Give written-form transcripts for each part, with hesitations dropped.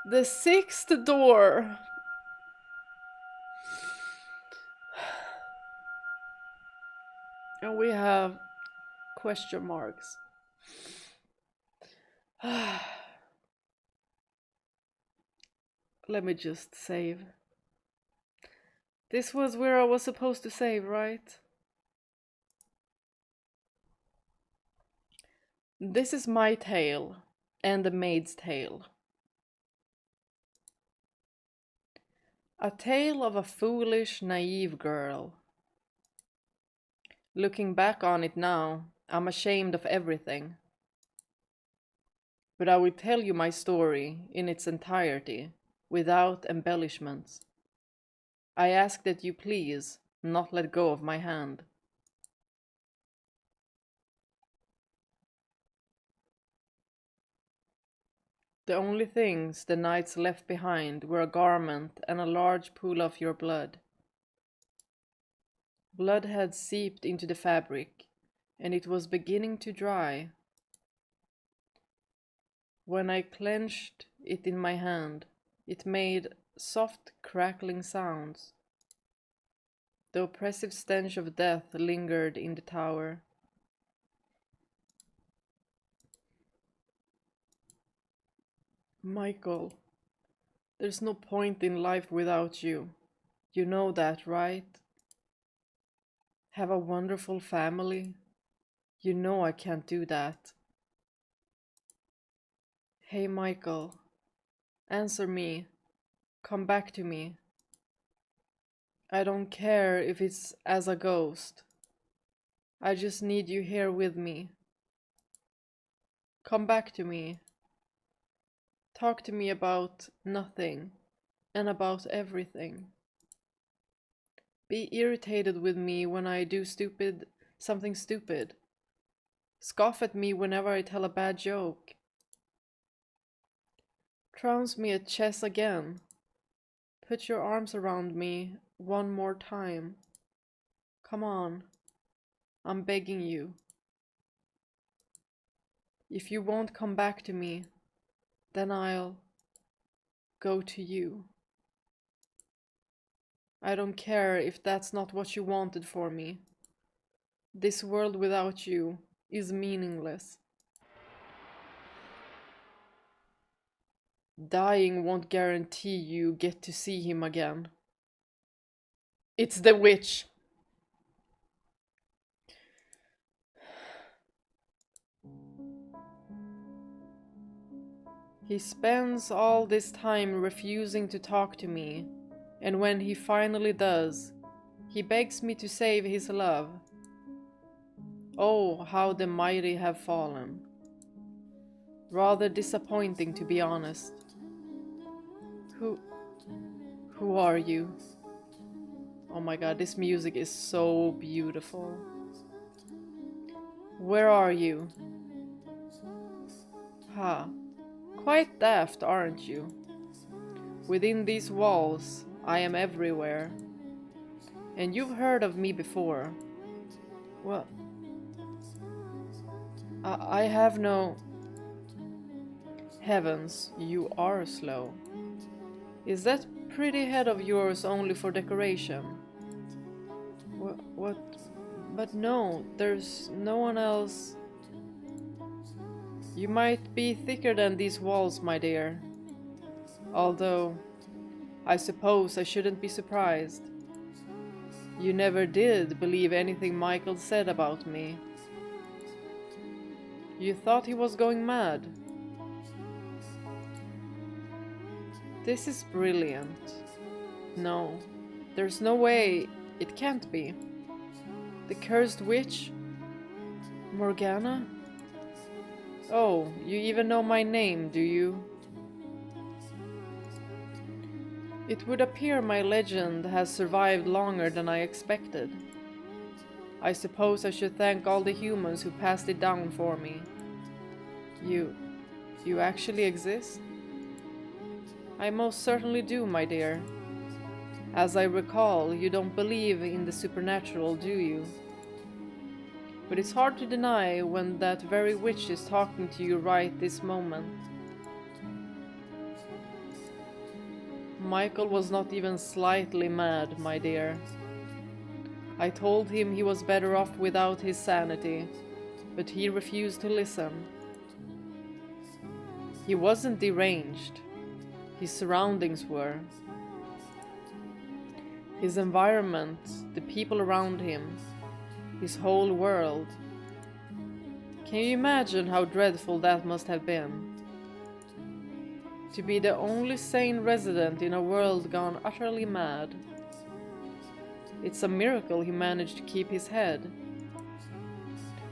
The sixth door. And we have question marks. Let me just save. This was where I was supposed to save, right? This is my tale, and the maid's tale. A tale of a foolish, naive girl. Looking back on it now, I'm ashamed of everything. But I will tell you my story in its entirety, without embellishments. I ask that you please not let go of my hand. The only things the knights left behind were a garment and a large pool of your blood. Blood had seeped into the fabric, and it was beginning to dry. When I clenched it in my hand, it made soft crackling sounds. The oppressive stench of death lingered in the tower. Michael, there's no point in life without you. You know that, right? Have a wonderful family. You know I can't do that. Hey, Michael, answer me. Come back to me. I don't care if it's as a ghost. I just need you here with me. Come back to me. Talk to me about nothing and about everything. Be irritated with me when I do something stupid. Scoff at me whenever I tell a bad joke. Trounce me at chess again. Put your arms around me one more time. Come on. I'm begging you. If you won't come back to me, then I'll go to you. I don't care if that's not what you wanted for me. This world without you is meaningless. Dying won't guarantee you get to see him again. It's the witch. He spends all this time refusing to talk to me, and when he finally does, he begs me to save his love. Oh, how the mighty have fallen. Rather disappointing, to be honest. Who are you? Oh my god, this music is so beautiful. Where are you? Ha, quite daft, aren't you? Within these walls, I am everywhere. And you've heard of me before. Well, I have no... Heavens, you are slow. Is that pretty head of yours only for decoration? What? But no, there's no one else. You might be thicker than these walls, my dear. Although, I suppose I shouldn't be surprised. You never did believe anything Michael said about me. You thought he was going mad. This is brilliant. No, there's no way it can't be. The cursed witch? Morgana? Oh, you even know my name, do you? It would appear my legend has survived longer than I expected. I suppose I should thank all the humans who passed it down for me. You actually exist? I most certainly do, my dear. As I recall, you don't believe in the supernatural, do you? But it's hard to deny when that very witch is talking to you right this moment. Michael was not even slightly mad, my dear. I told him he was better off without his sanity, but he refused to listen. He wasn't deranged. His surroundings were. His environment, the people around him, his whole world. Can you imagine how dreadful that must have been? To be the only sane resident in a world gone utterly mad. It's a miracle he managed to keep his head.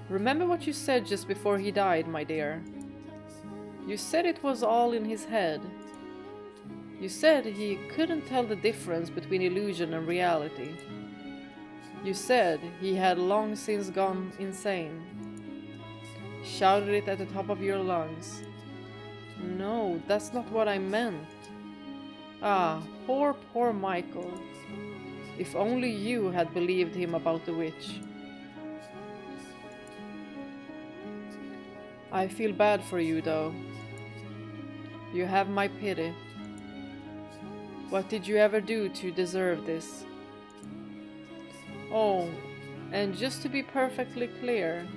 Remember what you said just before he died, my dear. You said it was all in his head. You said he couldn't tell the difference between illusion and reality. You said he had long since gone insane. Shouted it at the top of your lungs. No, that's not what I meant. Ah, poor Michael. If only you had believed him about the witch. I feel bad for you, though. You have my pity. What did you ever do to deserve this? Oh, and just to be perfectly clear,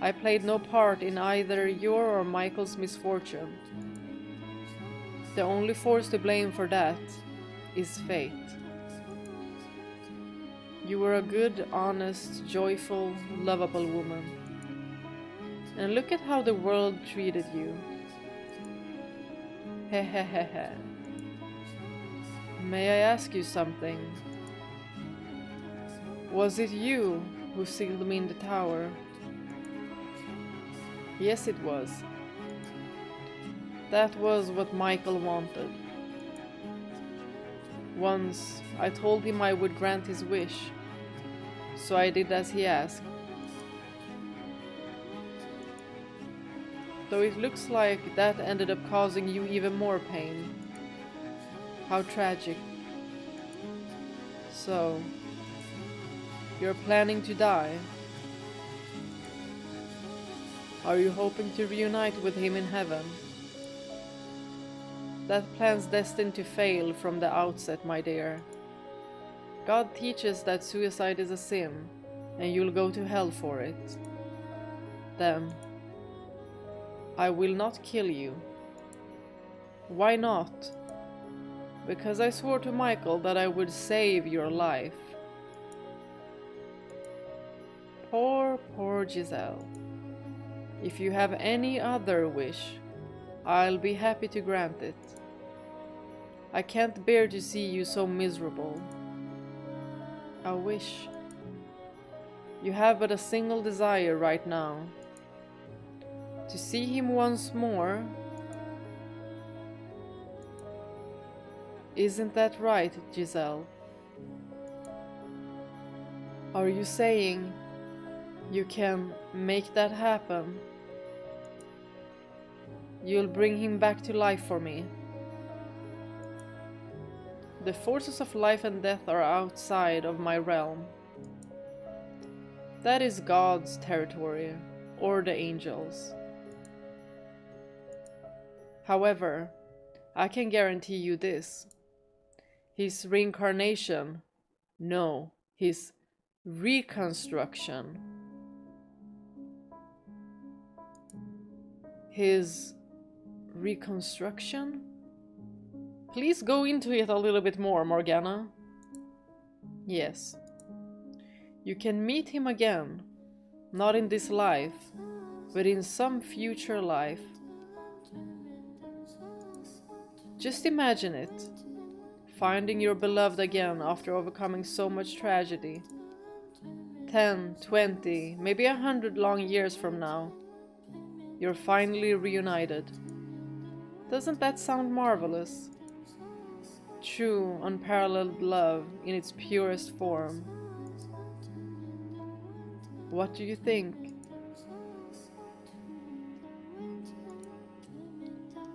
I played no part in either your or Michael's misfortune. The only force to blame for that is fate. You were a good, honest, joyful, lovable woman. And look at how the world treated you. Hehehehe. May I ask you something? Was it you who sealed me in the tower? Yes, it was. That was what Michael wanted. Once, I told him I would grant his wish, so I did as he asked. Though it looks like that ended up causing you even more pain. How tragic. So, you're planning to die? Are you hoping to reunite with him in heaven? That plan's destined to fail from the outset, my dear. God teaches that suicide is a sin, and you'll go to hell for it. Then, I will not kill you. Why not? Because I swore to Michael that I would save your life. Poor Giselle. If you have any other wish, I'll be happy to grant it. I can't bear to see you so miserable. A wish. You have but a single desire right now. To see him once more. Isn't that right, Giselle? Are you saying you can make that happen? You'll bring him back to life for me. The forces of life and death are outside of my realm. That is God's territory, or the angels. However, I can guarantee you this. His reincarnation, no, his reconstruction, his reconstruction? Please go into it a little bit more, Morgana. Yes. You can meet him again, not in this life, but in some future life. Just imagine it, finding your beloved again after overcoming so much tragedy. 10, 20, maybe 100 long years from now, you're finally reunited. Doesn't that sound marvelous? True, unparalleled love in its purest form. What do you think?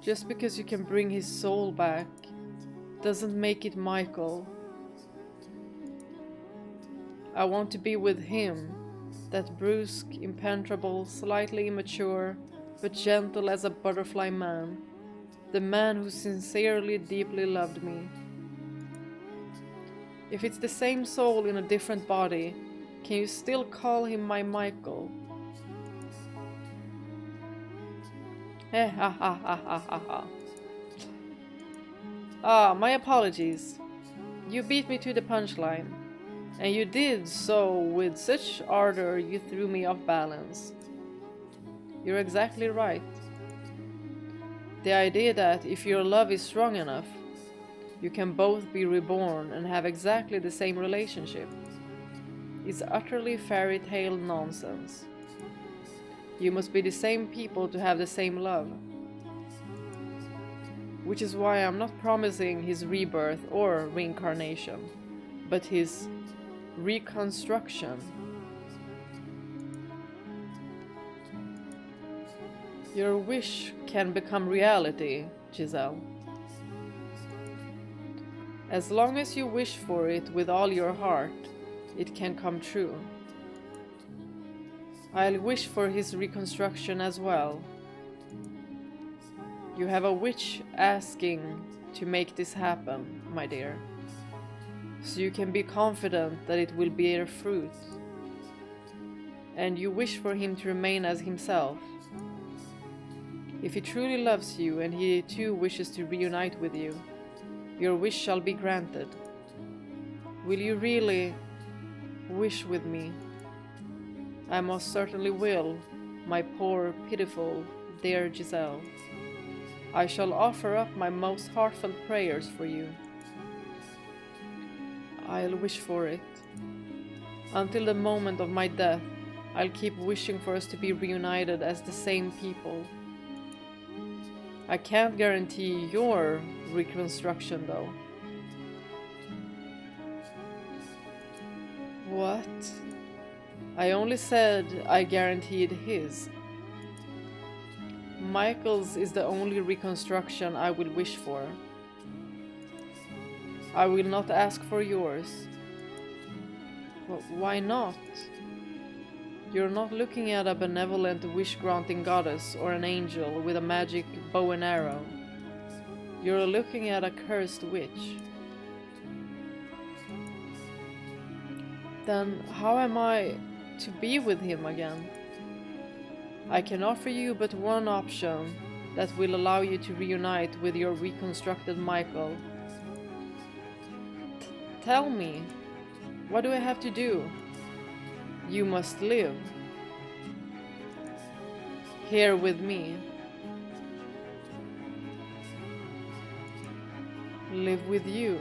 Just because you can bring his soul back doesn't make it Michael. I want to be with him, that brusque, impenetrable, slightly immature, but gentle as a butterfly man, the man who sincerely, deeply loved me. If it's the same soul in a different body, can you still call him my Michael? Eh, ha ha ha ha ha ha. Ah, my apologies. You beat me to the punchline. And you did so with such ardor you threw me off balance. You're exactly right. The idea that if your love is strong enough, you can both be reborn and have exactly the same relationship is utterly fairy tale nonsense. You must be the same people to have the same love. Which is why I'm not promising his rebirth or reincarnation, but his reconstruction. Your wish can become reality, Giselle. As long as you wish for it with all your heart, it can come true. I'll wish for his reconstruction as well. You have a witch asking to make this happen, my dear. So you can be confident that it will bear fruit. And you wish for him to remain as himself. If he truly loves you and he too wishes to reunite with you, your wish shall be granted. Will you really wish with me? I most certainly will, my poor, pitiful, dear Giselle. I shall offer up my most heartfelt prayers for you. I'll wish for it. Until the moment of my death, I'll keep wishing for us to be reunited as the same people. I can't guarantee your reconstruction, though. What? I only said I guaranteed his. Michael's is the only reconstruction I will wish for. I will not ask for yours. Why not? You're not looking at a benevolent wish-granting goddess or an angel with a magic bow and arrow. You're looking at a cursed witch. Then how am I to be with him again? I can offer you but one option that will allow you to reunite with your reconstructed Michael. Tell me, what do I have to do? You must live. Here with me. Live with you.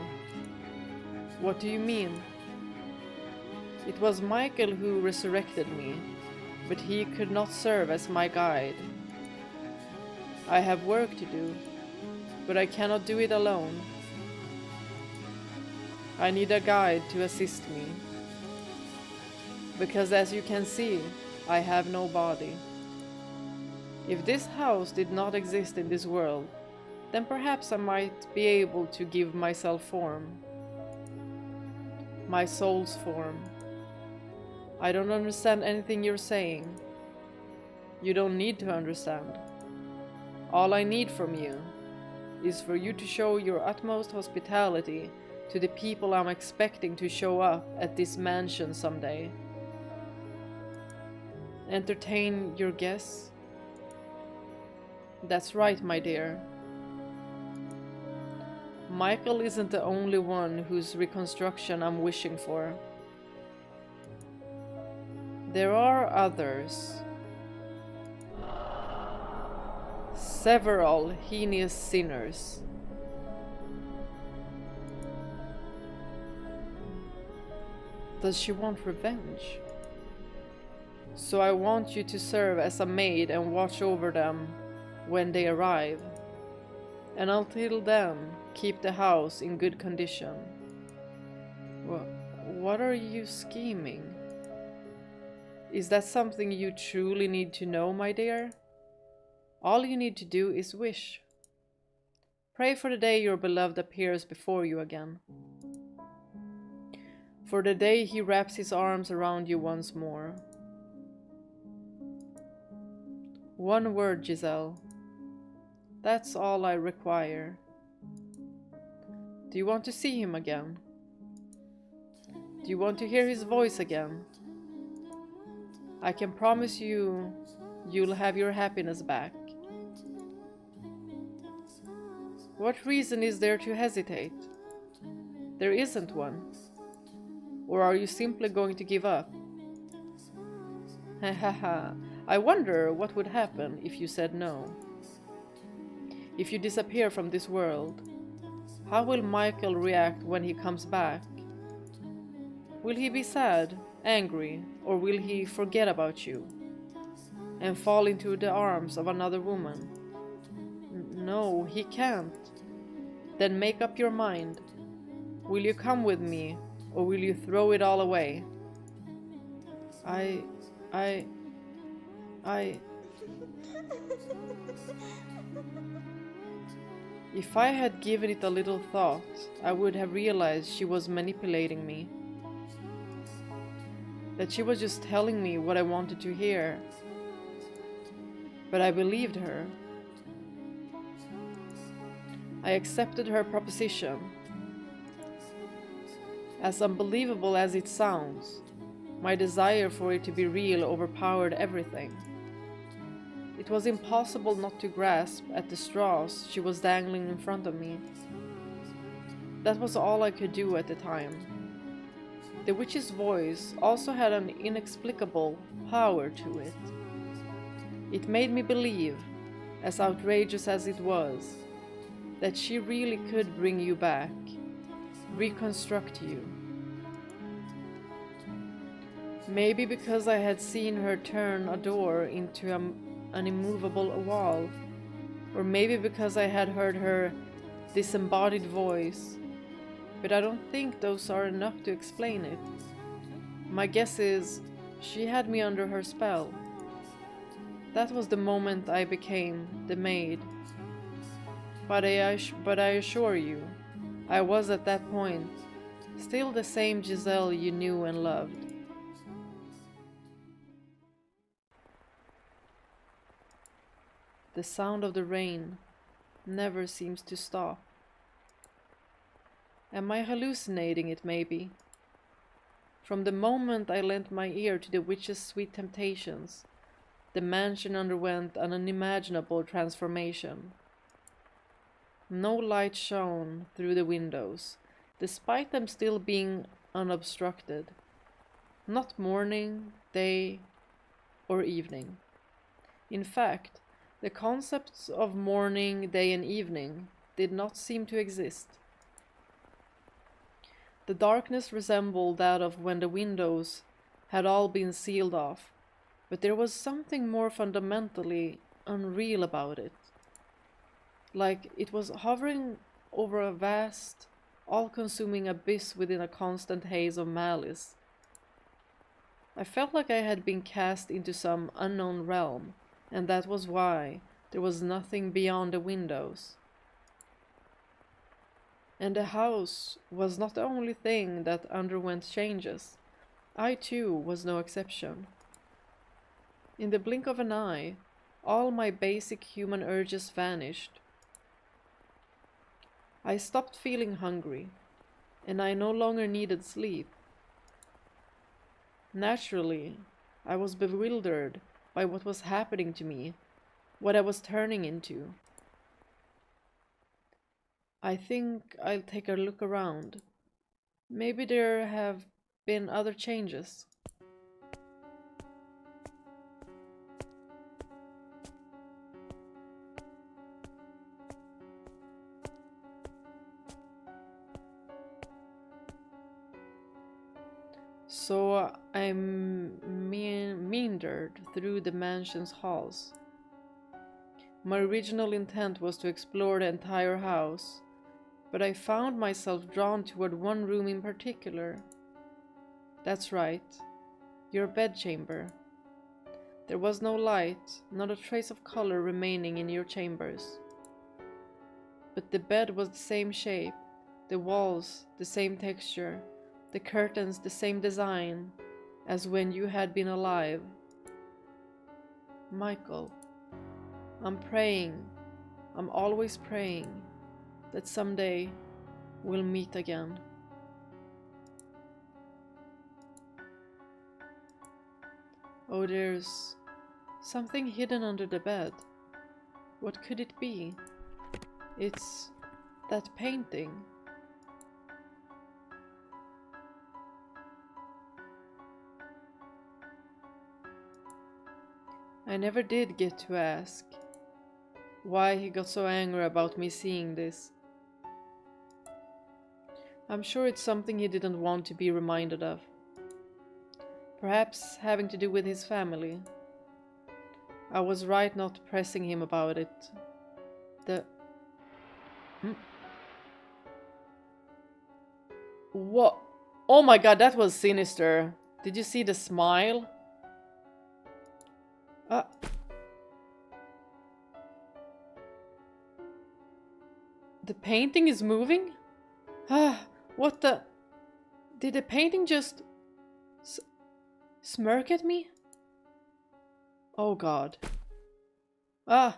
What do you mean? It was Michael who resurrected me, but he could not serve as my guide. I have work to do, but I cannot do it alone. I need a guide to assist me. Because as you can see, I have no body. If this house did not exist in this world, then perhaps I might be able to give myself form. My soul's form. I don't understand anything you're saying. You don't need to understand. All I need from you is for you to show your utmost hospitality to the people I'm expecting to show up at this mansion someday. Entertain your guests? That's right, my dear. Michael isn't the only one whose reconstruction I'm wishing for. There are others. Several heinous sinners. Does she want revenge? So I want you to serve as a maid and watch over them when they arrive. And until then, keep the house in good condition. What are you scheming? Is that something you truly need to know, my dear? All you need to do is wish. Pray for the day your beloved appears before you again. For the day he wraps his arms around you once more. One word, Giselle. That's all I require. Do you want to see him again? Do you want to hear his voice again? I can promise you, you'll have your happiness back. What reason is there to hesitate? There isn't one. Or are you simply going to give up? Hahaha, I wonder what would happen if you said no. If you disappear from this world, how will Michael react when he comes back? Will he be sad, angry, or will he forget about you and fall into the arms of another woman? No, he can't. Then make up your mind. Will you come with me, or will you throw it all away? I... If I had given it a little thought, I would have realized she was manipulating me. That she was just telling me what I wanted to hear. But I believed her. I accepted her proposition. As unbelievable as it sounds, my desire for it to be real overpowered everything. It was impossible not to grasp at the straws she was dangling in front of me. That was all I could do at the time. The witch's voice also had an inexplicable power to it. It made me believe, as outrageous as it was, that she really could bring you back, reconstruct you. Maybe because I had seen her turn a door into an immovable wall, or maybe because I had heard her disembodied voice, but I don't think those are enough to explain it. My guess is she had me under her spell. That was the moment I became the maid. But I assure you, I was at that point still the same Giselle you knew and loved. The sound of the rain never seems to stop. Am I hallucinating it, maybe? From the moment I lent my ear to the witch's sweet temptations, the mansion underwent an unimaginable transformation. No light shone through the windows, despite them still being unobstructed. Not morning, day, or evening. In fact, the concepts of morning, day, and evening did not seem to exist. The darkness resembled that of when the windows had all been sealed off, but there was something more fundamentally unreal about it. Like it was hovering over a vast, all-consuming abyss within a constant haze of malice. I felt like I had been cast into some unknown realm, and that was why there was nothing beyond the windows. And the house was not the only thing that underwent changes. I too was no exception. In the blink of an eye, all my basic human urges vanished. I stopped feeling hungry, and I no longer needed sleep. Naturally, I was bewildered by what was happening to me, what I was turning into. I think I'll take a look around. Maybe there have been other changes. So I meandered through the mansion's halls. My original intent was to explore the entire house, but I found myself drawn toward one room in particular. That's right, your bedchamber. There was no light, not a trace of color remaining in your chambers. But the bed was the same shape, the walls the same texture, the curtains the same design as when you had been alive. Michael, I'm praying, I'm always praying, that someday we'll meet again. Oh, there's something hidden under the bed. What could it be? It's that painting. I never did get to ask why he got so angry about me seeing this. I'm sure it's something he didn't want to be reminded of. Perhaps having to do with his family. I was right not pressing him about it. What? Oh my god, that was sinister. Did you see the smile? The painting is moving? What the... Did the painting just... smirk at me? Oh god. Oh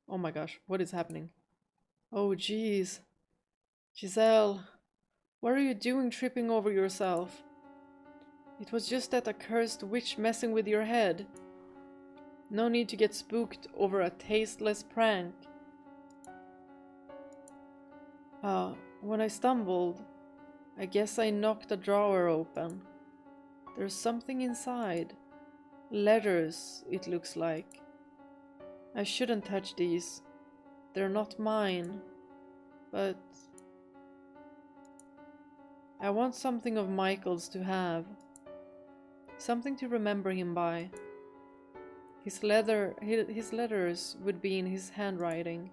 my gosh, what is happening? Oh jeez. Giselle, what are you doing tripping over yourself? It was just that accursed witch messing with your head. No need to get spooked over a tasteless prank. When I stumbled, I guess I knocked a drawer open. There's something inside. Letters, it looks like. I shouldn't touch these. They're not mine. But I want something of Michael's to have. Something to remember him by. His letters would be in his handwriting.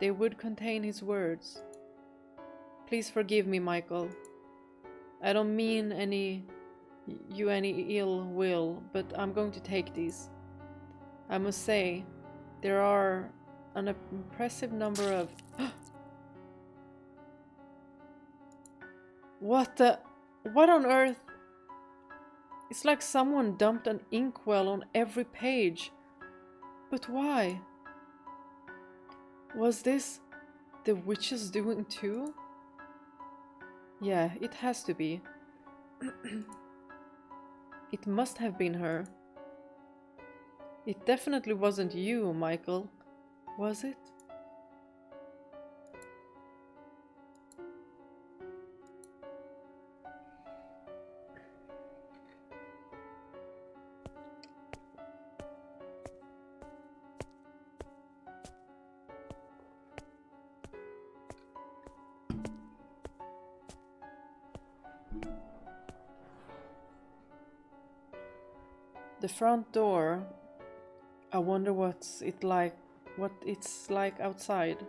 They would contain his words. Please forgive me, Michael. I don't mean any ill will, but I'm going to take these. I must say, there are an impressive number of... What on earth? It's like someone dumped an inkwell on every page. But why? Was this the witch's doing too? Yeah, it has to be. It must have been her. It definitely wasn't you, Michael, was it? The front door. I wonder what it's like outside.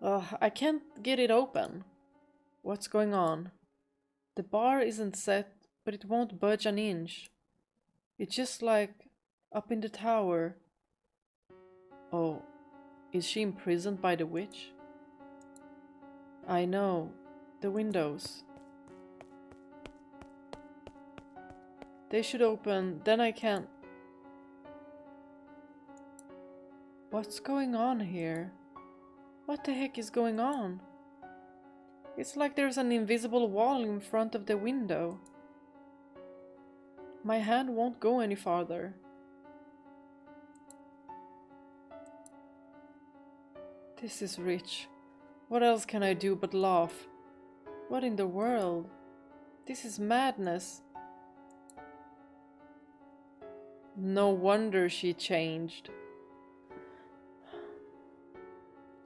I can't get it open. What's going on? The bar isn't set, but it won't budge an inch. It's just like up in the tower. Oh, is she imprisoned by the witch? I know. The windows. They should open, then I can... What's going on here? What the heck is going on? It's like there's an invisible wall in front of the window. My hand won't go any farther. This is rich. What else can I do but laugh? What in the world? This is madness. No wonder she changed.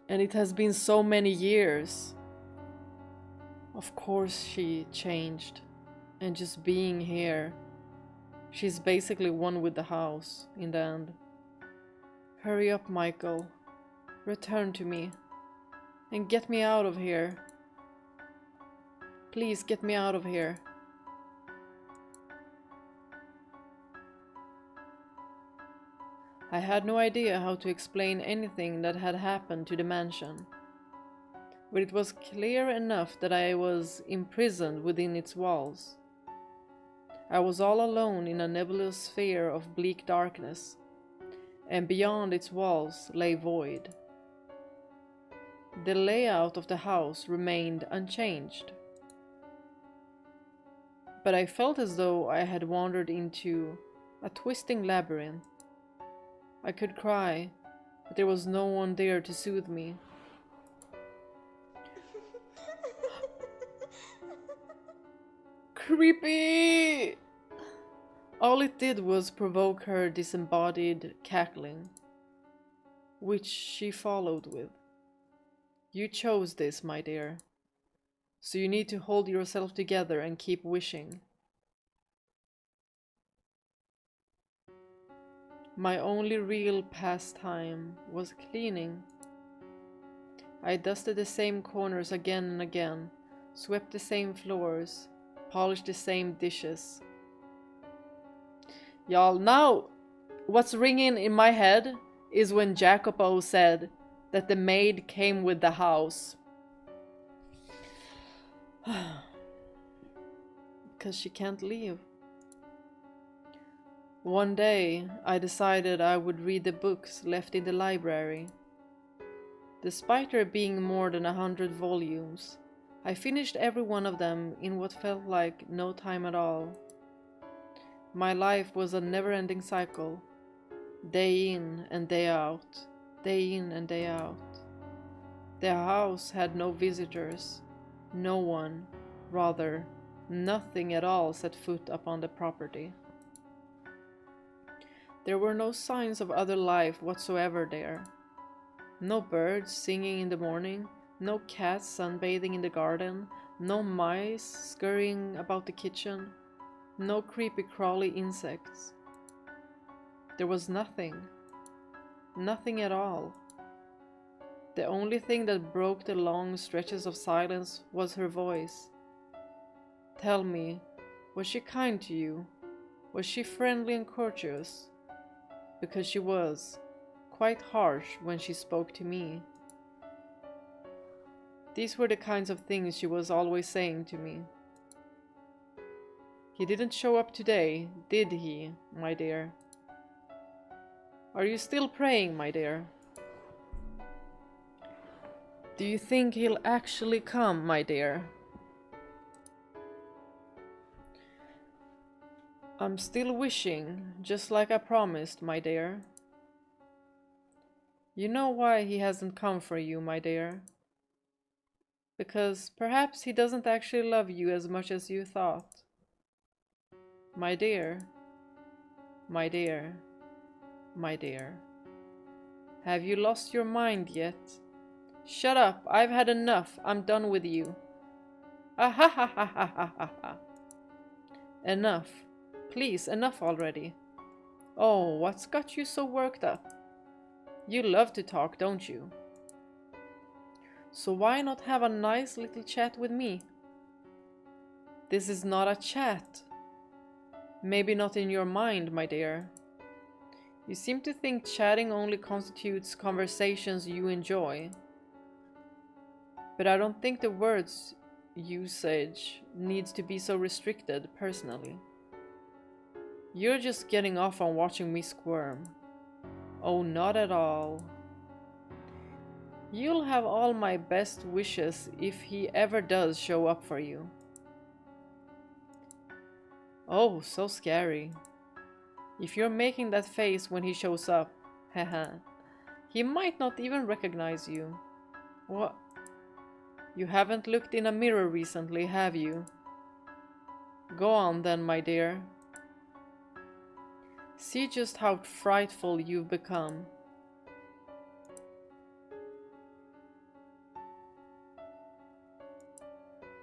And it has been so many years. Of course she changed. And just being here, she's basically one with the house in the end. Hurry up, Michael. Return to me. And get me out of here. Please get me out of here. I had no idea how to explain anything that had happened to the mansion. But it was clear enough that I was imprisoned within its walls. I was all alone in a nebulous sphere of bleak darkness, and beyond its walls lay void. The layout of the house remained unchanged. but I felt as though I had wandered into a twisting labyrinth. I could cry, but there was no one there to soothe me. Creepy! All it did was provoke her disembodied cackling, which she followed with. You chose this, my dear, so you need to hold yourself together and keep wishing. My only real pastime was cleaning. I dusted the same corners again and again, swept the same floors, polished the same dishes. Y'all, now what's ringing in my head is when Jacopo said that the maid came with the house. Because she can't leave. One day, I decided I would read the books left in the library. Despite there being more than 100 volumes, I finished every one of them in what felt like no time at all. My life was a never-ending cycle, day in and day out, day in and day out. The house had no visitors, no one, rather, nothing at all set foot upon the property. There were no signs of other life whatsoever there. No birds singing in the morning, no cats sunbathing in the garden, no mice scurrying about the kitchen, no creepy crawly insects. There was nothing. Nothing at all. The only thing that broke the long stretches of silence was her voice. Tell me, was she kind to you? Was she friendly and courteous? Because she was quite harsh when she spoke to me. These were the kinds of things she was always saying to me. He didn't show up today, did he, my dear? Are you still praying, my dear? Do you think he'll actually come, my dear? I'm still wishing, just like I promised, my dear. You know why he hasn't come for you, my dear? Because perhaps he doesn't actually love you as much as you thought. My dear, my dear, my dear. Have you lost your mind yet? Shut up, I've had enough, I'm done with you. Ah ha ha ha ha ha ha ha. Enough. Please, enough already. Oh, what's got you so worked up? You love to talk, don't you? So why not have a nice little chat with me? This is not a chat. Maybe not in your mind, my dear. You seem to think chatting only constitutes conversations you enjoy. But I don't think the words usage needs to be so restricted, personally. You're just getting off on watching me squirm. Oh, not at all. You'll have all my best wishes if he ever does show up for you. Oh, so scary. If you're making that face when he shows up, haha, he might not even recognize you. What? You haven't looked in a mirror recently, have you? Go on then, my dear. See just how frightful you've become.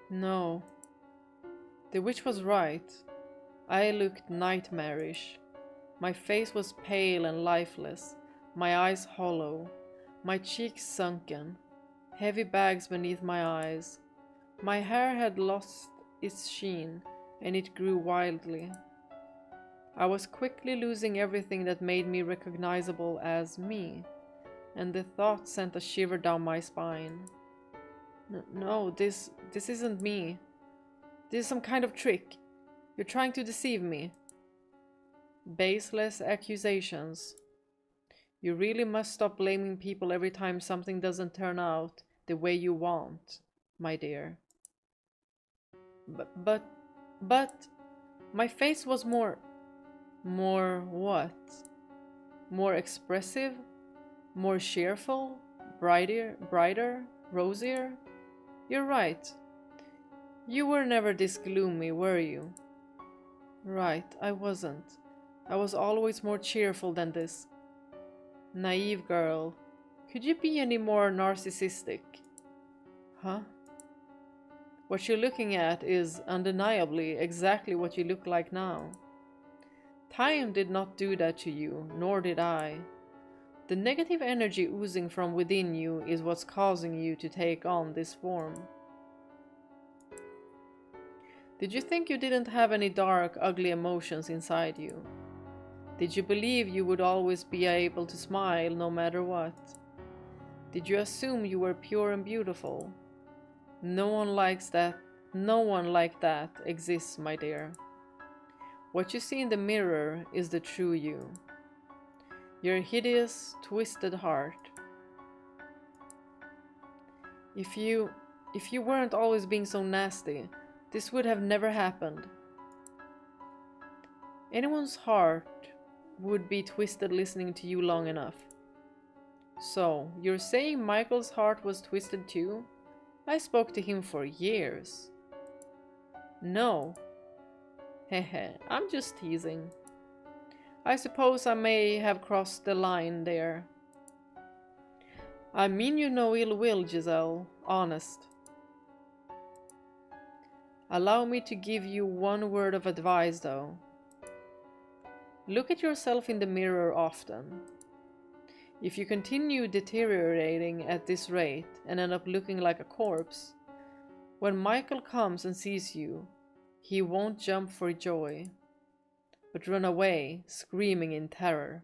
No. The witch was right. I looked nightmarish. My face was pale and lifeless, my eyes hollow, my cheeks sunken, heavy bags beneath my eyes. My hair had lost its sheen, and it grew wildly. I was quickly losing everything that made me recognizable as me, and the thought sent a shiver down my spine. No, this isn't me. This is some kind of trick. You're trying to deceive me. Baseless accusations. You really must stop blaming people every time something doesn't turn out the way you want, my dear. But But my face was more what? More expressive? More cheerful? Brighter? Rosier? You're right. You were never this gloomy, were you? Right, I wasn't. I was always more cheerful than this. Naive girl. Could you be any more narcissistic? Huh? What you're looking at is undeniably exactly what you look like now. Time did not do that to you, nor did I. The negative energy oozing from within you is what's causing you to take on this form. Did you think you didn't have any dark, ugly emotions inside you? Did you believe you would always be able to smile no matter what? Did you assume you were pure and beautiful? No one likes that. No one like that exists, my dear. What you see in the mirror is the true you. Your hideous, twisted heart. If you weren't always being so nasty, this would have never happened. Anyone's heart would be twisted listening to you long enough. So, you're saying Michael's heart was twisted too? I spoke to him for years. No. Hehe, I'm just teasing. I suppose I may have crossed the line there. I mean you no ill will, Giselle. Honest. Allow me to give you one word of advice, though. Look at yourself in the mirror often. If you continue deteriorating at this rate and end up looking like a corpse, when Michael comes and sees you, he won't jump for joy, but run away, screaming in terror.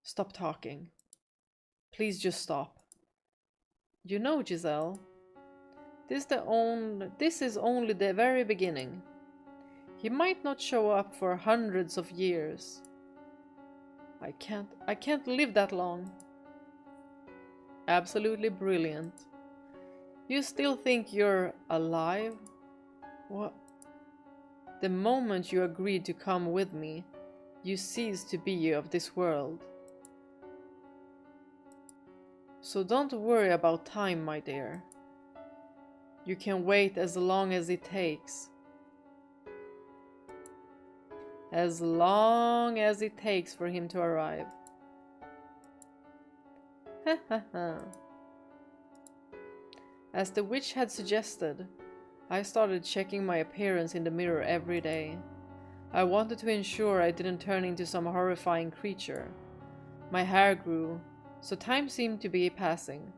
Stop talking. Please just stop. You know, Giselle, this is only the very beginning. He might not show up for hundreds of years. I can't live that long. Absolutely brilliant. You still think you're alive? What? The moment you agreed to come with me, you ceased to be of this world. So don't worry about time, my dear. You can wait as long as it takes. As long as it takes for him to arrive. Ha ha ha. As the witch had suggested, I started checking my appearance in the mirror every day. I wanted to ensure I didn't turn into some horrifying creature. My hair grew, so time seemed to be passing.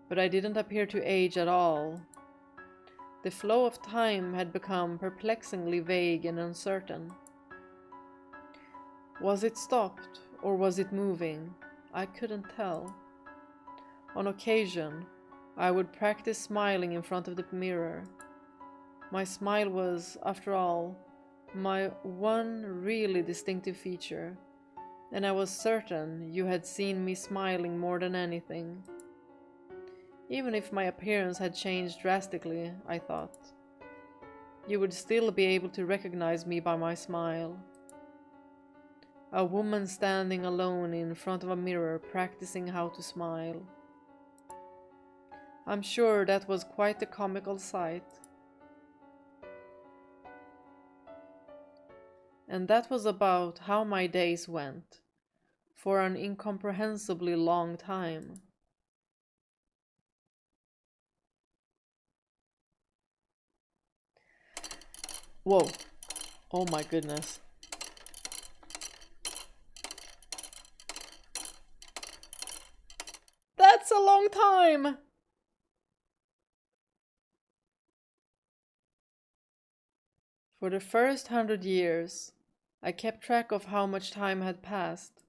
But I didn't appear to age at all. The flow of time had become perplexingly vague and uncertain. Was it stopped, or was it moving? I couldn't tell. On occasion, I would practice smiling in front of the mirror. My smile was, after all, my one really distinctive feature, and I was certain you had seen me smiling more than anything. Even if my appearance had changed drastically, I thought, you would still be able to recognize me by my smile. A woman standing alone in front of a mirror practicing how to smile. I'm sure that was quite a comical sight. And that was about how my days went, for an incomprehensibly long time. Whoa. Oh my goodness. That's a long time! For the first 100 years, I kept track of how much time had passed.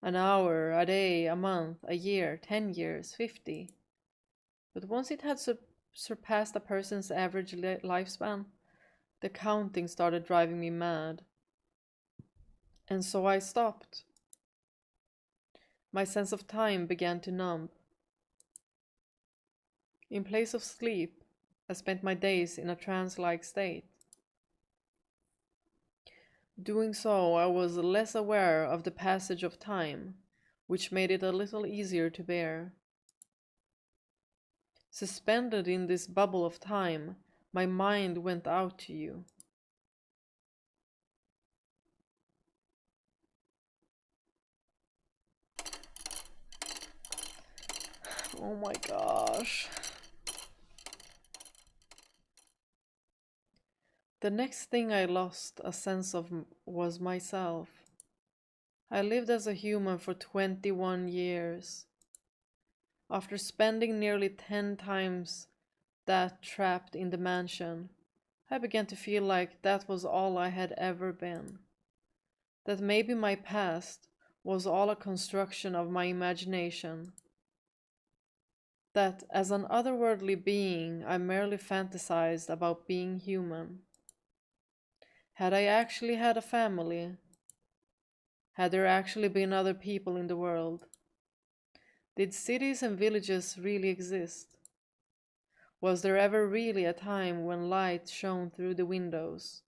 An hour, a day, a month, a year, 10 years, 50. But once it had surpassed a person's average lifespan, the counting started driving me mad. And so I stopped. My sense of time began to numb. In place of sleep, I spent my days in a trance-like state. Doing so, I was less aware of the passage of time, which made it a little easier to bear. Suspended in this bubble of time, my mind went out to you. Oh my gosh. The next thing I lost a sense of was myself. I lived as a human for 21 years. After spending nearly 10 times that trapped in the mansion, I began to feel like that was all I had ever been. That maybe my past was all a construction of my imagination. That as an otherworldly being, I merely fantasized about being human. Had I actually had a family? Had there actually been other people in the world? Did cities and villages really exist? Was there ever really a time when light shone through the windows?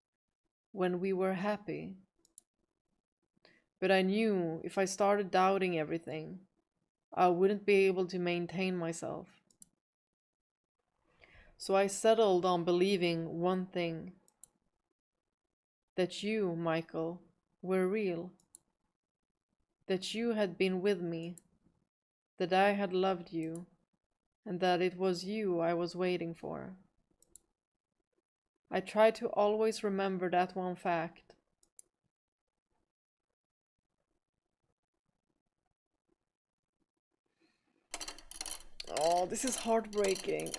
When we were happy? But I knew if I started doubting everything, I wouldn't be able to maintain myself. So I settled on believing one thing: that you, Michael, were real. That you had been with me, that I had loved you, and that it was you I was waiting for. I tried to always remember that one fact. Oh, this is heartbreaking.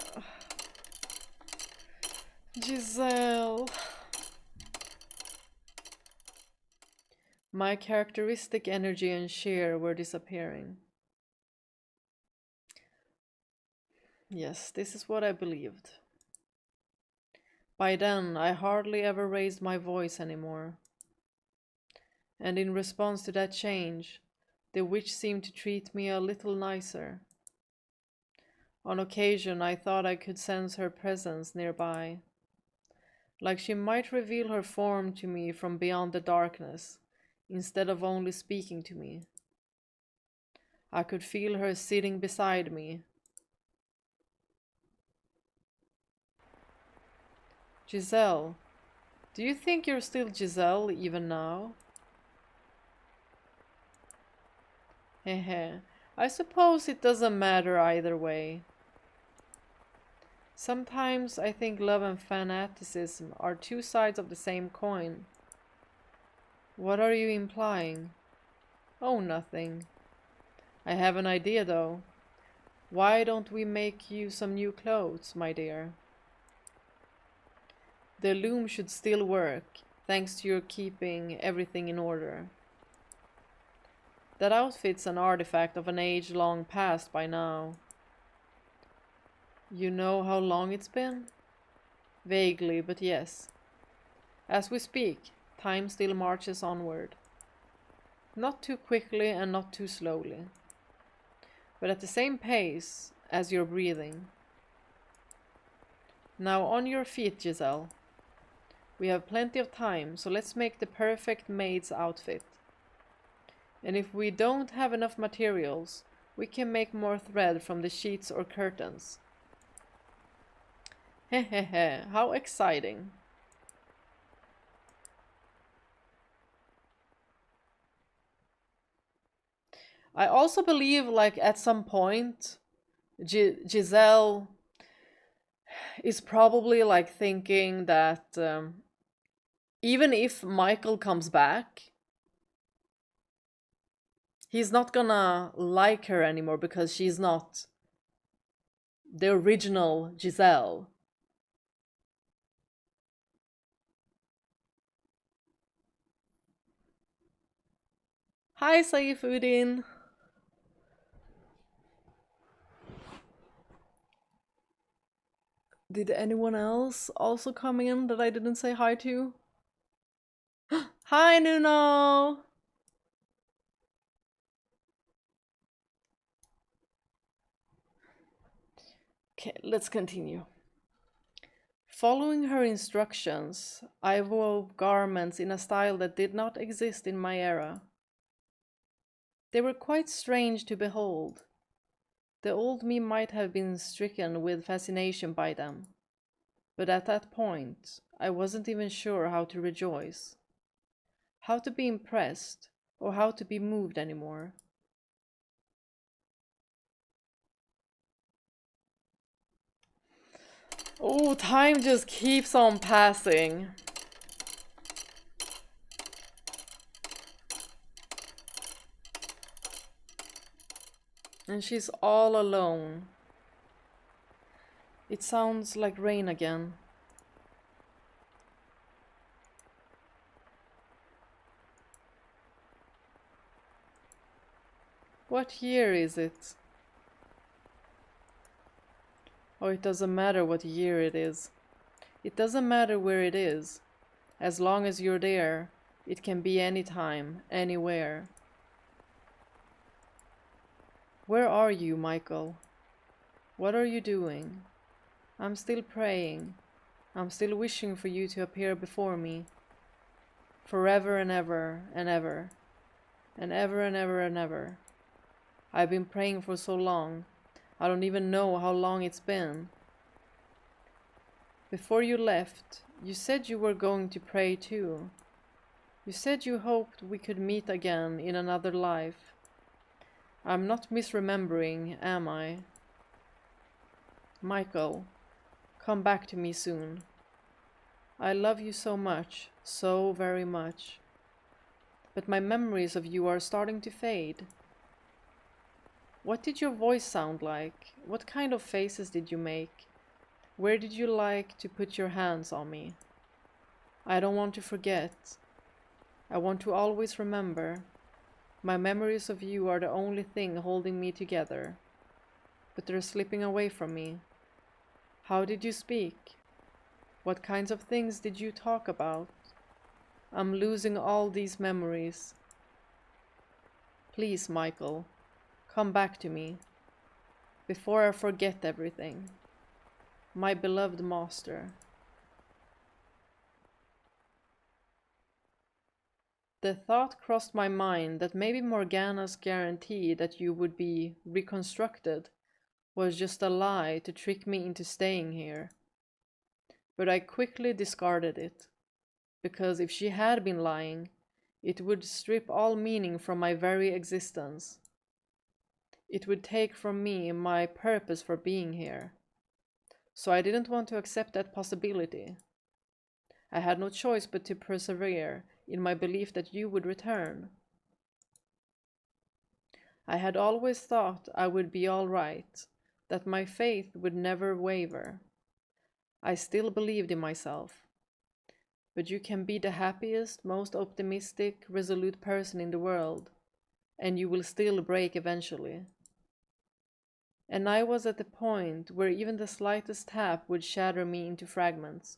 Giselle. My characteristic energy and cheer were disappearing. Yes, this is what I believed. By then, I hardly ever raised my voice anymore. And in response to that change, the witch seemed to treat me a little nicer. On occasion, I thought I could sense her presence nearby, like she might reveal her form to me from beyond the darkness, instead of only speaking to me. I could feel her sitting beside me. Giselle, do you think you're still Giselle even now? Heh, I suppose it doesn't matter either way. Sometimes I think love and fanaticism are two sides of the same coin. What are you implying? Oh, nothing. I have an idea though. Why don't we make you some new clothes, my dear? The loom should still work, thanks to your keeping everything in order. That outfit's an artifact of an age long past by now. You know how long it's been? Vaguely, but yes. As we speak, time still marches onward. Not too quickly and not too slowly, but at the same pace as you're breathing. Now on your feet, Giselle. We have plenty of time, so let's make the perfect maid's outfit. And if we don't have enough materials, we can make more thread from the sheets or curtains. Hehehe, how exciting. I also believe, like, at some point, Giselle is probably, like, thinking that even if Michael comes back, he's not gonna like her anymore because she's not the original Giselle. Hi, Saifuddin. Did anyone else also come in that I didn't say hi to? Hi, Nuno! Okay, let's continue. Following her instructions, I wove garments in a style that did not exist in my era. They were quite strange to behold. The old me might have been stricken with fascination by them, but at that point, I wasn't even sure how to rejoice, how to be impressed, or how to be moved anymore. Oh, time just keeps on passing. And she's all alone. It sounds like rain again. What year is it? Oh, it doesn't matter what year it is. It doesn't matter where it is. As long as you're there, it can be any time, anywhere. Where are you, Michael? What are you doing? I'm still praying. I'm still wishing for you to appear before me. Forever and ever and ever. And ever and ever and ever. I've been praying for so long. I don't even know how long it's been. Before you left, you said you were going to pray too. You said you hoped we could meet again in another life. I'm not misremembering, am I? Michael, come back to me soon. I love you so much, so very much. But my memories of you are starting to fade. What did your voice sound like? What kind of faces did you make? Where did you like to put your hands on me? I don't want to forget. I want to always remember. My memories of you are the only thing holding me together. But they're slipping away from me. How did you speak? What kinds of things did you talk about? I'm losing all these memories. Please, Michael, come back to me, before I forget everything. My beloved master. The thought crossed my mind that maybe Morgana's guarantee that you would be reconstructed was just a lie to trick me into staying here. But I quickly discarded it, because if she had been lying, it would strip all meaning from my very existence. It would take from me my purpose for being here. So I didn't want to accept that possibility. I had no choice but to persevere in my belief that you would return. I had always thought I would be all right, that my faith would never waver. I still believed in myself. But you can be the happiest, most optimistic, resolute person in the world, and you will still break eventually. And I was at the point where even the slightest tap would shatter me into fragments.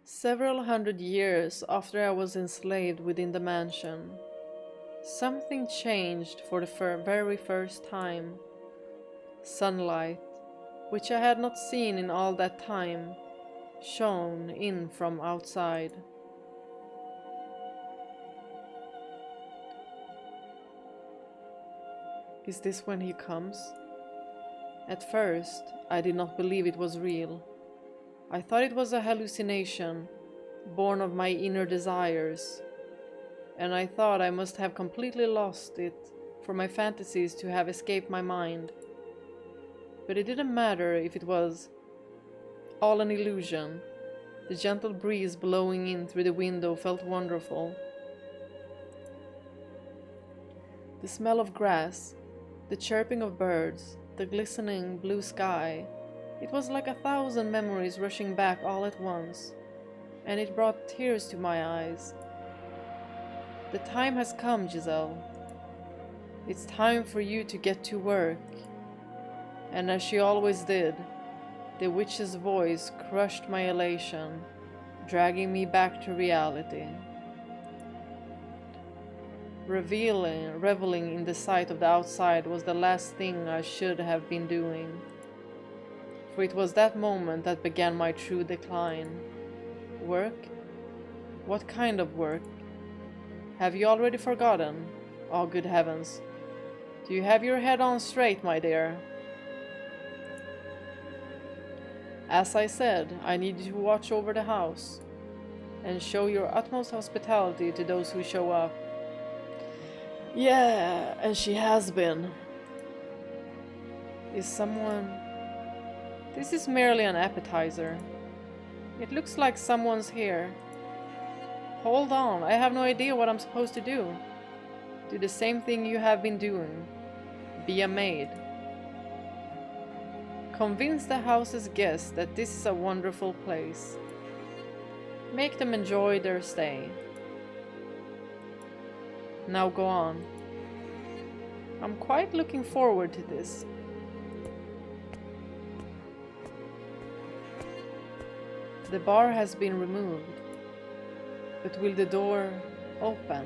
Several hundred years after I was enslaved within the mansion, something changed for the very first time. Sunlight, which I had not seen in all that time, shone in from outside. Is this when he comes? At first, I did not believe it was real. I thought it was a hallucination, born of my inner desires, and I thought I must have completely lost it for my fantasies to have escaped my mind. But it didn't matter if it was all an illusion. The gentle breeze blowing in through the window felt wonderful. The smell of grass, the chirping of birds, the glistening blue sky, it was like 1,000 memories rushing back all at once, and it brought tears to my eyes. The time has come, Giselle. It's time for you to get to work. And as she always did, the witch's voice crushed my elation, dragging me back to reality. Reveling in the sight of the outside was the last thing I should have been doing. For it was that moment that began my true decline. Work? What kind of work? Have you already forgotten? Oh, good heavens. Do you have your head on straight, my dear? As I said, I need you to watch over the house and show your utmost hospitality to those who show up. Yeah, and she has been. Is someone... This is merely an appetizer. It looks like someone's here. Hold on, I have no idea what I'm supposed to do. Do the same thing you have been doing. Be a maid. Convince the house's guests that this is a wonderful place. Make them enjoy their stay. Now go on. I'm quite looking forward to this. The bar has been removed, but will the door open?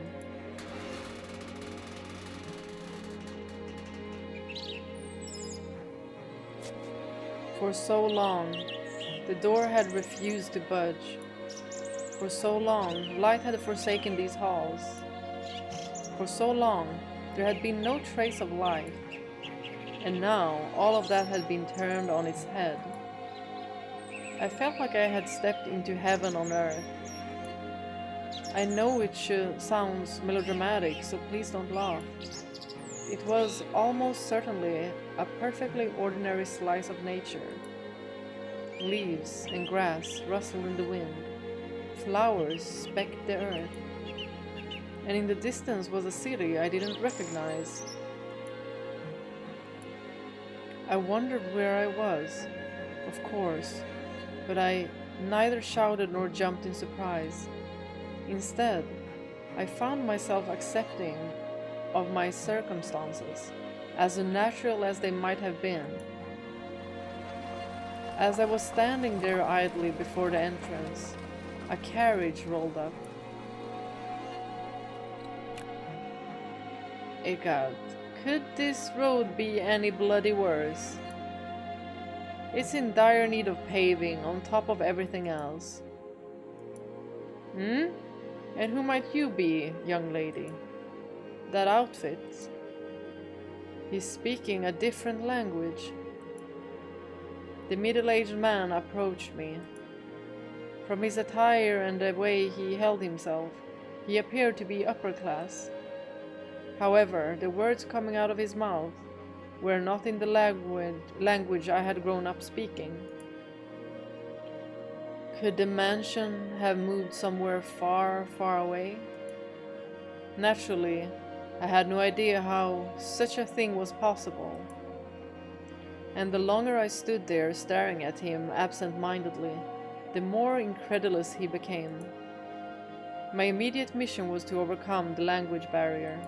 For so long, the door had refused to budge. For so long, light had forsaken these halls. For so long, there had been no trace of life. And now, all of that had been turned on its head. I felt like I had stepped into heaven on earth. I know it sounds melodramatic, so please don't laugh. It was almost certainly a perfectly ordinary slice of nature. Leaves and grass rustled in the wind. Flowers specked the earth. And in the distance was a city I didn't recognize. I wondered where I was, of course, but I neither shouted nor jumped in surprise. Instead, I found myself accepting of my circumstances, as unnatural as they might have been. As I was standing there idly before the entrance, a carriage rolled up. Egad, could this road be any bloody worse? It's in dire need of paving on top of everything else. Hmm? And who might you be, young lady? That outfit. He's speaking a different language. The middle-aged man approached me. From his attire and the way he held himself, he appeared to be upper class. However, the words coming out of his mouth were not in the language I had grown up speaking. Could the mansion have moved somewhere far, far away? Naturally, I had no idea how such a thing was possible. And the longer I stood there staring at him absent-mindedly, the more incredulous he became. My immediate mission was to overcome the language barrier.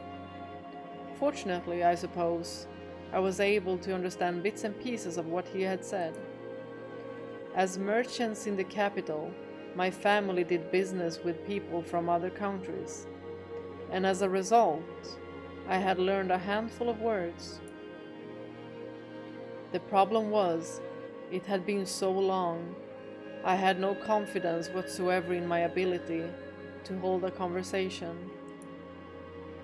Fortunately, I suppose, I was able to understand bits and pieces of what he had said. As merchants in the capital, my family did business with people from other countries, and as a result, I had learned a handful of words. The problem was, it had been so long, I had no confidence whatsoever in my ability to hold a conversation.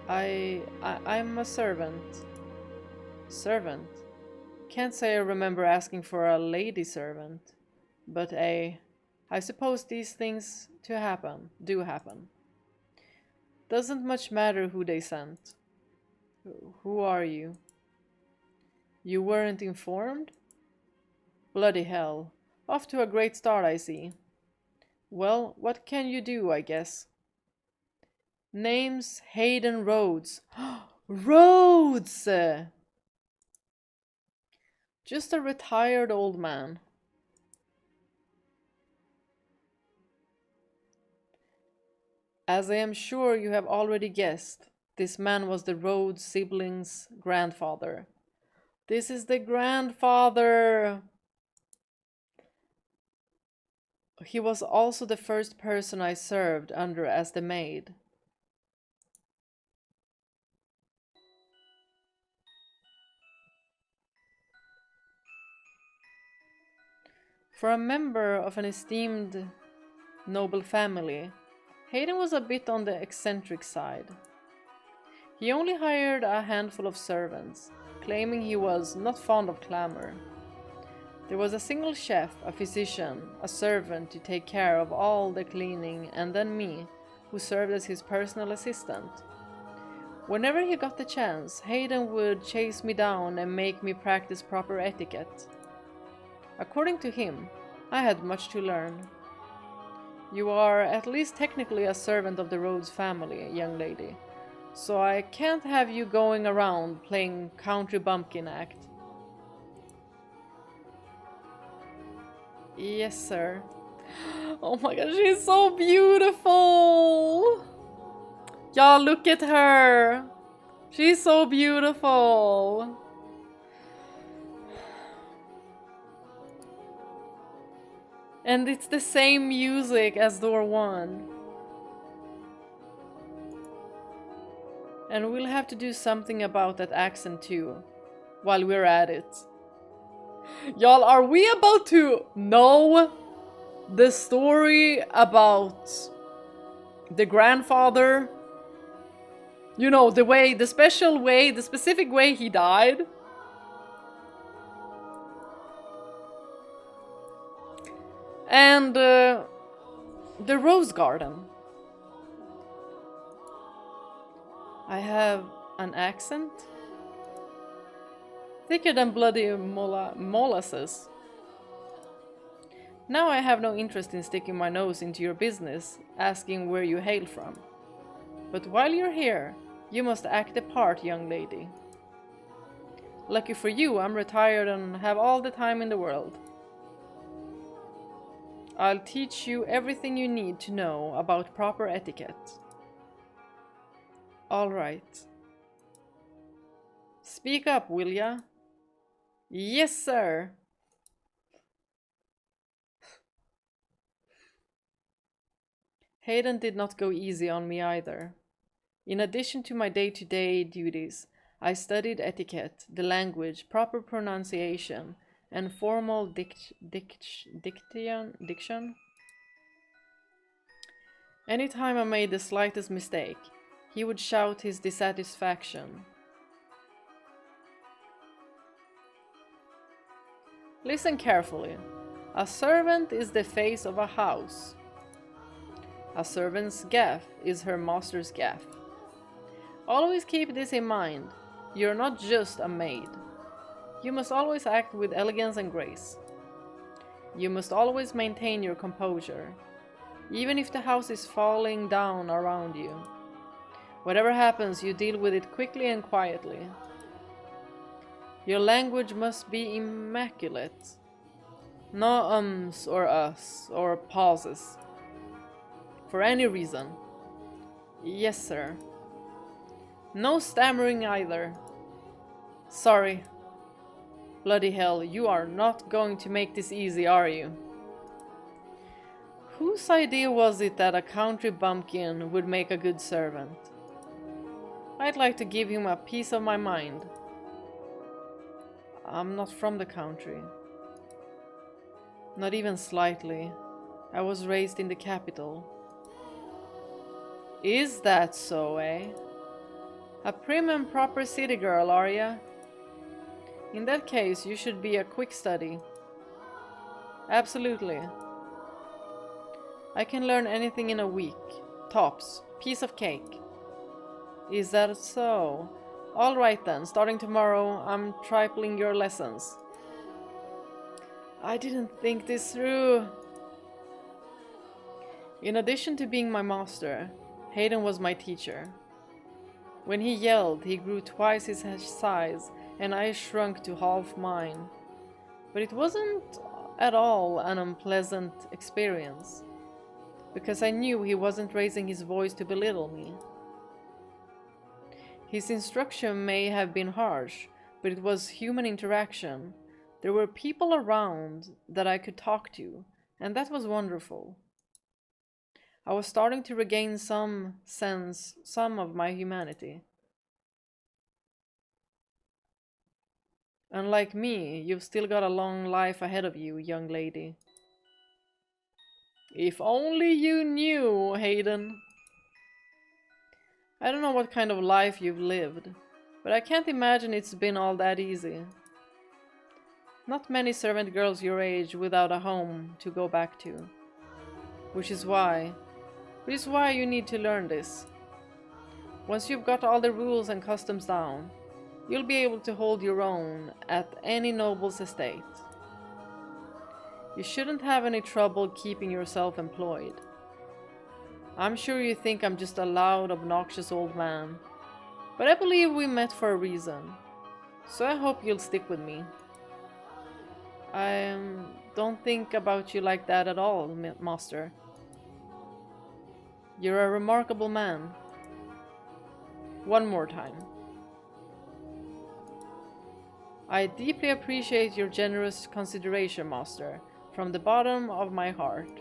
I'm a servant. Servant? Can't say I remember asking for a lady servant, but I suppose these things do happen. Doesn't much matter who they sent. Who are you? You weren't informed? Bloody hell. Off to a great start, I see. Well, what can you do, I guess? Name's Hayden Rhodes. Rhodes! Just a retired old man. As I am sure you have already guessed, This man was the Rhodes siblings' grandfather. This is the grandfather! He was also the first person I served under as the maid. For a member of an esteemed noble family, Hayden was a bit on the eccentric side. He only hired a handful of servants, claiming he was not fond of clamor. There was a single chef, a physician, a servant to take care of all the cleaning, and then me, who served as his personal assistant. Whenever he got the chance, Hayden would chase me down and make me practice proper etiquette. According to him, I had much to learn. You are at least technically a servant of the Rhodes family, young lady, so I can't have you going around playing country bumpkin act. Yes, sir. Oh my god, she's so beautiful! Y'all, look at her! She's so beautiful! And it's the same music as door 1. And we'll have to do something about that accent too, while we're at it. Y'all, are we about to know the story about the grandfather? You know, the specific way he died? And the rose garden. I have an accent? Thicker than bloody molasses. Now I have no interest in sticking my nose into your business, asking where you hail from. But while you're here, you must act the part, young lady. Lucky for you, I'm retired and have all the time in the world. I'll teach you everything you need to know about proper etiquette. All right. Speak up, will ya? Yes, sir. Hayden did not go easy on me either. In addition to my day-to-day duties, I studied etiquette, the language, proper pronunciation, and formal diction. Anytime I made the slightest mistake, he would shout his dissatisfaction. Listen carefully. A servant is the face of a house. A servant's gaff is her master's gaff. Always keep this in mind. You're not just a maid. You must always act with elegance and grace. You must always maintain your composure, even if the house is falling down around you. Whatever happens, you deal with it quickly and quietly. Your language must be immaculate. No ums or us or pauses. For any reason. Yes, sir. No stammering either. Sorry. Bloody hell, you are not going to make this easy, are you? Whose idea was it that a country bumpkin would make a good servant? I'd like to give him a piece of my mind. I'm not from the country. Not even slightly. I was raised in the capital. Is that so, eh? A prim and proper city girl, are ya? In that case, you should be a quick study. Absolutely. I can learn anything in a week. Tops. Piece of cake. Is that so? Alright then, starting tomorrow, I'm tripling your lessons. I didn't think this through. In addition to being my master, Hayden was my teacher. When he yelled, he grew twice his size, and I shrunk to half mine. But it wasn't at all an unpleasant experience, because I knew he wasn't raising his voice to belittle me. His instruction may have been harsh, but it was human interaction. There were people around that I could talk to, and that was wonderful. I was starting to regain some of my humanity. Unlike me, you've still got a long life ahead of you, young lady. If only you knew, Hayden. I don't know what kind of life you've lived, but I can't imagine it's been all that easy. Not many servant girls your age without a home to go back to. Which is why you need to learn this. Once you've got all the rules and customs down, you'll be able to hold your own at any noble's estate. You shouldn't have any trouble keeping yourself employed. I'm sure you think I'm just a loud, obnoxious old man, but I believe we met for a reason, so I hope you'll stick with me. I don't think about you like that at all, master. You're a remarkable man. One more time. I deeply appreciate your generous consideration, master, from the bottom of my heart.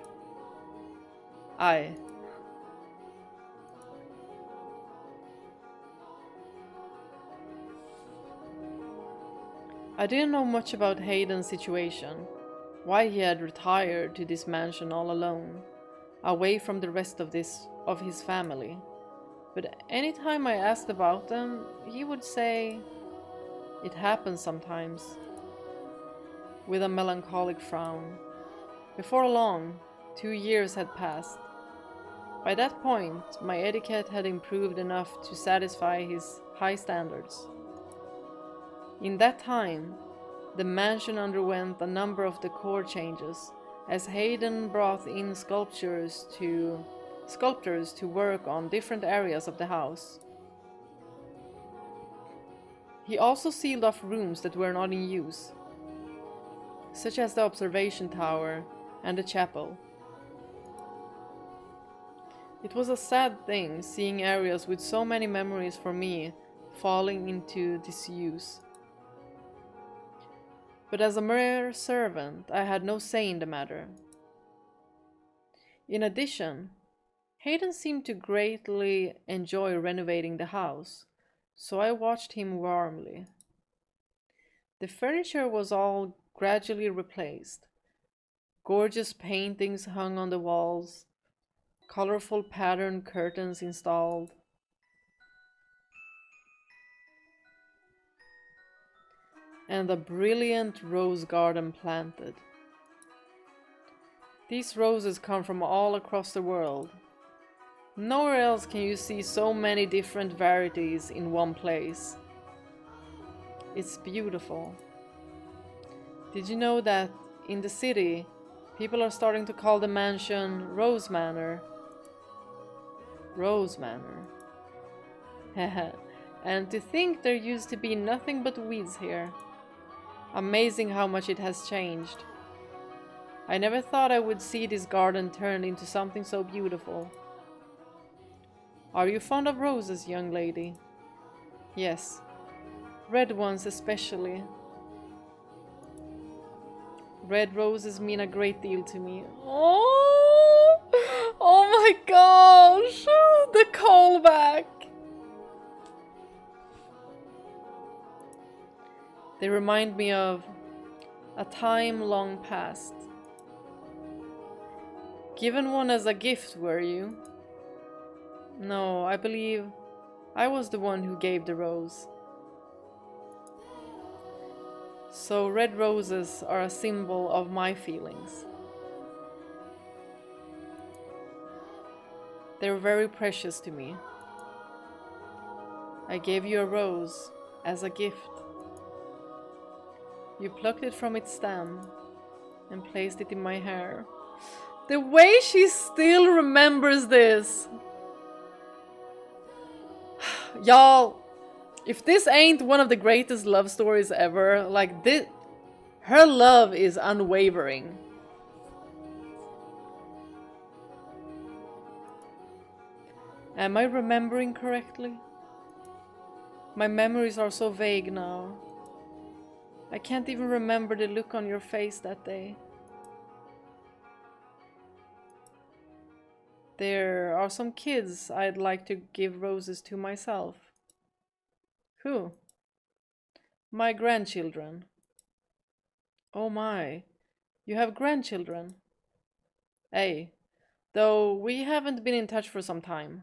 I didn't know much about Hayden's situation, why he had retired to this mansion all alone, away from the rest of his family. But anytime I asked about them, he would say, "It happens sometimes," with a melancholic frown. Before long, 2 years had passed. By that point, my etiquette had improved enough to satisfy his high standards. In that time, the mansion underwent a number of decor changes, as Hayden brought in sculptors to work on different areas of the house. He also sealed off rooms that were not in use, such as the observation tower and the chapel. It was a sad thing seeing areas with so many memories for me falling into disuse. But as a mere servant, I had no say in the matter. In addition, Hayden seemed to greatly enjoy renovating the house, so I watched him warmly. The furniture was all gradually replaced. Gorgeous paintings hung on the walls, colorful patterned curtains installed, and a brilliant rose garden planted. These roses come from all across the world. Nowhere else can you see so many different varieties in one place. It's beautiful. Did you know that in the city, people are starting to call the mansion Rose Manor? Rose Manor. And to think there used to be nothing but weeds here. Amazing how much it has changed. I never thought I would see this garden turned into something so beautiful. Are you fond of roses, young lady? Yes. Red ones especially. Red roses mean a great deal to me. Oh! Oh my gosh! The callback! They remind me of a time long past. Given one as a gift, were you? No, I believe I was the one who gave the rose. So red roses are a symbol of my feelings. They're very precious to me. I gave you a rose as a gift. You plucked it from its stem and placed it in my hair. The way she still remembers this! Y'all, if this ain't one of the greatest love stories ever, like this, her love is unwavering. Am I remembering correctly? My memories are so vague now. I can't even remember the look on your face that day. There are some kids I'd like to give roses to myself. Who? My grandchildren. Oh my, you have grandchildren? Hey, though we haven't been in touch for some time.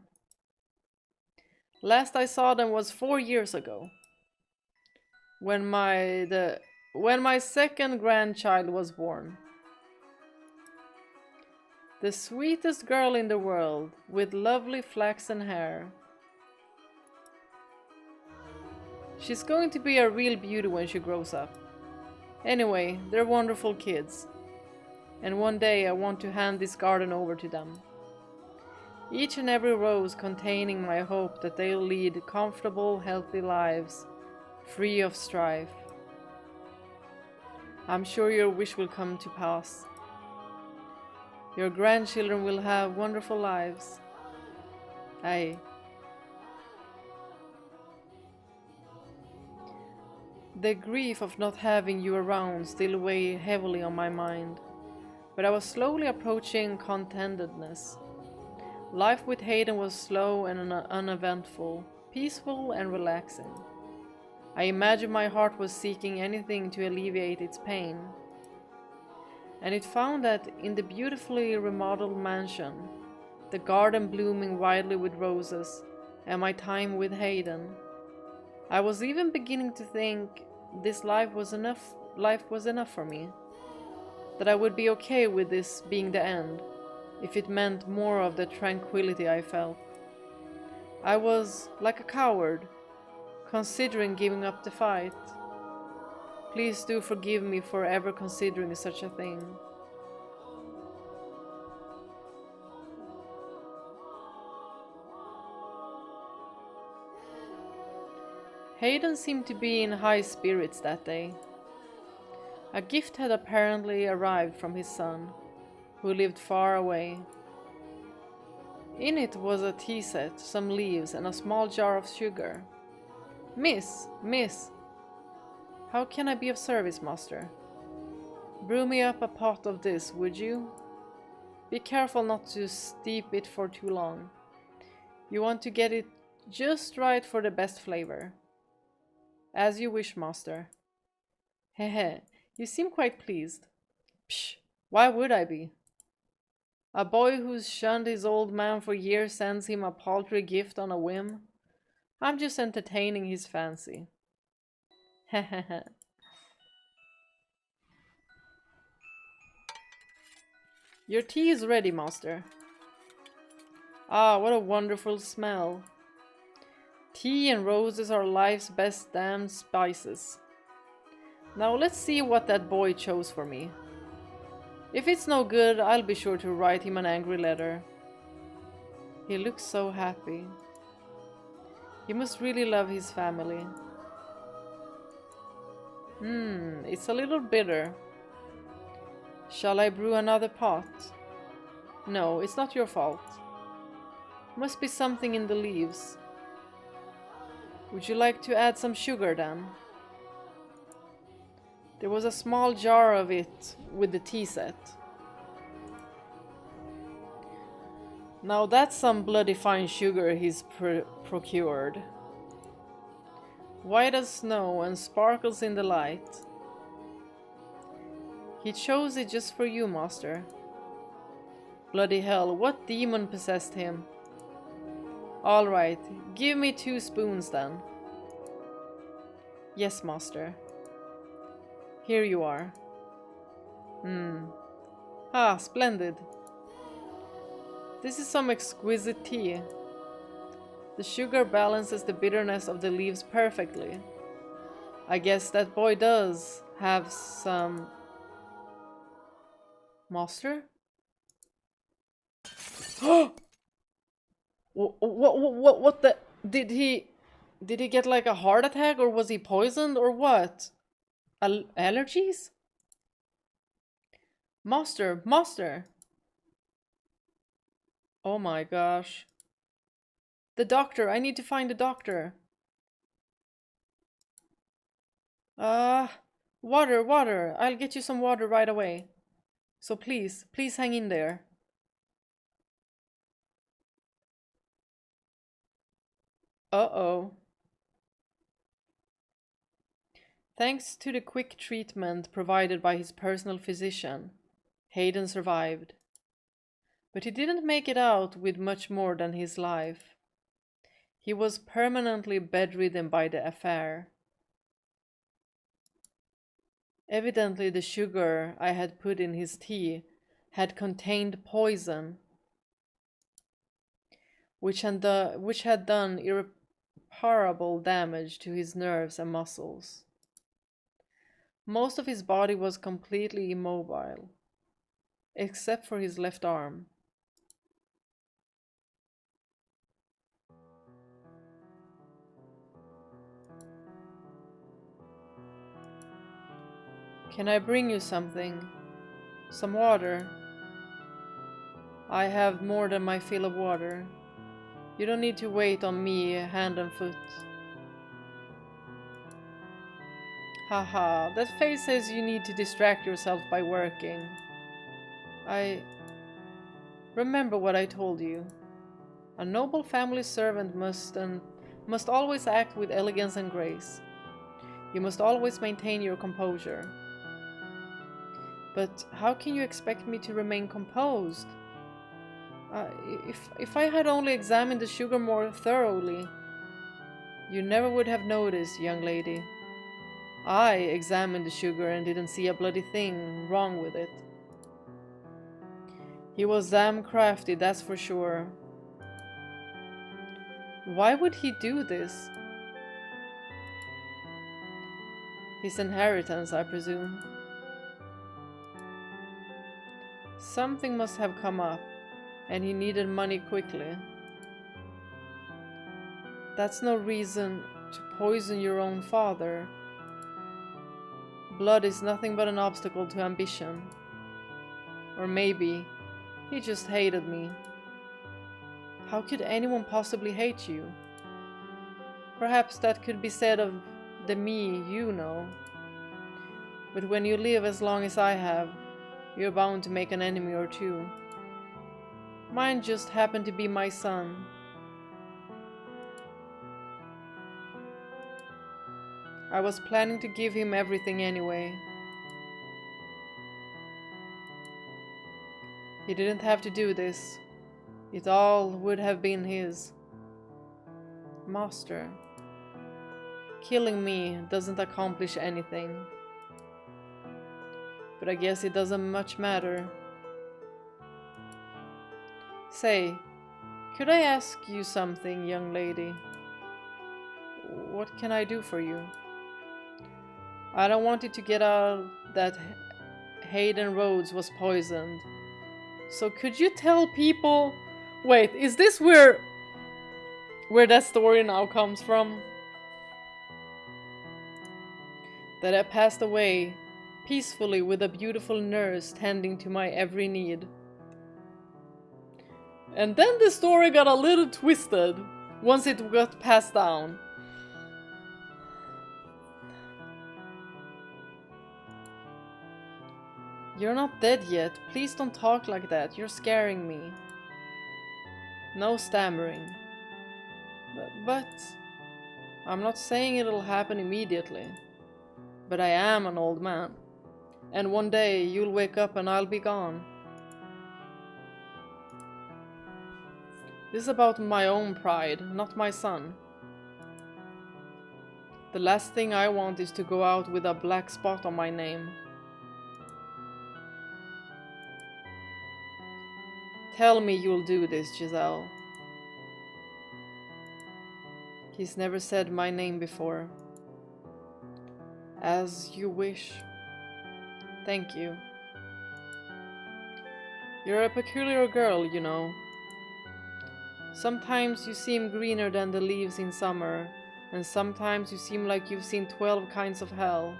Last I saw them was 4 years ago. When my second grandchild was born. The sweetest girl in the world, with lovely flaxen hair. She's going to be a real beauty when she grows up. Anyway, they're wonderful kids. And one day I want to hand this garden over to them. Each and every rose containing my hope that they'll lead comfortable, healthy lives, free of strife. I'm sure your wish will come to pass. Your grandchildren will have wonderful lives. Aye. The grief of not having you around still weighed heavily on my mind, but I was slowly approaching contentedness. Life with Hayden was slow and uneventful, peaceful and relaxing. I imagined my heart was seeking anything to alleviate its pain. And it found that in the beautifully remodeled mansion, the garden blooming widely with roses, and my time with Hayden, I was even beginning to think this life was enough for me. That I would be okay with this being the end, if it meant more of the tranquility I felt. I was like a coward, considering giving up the fight. Please do forgive me for ever considering such a thing. Hayden seemed to be in high spirits that day. A gift had apparently arrived from his son, who lived far away. In it was a tea set, some leaves, and a small jar of sugar. Miss, how can I be of service, master? Brew me up a pot of this, would you? Be careful not to steep it for too long. You want to get it just right for the best flavor. As you wish, master. Hehe, you seem quite pleased. Psh, why would I be? A boy who's shunned his old man for years sends him a paltry gift on a whim? I'm just entertaining his fancy. Hehehe. Your tea is ready, master. Ah, what a wonderful smell. Tea and roses are life's best damned spices. Now let's see what that boy chose for me. If it's no good, I'll be sure to write him an angry letter. He looks so happy. He must really love his family. It's a little bitter. Shall I brew another pot? No, it's not your fault. Must be something in the leaves. Would you like to add some sugar then? There was a small jar of it with the tea set. Now that's some bloody fine sugar he's procured. White as snow and sparkles in the light. He chose it just for you, master. Bloody hell, what demon possessed him? Alright, give me 2 spoons then. Yes, master. Here you are. Ah, splendid. This is some exquisite tea. The sugar balances the bitterness of the leaves perfectly. I guess that boy does have some... Master? What the... Did he get like a heart attack, or was he poisoned, or what? Allergies? Master! Oh my gosh. The doctor, I need to find the doctor. Uh, water, water. I'll get you some water right away. So please, please hang in there. Uh-oh. Thanks to the quick treatment provided by his personal physician, Hayden survived. But he didn't make it out with much more than his life. He was permanently bedridden by the affair. Evidently the sugar I had put in his tea had contained poison, which had done irreparable damage to his nerves and muscles. Most of his body was completely immobile, except for his left arm. Can I bring you something? Some water? I have more than my fill of water. You don't need to wait on me hand and foot. Haha, that face says you need to distract yourself by working. I... Remember what I told you. A noble family servant must always act with elegance and grace. You must always maintain your composure. But how can you expect me to remain composed? Uh, if I had only examined the sugar more thoroughly, you never would have noticed, young lady. I examined the sugar and didn't see a bloody thing wrong with it. He was damn crafty, that's for sure. Why would he do this? His inheritance, I presume. Something must have come up, and he needed money quickly. That's no reason to poison your own father. Blood is nothing but an obstacle to ambition. Or maybe he just hated me. How could anyone possibly hate you? Perhaps that could be said of the me you know. But when you live as long as I have, you're bound to make an enemy or two. Mine just happened to be my son. I was planning to give him everything anyway. He didn't have to do this. It all would have been his. Master. Killing me doesn't accomplish anything. But I guess it doesn't much matter. Say, could I ask you something, young lady? What can I do for you? I don't want you to get out that Hayden Rhodes was poisoned. So could you tell people... Wait, is this where that story now comes from? That I passed away peacefully with a beautiful nurse tending to my every need. And then the story got a little twisted once it got passed down. You're not dead yet. Please don't talk like that. You're scaring me. No stammering. But I'm not saying it'll happen immediately. But I am an old man. And one day you'll wake up and I'll be gone. This is about my own pride, not my son. The last thing I want is to go out with a black spot on my name. Tell me you'll do this, Giselle. He's never said my name before. As you wish. Thank you. You're a peculiar girl, you know. Sometimes you seem greener than the leaves in summer, and sometimes you seem like you've seen 12 kinds of hell.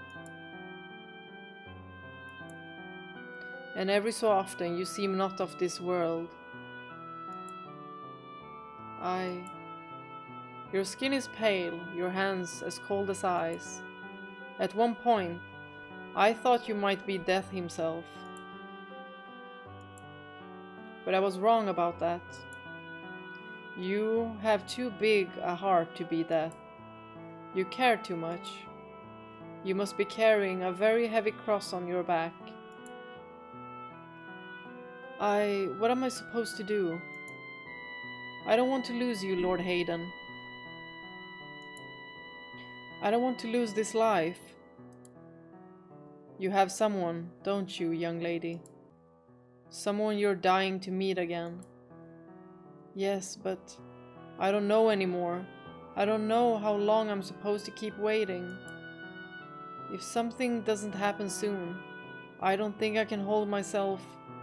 And every so often you seem not of this world. Your skin is pale, your hands as cold as ice, At one point, I thought you might be Death himself. But I was wrong about that. You have too big a heart to be Death. You care too much. You must be carrying a very heavy cross on your back. What am I supposed to do? I don't want to lose you, Lord Hayden. I don't want to lose this life. You have someone, don't you, young lady? Someone you're dying to meet again. Yes, but I don't know anymore. I don't know how long I'm supposed to keep waiting. If something doesn't happen soon, I don't think I can hold myself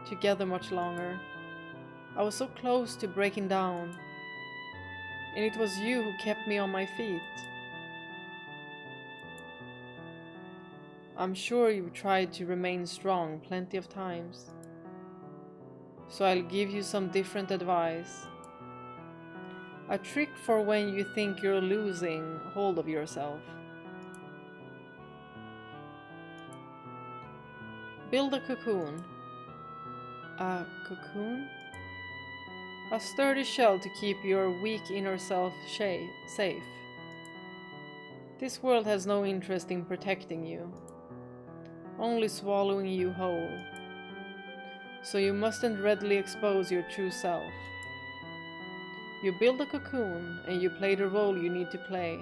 together much longer. I was so close to breaking down, and it was you who kept me on my feet. I'm sure you've tried to remain strong plenty of times, so I'll give you some different advice. A trick for when you think you're losing hold of yourself. Build a cocoon. A cocoon? A sturdy shell to keep your weak inner self safe. This world has no interest in protecting you, only swallowing you whole. So you mustn't readily expose your true self. You build a cocoon and you play the role you need to play.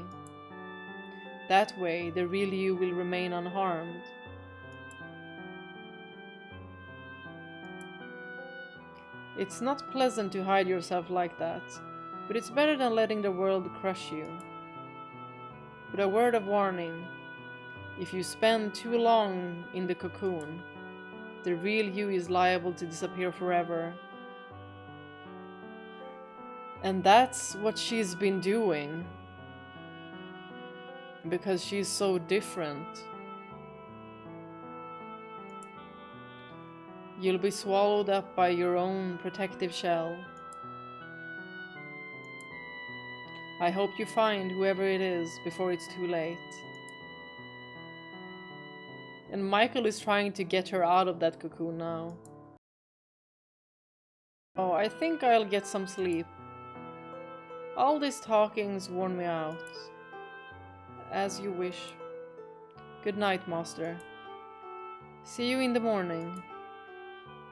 That way, the real you will remain unharmed. It's not pleasant to hide yourself like that, but it's better than letting the world crush you. But a word of warning, if you spend too long in the cocoon, the real you is liable to disappear forever. And that's what she's been doing. Because she's so different. You'll be swallowed up by your own protective shell. I hope you find whoever it is before it's too late. And Michael is trying to get her out of that cocoon now. Oh, I think I'll get some sleep. All these talking's worn me out. As you wish. Good night, master. See you in the morning.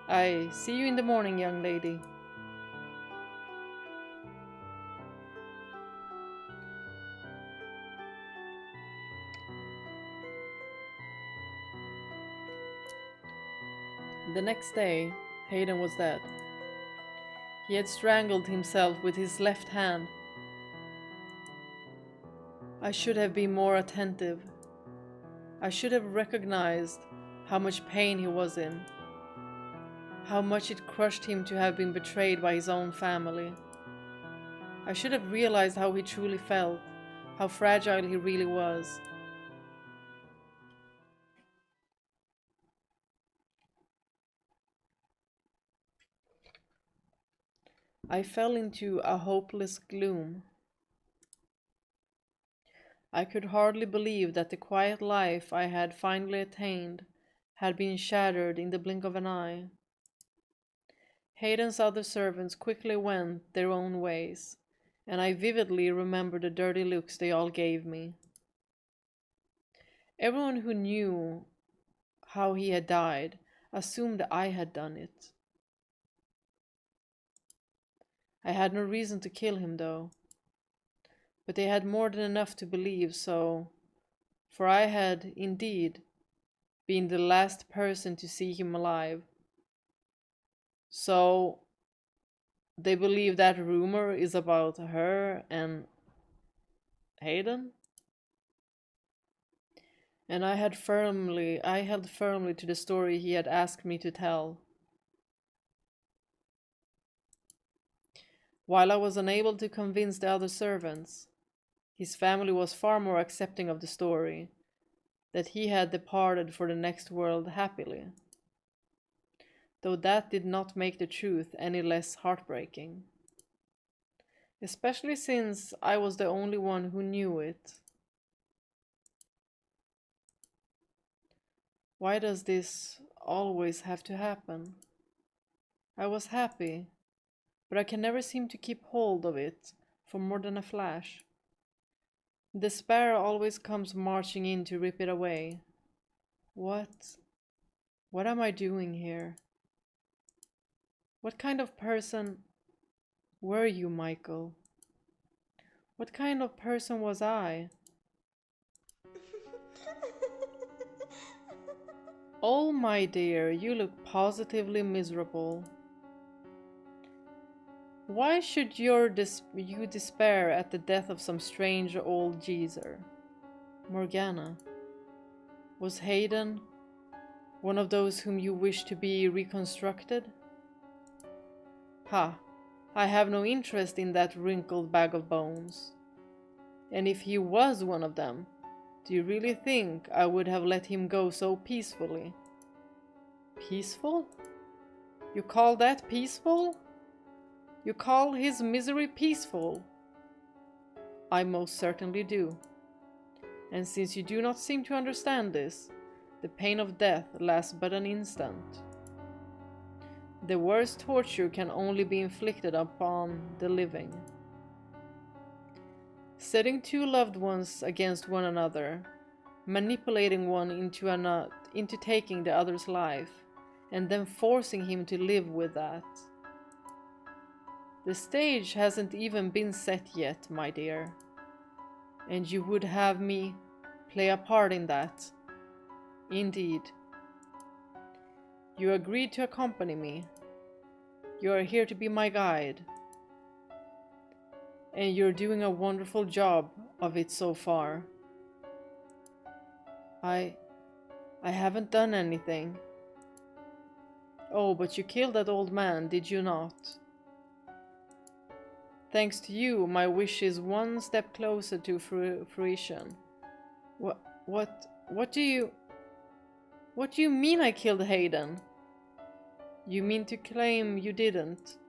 I see you in the morning, young lady. The next day, Hayden was dead. He had strangled himself with his left hand. I should have been more attentive. I should have recognized how much pain he was in. How much it crushed him to have been betrayed by his own family. I should have realized how he truly felt, how fragile he really was. I fell into a hopeless gloom. I could hardly believe that the quiet life I had finally attained had been shattered in the blink of an eye. Hayden's other servants quickly went their own ways, and I vividly remember the dirty looks they all gave me. Everyone who knew how he had died assumed that I had done it. I had no reason to kill him, though. But they had more than enough to believe so, for I had, indeed, been the last person to see him alive. So, they believe that rumor is about her and Hayden? And I held firmly to the story he had asked me to tell. While I was unable to convince the other servants, his family was far more accepting of the story, that he had departed for the next world happily. Though that did not make the truth any less heartbreaking. Especially since I was the only one who knew it. Why does this always have to happen? I was happy, but I can never seem to keep hold of it for more than a flash. Despair always comes marching in to rip it away. What? What am I doing here? What kind of person were you, Michael? What kind of person was I? Oh, my dear, you look positively miserable. Why should you despair at the death of some strange old geezer? Morgana. Was Hayden one of those whom you wish to be reconstructed? Ha! I have no interest in that wrinkled bag of bones. And if he was one of them, do you really think I would have let him go so peacefully? Peaceful? You call that peaceful? You call his misery peaceful? I most certainly do. And since you do not seem to understand this, the pain of death lasts but an instant. The worst torture can only be inflicted upon the living. Setting two loved ones against one another, manipulating one into taking the other's life, and then forcing him to live with that. The stage hasn't even been set yet, my dear. And you would have me play a part in that. Indeed. You agreed to accompany me. You are here to be my guide. And you're doing a wonderful job of it so far. I haven't done anything. Oh, but you killed that old man, did you not? Thanks to you, my wish is one step closer to fruition. What do you mean I killed Hayden? You mean to claim you didn't?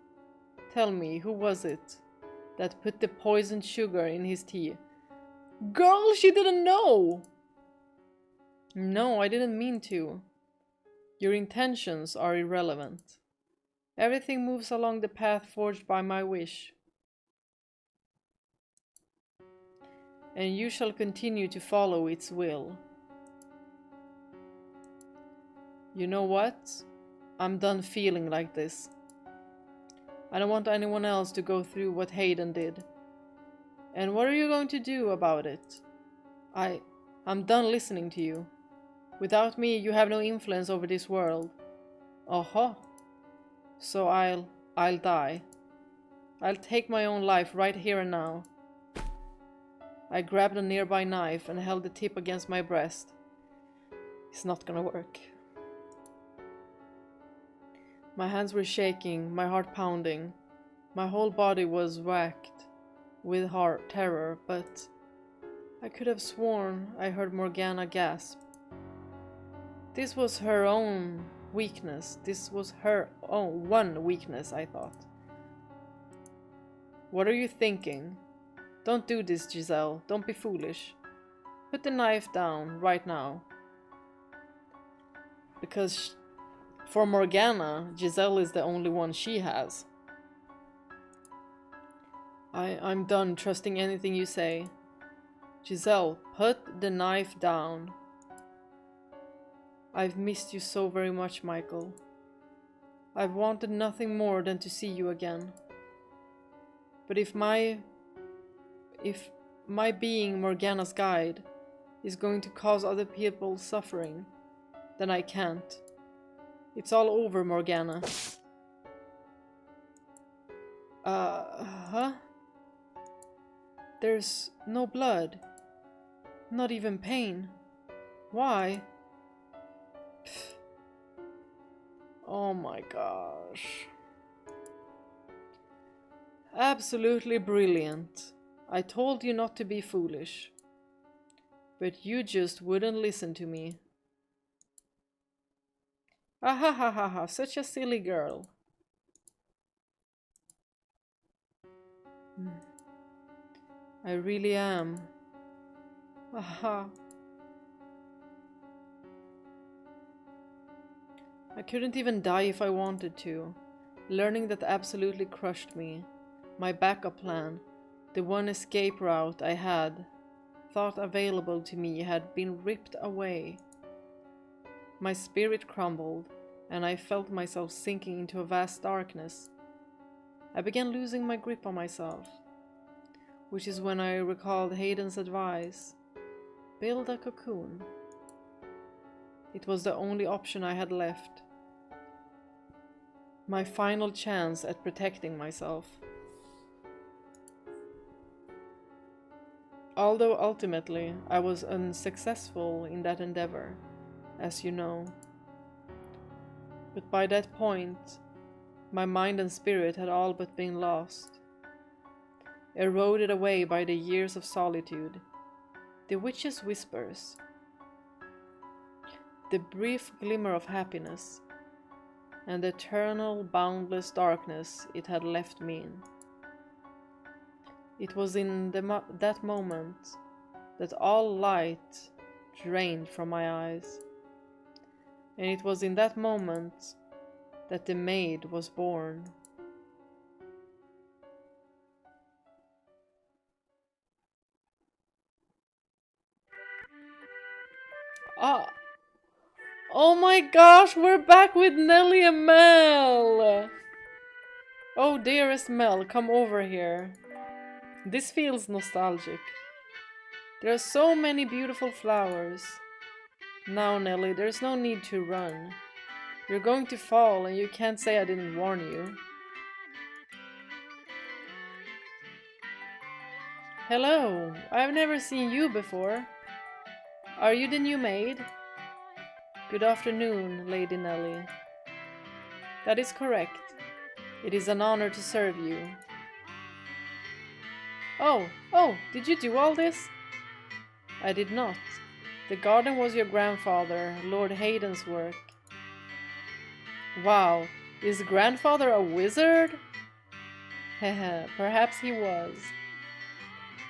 Tell me, who was it that put the poisoned sugar in his tea? Girl, she didn't know! No, I didn't mean to. Your intentions are irrelevant. Everything moves along the path forged by my wish. And you shall continue to follow its will. You know what? I'm done feeling like this. I don't want anyone else to go through what Hayden did. And what are you going to do about it? I'm done listening to you. Without me, you have no influence over this world. Uh-huh. So I'll die. I'll take my own life right here and now. I grabbed a nearby knife and held the tip against my breast. It's not gonna work. My hands were shaking, my heart pounding. My whole body was racked with terror, but I could have sworn I heard Morgana gasp. This was her own weakness. This was her own one weakness, I thought. What are you thinking? Don't do this, Giselle. Don't be foolish. Put the knife down right now. Because for Morgana, Giselle is the only one she has. I'm done trusting anything you say. Giselle, put the knife down. I've missed you so very much, Michael. I've wanted nothing more than to see you again. But if my being Morgana's guide is going to cause other people suffering, then I can't. It's all over, Morgana. Huh? There's no blood. Not even pain. Why? Pfft. Oh my gosh. Absolutely brilliant. I told you not to be foolish. But you just wouldn't listen to me. Ah ha ha ha ha, such a silly girl. I really am. Aha. I couldn't even die if I wanted to. Learning that absolutely crushed me. My backup plan, the one escape route I had thought available to me, had been ripped away. My spirit crumbled, and I felt myself sinking into a vast darkness. I began losing my grip on myself, which is when I recalled Hayden's advice. Build a cocoon. It was the only option I had left. My final chance at protecting myself. Although ultimately I was unsuccessful in that endeavor, as you know. But by that point, my mind and spirit had all but been lost, eroded away by the years of solitude, the witch's whispers, the brief glimmer of happiness, and the eternal, boundless darkness it had left me in. It was in that moment that all light drained from my eyes, and it was in that moment that the MAID was born. Ah! Oh my gosh, we're back with Nelly and Mel! Oh, dearest Mel, come over here. This feels nostalgic. There are so many beautiful flowers. Now, Nelly, there's no need to run. You're going to fall, and you can't say I didn't warn you. Hello, I've never seen you before. Are you the new maid? Good afternoon, Lady Nelly. That is correct. It is an honor to serve you. Oh, did you do all this? I did not. The garden was your grandfather, Lord Hayden's work. Wow, is grandfather a wizard? Heh, perhaps he was.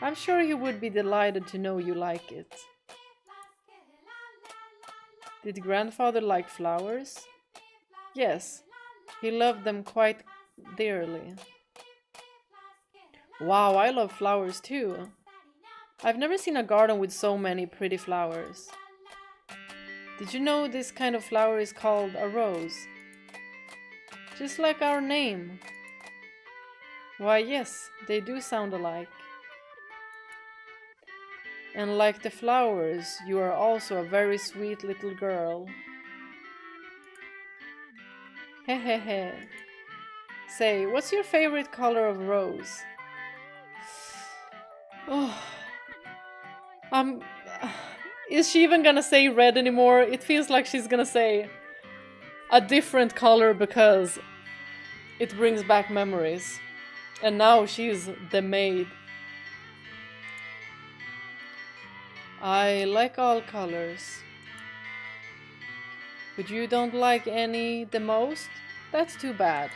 I'm sure he would be delighted to know you like it. Did grandfather like flowers? Yes, he loved them quite dearly. Wow, I love flowers too. I've never seen a garden with so many pretty flowers. Did you know this kind of flower is called a rose? Just like our name. Why, yes, they do sound alike. And like the flowers, you are also a very sweet little girl. Hehehe. Say, what's your favorite color of rose? Oh, is she even gonna say red anymore? It feels like she's gonna say a different color because it brings back memories. And now she's the maid. I like all colors. But you don't like any the most? That's too bad.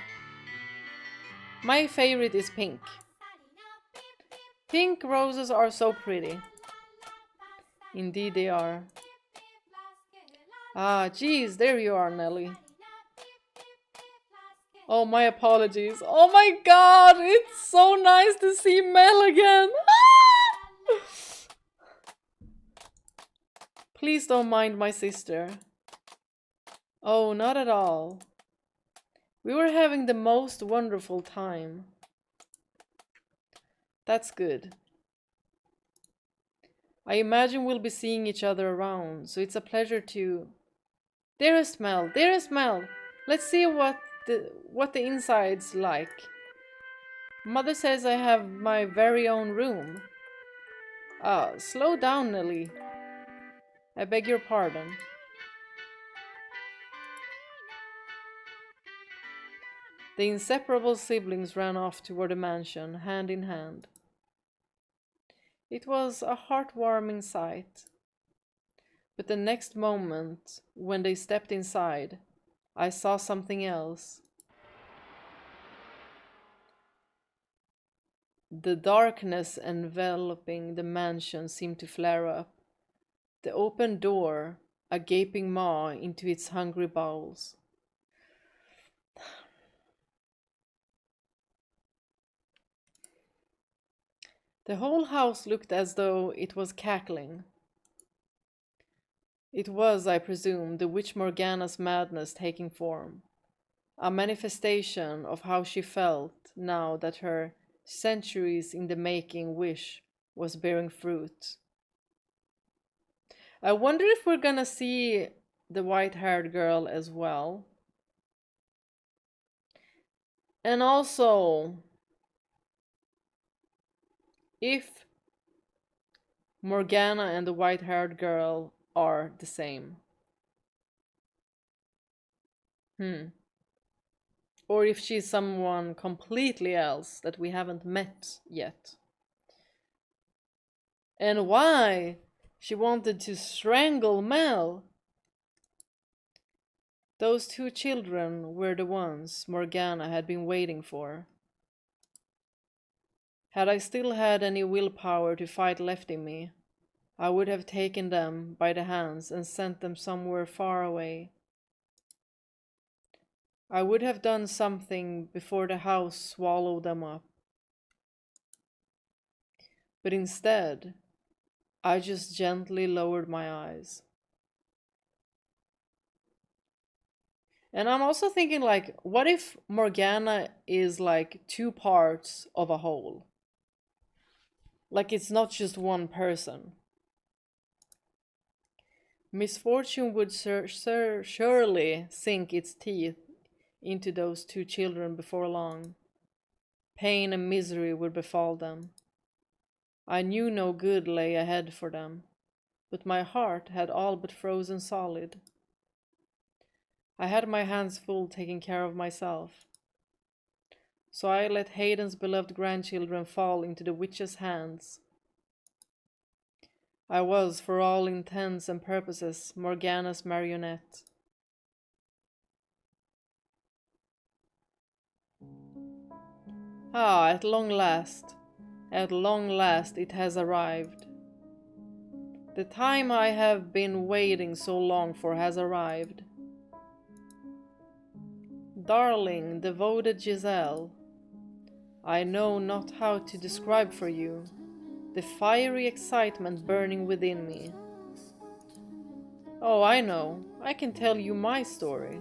My favorite is pink. Pink roses are so pretty. Indeed they are. Ah, geez, there you are, Nelly. Oh, my apologies. Oh my god, it's so nice to see Mel again. Ah! Please don't mind my sister. Oh, not at all. We were having the most wonderful time. That's good. I imagine we'll be seeing each other around, so it's a pleasure to... Dearest Mel, let's see what the inside's like. Mother says I have my very own room. Slow down, Nelly. I beg your pardon. The inseparable siblings ran off toward the mansion, hand in hand. It was a heartwarming sight. But the next moment, when they stepped inside, I saw something else. The darkness enveloping the mansion seemed to flare up. The open door, a gaping maw into its hungry bowels. The whole house looked as though it was cackling. It was, I presume, the witch Morgana's madness taking form, a manifestation of how she felt now that her centuries in the making wish was bearing fruit. I wonder if we're gonna see the white-haired girl as well. And also, if Morgana and the white-haired girl are the same. Or if she's someone completely else that we haven't met yet. And why she wanted to strangle Mel. Those two children were the ones Morgana had been waiting for. Had I still had any willpower to fight left in me, I would have taken them by the hands and sent them somewhere far away. I would have done something before the house swallowed them up. But instead, I just gently lowered my eyes. And I'm also thinking, like, what if Morgana is like two parts of a whole? Like, it's not just one person. Misfortune would surely sink its teeth into those two children before long. Pain and misery would befall them. I knew no good lay ahead for them, but my heart had all but frozen solid. I had my hands full taking care of myself. So I let Hayden's beloved grandchildren fall into the witch's hands. I was, for all intents and purposes, Morgana's marionette. Ah, at long last it has arrived. The time I have been waiting so long for has arrived. Darling, devoted Giselle, I know not how to describe for you the fiery excitement burning within me. Oh, I know, I can tell you my story.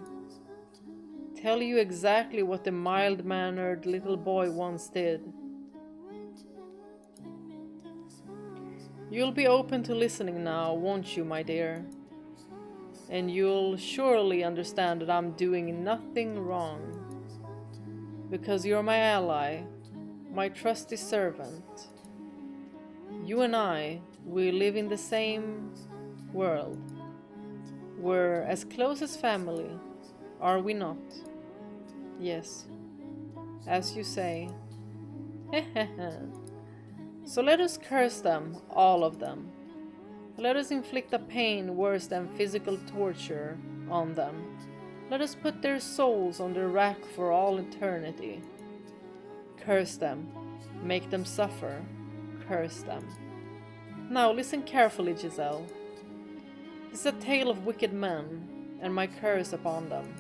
Tell you exactly what the mild-mannered little boy once did. You'll be open to listening now, won't you, my dear? And you'll surely understand that I'm doing nothing wrong. Because you're my ally, my trusty servant. You and I, we live in the same world. We're as close as family, are we not? Yes, as you say. So let us curse them, all of them. Let us inflict a pain worse than physical torture on them. Let us put their souls on the rack for all eternity. Curse them. Make them suffer. Curse them. Now listen carefully, Giselle. This is a tale of wicked men, and my curse upon them.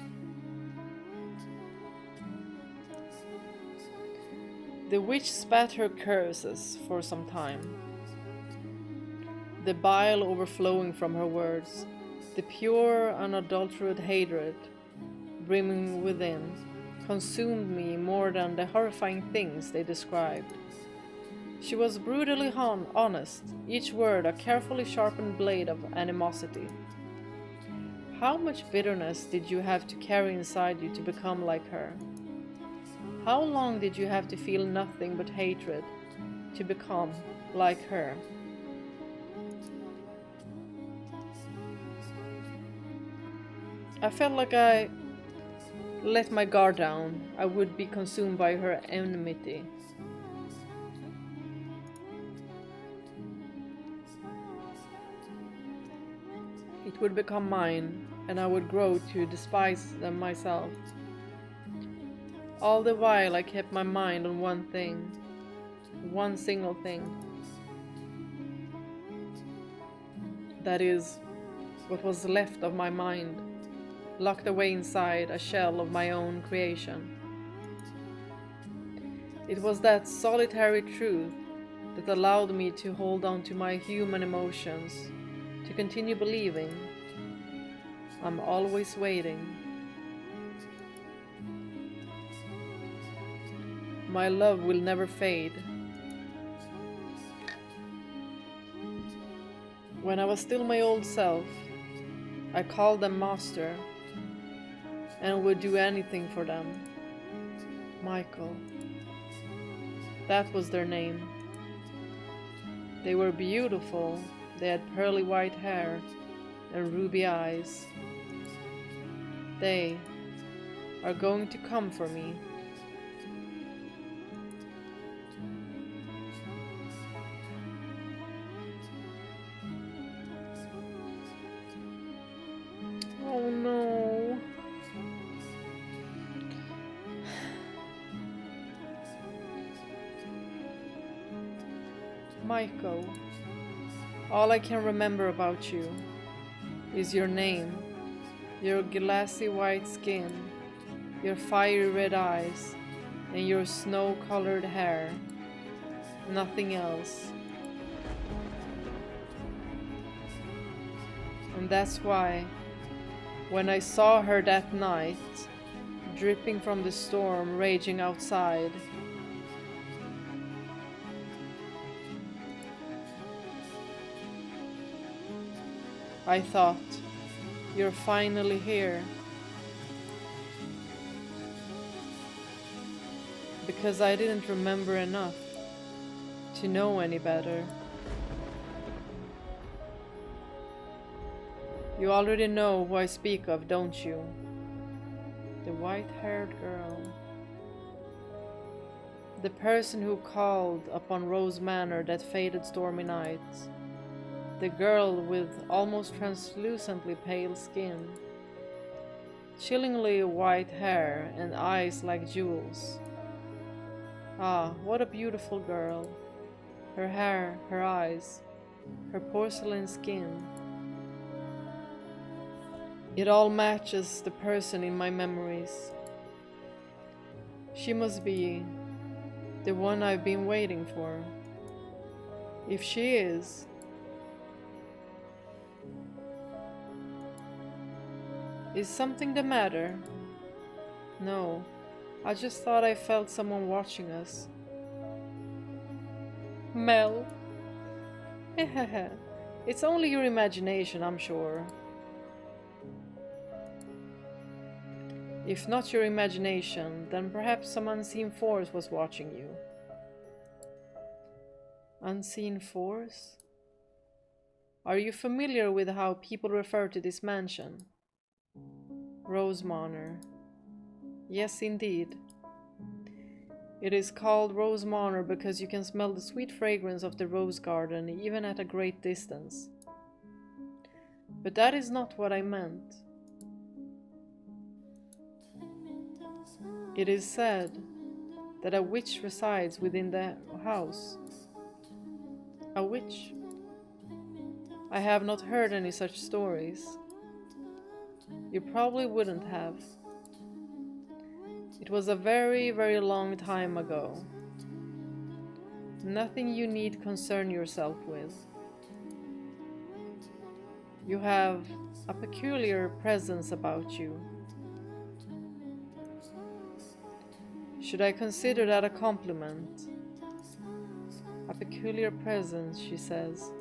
The witch spat her curses for some time. The bile overflowing from her words, the pure, unadulterated hatred brimming within, consumed me more than the horrifying things they described. She was brutally honest, each word a carefully sharpened blade of animosity. How much bitterness did you have to carry inside you to become like her? How long did you have to feel nothing but hatred to become like her? I felt like I let my guard down. I would be consumed by her enmity. It would become mine, and I would grow to despise them myself. All the while I kept my mind on one thing, one single thing. That is, what was left of my mind. locked away inside a shell of my own creation. It was that solitary truth that allowed me to hold on to my human emotions, to continue believing. I'm always waiting. My love will never fade. When I was still my old self, I called them master and would do anything for them. Michael. That was their name. They were beautiful. They had pearly white hair and ruby eyes. They are going to come for me. Oh no. Michael, all I can remember about you is your name, your glassy white skin, your fiery red eyes, and your snow-colored hair. Nothing else. And that's why, when I saw her that night, dripping from the storm raging outside, I thought, you're finally here. Because I didn't remember enough to know any better. You already know who I speak of, don't you? The white-haired girl. The person who called upon Rose Manor that faded stormy nights. The girl with almost translucently pale skin, chillingly white hair and eyes like jewels. Ah, what a beautiful girl. Her hair, her eyes, her porcelain skin. It all matches the person in my memories. She must be the one I've been waiting for. If she is, is something the matter? No, I just thought I felt someone watching us. Mel. It's only your imagination, I'm sure. If not your imagination, then perhaps some unseen force was watching you. Unseen force? Are you familiar with how people refer to this mansion? Rose Manor. Yes, indeed. It is called Rose Manor because you can smell the sweet fragrance of the rose garden even at a great distance. But that is not what I meant. It is said that a witch resides within the house. A witch? I have not heard any such stories. You probably wouldn't have. It was a very, very long time ago. Nothing you need concern yourself with. You have a peculiar presence about you. Should I consider that a compliment? A peculiar presence, she says.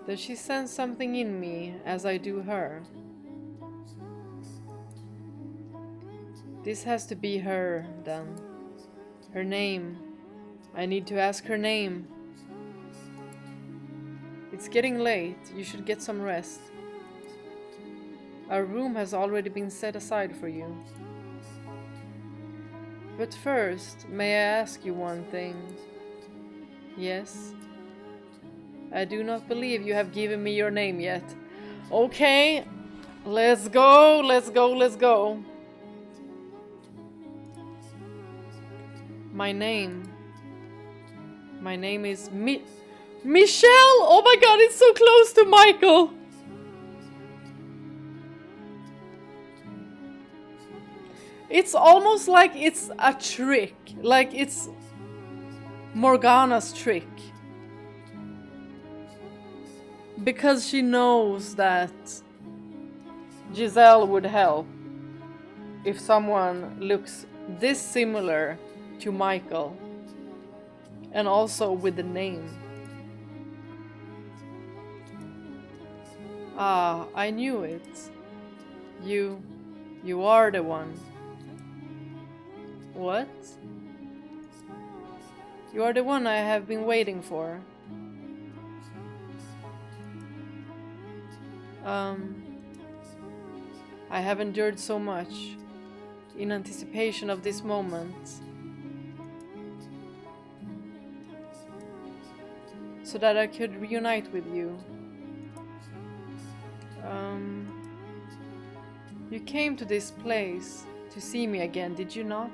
Does she sense something in me as I do her? This has to be her, then. Her name. I need to ask her name. It's getting late. You should get some rest. Our room has already been set aside for you. But first, may I ask you one thing? Yes? I do not believe you have given me your name yet. Okay, let's go, let's go, let's go. My name is Michel! Oh my god, it's so close to Michael! It's almost like it's a trick. Like it's Morgana's trick. Because she knows that Giselle would help if someone looks this similar to Michael. And also with the name. Ah, I knew it. You are the one. What? You are the one I have been waiting for. I have endured so much in anticipation of this moment. So that I could reunite with you. You came to this place to see me again, did you not?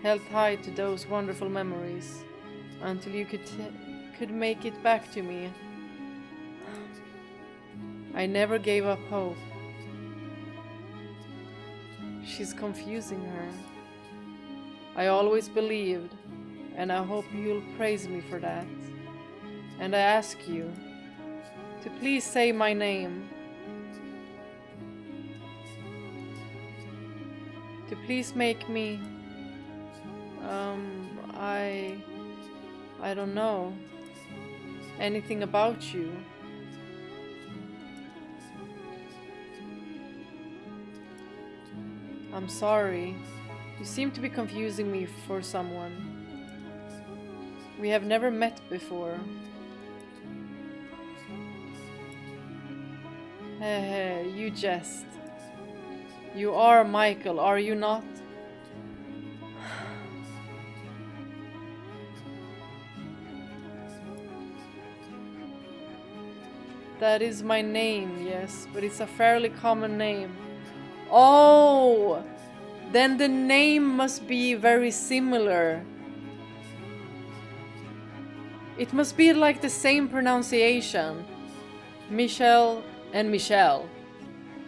Held tight to those wonderful memories until you could make it back to me. I never gave up hope. She's confusing her. I always believed, and I hope you'll praise me for that. And I ask you to please say my name. To please make me, I don't know anything about you. I'm sorry. You seem to be confusing me for someone. We have never met before. Hey, you jest. You are Michael, are you not? That is my name, yes, but it's a fairly common name. Oh! Then the name must be very similar. It must be like the same pronunciation. Michel and Michel.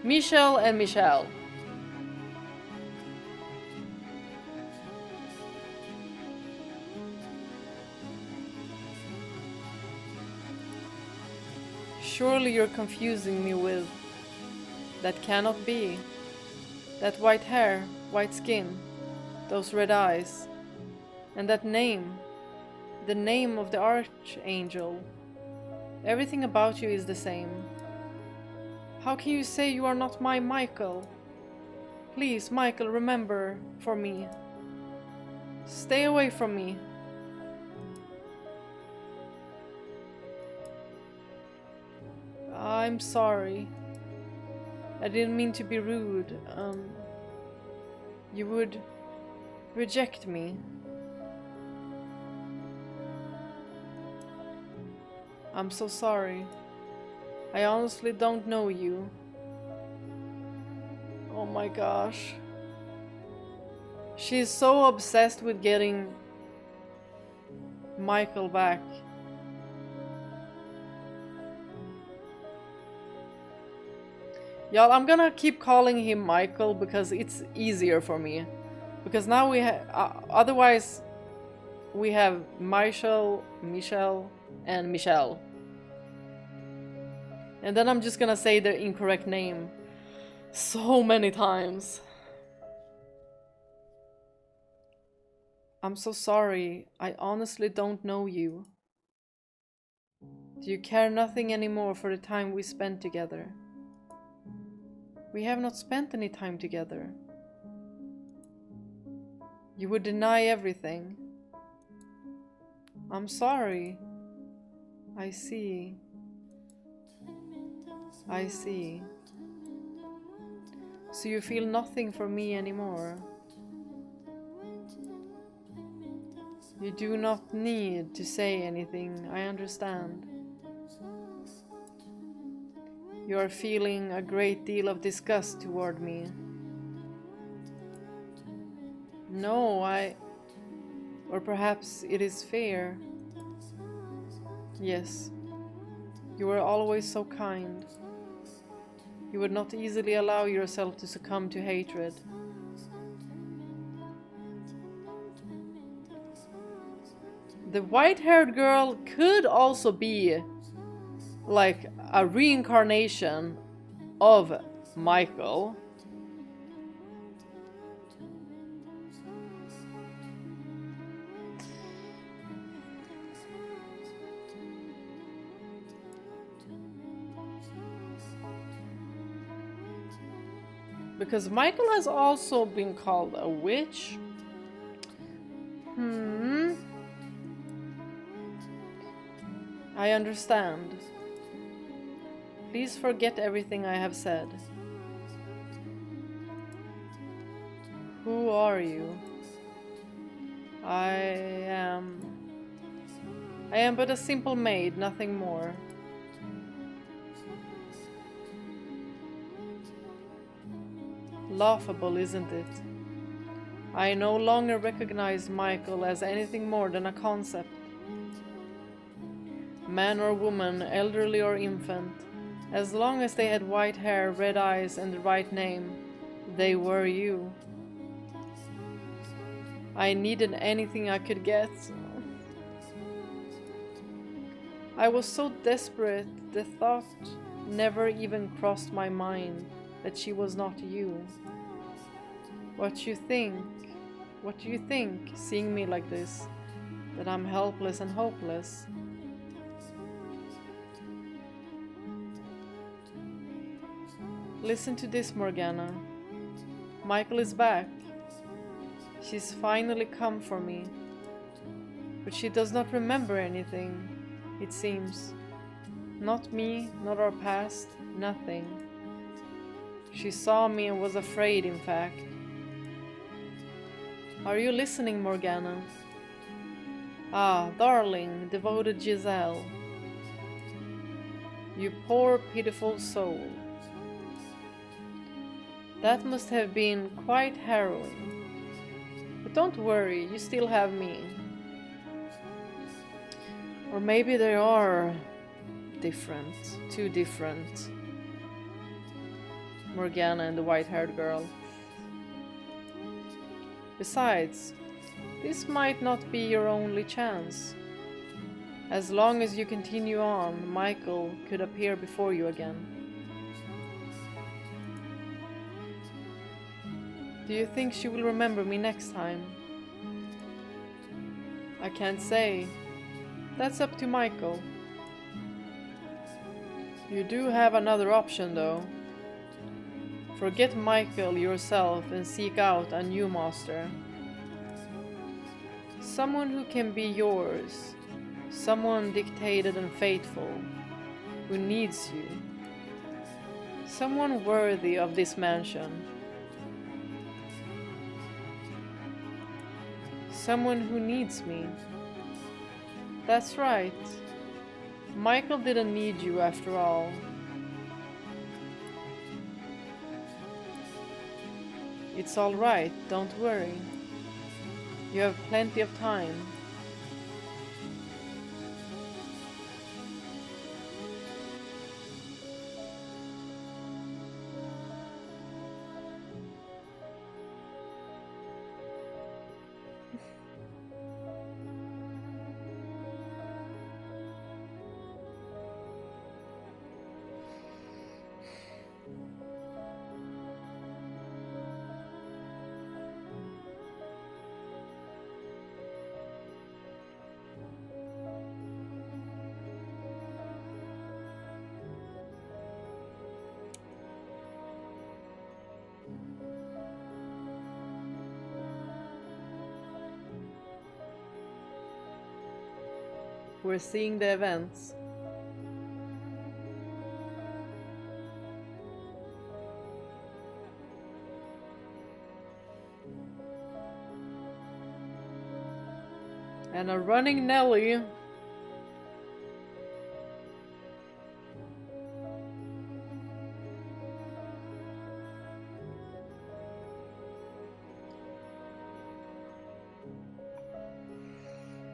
Michel and Michel. Surely you're confusing me with... That cannot be. That white hair, white skin, those red eyes, and that name, the name of the archangel. Everything about you is the same. How can you say you are not my Michael? Please, Michael, remember for me. Stay away from me. I'm sorry. I didn't mean to be rude. You would reject me. I'm so sorry. I honestly don't know you. Oh my gosh. She's so obsessed with getting Michael back. Y'all, I'm gonna keep calling him Michael because it's easier for me. Because now we have... otherwise, we have Michel, and Michel. And then I'm just gonna say the incorrect name so many times. I'm so sorry. I honestly don't know you. Do you care nothing anymore for the time we spent together? We have not spent any time together. You would deny everything. I'm sorry. I see. I see. So you feel nothing for me anymore. You do not need to say anything, I understand. You are feeling a great deal of disgust toward me. No, or perhaps it is fear. Yes, you were always so kind. You would not easily allow yourself to succumb to hatred. The white-haired girl could also be like a reincarnation of Michael. Because Michael has also been called a witch. I understand. Please forget everything I have said. Who are you? I am but a simple maid, nothing more. Laughable, isn't it? I no longer recognize Michael as anything more than a concept. Man or woman, elderly or infant, as long as they had white hair, red eyes, and the right name, they were you. I needed anything I could get. I was so desperate, the thought never even crossed my mind that she was not you. What do you think, seeing me like this? That I'm helpless and hopeless? Listen to this, Morgana. Michael is back. She's finally come for me. But she does not remember anything, it seems. Not me, not our past, nothing. She saw me and was afraid, in fact. Are you listening, Morgana? Ah, darling, devoted Giselle. You poor, pitiful soul. That must have been quite harrowing. But don't worry, you still have me. Or maybe they are different, too different. Morgana and the white-haired girl. Besides, this might not be your only chance. As long as you continue on, Michael could appear before you again. Do you think she will remember me next time? I can't say. That's up to Michael. You do have another option, though. Forget Michael yourself and seek out a new master. Someone who can be yours. Someone dictated and faithful. Who needs you. Someone worthy of this mansion. Someone who needs me. That's right. Michael didn't need you after all. It's all right, don't worry. You have plenty of time. We're seeing the events. And a running Nelly.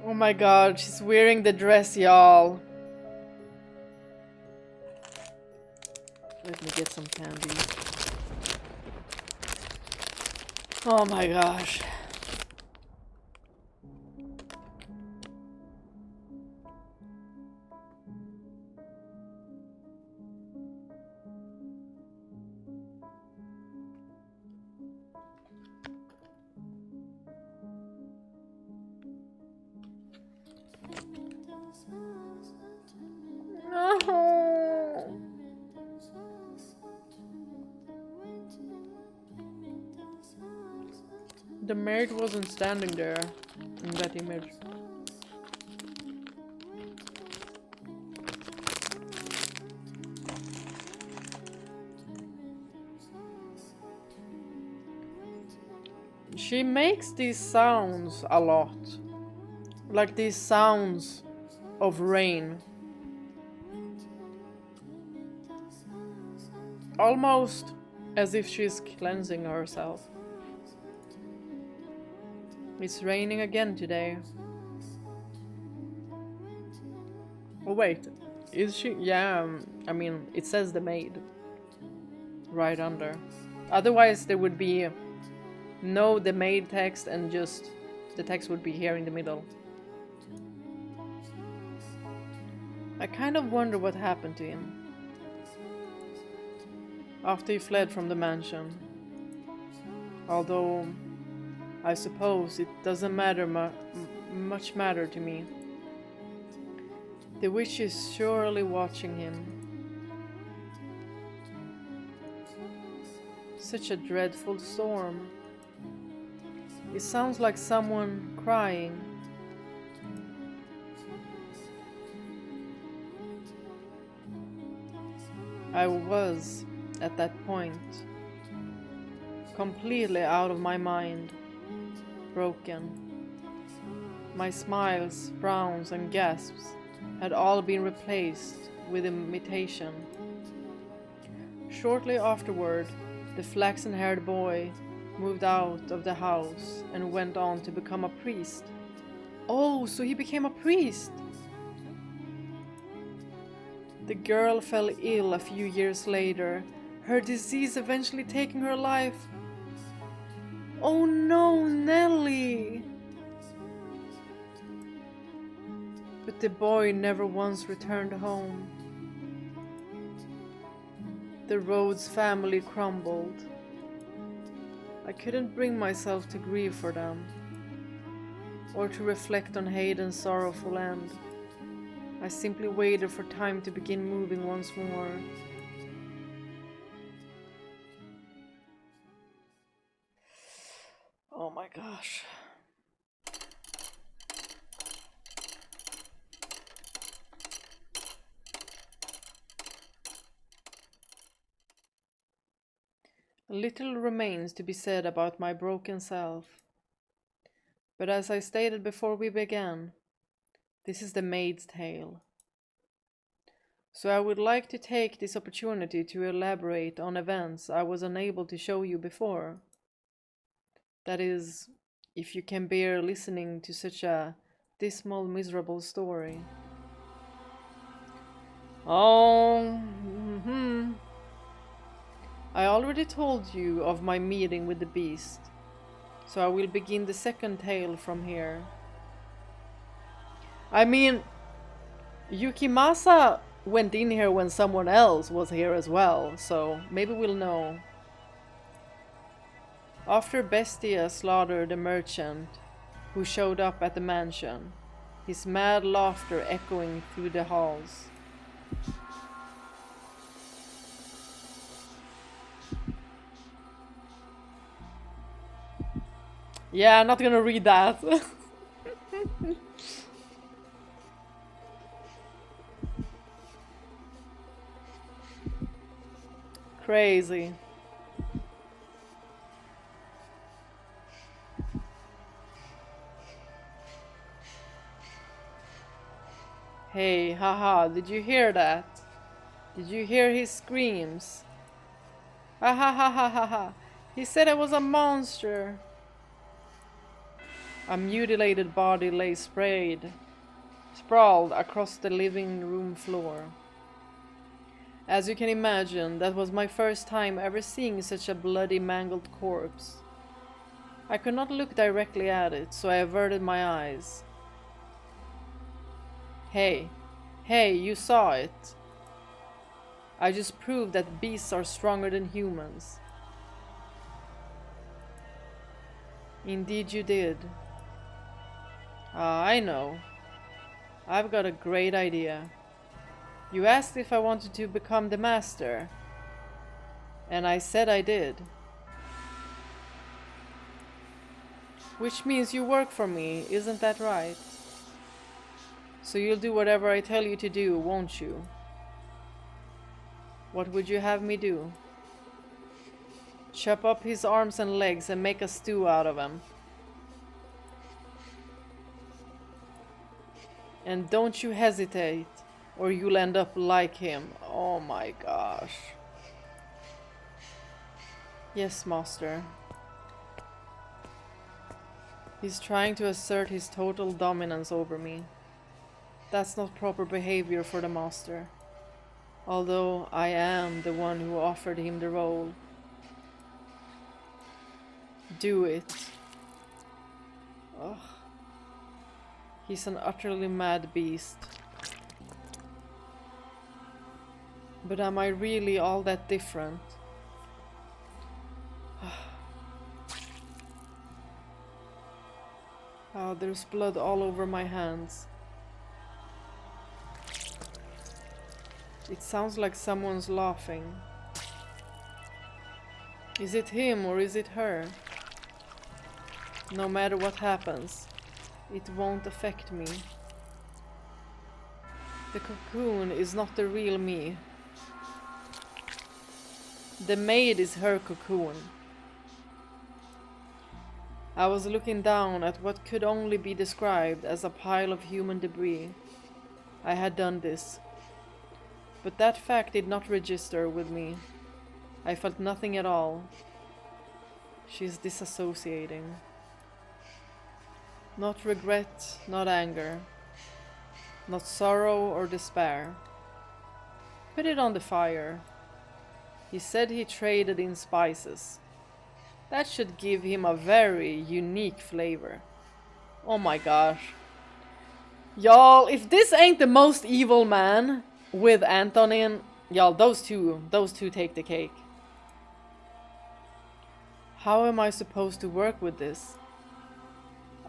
Oh my god, she's wearing the dress, y'all. Let me get some candy. Oh my gosh. The maid wasn't standing there in that image. She makes these sounds a lot. Like these sounds of rain. Almost as if she's cleansing herself. It's raining again today. Oh wait, is she? Yeah, I mean, it says the maid. Right under. Otherwise there would be no the maid text and just the text would be here in the middle. I kind of wonder what happened to him after he fled from the mansion. Although I suppose it doesn't matter much matter to me. The witch is surely watching him. Such a dreadful storm. It sounds like someone crying. I was, at that point, completely out of my mind, broken. My smiles, frowns, and gasps had all been replaced with imitation. Shortly afterward, the flaxen-haired boy moved out of the house and went on to become a priest. Oh, so he became a priest! The girl fell ill a few years later, her disease eventually taking her life. Oh no, Nelly! But the boy never once returned home. The Rhodes family crumbled. I couldn't bring myself to grieve for them, or to reflect on Hayden's sorrowful end. I simply waited for time to begin moving once more. Oh my gosh. Little remains to be said about my broken self. But as I stated before we began, this is the maid's tale. So I would like to take this opportunity to elaborate on events I was unable to show you before. That is, if you can bear listening to such a dismal, miserable story. Oh, I already told you of my meeting with the beast, so I will begin the second tale from here. I mean, Yukimasa went in here when someone else was here as well, so maybe we'll know. After Bestia slaughtered the merchant who showed up at the mansion, his mad laughter echoing through the halls. Yeah, I'm not gonna read that. Crazy. Hey, haha, did you hear that? Did you hear his screams? Ha ha ha ha ha ha. He said I was a monster. A mutilated body lay sprawled across the living room floor. As you can imagine, that was my first time ever seeing such a bloody, mangled corpse. I could not look directly at it, so I averted my eyes. Hey, you saw it. I just proved that beasts are stronger than humans. Indeed you did. I know. I've got a great idea. You asked if I wanted to become the master, and I said I did. Which means you work for me, isn't that right? So you'll do whatever I tell you to do, won't you? What would you have me do? Chop up his arms and legs and make a stew out of him. And don't you hesitate, or you'll end up like him. Oh my gosh. Yes, master. He's trying to assert his total dominance over me. That's not proper behavior for the master. Although I am the one who offered him the role. Do it. Ugh. He's an utterly mad beast. But am I really all that different? Oh, there's blood all over my hands. It sounds like someone's laughing. Is it him or is it her? No matter what happens, it won't affect me. The cocoon is not the real me. The maid is her cocoon. I was looking down at what could only be described as a pile of human debris. I had done this. But that fact did not register with me. I felt nothing at all. She's disassociating. Not regret, not anger. Not sorrow or despair. Put it on the fire. He said he traded in spices. That should give him a very unique flavor. Oh my gosh. Y'all, if this ain't the most evil man with Antonin, y'all, those two take the cake. How am I supposed to work with this?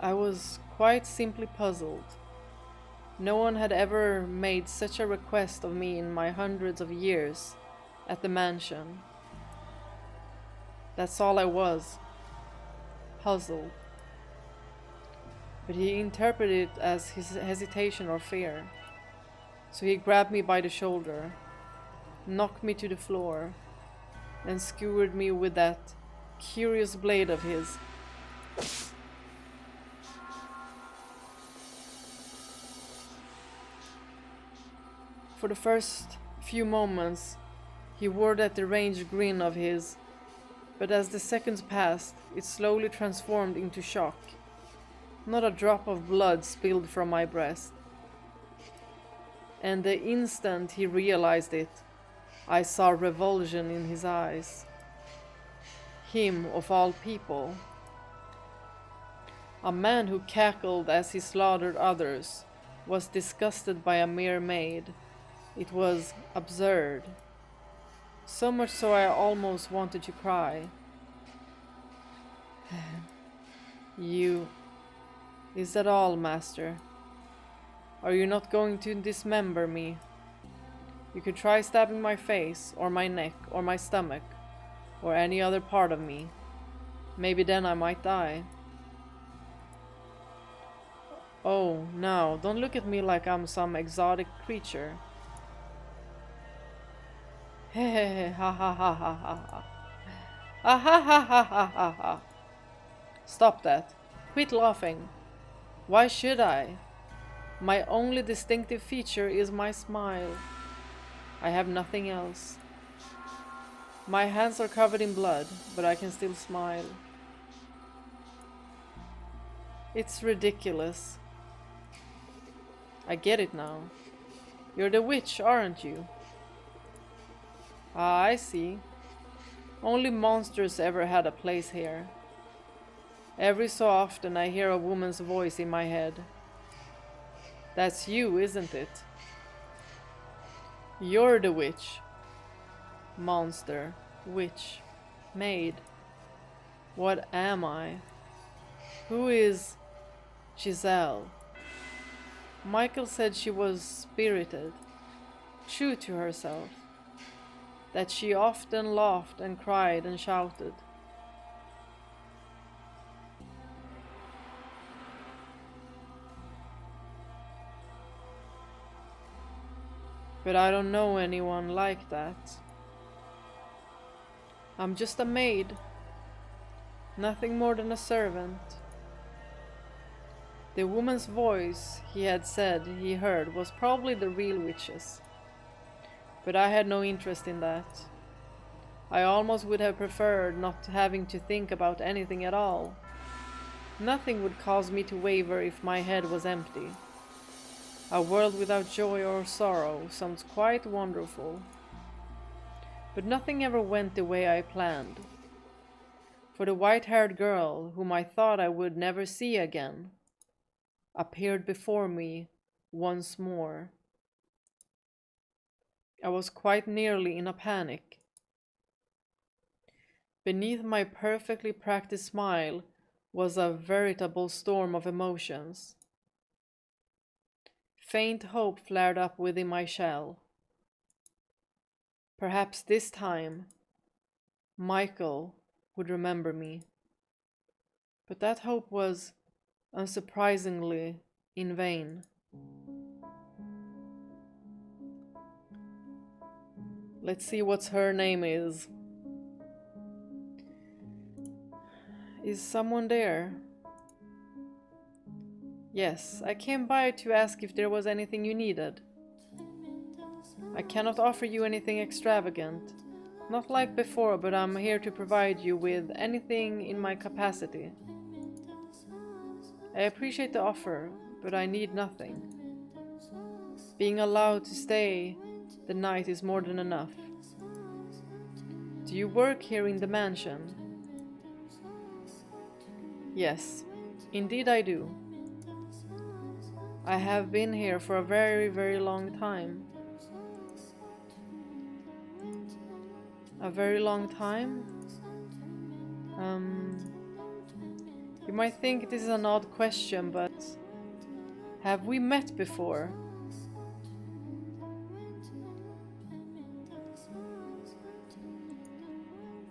I was quite simply puzzled. No one had ever made such a request of me in my hundreds of years at the mansion. That's all I was. Puzzled. But he interpreted it as his hesitation or fear. So he grabbed me by the shoulder, knocked me to the floor, and skewered me with that curious blade of his. For the first few moments, he wore that deranged grin of his, but as the seconds passed, it slowly transformed into shock. Not a drop of blood spilled from my breast. And the instant he realized it, I saw revulsion in his eyes. Him, of all people. A man who cackled as he slaughtered others was disgusted by a mere maid. It was absurd. So much so I almost wanted to cry. You... Is that all, master? Are you not going to dismember me? You could try stabbing my face, or my neck, or my stomach, or any other part of me. Maybe then I might die. Oh, now, don't look at me like I'm some exotic creature. Hehehe, ha ha ha ha ha ha. Ah ha ha ha ha ha ha. Stop that. Quit laughing. Why should I? My only distinctive feature is my smile. I have nothing else. My hands are covered in blood, but I can still smile. It's ridiculous. I get it now. You're the witch, aren't you? Ah, I see. Only monsters ever had a place here. Every so often I hear a woman's voice in my head. That's you, isn't it? You're the witch. Monster, witch, maid. What am I? Who is Giselle? Michael said she was spirited, true to herself, that she often laughed and cried and shouted. But I don't know anyone like that. I'm just a maid. Nothing more than a servant. The woman's voice he had said he heard was probably the real witch's. But I had no interest in that. I almost would have preferred not having to think about anything at all. Nothing would cause me to waver if my head was empty. A world without joy or sorrow sounds quite wonderful. But nothing ever went the way I planned. For the white-haired girl, whom I thought I would never see again, appeared before me once more. I was quite nearly in a panic. Beneath my perfectly practiced smile was a veritable storm of emotions. Faint hope flared up within my shell. Perhaps this time, Michel would remember me. But that hope was, unsurprisingly, in vain. Let's see what her name is. Is someone there? Yes, I came by to ask if there was anything you needed. I cannot offer you anything extravagant. Not like before, but I'm here to provide you with anything in my capacity. I appreciate the offer, but I need nothing. Being allowed to stay the night is more than enough. Do you work here in the mansion? Yes, indeed I do. I have been here for a very, very long time. A very long time? You might think this is an odd question, but have we met before?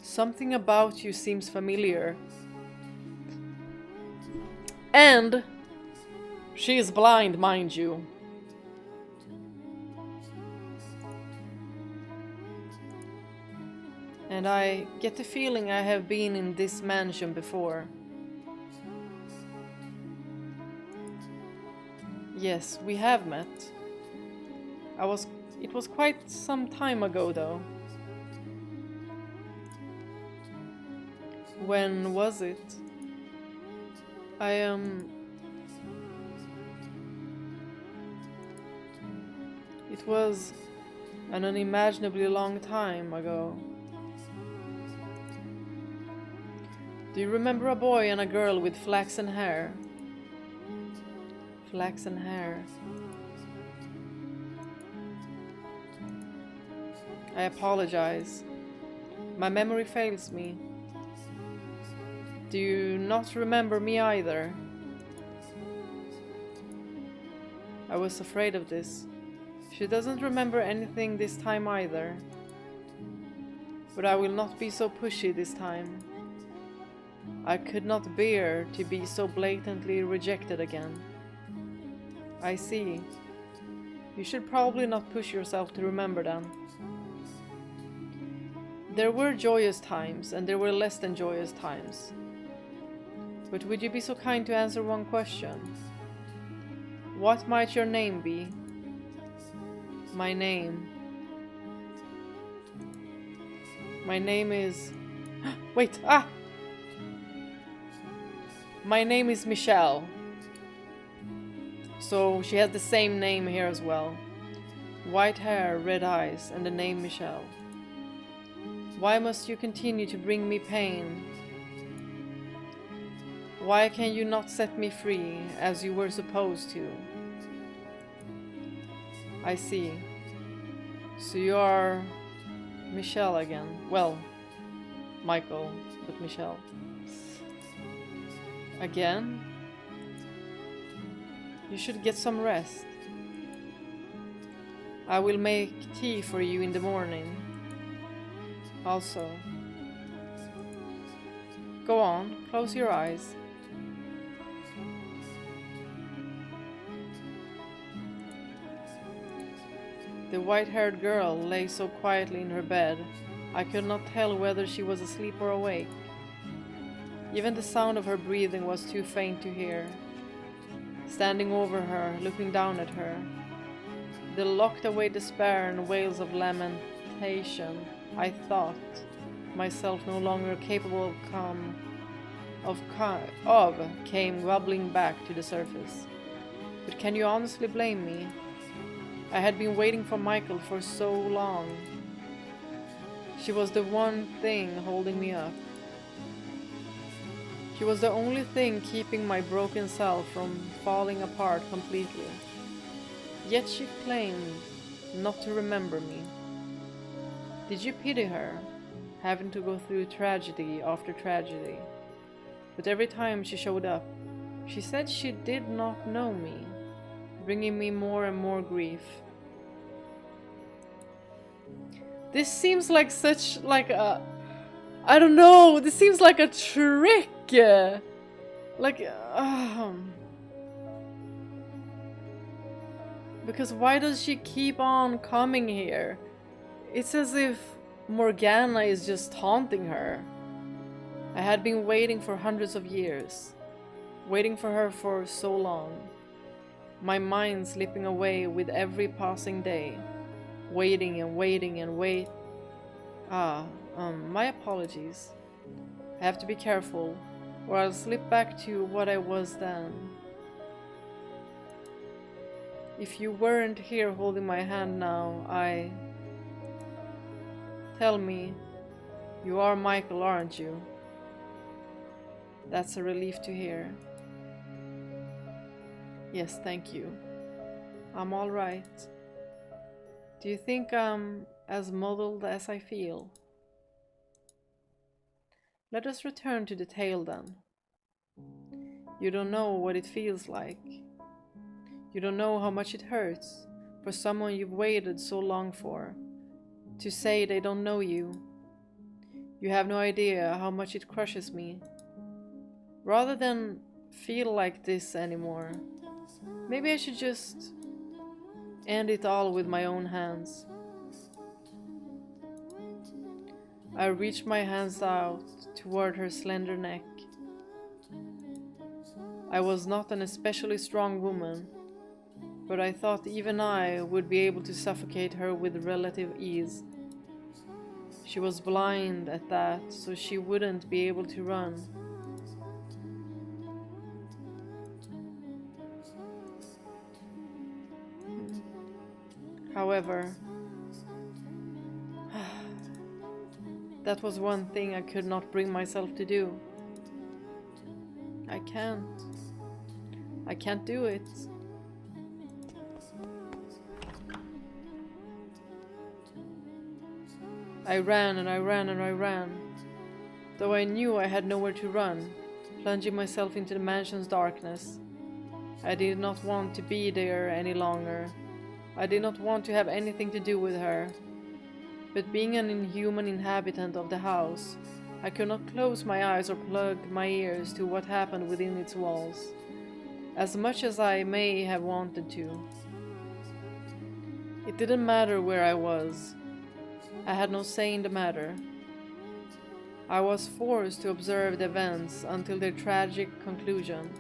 Something about you seems familiar. And she is blind, mind you. And I get the feeling I have been in this mansion before. Yes, we have met. It was quite some time ago, though. When was it? It was an unimaginably long time ago. Do you remember a boy and a girl with flaxen hair? Flaxen hair. I apologize. My memory fails me. Do you not remember me either? I was afraid of this. She doesn't remember anything this time either. But I will not be so pushy this time. I could not bear to be so blatantly rejected again. I see. You should probably not push yourself to remember them. There were joyous times, and there were less than joyous times. But would you be so kind to answer one question? What might your name be? My name. My name is... Wait! Ah! My name is Michel. So she has the same name here as well. White hair, red eyes, and the name Michel. Why must you continue to bring me pain? Why can you not set me free, as you were supposed to? I see. So you are... Michel again. Well, Michel, but Michel. Again? You should get some rest. I will make tea for you in the morning. Also. Go on, close your eyes. The white-haired girl lay so quietly in her bed, I could not tell whether she was asleep or awake. Even the sound of her breathing was too faint to hear. Standing over her, looking down at her, the locked-away despair and wails of lamentation, I thought myself no longer capable came wobbling back to the surface. But can you honestly blame me? I had been waiting for Michael for so long. She was the one thing holding me up. She was the only thing keeping my broken self from falling apart completely. Yet she claimed not to remember me. Did you pity her, having to go through tragedy after tragedy? But every time she showed up, she said she did not know me, bringing me more and more grief. This seems like such a... I don't know, this seems like a trick! Because why does she keep on coming here? It's as if Morgana is just taunting her. I had been waiting for hundreds of years. Waiting for her for so long. My mind slipping away with every passing day. Waiting and waiting and wait. My apologies. I have to be careful, or I'll slip back to what I was then. If you weren't here holding my hand now, Tell me, you are Michael, aren't you? That's a relief to hear. Yes, thank you. I'm alright. Do you think I'm as muddled as I feel? Let us return to the tale then. You don't know what it feels like. You don't know how much it hurts for someone you've waited so long for to say they don't know you. You have no idea how much it crushes me. Rather than feel like this anymore, maybe I should just end it all with my own hands. I reached my hands out toward her slender neck. I was not an especially strong woman, but I thought even I would be able to suffocate her with relative ease. She was blind at that, so she wouldn't be able to run. However, that was one thing I could not bring myself to do. I can't do it. I ran and I ran and I ran, though I knew I had nowhere to run, plunging myself into the mansion's darkness. I did not want to be there any longer. I did not want to have anything to do with her. But being an inhuman inhabitant of the house, I could not close my eyes or plug my ears to what happened within its walls, as much as I may have wanted to. It didn't matter where I was. I had no say in the matter. I was forced to observe the events until their tragic conclusion.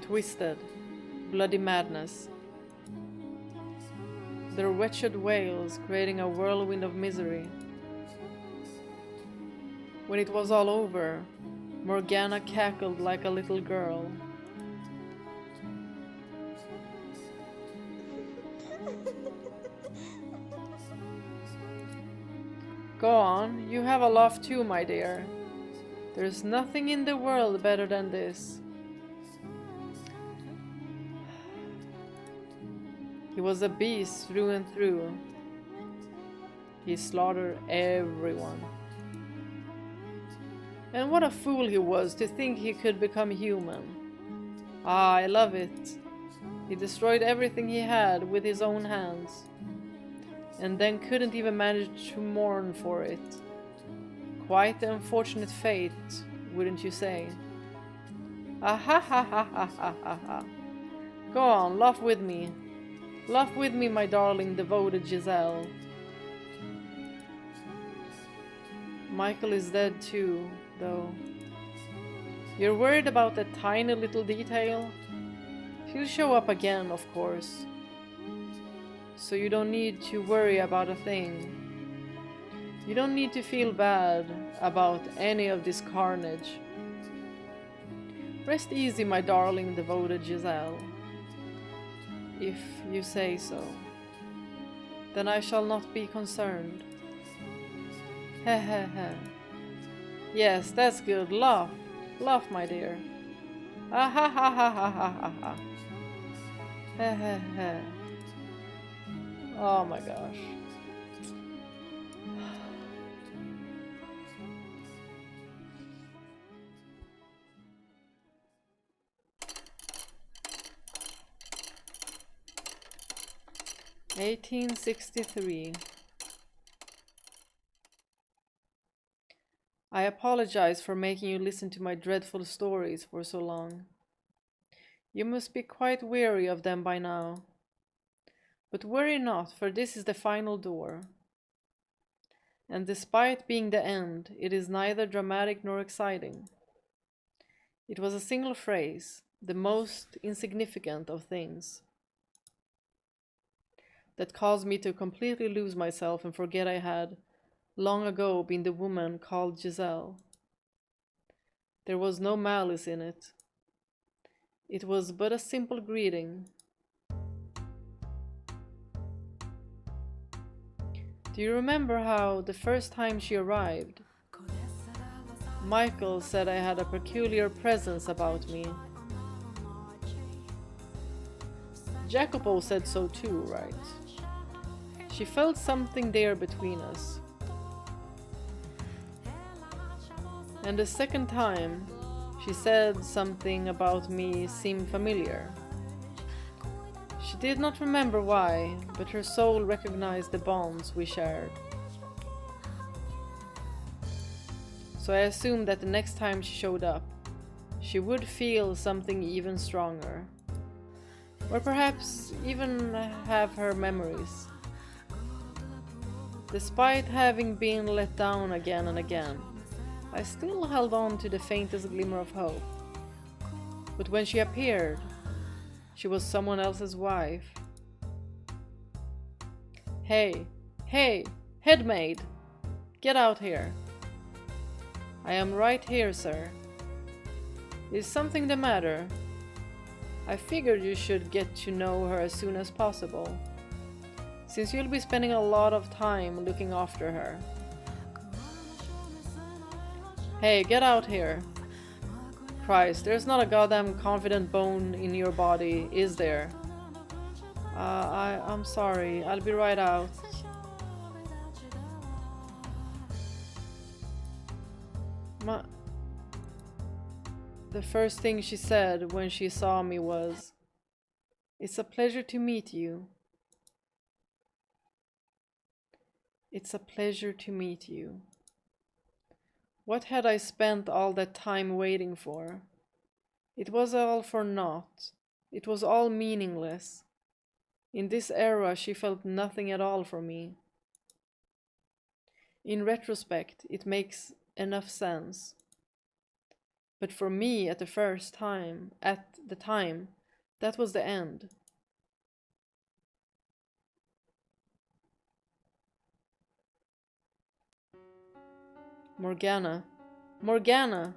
Twisted, bloody madness. Their wretched wails creating a whirlwind of misery. When it was all over, Morgana cackled like a little girl. Go on, you have a laugh too, my dear. There's nothing in the world better than this. He was a beast through and through. He slaughtered everyone. And what a fool he was to think he could become human. Ah, I love it. He destroyed everything he had with his own hands. And then couldn't even manage to mourn for it. Quite the unfortunate fate, wouldn't you say? Ah ha ha ha ha ha ha ha. Go on, laugh with me. Laugh with me, my darling, devoted Giselle. Michael is dead too, though. You're worried about that tiny little detail? He'll show up again, of course. So you don't need to worry about a thing. You don't need to feel bad about any of this carnage. Rest easy, my darling, devoted Giselle. If you say so, then I shall not be concerned. Heh heh heh. Yes, that's good. Laugh. Laugh, my dear. Ah ha ha ha ha ha ha ha. Heh heh heh. Oh my gosh. (1863). I apologize for making you listen to my dreadful stories for so long. You must be quite weary of them by now. But worry not, for this is the final door. And despite being the end, it is neither dramatic nor exciting. It was a single phrase, the most insignificant of things, that caused me to completely lose myself and forget I had, long ago, been the woman called Giselle. There was no malice in it. It was but a simple greeting. Do you remember how, the first time she arrived, Michael said I had a peculiar presence about me? Jacopo said so too, right? She felt something there between us. And the second time, she said something about me seemed familiar. She did not remember why, but her soul recognized the bonds we shared. So I assumed that the next time she showed up, she would feel something even stronger. Or perhaps even have her memories. Despite having been let down again and again, I still held on to the faintest glimmer of hope. But when she appeared, she was someone else's wife. Hey, hey, head maid! Get out here. I am right here, sir. Is something the matter? I figured you should get to know her as soon as possible, since you'll be spending a lot of time looking after her. Hey, get out here. Christ, there's not a goddamn confident bone in your body, is there? I'm sorry, I'll be right out. The first thing she said when she saw me was, "It's a pleasure to meet you." It's a pleasure to meet you. What had I spent all that time waiting for? It was all for naught. It was all meaningless. In this era, she felt nothing at all for me. In retrospect, it makes enough sense. But for me, at the time, that was the end. Morgana, Morgana!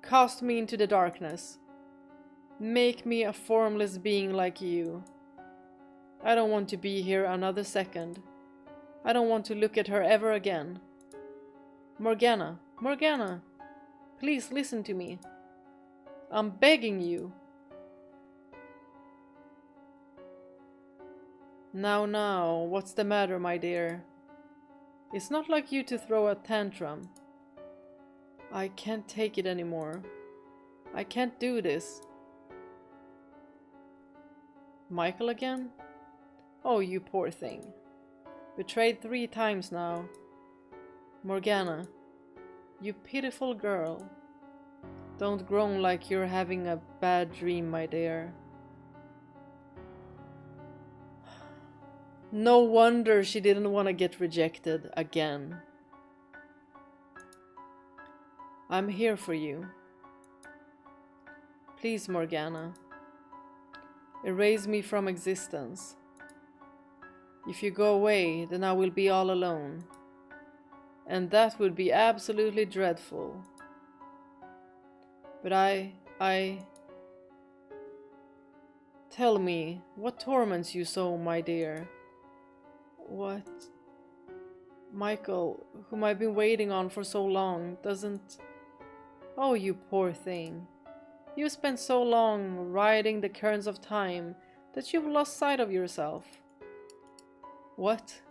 Cast me into the darkness. Make me a formless being like you. I don't want to be here another second. I don't want to look at her ever again. Morgana, Morgana! Please listen to me. I'm begging you. Now, what's the matter, my dear? It's not like you to throw a tantrum. I can't take it anymore. I can't do this. Michael again? Oh, you poor thing. Betrayed 3 times now. Morgana, you pitiful girl. Don't groan like you're having a bad dream, my dear. No wonder she didn't want to get rejected again. I'm here for you. Please, Morgana. Erase me from existence. If you go away, then I will be all alone. And that would be absolutely dreadful. But Tell me, what torments you so, my dear? What? Michael, whom I've been waiting on for so long, doesn't... Oh, you poor thing. You spent so long riding the currents of time that you've lost sight of yourself. What?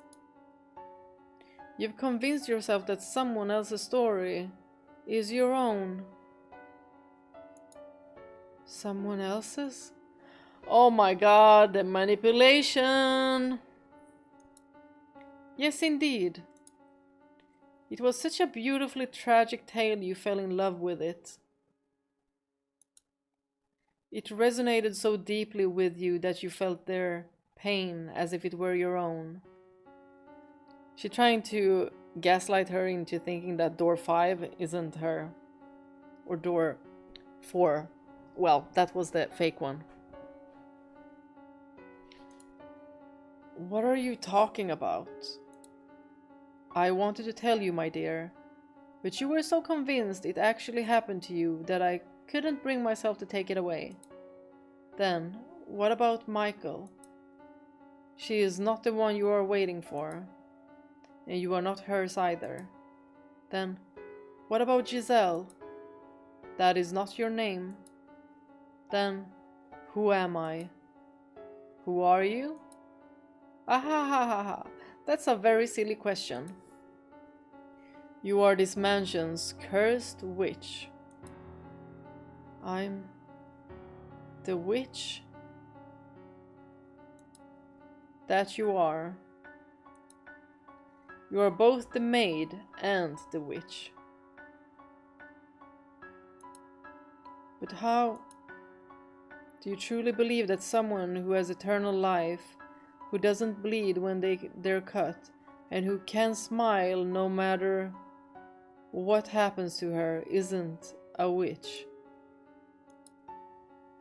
You've convinced yourself that someone else's story is your own. Someone else's? Oh my god, the manipulation! Yes, indeed. It was such a beautifully tragic tale you fell in love with it. It resonated so deeply with you that you felt their pain as if it were your own. She's trying to gaslight her into thinking that door 5 isn't her. Or door 4. Well, that was the fake one. What are you talking about? I wanted to tell you, my dear, but you were so convinced it actually happened to you that I couldn't bring myself to take it away. Then, what about Michael? She is not the one you are waiting for, and you are not hers either. Then, what about Giselle? That is not your name. Then, who am I? Who are you? Ahahaha, that's a very silly question. You are this mansion's cursed witch. I'm the witch? That you are. You are both the maid and the witch. But how do you truly believe that someone who has eternal life, who doesn't bleed when they're cut, and who can smile no matter what happens to her, isn't a witch?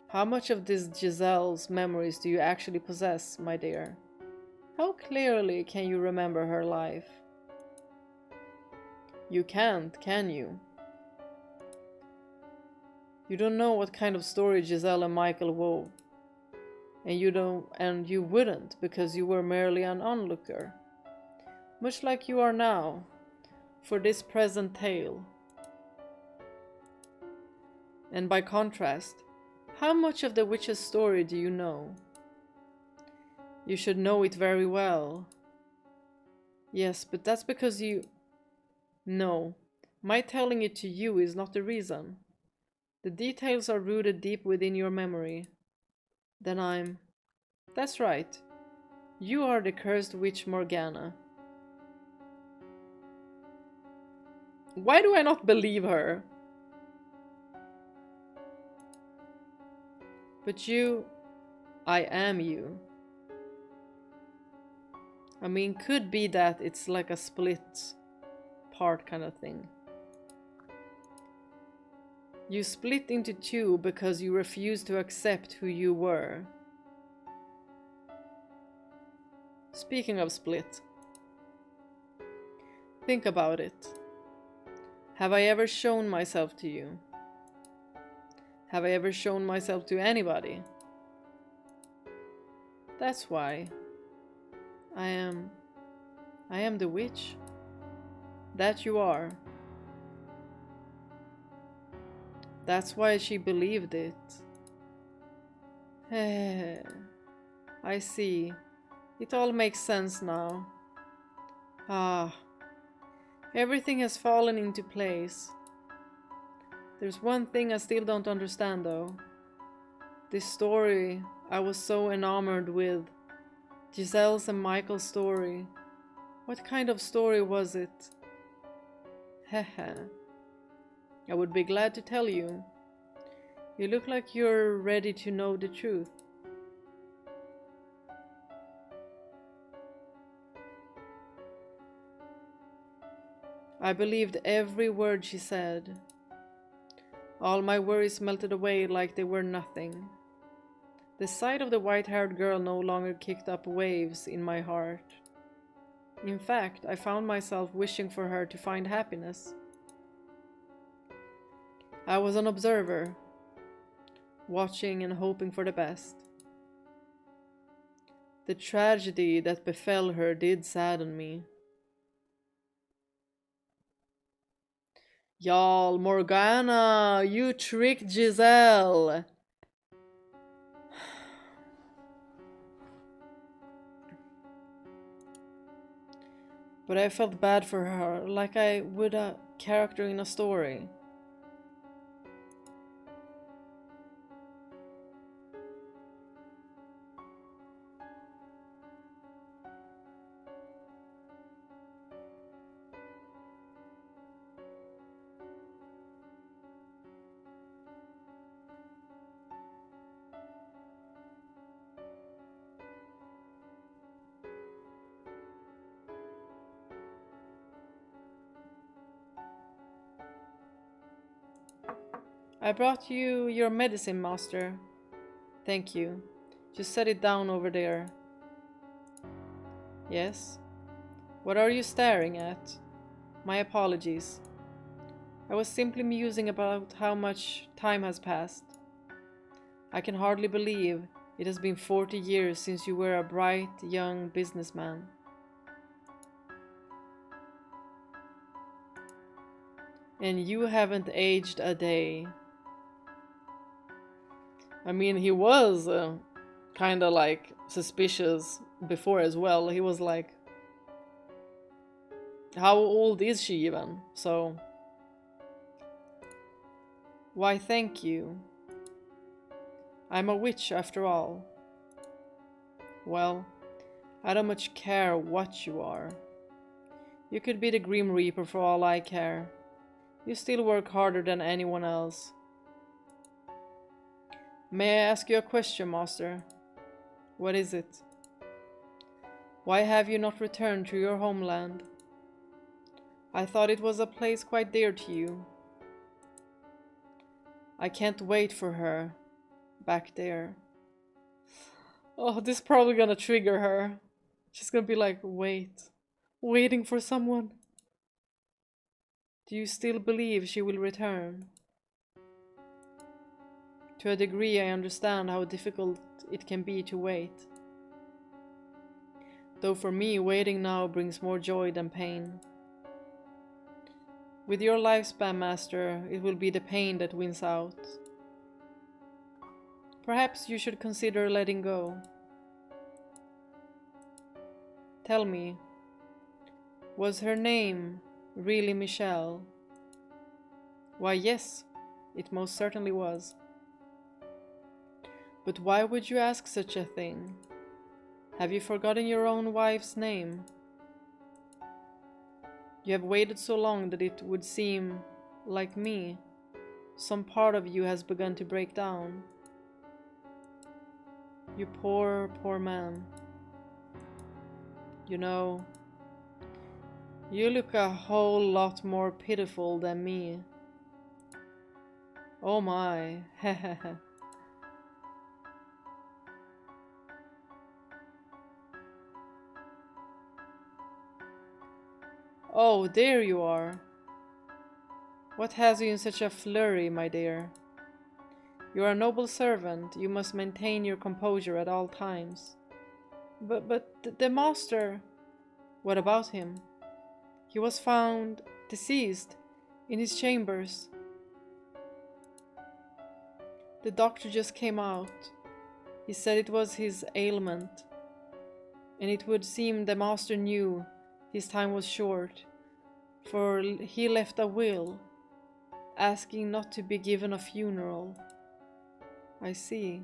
How much of this Giselle's memories do you actually possess, my dear? How clearly can you remember her life? You can't, can you? You don't know what kind of story Giselle and Michael wove. And you wouldn't, because you were merely an onlooker. Much like you are now, for this present tale. And by contrast, how much of the witch's story do you know? You should know it very well. Yes, but that's because you... No, my telling it to you is not the reason. The details are rooted deep within your memory. Then I'm... That's right. You are the cursed witch Morgana. Why do I not believe her? But you... I am you. I mean, could be that it's like a split part kind of thing. You split into two because you refused to accept who you were. Speaking of split, think about it. Have I ever shown myself to you? Have I ever shown myself to anybody? That's why. I am the witch. That you are. That's why she believed it. I see. It all makes sense now. Ah. Everything has fallen into place. There's one thing I still don't understand though. This story I was so enamored with. Giselle's and Michael's story. What kind of story was it? Haha. I would be glad to tell you. You look like you're ready to know the truth. I believed every word she said. All my worries melted away like they were nothing. The sight of the white-haired girl no longer kicked up waves in my heart. In fact, I found myself wishing for her to find happiness. I was an observer, watching and hoping for the best. The tragedy that befell her did sadden me. Y'all, Morgana, you tricked Giselle! But I felt bad for her, like I would a character in a story. I brought you your medicine, master. Thank you. Just set it down over there. Yes? What are you staring at? My apologies. I was simply musing about how much time has passed. I can hardly believe it has been 40 years since you were a bright, young businessman. And you haven't aged a day. I mean, he was kind of like suspicious before as well. He was like, how old is she even? So, why thank you. I'm a witch after all. Well, I don't much care what you are. You could be the Grim Reaper for all I care. You still work harder than anyone else. May I ask you a question, master? What is it? Why have you not returned to your homeland? I thought it was a place quite dear to you. I can't wait for her back there. Oh, this is probably gonna trigger her. She's gonna be like, waiting for someone. Do you still believe she will return? To a degree, I understand how difficult it can be to wait. Though for me, waiting now brings more joy than pain. With your lifespan, master, it will be the pain that wins out. Perhaps you should consider letting go. Tell me, was her name really Michel? Why, yes, it most certainly was. But why would you ask such a thing? Have you forgotten your own wife's name? You have waited so long that it would seem, like me, some part of you has begun to break down. You poor, poor man. You know, you look a whole lot more pitiful than me. Oh my, hehehe. Oh, there you are. What has you in such a flurry, my dear? You are a noble servant. You must maintain your composure at all times. But the master... What about him? He was found deceased in his chambers. The doctor just came out. He said it was his ailment. And it would seem the master knew his time was short, for he left a will, asking not to be given a funeral. I see.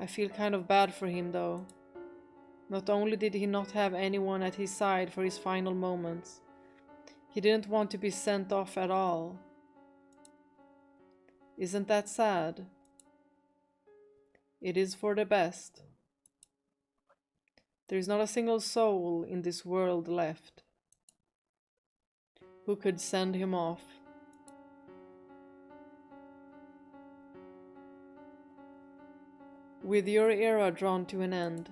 I feel kind of bad for him, though. Not only did he not have anyone at his side for his final moments, he didn't want to be sent off at all. Isn't that sad? It is for the best. There is not a single soul in this world left. who could send him off. With your era drawn to an end,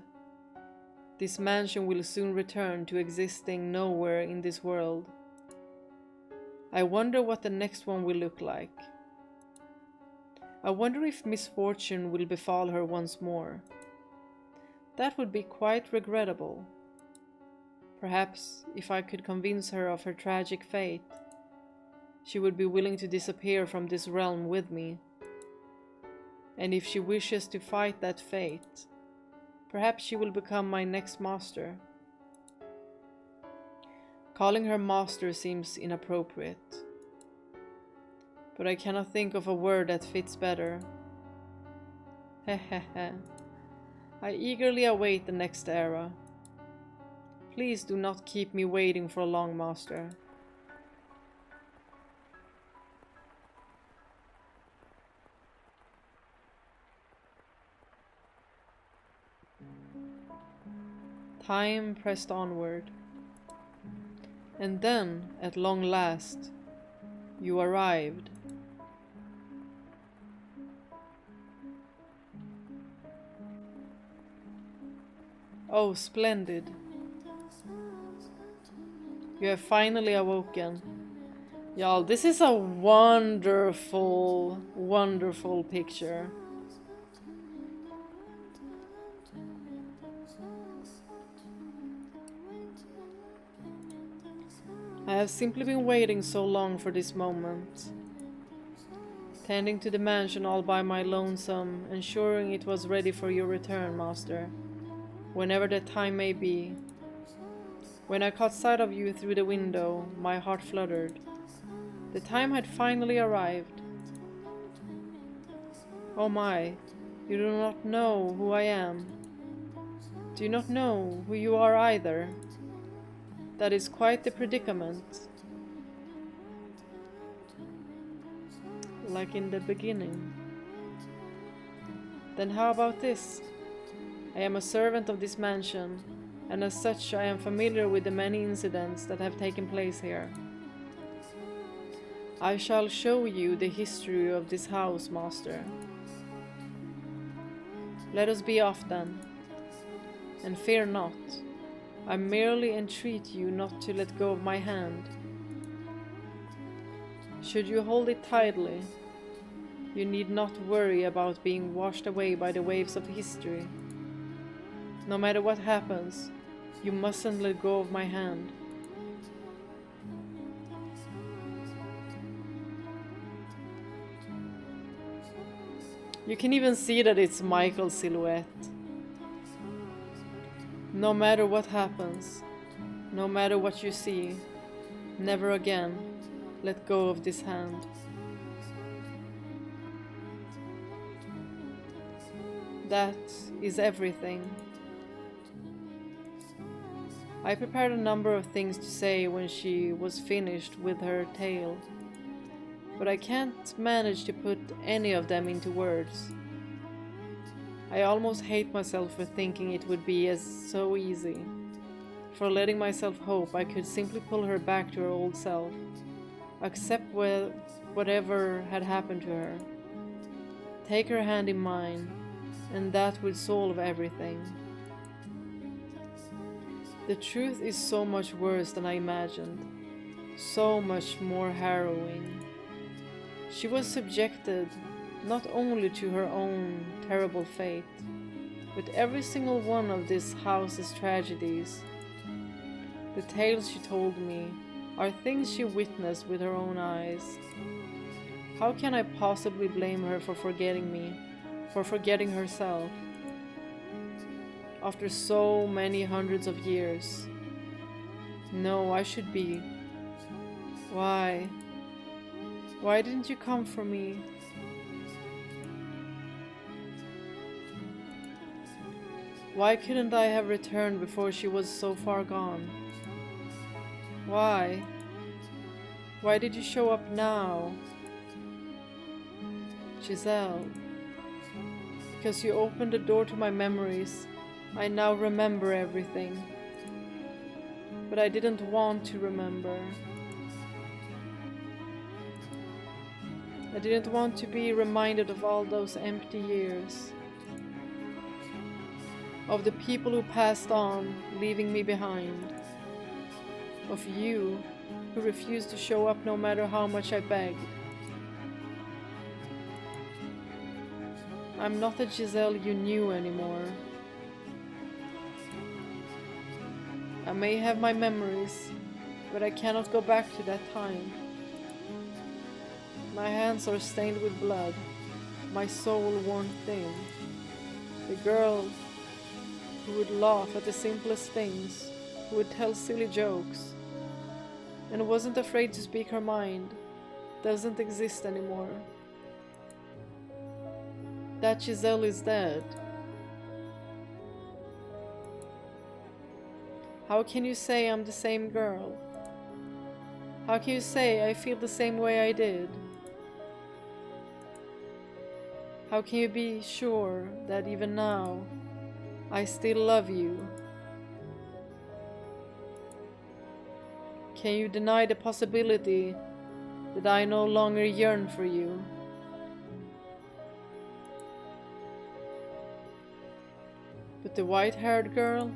this mansion will soon return to existing nowhere in this world. I wonder what the next one will look like. I wonder if misfortune will befall her once more. That would be quite regrettable. Perhaps if I could convince her of her tragic fate, she would be willing to disappear from this realm with me. And if she wishes to fight that fate, perhaps she will become my next master. Calling her master seems inappropriate, but I cannot think of a word that fits better. Hehehe. I eagerly await the next era. Please do not keep me waiting for long, master. Time pressed onward. And then, at long last, you arrived. Oh, splendid. You have finally awoken. Y'all, this is a wonderful, wonderful picture. I have simply been waiting so long for this moment. Tending to the mansion all by my lonesome, ensuring it was ready for your return, master. Whenever that time may be. When I caught sight of you through the window, my heart fluttered. The time had finally arrived. Oh my, you do not know who I am. Do you not know who you are either? That is quite the predicament. Like in the beginning. Then how about this? I am a servant of this mansion, and as such I am familiar with the many incidents that have taken place here. I shall show you the history of this house, master. Let us be off then. And fear not. I merely entreat you not to let go of my hand. Should you hold it tightly, you need not worry about being washed away by the waves of history. No matter what happens, you mustn't let go of my hand. You can even see that it's Michael's silhouette. No matter what happens, no matter what you see, never again let go of this hand. That is everything. I prepared a number of things to say when she was finished with her tale, but I can't manage to put any of them into words. I almost hate myself for thinking it would be so easy, for letting myself hope I could simply pull her back to her old self, accept whatever had happened to her, take her hand in mine, and that would solve everything. The truth is so much worse than I imagined, so much more harrowing. She was subjected not only to her own terrible fate, but every single one of this house's tragedies. The tales she told me are things she witnessed with her own eyes. How can I possibly blame her for forgetting me, for forgetting herself? After so many hundreds of years. No, I should be. Why? Why didn't you come for me? Why couldn't I have returned before she was so far gone? Why? Why did you show up now? Giselle. Because you opened the door to my memories, I now remember everything. But I didn't want to remember. I didn't want to be reminded of all those empty years. Of the people who passed on, leaving me behind. Of you, who refused to show up no matter how much I begged. I'm not the Giselle you knew anymore. I may have my memories, but I cannot go back to that time. My hands are stained with blood, my soul worn thin. The girl who would laugh at the simplest things, who would tell silly jokes, and wasn't afraid to speak her mind, doesn't exist anymore. That Giselle is dead. How can you say I'm the same girl? How can you say I feel the same way I did? How can you be sure that even now, I still love you? Can you deny the possibility that I no longer yearn for you? But the white-haired girl?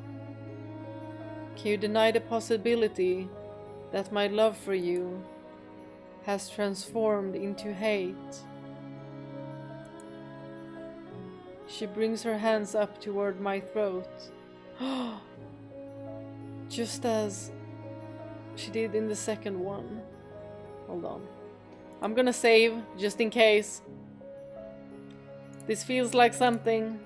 Can you deny the possibility that my love for you has transformed into hate? She brings her hands up toward my throat, just as she did in the second one. Hold on. I'm gonna save, just in case. This feels like something.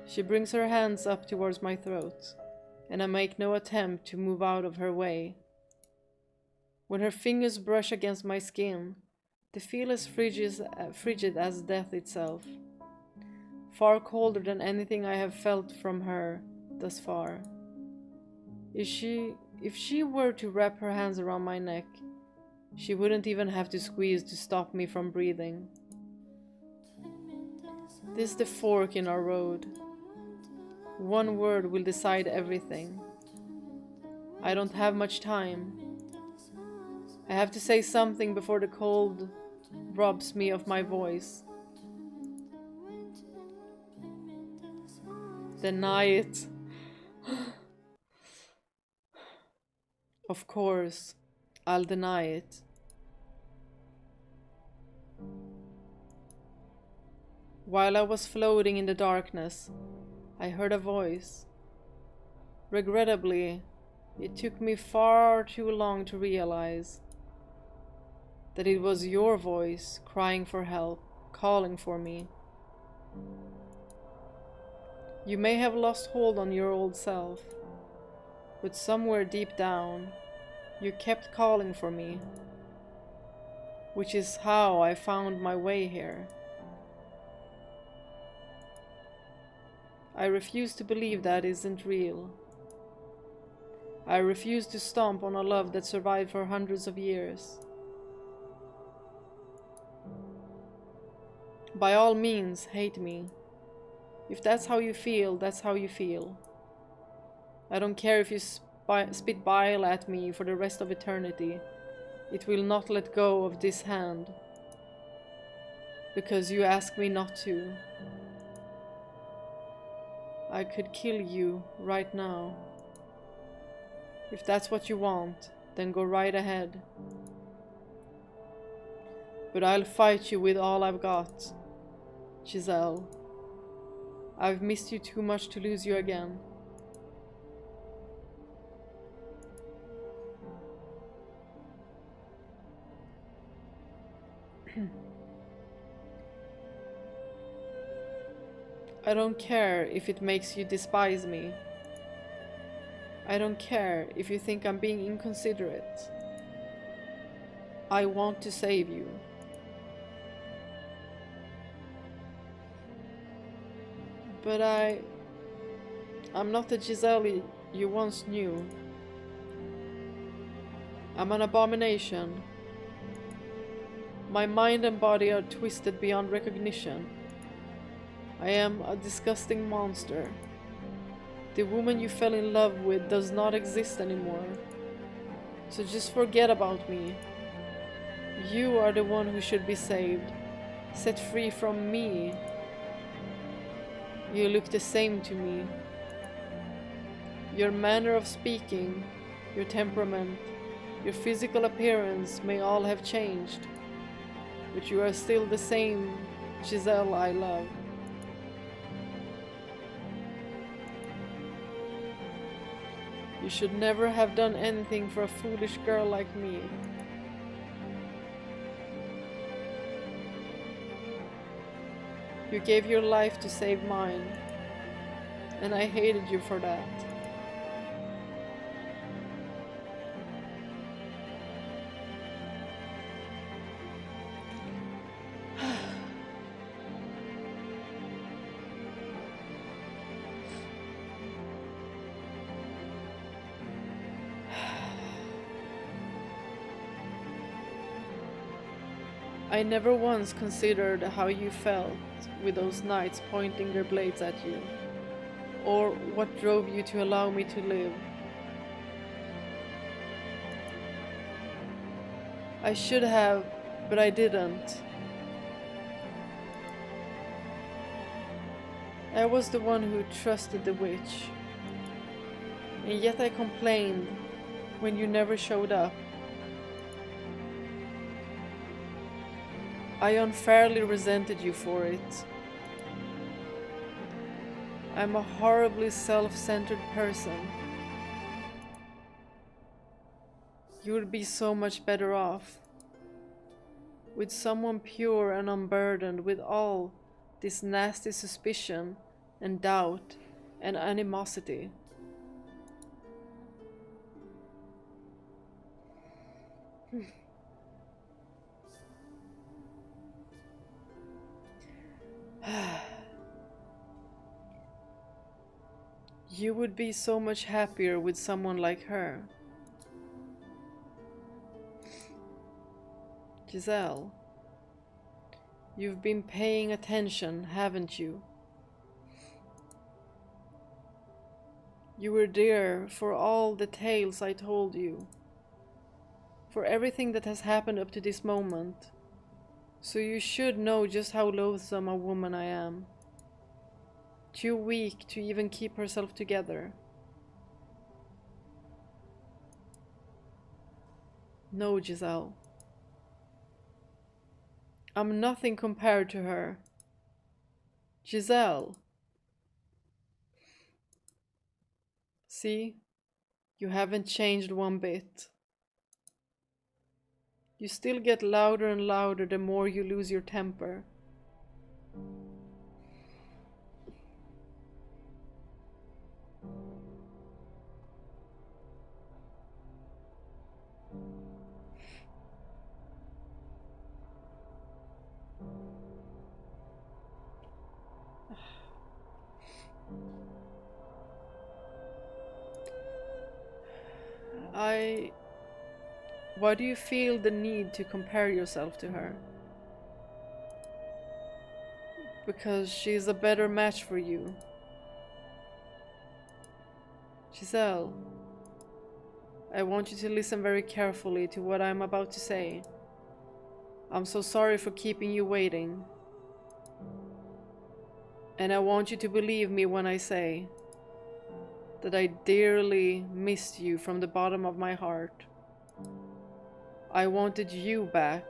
She brings her hands up towards my throat, and I make no attempt to move out of her way. When her fingers brush against my skin, they feel as frigid as death itself. Far colder than anything I have felt from her thus far. If she were to wrap her hands around my neck, she wouldn't even have to squeeze to stop me from breathing. This is the fork in our road. One word will decide everything. I don't have much time. I have to say something before the cold robs me of my voice. Deny it. Of course, I'll deny it. While I was floating in the darkness, I heard a voice. Regrettably, it took me far too long to realize that it was your voice crying for help, calling for me. You may have lost hold on your old self, but somewhere deep down, you kept calling for me, which is how I found my way here. I refuse to believe that isn't real. I refuse to stomp on a love that survived for hundreds of years. By all means, hate me. If that's how you feel, that's how you feel. I don't care if you spit bile at me for the rest of eternity. It will not let go of this hand. Because you ask me not to. I could kill you right now. If that's what you want, then go right ahead. But I'll fight you with all I've got, Giselle. I've missed you too much to lose you again. I don't care if it makes you despise me. I don't care if you think I'm being inconsiderate. I want to save you. But I'm not the Giselle you once knew. I'm an abomination. My mind and body are twisted beyond recognition. I am a disgusting monster. The woman you fell in love with does not exist anymore. So just forget about me. You are the one who should be saved, set free from me. You look the same to me. Your manner of speaking, your temperament, your physical appearance may all have changed, but you are still the same Giselle I love. You should never have done anything for a foolish girl like me. You gave your life to save mine, and I hated you for that. I never once considered how you felt with those knights pointing their blades at you, or what drove you to allow me to live. I should have, but I didn't. I was the one who trusted the witch, and yet I complained when you never showed up. I unfairly resented you for it. I'm a horribly self-centered person. You would be so much better off with someone pure and unburdened with all this nasty suspicion and doubt and animosity. You would be so much happier with someone like her. Giselle, you've been paying attention, haven't you? You were there for all the tales I told you, for everything that has happened up to this moment, so you should know just how loathsome a woman I am. Too weak to even keep herself together. No, Giselle. I'm nothing compared to her. Giselle. See? You haven't changed one bit. You still get louder and louder the more you lose your temper. Why do you feel the need to compare yourself to her? Because she's a better match for you. Giselle, I want you to listen very carefully to what I'm about to say. I'm so sorry for keeping you waiting. And I want you to believe me when I say that I dearly missed you from the bottom of my heart. I wanted you back,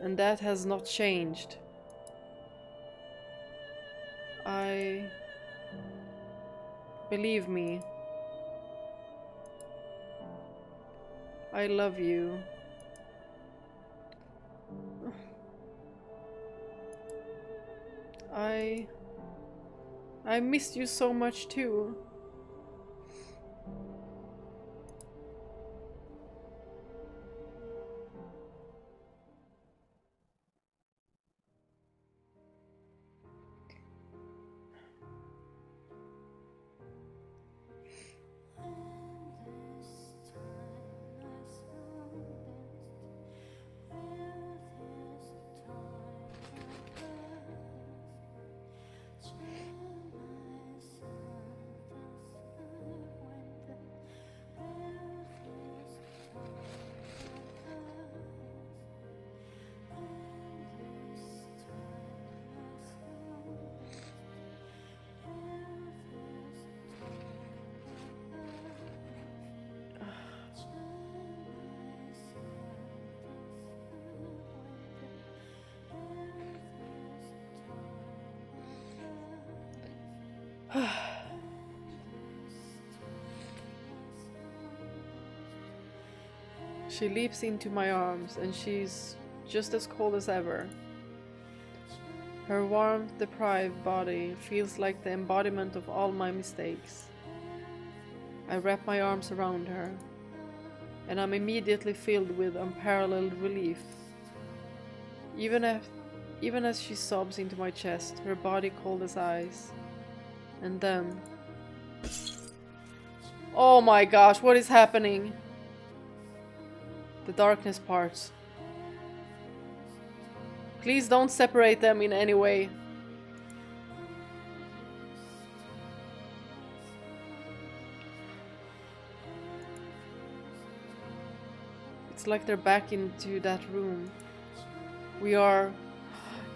and that has not changed. Believe me, I love you. I missed you so much too. She leaps into my arms, and she's just as cold as ever. Her warmth-deprived body feels like the embodiment of all my mistakes. I wrap my arms around her, and I'm immediately filled with unparalleled relief. Even as she sobs into my chest, her body cold as ice. And then... Oh my gosh, what is happening? The darkness parts. Please don't separate them in any way. It's like they're back into that room. We are...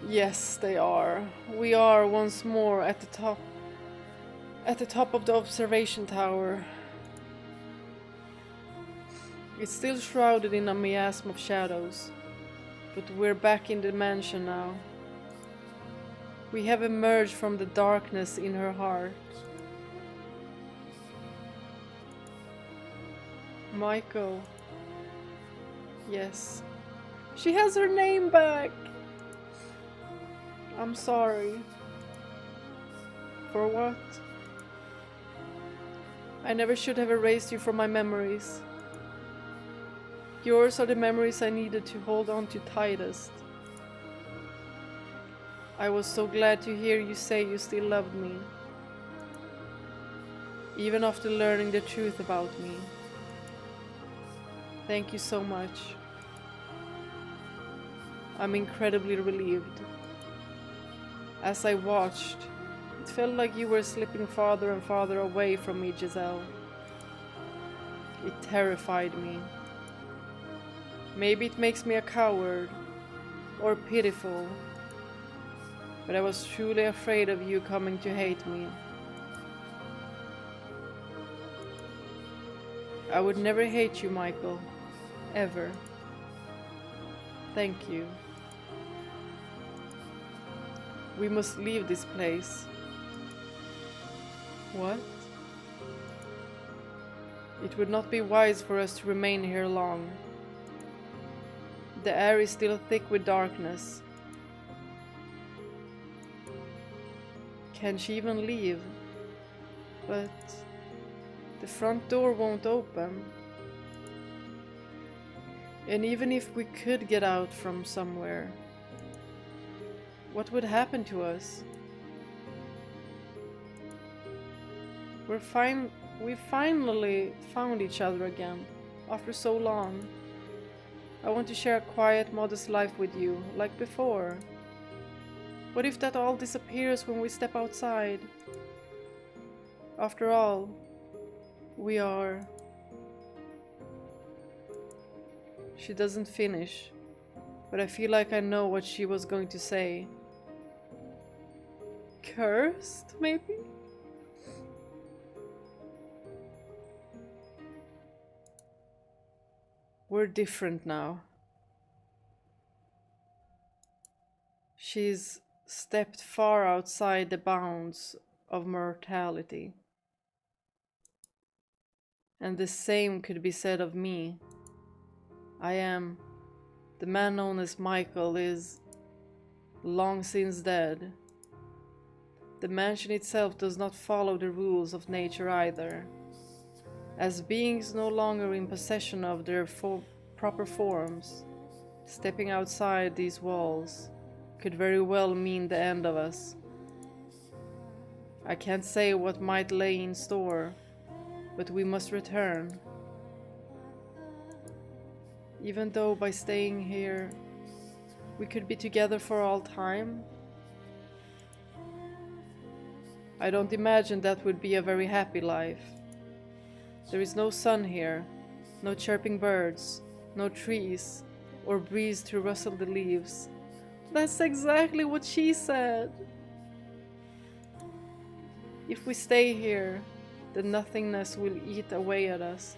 Yes, they are. We are once more at the top. At the top of the observation tower. It's still shrouded in a miasm of shadows. But we're back in the mansion now. We have emerged from the darkness in her heart. Michael. Yes. She has her name back! I'm sorry. For what? I never should have erased you from my memories. Yours are the memories I needed to hold on to tightest. I was so glad to hear you say you still loved me. Even after learning the truth about me. Thank you so much. I'm incredibly relieved. As I watched, it felt like you were slipping farther and farther away from me, Giselle. It terrified me. Maybe it makes me a coward, or pitiful, but I was truly afraid of you coming to hate me. I would never hate you, Michael. Ever. Thank you. We must leave this place. What? It would not be wise for us to remain here long. The air is still thick with darkness. Can she even leave? But the front door won't open. And even if we could get out from somewhere, what would happen to us? We finally found each other again, after so long. I want to share a quiet, modest life with you, like before. What if that all disappears when we step outside? After all, we are... She doesn't finish, but I feel like I know what she was going to say. Cursed, maybe? We're different now. She's stepped far outside the bounds of mortality. And the same could be said of me. I am... The man known as Michael is long since dead. The mansion itself does not follow the rules of nature either. As beings no longer in possession of their proper forms, stepping outside these walls could very well mean the end of us. I can't say what might lay in store, but we must return. Even though by staying here, we could be together for all time. I don't imagine that would be a very happy life. There is no sun here, no chirping birds, no trees, or breeze to rustle the leaves. That's exactly what she said. If we stay here, the nothingness will eat away at us.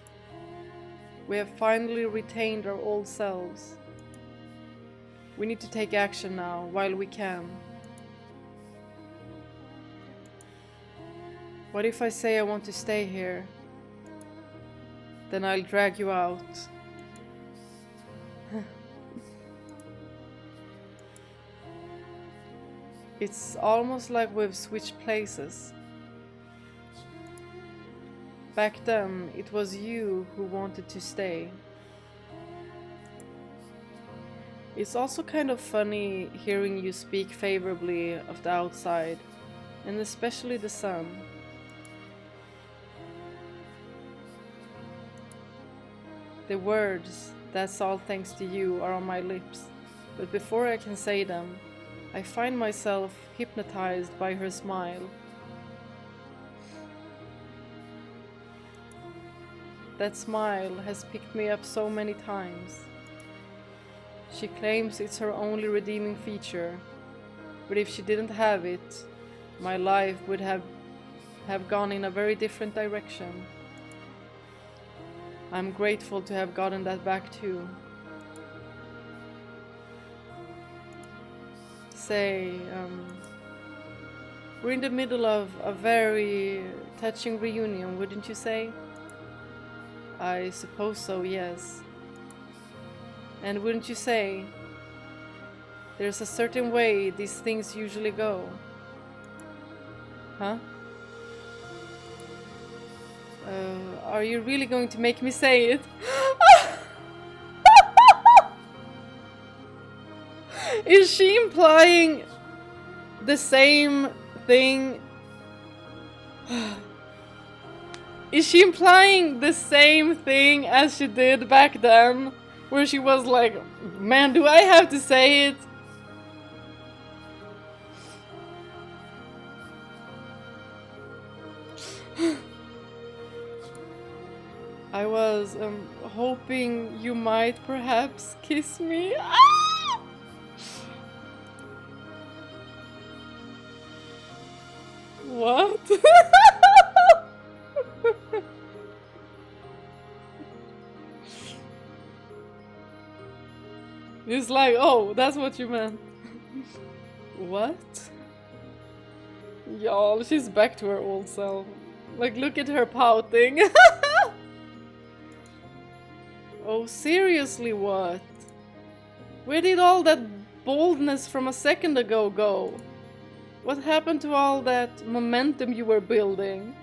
We have finally retained our old selves. We need to take action now, while we can. What if I say I want to stay here? Then I'll drag you out. It's almost like we've switched places. Back then, it was you who wanted to stay. It's also kind of funny hearing you speak favorably of the outside, and especially the sun. The words, "that's all thanks to you," are on my lips, but before I can say them, I find myself hypnotized by her smile. That smile has picked me up so many times. She claims it's her only redeeming feature, but if she didn't have it, my life would have gone in a very different direction. I'm grateful to have gotten that back too. Say, we're in the middle of a very touching reunion, wouldn't you say? I suppose so, yes. And wouldn't you say, there's a certain way these things usually go? Huh? Are you really going to make me say it? Is she implying the same thing? Is she implying the same thing as she did back then? Where she was like, man, do I have to say it? I was hoping you might perhaps kiss me. Ah! What? It's like, oh, that's what you meant. What? Y'all, she's back to her old self. Like, look at her pouting. Oh, seriously, what? Where did all that boldness from a second ago go? What happened to all that momentum you were building?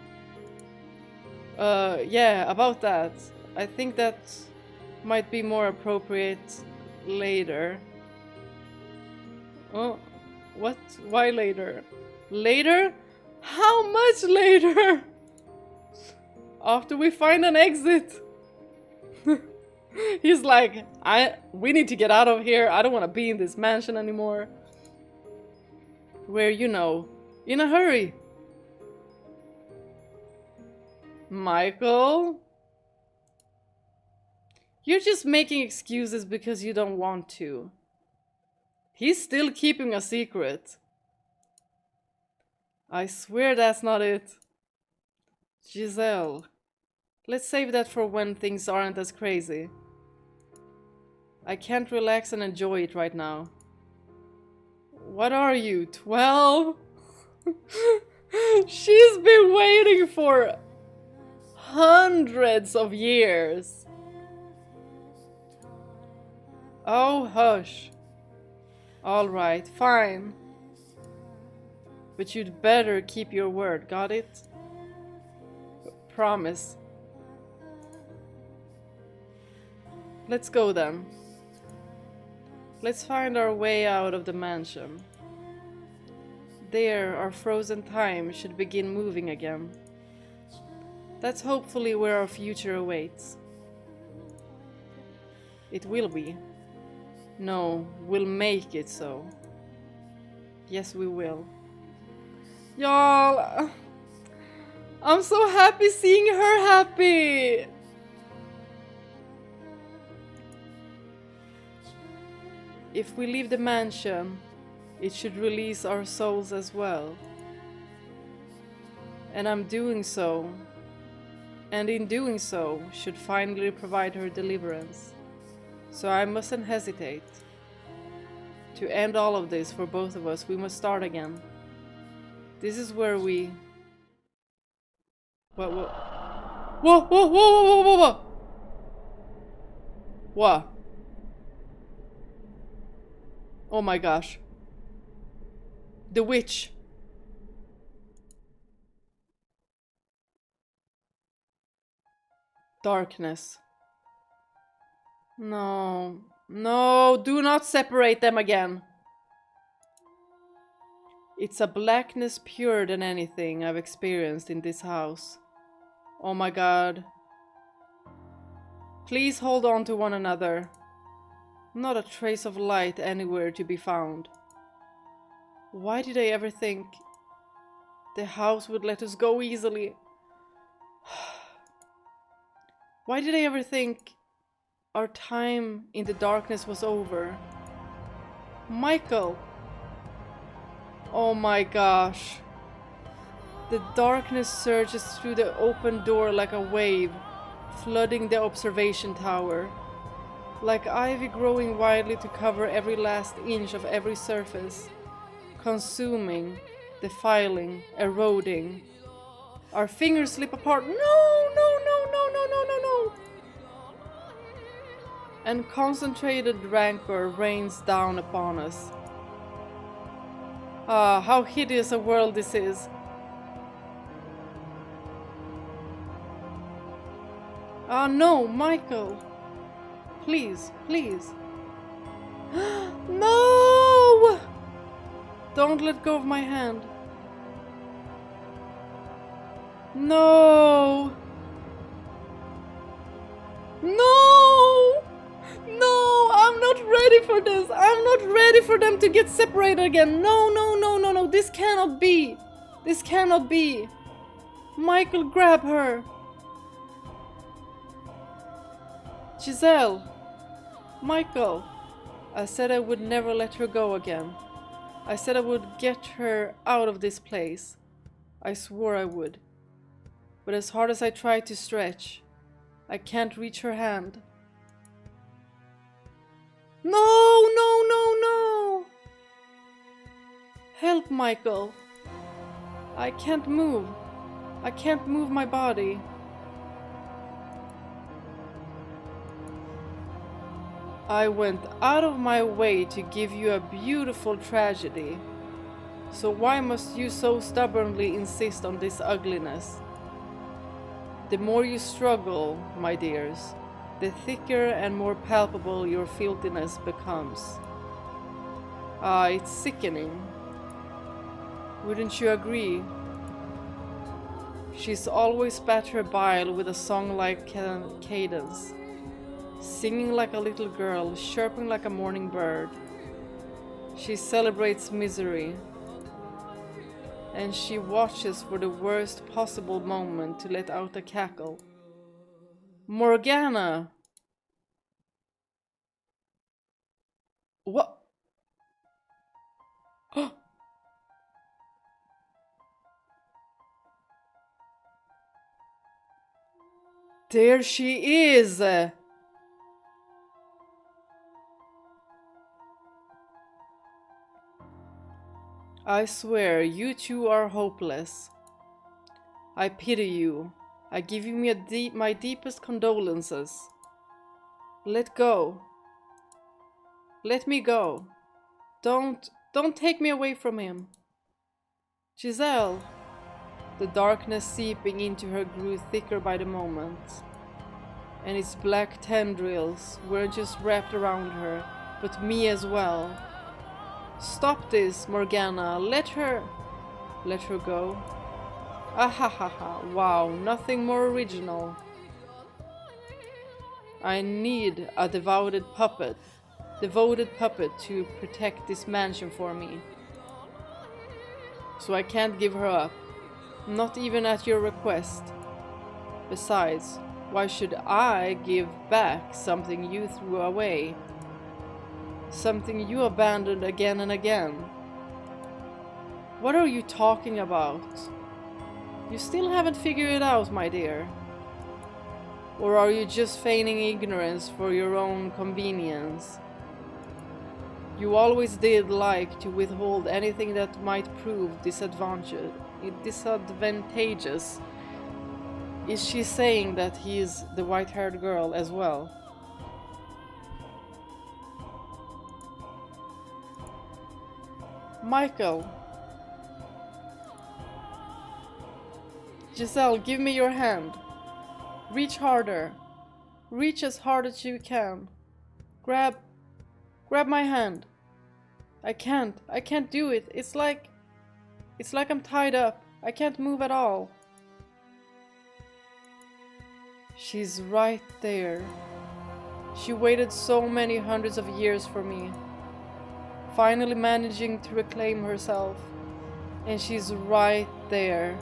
Yeah, about that. I think that might be more appropriate later. Oh, what? Why later? Later? How much later? After we find an exit. He's like, we need to get out of here. I don't want to be in this mansion anymore. Where, you know, in a hurry. Michael? You're just making excuses because you don't want to. He's still keeping a secret. I swear that's not it. Giselle. Let's save that for when things aren't as crazy. I can't relax and enjoy it right now. What are you, 12? She's been waiting for hundreds of years. Oh, hush. Alright, fine. But you'd better keep your word, got it? Promise. Let's go then. Let's find our way out of the mansion. There, our frozen time should begin moving again. That's hopefully where our future awaits. It will be. No, we'll make it so. Yes, we will. Y'all, I'm so happy seeing her happy! If we leave the mansion, it should release our souls as well. And I'm doing so, and in doing so, should finally provide her deliverance. So I mustn't hesitate. To end all of this for both of us, we must start again. This is where we What? Whoa, whoa, whoa, whoa, whoa, whoa, whoa! What? Oh my gosh. The witch. Darkness. No. No, do not separate them again. It's a blackness purer than anything I've experienced in this house. Oh my god. Please hold on to one another. Not a trace of light anywhere to be found. Why did I ever think the house would let us go easily? Why did I ever think our time in the darkness was over? Michael! Oh my gosh. The darkness surges through the open door like a wave, flooding the observation tower. Like ivy growing wildly to cover every last inch of every surface. Consuming, defiling, eroding. Our fingers slip apart. No, no, no, no, no, no, no, no. And concentrated rancor rains down upon us. Ah, how hideous a world this is. Ah, no, Michael. Please, please. No! Don't let go of my hand. No! No! No! I'm not ready for this! I'm not ready for them to get separated again! No, no, no, no, no! This cannot be! This cannot be! Michael, grab her! Giselle! Michael! I said I would never let her go again. I said I would get her out of this place. I swore I would. But as hard as I try to stretch, I can't reach her hand. No, no, no, no! Help, Michael. I can't move. I can't move my body. I went out of my way to give you a beautiful tragedy. So why must you so stubbornly insist on this ugliness? The more you struggle, my dears, the thicker and more palpable your filthiness becomes. Ah, it's sickening. Wouldn't you agree? She's always spat her bile with a song-like cadence, singing like a little girl, chirping like a morning bird. She celebrates misery, and she watches for the worst possible moment to let out a cackle. Morgana! What? There she is! I swear, you two are hopeless. I pity you. I give you my deepest condolences. Let go. Let me go. Don't take me away from him. Giselle. The darkness seeping into her grew thicker by the moment, and its black tendrils weren't just wrapped around her, but me as well. Stop this, Morgana. Let her go. Ahahaha, wow, nothing more original. I need a devoted puppet to protect this mansion for me. So I can't give her up, not even at your request. Besides, why should I give back something you threw away? Something you abandoned again and again? What are you talking about? You still haven't figured it out, my dear. Or are you just feigning ignorance for your own convenience? You always did like to withhold anything that might prove disadvantageous. Is she saying that he's the white-haired girl as well? Michael! Giselle, give me your hand. Reach harder. Reach as hard as you can. Grab my hand. I can't do it. It's like I'm tied up. I can't move at all. She's right there. She waited so many hundreds of years for me, finally managing to reclaim herself. And she's right there.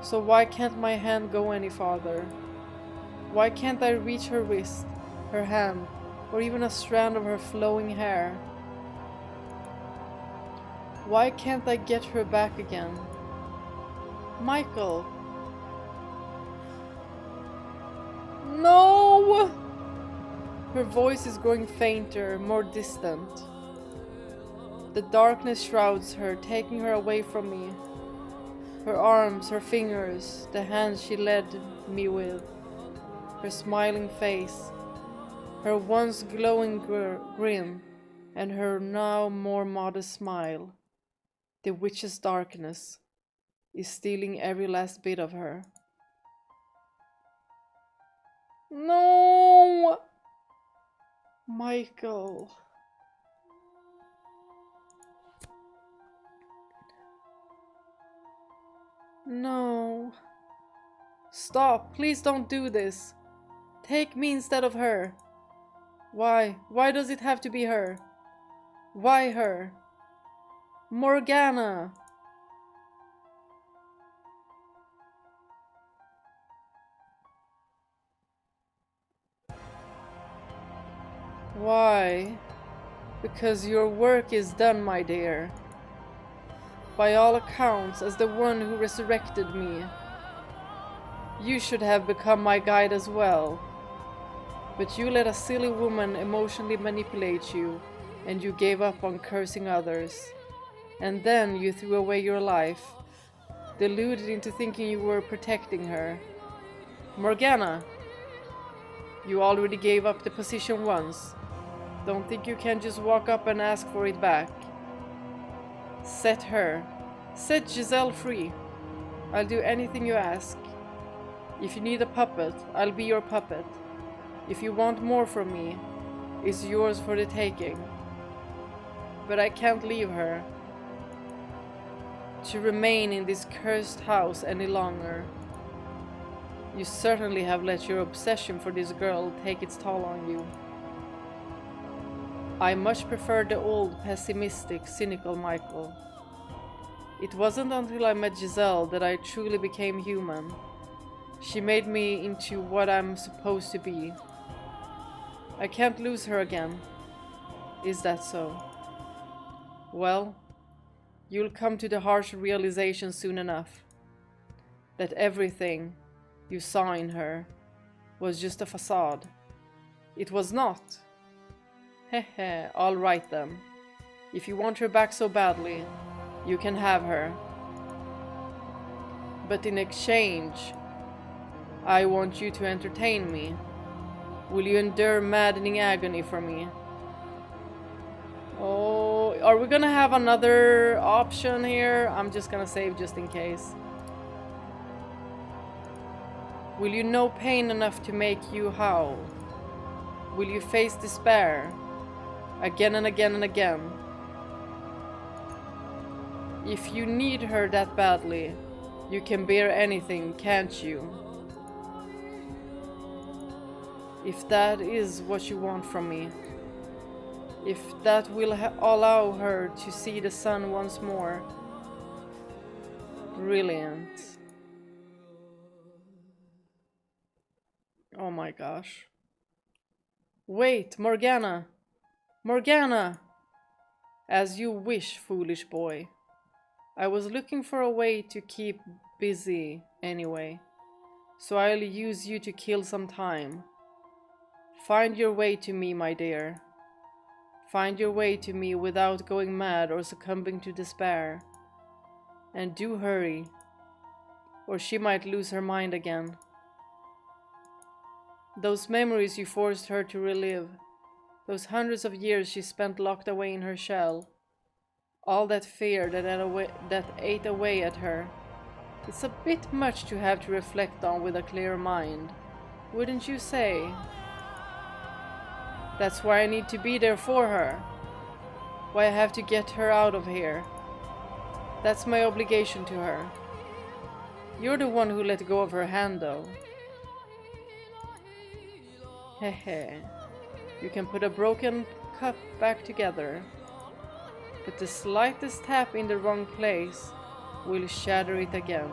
So why can't my hand go any farther? Why can't I reach her wrist, her hand, or even a strand of her flowing hair? Why can't I get her back again? Michael! No! Her voice is growing fainter, more distant. The darkness shrouds her, taking her away from me. Her arms, her fingers, the hands she led me with, her smiling face, her once glowing grin, and her now more modest smile. The witch's darkness is stealing every last bit of her. No! Michael. No. Stop. Please don't do this. Take me instead of her. Why? Why does it have to be her? Why her? Morgana! Why? Because your work is done, my dear. By all accounts, as the one who resurrected me, you should have become my guide as well. But you let a silly woman emotionally manipulate you, and you gave up on cursing others. And then you threw away your life, deluded into thinking you were protecting her. Morgana! You already gave up the position once. Don't think you can just walk up and ask for it back. Set Giselle free. I'll do anything you ask. If you need a puppet, I'll be your puppet. If you want more from me, it's yours for the taking. But I can't leave her to remain in this cursed house any longer. You certainly have let your obsession for this girl take its toll on you. I much prefer the old, pessimistic, cynical Michael. It wasn't until I met Giselle that I truly became human. She made me into what I'm supposed to be. I can't lose her again. Is that so? Well, you'll come to the harsh realization soon enough that everything you saw in her was just a facade. It was not. Hehe, all right then. If you want her back so badly, you can have her. But in exchange, I want you to entertain me. Will you endure maddening agony for me? Oh, are we gonna have another option here? I'm just gonna save just in case. Will you know pain enough to make you howl? Will you face despair? Again and again and again. If you need her that badly, you can bear anything, can't you? If that is what you want from me. If that will allow her to see the sun once more. Brilliant. Oh my gosh. Wait, Morgana! Morgana! As you wish, foolish boy. I was looking for a way to keep busy anyway, so I'll use you to kill some time. Find your way to me, my dear. Find your way to me without going mad or succumbing to despair. And do hurry. or she might lose her mind again. Those memories you forced her to relive, those hundreds of years she spent locked away in her shell, all that fear that ate away at her. It's a bit much to have to reflect on with a clear mind, wouldn't you say? That's why I need to be there for her. Why I have to get her out of here. That's my obligation to her. You're the one who let go of her hand, though. Hehe. You can put a broken cup back together, but the slightest tap in the wrong place will shatter it again.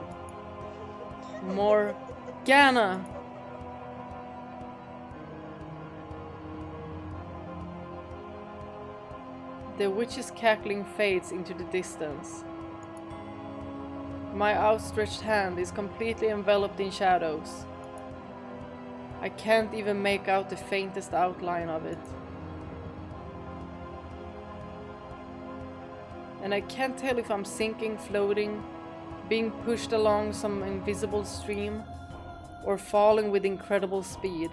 Morgana! The witch's cackling fades into the distance. My outstretched hand is completely enveloped in shadows. I can't even make out the faintest outline of it. And I can't tell if I'm sinking, floating, being pushed along some invisible stream, or falling with incredible speed.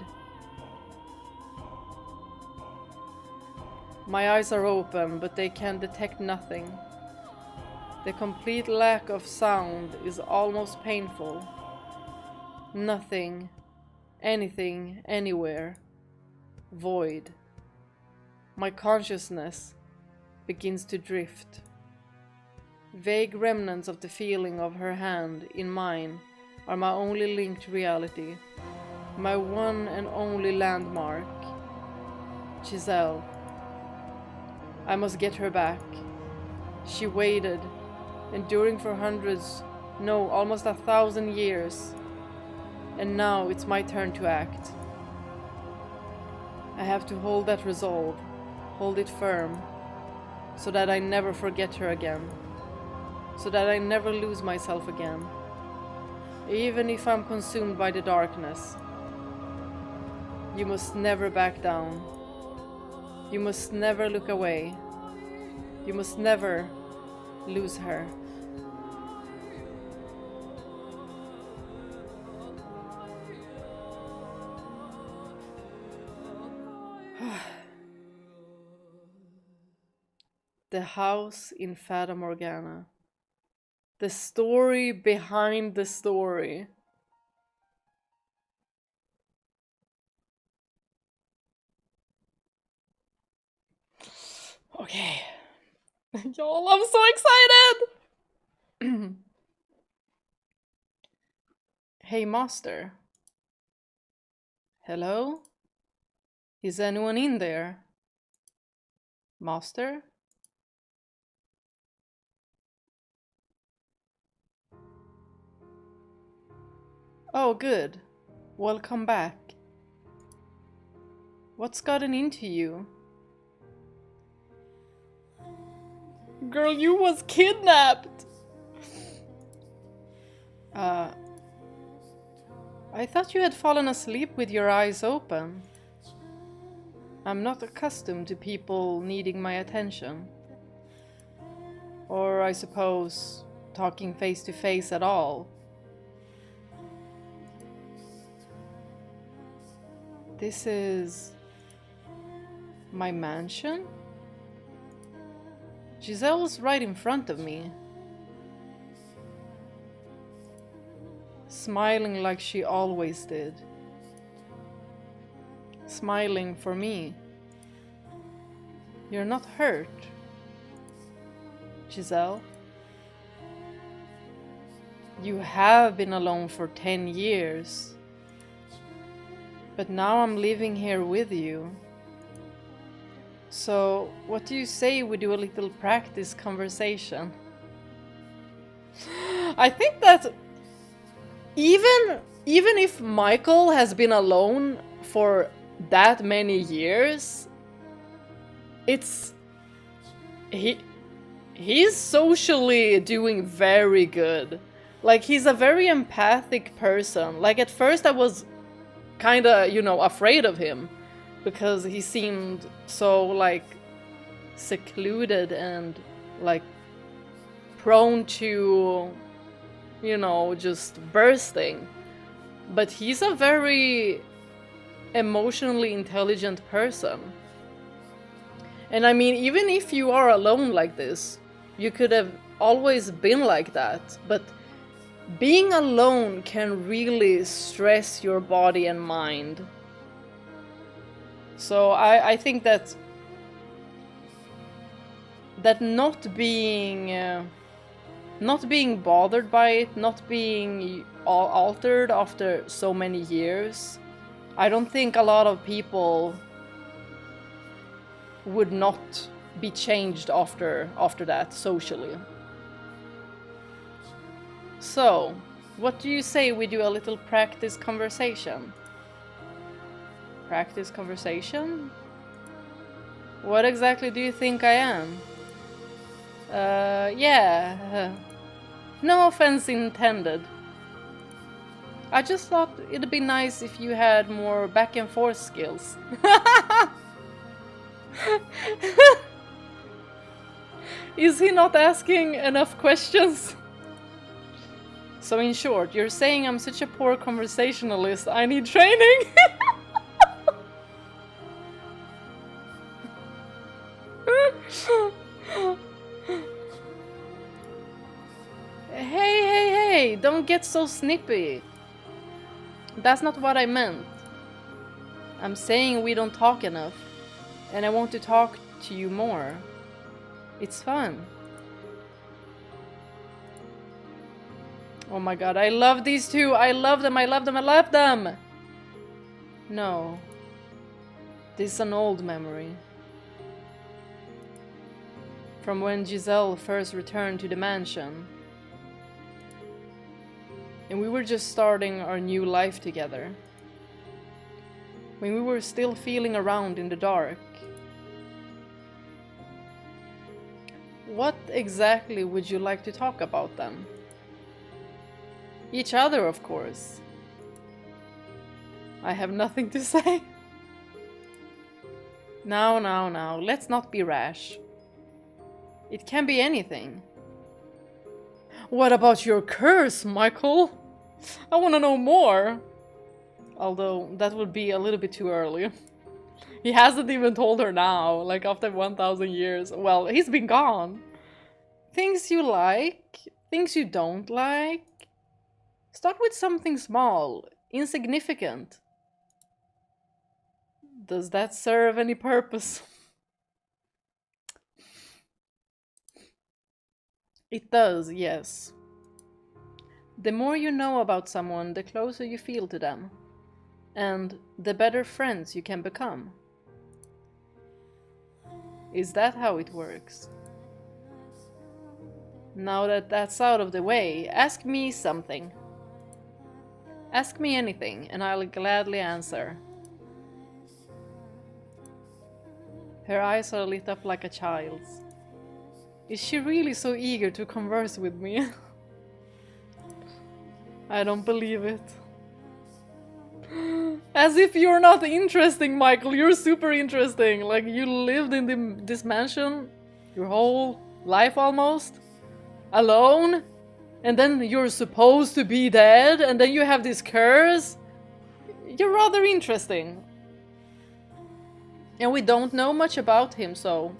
My eyes are open, but they can detect nothing. The complete lack of sound is almost painful. Nothing, anything, anywhere. Void. My consciousness begins to drift. Vague remnants of the feeling of her hand in mine are my only link to reality. My one and only landmark. Giselle. I must get her back. She waited, enduring for hundreds, no, almost 1,000 years. And now it's my turn to act. I have to hold that resolve, hold it firm, so that I never forget her again, so that I never lose myself again, even if I'm consumed by the darkness. You must never back down. You must never look away. You must never lose her. The house in Fata Morgana. The story behind the story. Okay. Y'all, I'm so excited! Hey, master. Hello? Is anyone in there? Master? Oh, good. Welcome back. What's gotten into you? Girl, you was kidnapped! I thought you had fallen asleep with your eyes open. I'm not accustomed to people needing my attention. Or, I suppose, talking face to face at all. This is my mansion? Giselle's right in front of me, smiling like she always did. Smiling for me. You're not hurt, Giselle? You have been alone for 10 years. But now I'm living here with you. So, what do you say we do a little practice conversation? I think that even if Michael has been alone for that many years, he's socially doing very good. Like, he's a very empathic person. Like, at first I was kinda, afraid of him, because he seemed so, like, secluded and, like, prone to you know, just bursting. But he's a very emotionally intelligent person. And I mean, even if you are alone like this, you could have always been like that, but being alone can really stress your body and mind. So I think that not being bothered by it, not being altered after so many years, I don't think a lot of people would not be changed after that socially. So, what do you say we do a little practice conversation? Practice conversation? What exactly do you think I am? Yeah. No offense intended. I just thought it'd be nice if you had more back and forth skills. Is he not asking enough questions? So in short, you're saying I'm such a poor conversationalist, I need training? Hey, don't get so snippy. That's not what I meant. I'm saying we don't talk enough, and I want to talk to you more. It's fun. Oh my god, I love these two! I love them, I love them, I love them! No. This is an old memory. From when Giselle first returned to the mansion. And we were just starting our new life together. When we were still feeling around in the dark. What exactly would you like to talk about then? Each other, of course. I have nothing to say. Now, let's not be rash. It can be anything. What about your curse, Michael? I want to know more. Although, that would be a little bit too early. He hasn't even told her now, like after 1000 years. Well, he's been gone. Things you like, things you don't like. Start with something small, insignificant. Does that serve any purpose? It does, yes. The more you know about someone, the closer you feel to them. And the better friends you can become. Is that how it works? Now that that's out of the way, ask me something. Ask me anything, and I'll gladly answer. Her eyes are lit up like a child's. Is she really so eager to converse with me? I don't believe it. As if you're not interesting, Michael. You're super interesting. Like, you lived in this mansion your whole life almost. Alone. And then you're supposed to be dead. And then you have this curse. You're rather interesting. And we don't know much about him, so...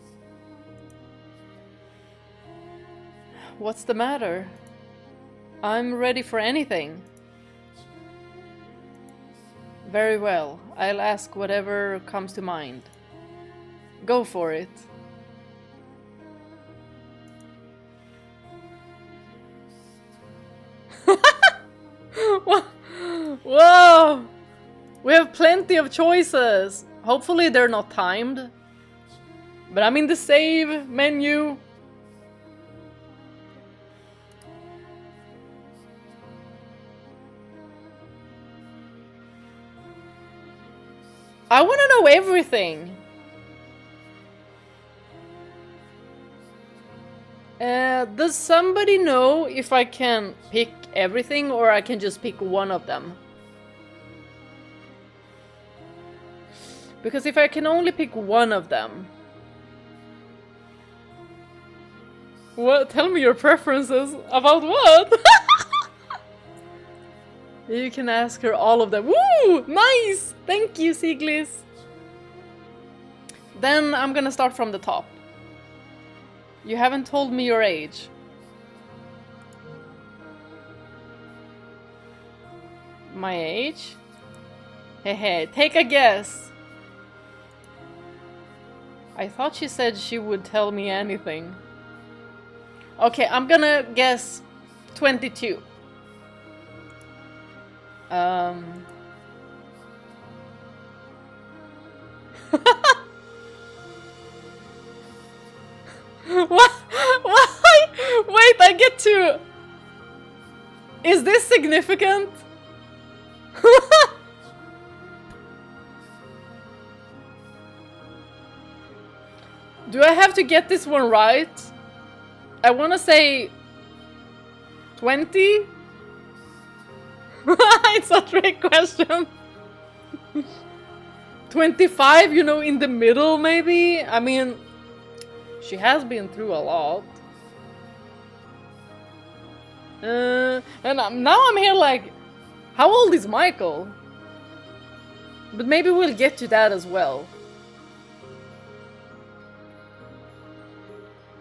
What's the matter? I'm ready for anything. Very well, I'll ask whatever comes to mind. Go for it. Whoa! We have plenty of choices. Hopefully they're not timed. But I'm in the save menu. I want to know everything. Does somebody know if I can pick everything or I can just pick one of them? Because if I can only pick one of them... What? Tell me your preferences. About what? You can ask her all of them. Woo! Nice! Thank you, Siglis. Then I'm gonna start from the top. You haven't told me your age. My age? Hey, take a guess. I thought she said she would tell me anything. Okay, I'm gonna guess 22. What? Why? Wait, I get to... Is this significant? Do I have to get this one right? I wanna say... 20? It's a trick question. 25, you know, in the middle maybe? I mean, she has been through a lot. And now I'm here like, how old is Michael? But maybe we'll get to that as well.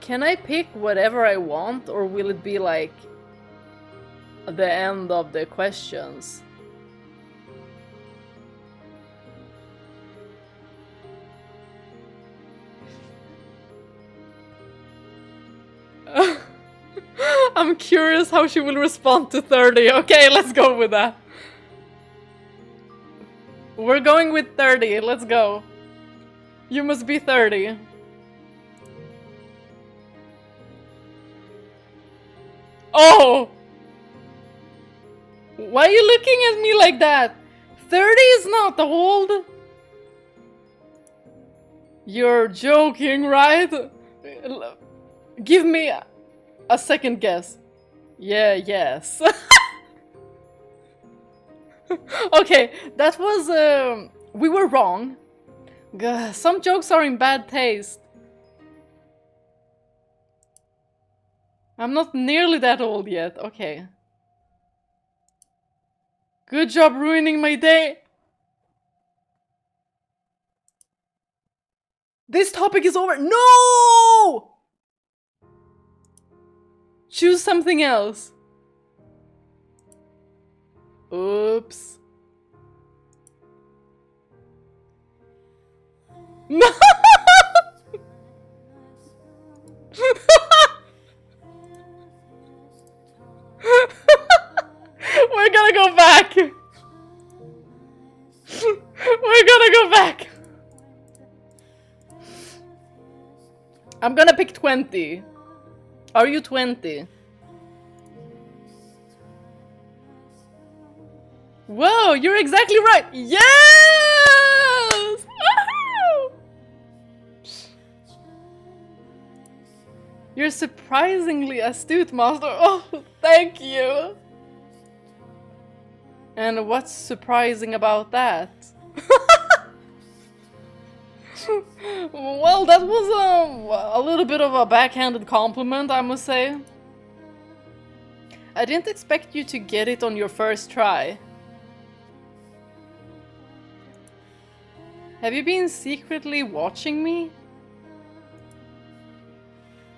Can I pick whatever I want, or will it be like the end of the questions? I'm curious how she will respond to 30. Okay, let's go with that. We're going with 30. Let's go. You must be 30. Oh! Why are you looking at me like that? 30 is not old. You're joking, right? Give me a second guess. Yeah, yes. Okay, that was... we were wrong. Gah, some jokes are in bad taste. I'm not nearly that old yet. Okay. Good job ruining my day. This topic is over. No! Choose something else. Oops. No! We're gonna go back. We're gonna go back. I'm gonna pick 20. Are you 20? Whoa, you're exactly right. Yes! Woohoo! You're surprisingly astute, Master. Oh, thank you. And what's surprising about that? Well, that was a little bit of a backhanded compliment, I must say. I didn't expect you to get it on your first try. Have you been secretly watching me?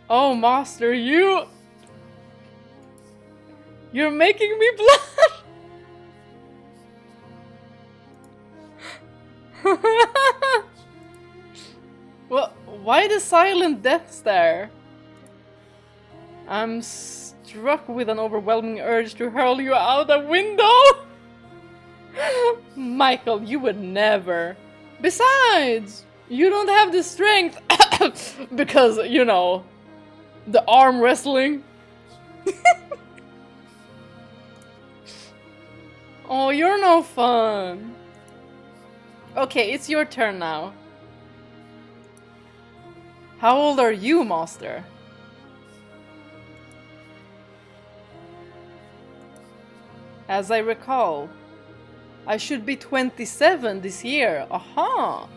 Oh, Master, you're making me blush! Well, why the silent death stare? I'm struck with an overwhelming urge to hurl you out a window! Michael, you would never. Besides, you don't have the strength because, you know, the arm wrestling. Oh, you're no fun. Okay, it's your turn now. How old are you, Master? As I recall, I should be 27 this year. Aha!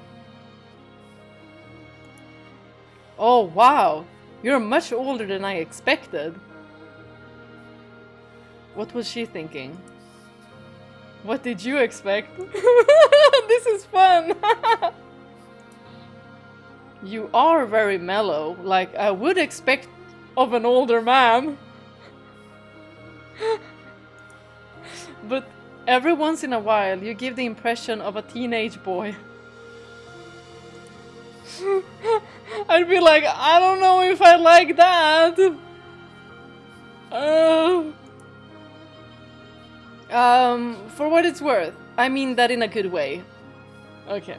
Oh, wow. You're much older than I expected. What was she thinking? What did you expect? This is fun! You are very mellow, like I would expect of an older man. But every once in a while you give the impression of a teenage boy. I'd be like, I don't know if I like that. For what it's worth. I mean that in a good way. Okay.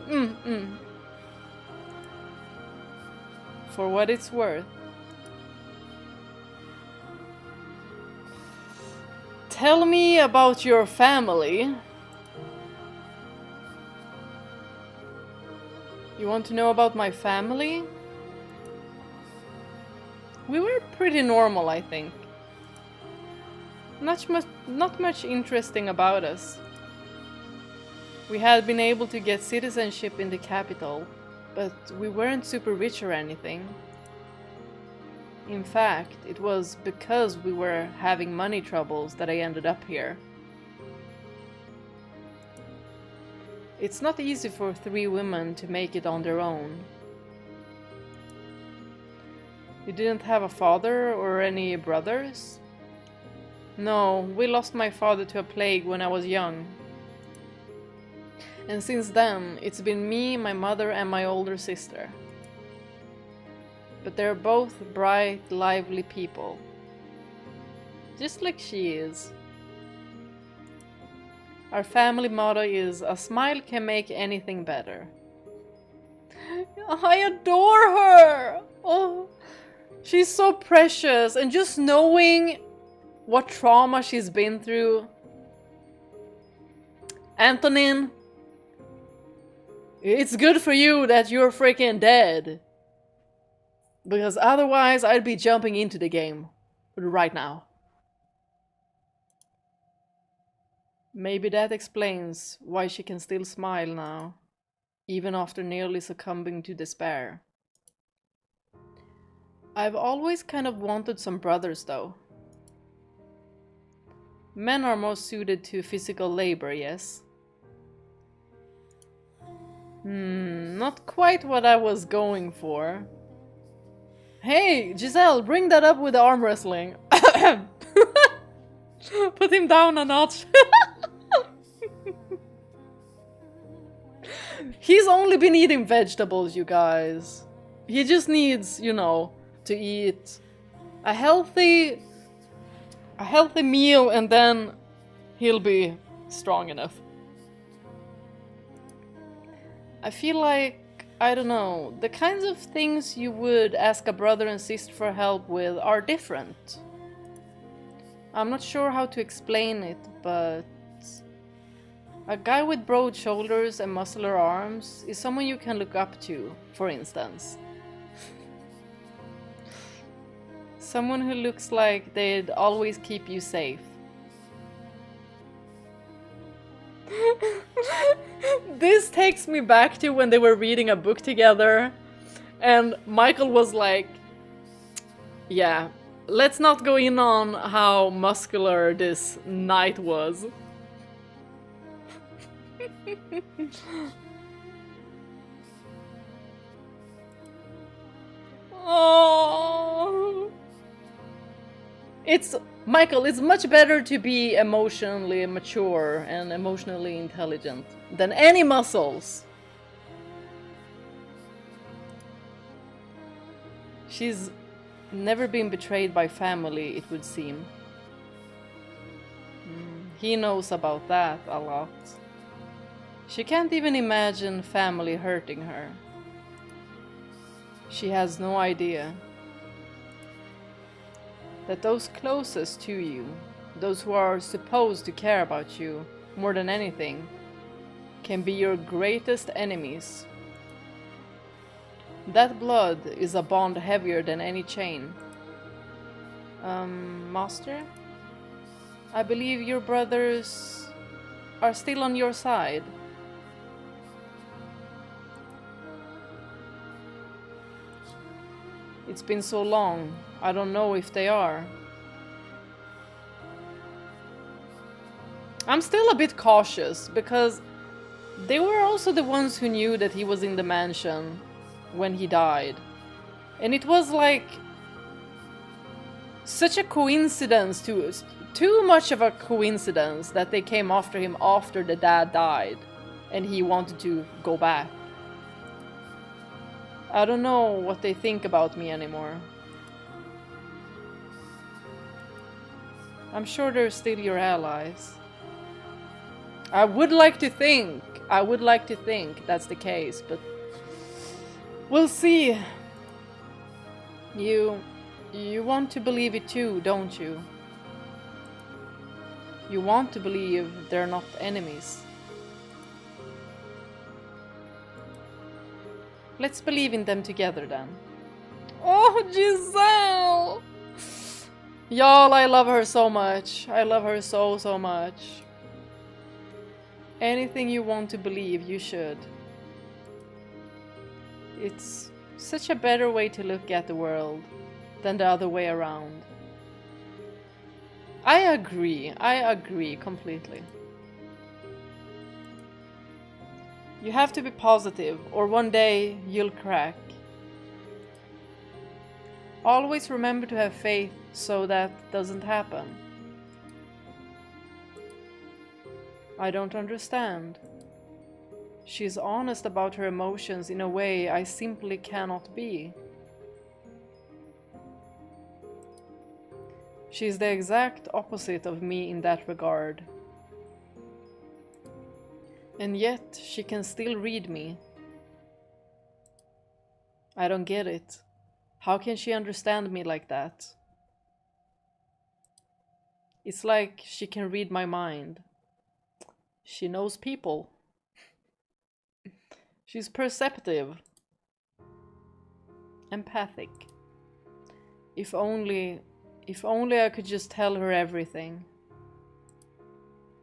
For what it's worth. Tell me about your family. You want to know about my family? We were pretty normal, I think. Not much interesting about us. We had been able to get citizenship in the capital, but we weren't super rich or anything. In fact, it was because we were having money troubles that I ended up here. It's not easy for 3 women to make it on their own. You didn't have a father or any brothers? No, we lost my father to a plague when I was young. And since then, it's been me, my mother, and my older sister. But they're both bright, lively people. Just like she is. Our family motto is, a smile can make anything better. I adore her! Oh, she's so precious, and just knowing what trauma she's been through. Antonin, it's good for you that you're freaking dead. Because otherwise I'd be jumping into the game right now. Maybe that explains why she can still smile now, even after nearly succumbing to despair. I've always kind of wanted some brothers though. Men are more suited to physical labor, yes? Not quite what I was going for. Hey, Giselle, bring that up with the arm wrestling. Put him down a notch. He's only been eating vegetables, you guys. He just needs, you know, to eat a healthy meal, and then he'll be strong enough. I feel like, I don't know, the kinds of things you would ask a brother and sister for help with are different. I'm not sure how to explain it, but a guy with broad shoulders and muscular arms is someone you can look up to, for instance. Someone who looks like they'd always keep you safe. This takes me back to when they were reading a book together, and Michael was like, yeah, let's not go in on how muscular this knight was. Oh, Michael, it's much better to be emotionally mature and emotionally intelligent than any muscles. She's never been betrayed by family, it would seem. He knows about that a lot. She can't even imagine family hurting her. She has no idea that those closest to you, those who are supposed to care about you more than anything, can be your greatest enemies. That blood is a bond heavier than any chain. Master? I believe your brothers are still on your side. It's been so long, I don't know if they are. I'm still a bit cautious, because they were also the ones who knew that he was in the mansion when he died. And it was like such a coincidence, too much of a coincidence, that they came after him after the dad died and he wanted to go back. I don't know what they think about me anymore. I'm sure they're still your allies. I would like to think that's the case, but we'll see. You want to believe it too, don't you? You want to believe they're not enemies. Let's believe in them together then. Oh, Giselle! Y'all, I love her so much. I love her so, so much. Anything you want to believe, you should. It's such a better way to look at the world than the other way around. I agree completely. You have to be positive, or one day you'll crack. Always remember to have faith so that doesn't happen. I don't understand. She's honest about her emotions in a way I simply cannot be. She's the exact opposite of me in that regard. And yet, she can still read me. I don't get it. How can she understand me like that? It's like she can read my mind. She knows people. She's perceptive. Empathic. If only I could just tell her everything.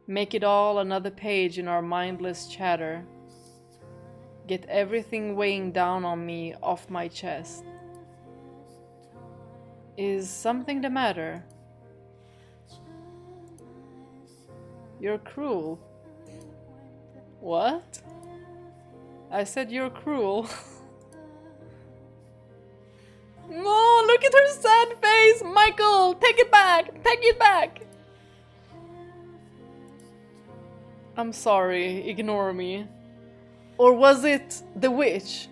Make it all another page in our mindless chatter. Get everything weighing down on me off my chest. Is something the matter? You're cruel. What? I said you're cruel. No, look at her sad face! Michael, take it back! Take it back! I'm sorry, ignore me. Or was it the witch?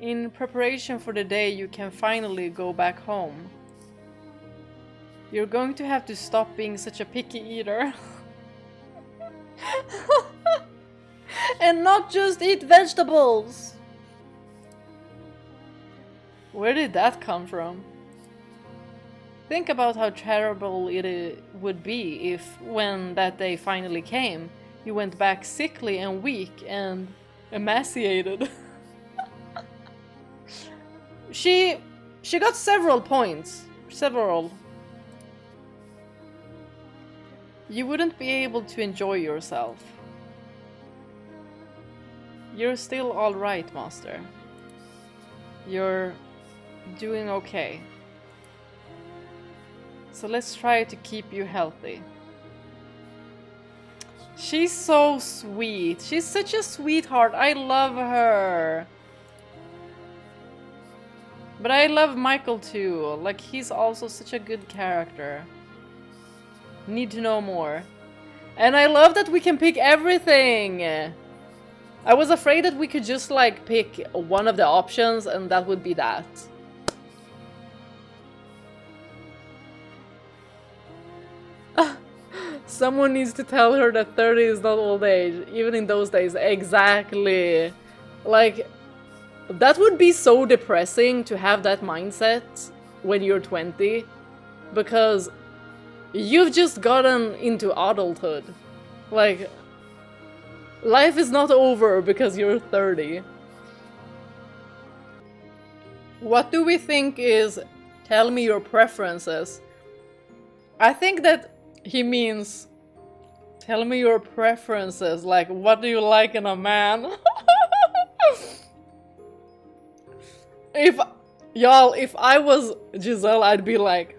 In preparation for the day you can finally go back home. You're going to have to stop being such a picky eater. And not just eat vegetables! Where did that come from? Think about how terrible it would be if, when that day finally came, you went back sickly and weak and emaciated. She got several points. Several. You wouldn't be able to enjoy yourself. You're still alright, Master. You're doing okay. So let's try to keep you healthy. She's so sweet. She's such a sweetheart. I love her. But I love Michael too. Like, he's also such a good character. Need to know more. And I love that we can pick everything. I was afraid that we could just like pick one of the options and that would be that. Someone needs to tell her that 30 is not old age, even in those days. Exactly. Like, that would be so depressing to have that mindset when you're 20, because you've just gotten into adulthood. Like, life is not over because you're 30. What do we think is tell me your preferences? I think that he means tell me your preferences, like what do you like in a man? Y'all, if I was Giselle, I'd be like,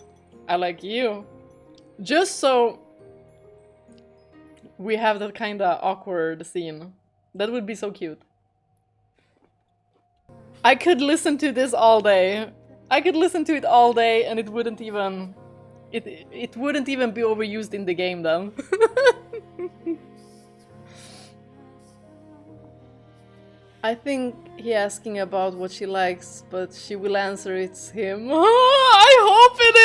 I like you. Just so we have that kind of awkward scene. That would be so cute. I could listen to this all day. I could listen to it all day and it wouldn't even... It wouldn't even be overused in the game then. I think he asking about what she likes, but she will answer it's him. I hope it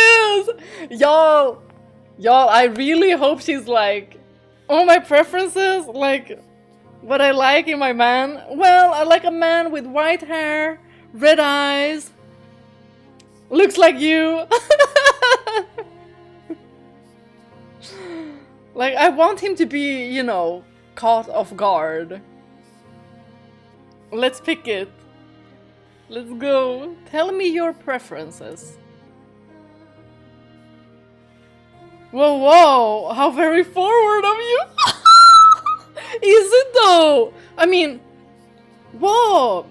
is! Y'all, I really hope she's like, oh, my preferences, like, what I like in my man. Well, I like a man with white hair, red eyes, looks like you. Like, I want him to be, you know, caught off guard. Let's pick it. Let's go. Tell me your preferences. Whoa, whoa, how very forward of you. Is it though? I mean, whoa.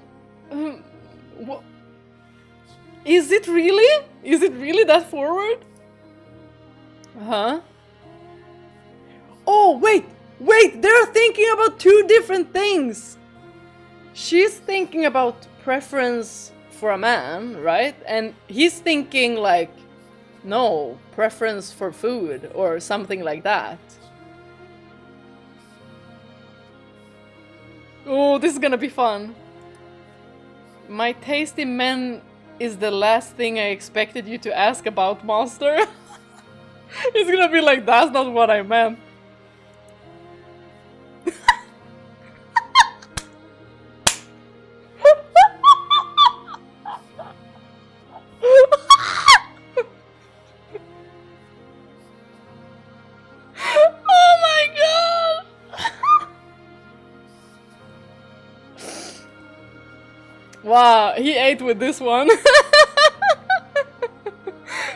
Is it really? Is it really that forward? Huh? Oh, wait, they're thinking about two different things. She's thinking about preference for a man, right? And he's thinking like, no, preference for food or something like that. Oh, this is gonna be fun. My taste in men is the last thing I expected you to ask about, Master. It's gonna be like, that's not what I meant. Wow, he ate with this one.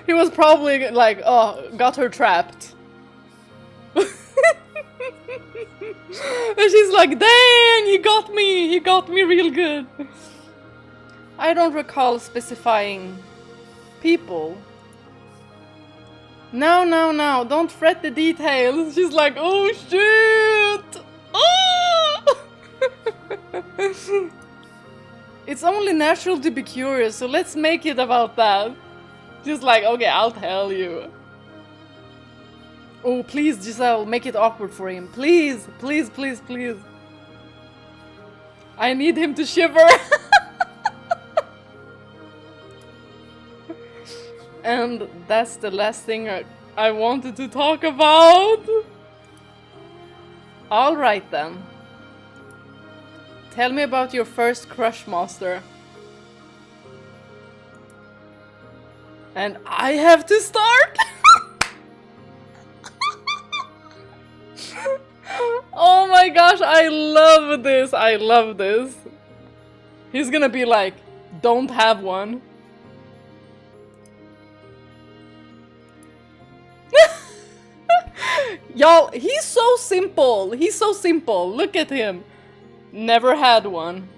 He was probably like, oh, got her trapped. And she's like, dang, you got me real good. I don't recall specifying people. No, don't fret the details. She's like, oh shit! Oh! It's only natural to be curious, so let's make it about that. Just like, okay, I'll tell you. Oh, please, Giselle, make it awkward for him. Please, please, please, please. I need him to shiver. And that's the last thing I wanted to talk about. Alright then. Tell me about your first crush, Master. And I have to start? Oh my gosh, I love this. I love this. He's gonna be like, don't have one. Y'all, he's so simple. He's so simple. Look at him. Never had one.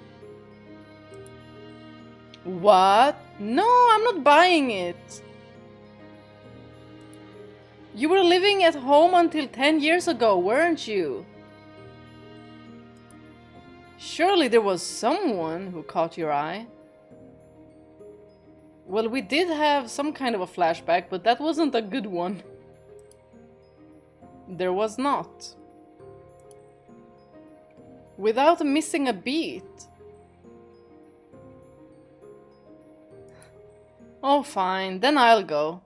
What? No, I'm not buying it. You were living at home until 10 years ago, weren't you? Surely there was someone who caught your eye. Well, we did have some kind of a flashback, but that wasn't a good one. There was not. Without missing a beat. Oh, fine, then I'll go.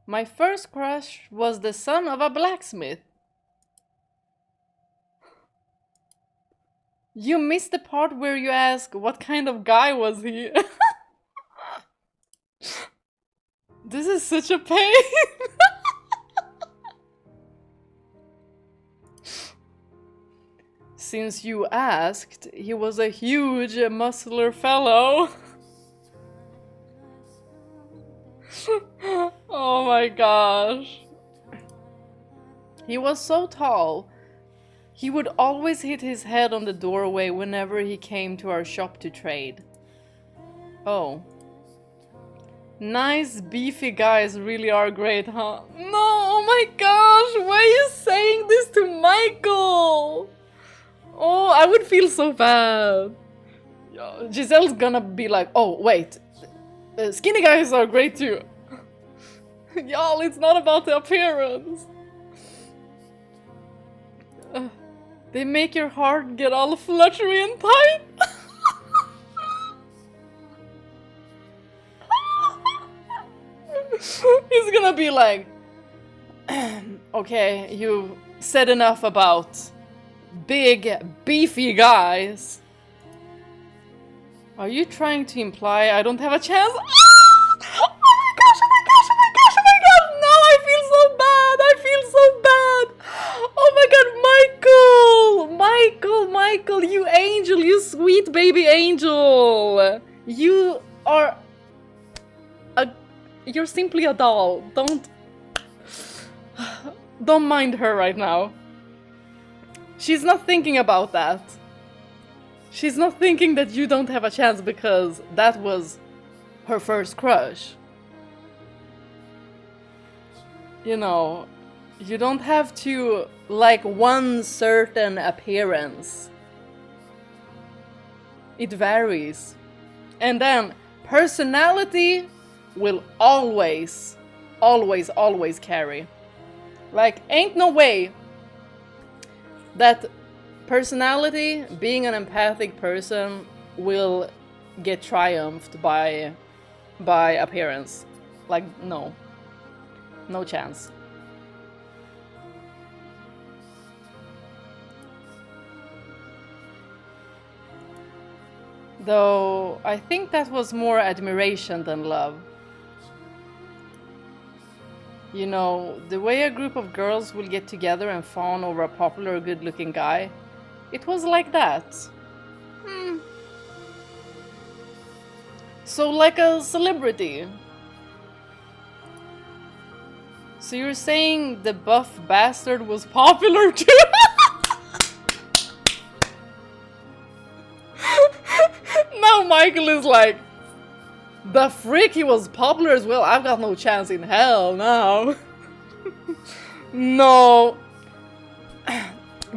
My first crush was the son of a blacksmith. You missed the part where you ask, what kind of guy was he? This is such a pain. Since you asked, he was a huge, muscular fellow. Oh my gosh. He was so tall. He would always hit his head on the doorway whenever he came to our shop to trade. Oh. Nice beefy guys really are great, huh? No, oh my gosh, why are you saying this to Michael? Oh, I would feel so bad. Giselle's gonna be like, oh wait, skinny guys are great too. Y'all, it's not about the appearance. They make your heart get all fluttery and tight. He's gonna be like, okay, you said enough about big, beefy guys. Are you trying to imply I don't have a chance? Oh my gosh, oh my gosh, oh my gosh, oh my gosh! No, I feel so bad! I feel so bad! Oh my god, Michael, you angel, you sweet baby angel! You are you're simply a doll. Don't mind her right now. She's not thinking about that. She's not thinking that you don't have a chance because that was her first crush. You know, you don't have to like one certain appearance. It varies. And then personality will always carry. Like, ain't no way that personality, being an empathic person, will get triumphed by appearance. Like, no chance. Though I think that was more admiration than love. You know, the way a group of girls will get together and fawn over a popular, good-looking guy, it was like that. So like a celebrity. So you're saying the buff bastard was popular too? Now Michael is like, the frick, he was popular as well. I've got no chance in hell now. No.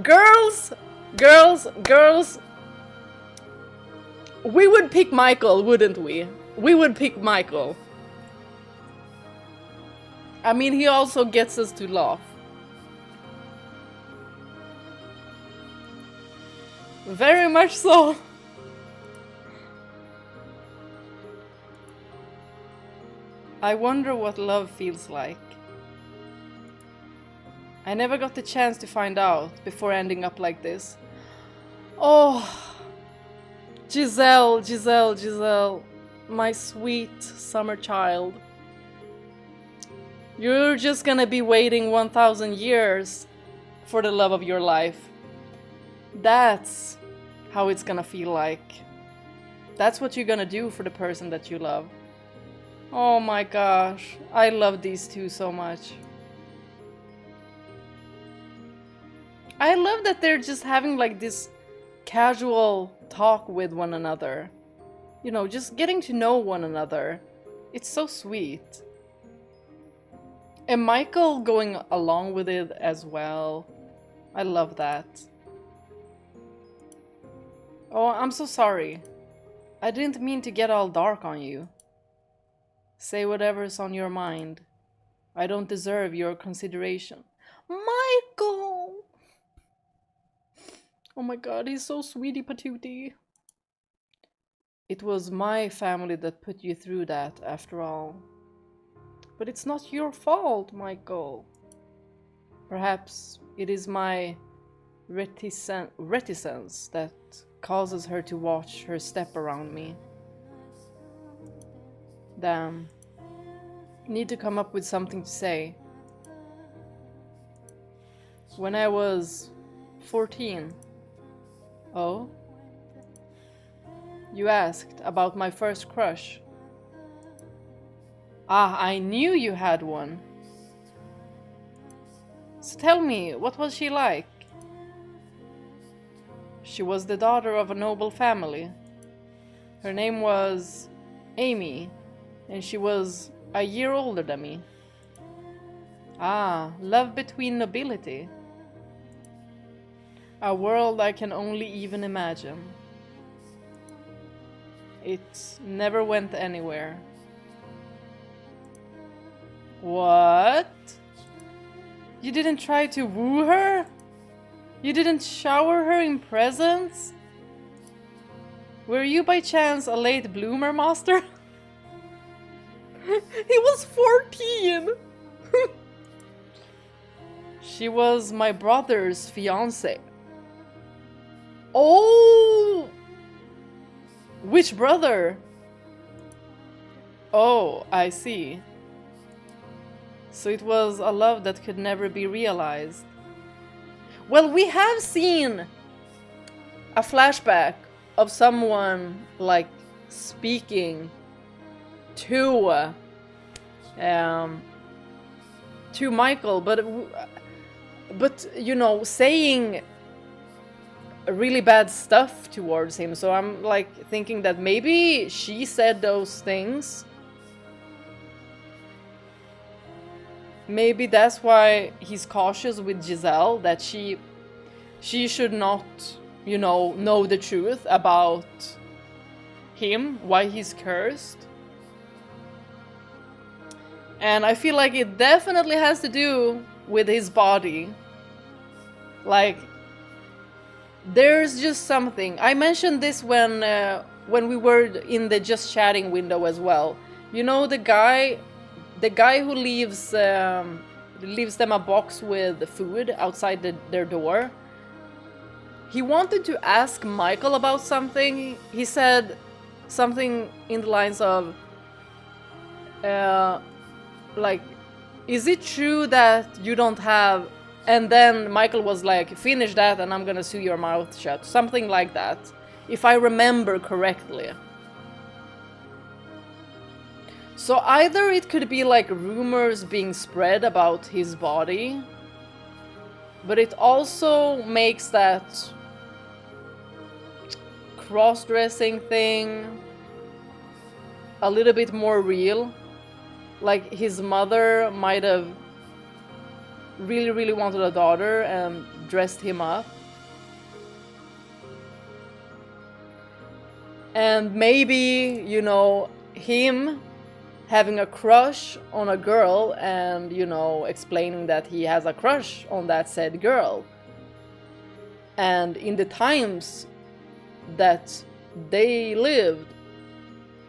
Girls. We would pick Michael, wouldn't we? We would pick Michael. I mean, he also gets us to laugh. Very much so. I wonder what love feels like. I never got the chance to find out before ending up like this. Oh, Giselle, my sweet summer child. You're just gonna be waiting 1,000 years for the love of your life. That's how it's gonna feel like. That's what you're gonna do for the person that you love. Oh my gosh, I love these two so much. I love that they're just having like this casual talk with one another. You know, just getting to know one another. It's so sweet. And Michael going along with it as well. I love that. Oh, I'm so sorry. I didn't mean to get all dark on you. Say whatever's on your mind. I don't deserve your consideration. Michael! Oh my god, he's so sweetie patootie. It was my family that put you through that, after all. But it's not your fault, Michael. Perhaps it is my reticence that causes her to watch her step around me. Damn. Need to come up with something to say. When I was 14. Oh? You asked about my first crush. Ah, I knew you had one. So tell me, what was she like? She was the daughter of a noble family. Her name was Amy, and she was a year older than me. Ah, love between nobility. A world I can only even imagine. It never went anywhere. What? You didn't try to woo her? You didn't shower her in presents? Were you by chance a late bloomer, master? He was 14! She was my brother's fiancé. Oh! Which brother? Oh, I see. So it was a love that could never be realized. Well, we have seen a flashback of someone, like, speaking to Michael, but you know, saying really bad stuff towards him. So I'm like thinking that maybe she said those things. Maybe that's why he's cautious with Giselle, that she should not, you know the truth about him, why he's cursed. And I feel like it definitely has to do with his body. Like, there's just something. I mentioned this when we were in the just chatting window as well. You know, the guy who leaves them a box with food outside their door. He wanted to ask Michael about something. He said something in the lines of, like, is it true that you don't have... And then Michael was like, finish that and I'm gonna sew your mouth shut. Something like that, if I remember correctly. So either it could be like rumors being spread about his body, but it also makes that cross-dressing thing a little bit more real. Like, his mother might have really wanted a daughter and dressed him up. And maybe, you know, him having a crush on a girl and, you know, explaining that he has a crush on that said girl. And in the times that they lived,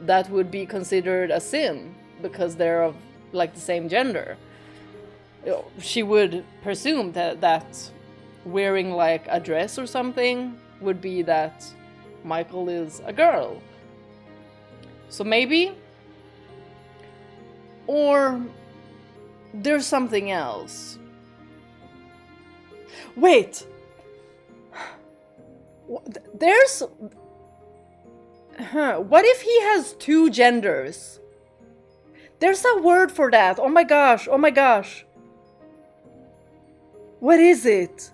that would be considered a sin because they're of, like, the same gender. She would presume that wearing, like, a dress or something would be that Michael is a girl. So maybe... Or there's something else. Wait! There's... What if he has two genders? There's a word for that. Oh my gosh, oh my gosh. What is it?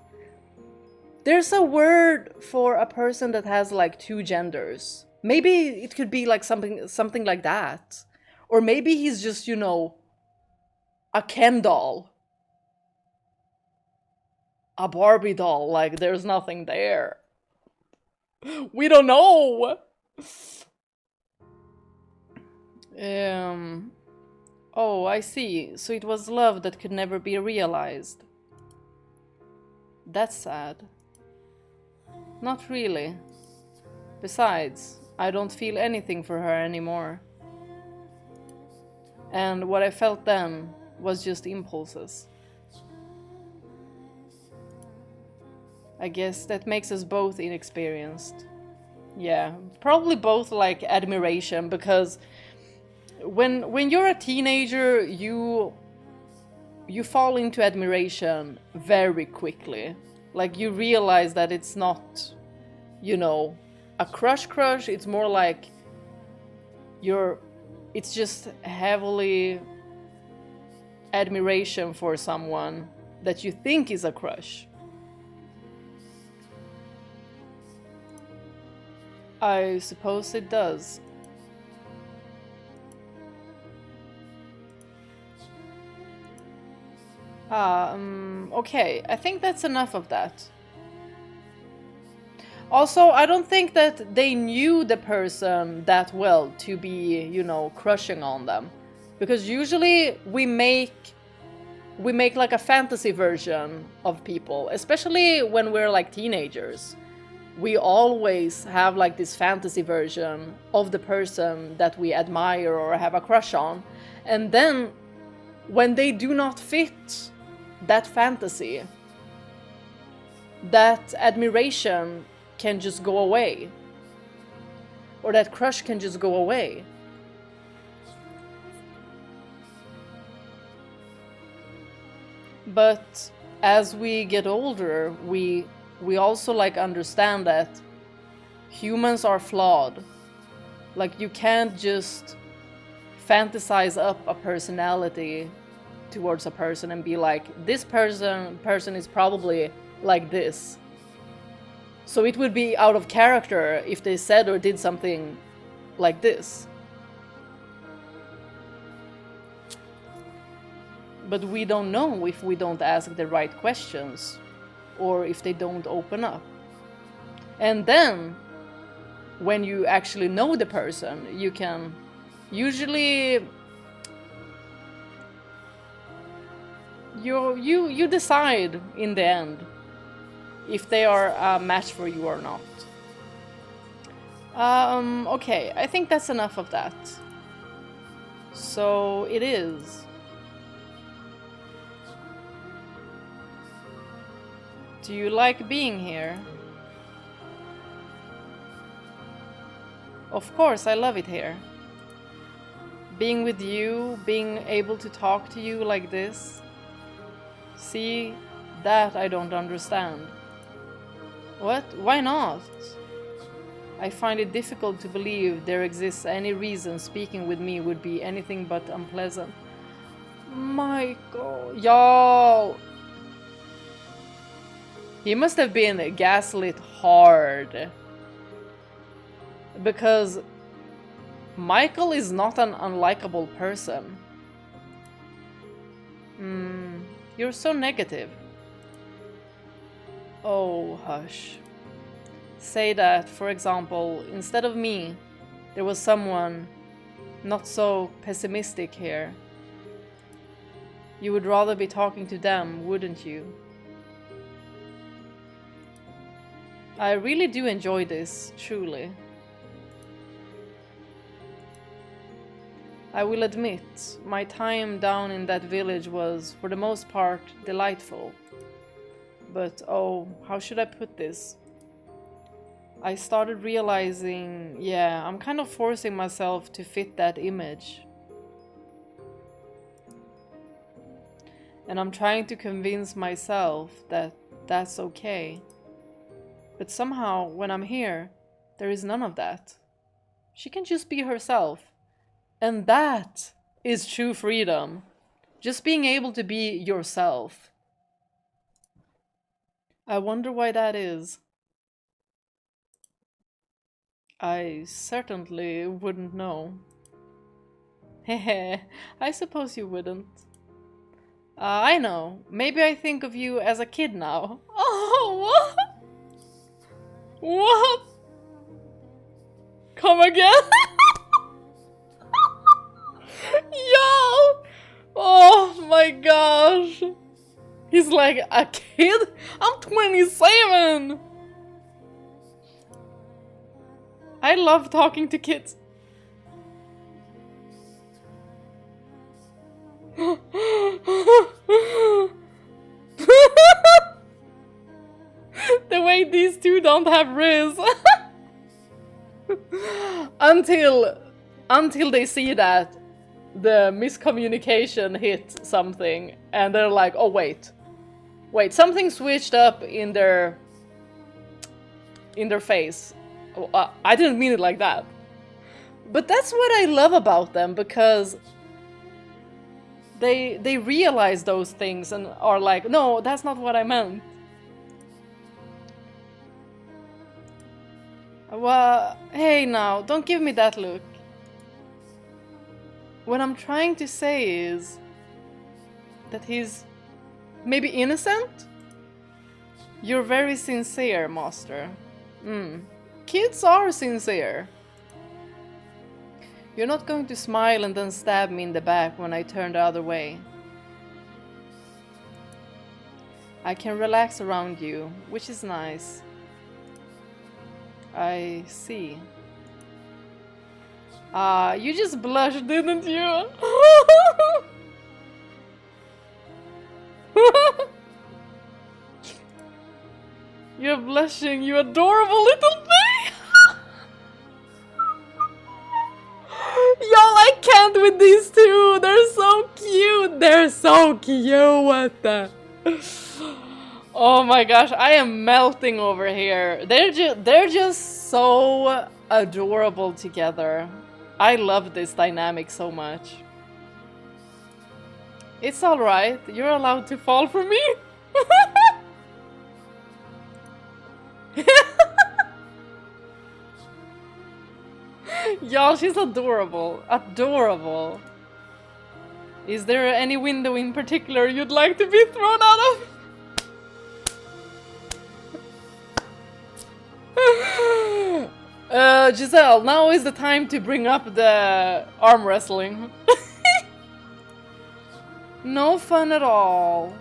There's a word for a person that has, like, two genders. Maybe it could be like something like that. Or maybe he's just, you know, a Ken doll. A Barbie doll, like, there's nothing there. We don't know! Oh, I see. So it was love that could never be realized. That's sad. Not really. Besides, I don't feel anything for her anymore. And what I felt then was just impulses. I guess that makes us both inexperienced. Yeah, probably both, like, admiration, because when you're a teenager, you fall into admiration very quickly. Like, you realize that it's not, you know, a crush, it's more like it's just heavily admiration for someone that you think is a crush. I suppose it does. Okay, I think that's enough of that. Also, I don't think that they knew the person that well to be, you know, crushing on them. Because usually we make like a fantasy version of people, especially when we're like teenagers. We always have like this fantasy version of the person that we admire or have a crush on. And then when they do not fit that fantasy, that admiration can just go away. Or that crush can just go away. But as we get older, we also like understand that humans are flawed. Like you can't just fantasize up a personality towards a person and be like, this person is probably like this. So it would be out of character if they said or did something like this. But we don't know if we don't ask the right questions or if they don't open up. And then, when you actually know the person, you can usually you decide in the end if they are a match for you or not. Okay, I think that's enough of that. So it is. Do you like being here? Of course, I love it here. Being with you, being able to talk to you like this. See, that I don't understand. What? Why not? I find it difficult to believe there exists any reason speaking with me would be anything but unpleasant. Michael, y'all. He must have been gaslit hard. Because Michael is not an unlikable person. You're so negative. Oh, hush. Say that, for example, instead of me, there was someone not so pessimistic here. You would rather be talking to them, wouldn't you? I really do enjoy this, truly. I will admit, my time down in that village was, for the most part, delightful. But oh, how should I put this? I started realizing, yeah, I'm kind of forcing myself to fit that image. And I'm trying to convince myself that that's okay. But somehow, when I'm here, there is none of that. She can just be herself. And that is true freedom. Just being able to be yourself. I wonder why that is. I certainly wouldn't know. Hehe, I suppose you wouldn't. I know. Maybe I think of you as a kid now. Oh, what? What? Come again? Yo! Oh my gosh. He's like, a kid? I'm 27! I love talking to kids. The way these two don't have Riz. Until they see that the miscommunication hit something and they're like, oh wait, something switched up in their face. Oh, I didn't mean it like that. But that's what I love about them, because they realize those things and are like, no, that's not what I meant. Well, hey now, don't give me that look. What I'm trying to say is that he's Maybe innocent? You're very sincere, Master. Kids are sincere. You're not going to smile and then stab me in the back when I turn the other way. I can relax around you, which is nice. I see. You just blushed, didn't you? You're blushing, you adorable little thing! Y'all, I can't with these two! They're so cute! They're so cute! Oh my gosh, I am melting over here. They're just so adorable together. I love this dynamic so much. It's alright, you're allowed to fall for me. Y'all, she's adorable. Adorable. Is there any window in particular you'd like to be thrown out of? Giselle, now is the time to bring up the arm wrestling. No fun at all.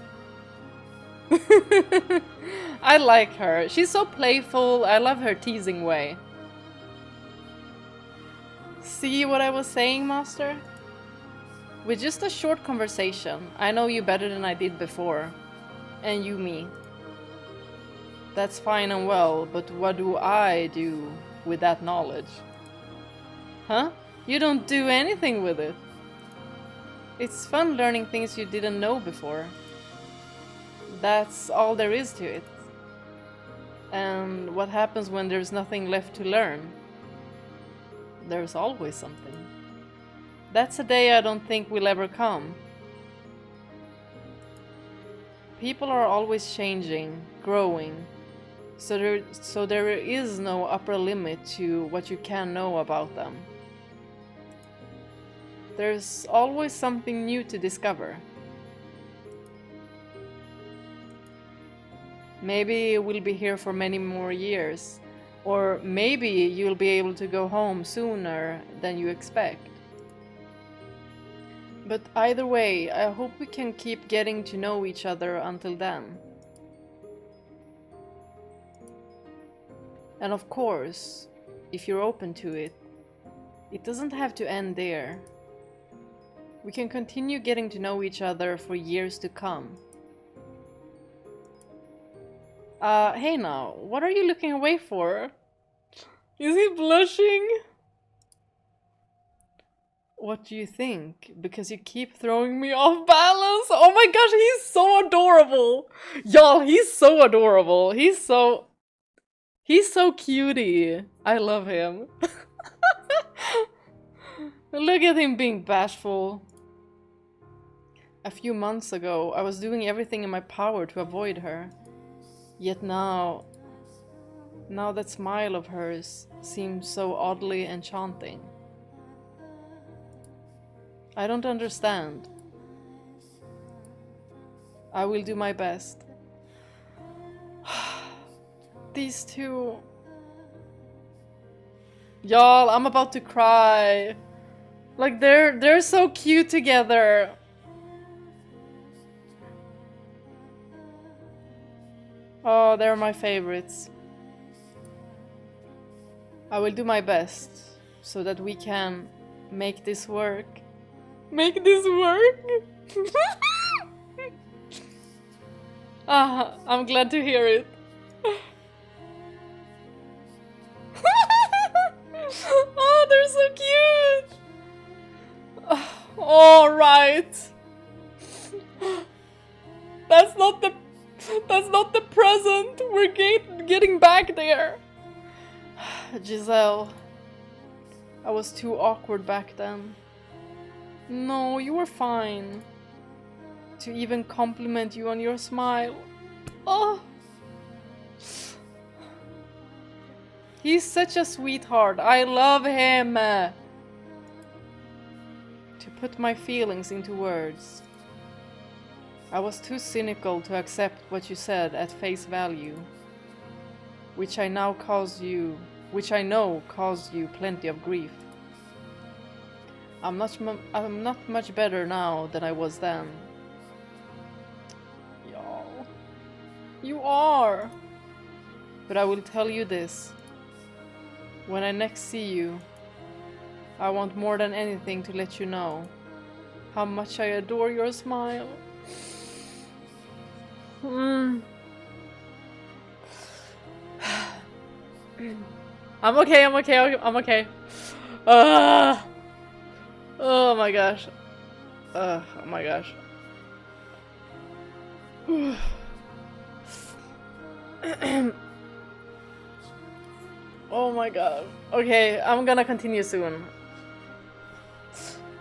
I like her. She's so playful. I love her teasing way. See what I was saying, Master? With just a short conversation, I know you better than I did before. And you me. That's fine and well, but what do I do with that knowledge? Huh? You don't do anything with it. It's fun learning things you didn't know before. That's all there is to it. And what happens when there's nothing left to learn? There's always something. That's a day I don't think will ever come. People are always changing, growing, so there is no upper limit to what you can know about them. There's always something new to discover. Maybe we'll be here for many more years, or maybe you'll be able to go home sooner than you expect. But either way, I hope we can keep getting to know each other until then. And of course, if you're open to it, it doesn't have to end there. We can continue getting to know each other for years to come. Hey now, what are you looking away for? Is he blushing? What do you think? Because you keep throwing me off balance? Oh my gosh, he's so adorable! Y'all, he's so adorable. He's so cutie. I love him. Look at him being bashful. A few months ago, I was doing everything in my power to avoid her. Yet now that smile of hers seems so oddly enchanting. I don't understand. I will do my best. These two... Y'all, I'm about to cry. Like, they're so cute together. Oh, they're my favorites. I will do my best so that we can make this work. Make this work? I'm glad to hear it. Oh, they're so cute! All right. That's not the present. We're getting back there. Giselle, I was too awkward back then. No, you were fine. To even compliment you on your smile. Oh. He's such a sweetheart. I love him. To put my feelings into words. I was too cynical to accept what you said at face value, which I know caused you plenty of grief. I'm not much better now than I was then. Yo, you are. But I will tell you this. When I next see you, I want more than anything to let you know how much I adore your smile. I'm okay, I'm okay, I'm okay. Oh my gosh. Oh my gosh. Oh my god. Okay, I'm gonna continue soon.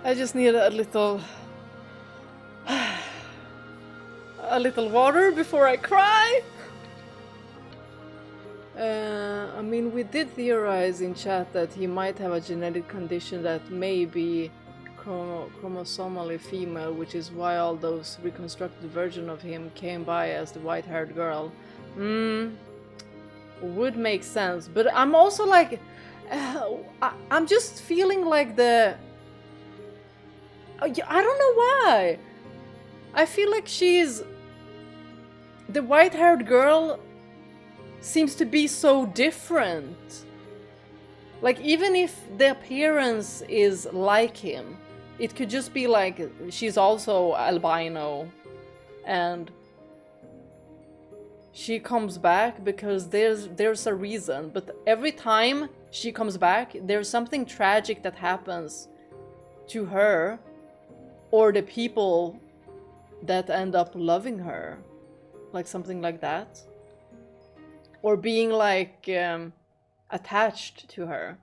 I just need a little water before I cry. I mean, we did theorize in chat that he might have a genetic condition that may be chromosomally female, which is why all those reconstructed versions of him came by as the white-haired girl. Would make sense, but I'm also like, I'm just feeling like I don't know why. I feel like the white-haired girl seems to be so different. Like, even if the appearance is like him, it could just be like she's also albino and she comes back because there's a reason, but every time she comes back there's something tragic that happens to her or the people that end up loving her, like something like that, or being like attached to her.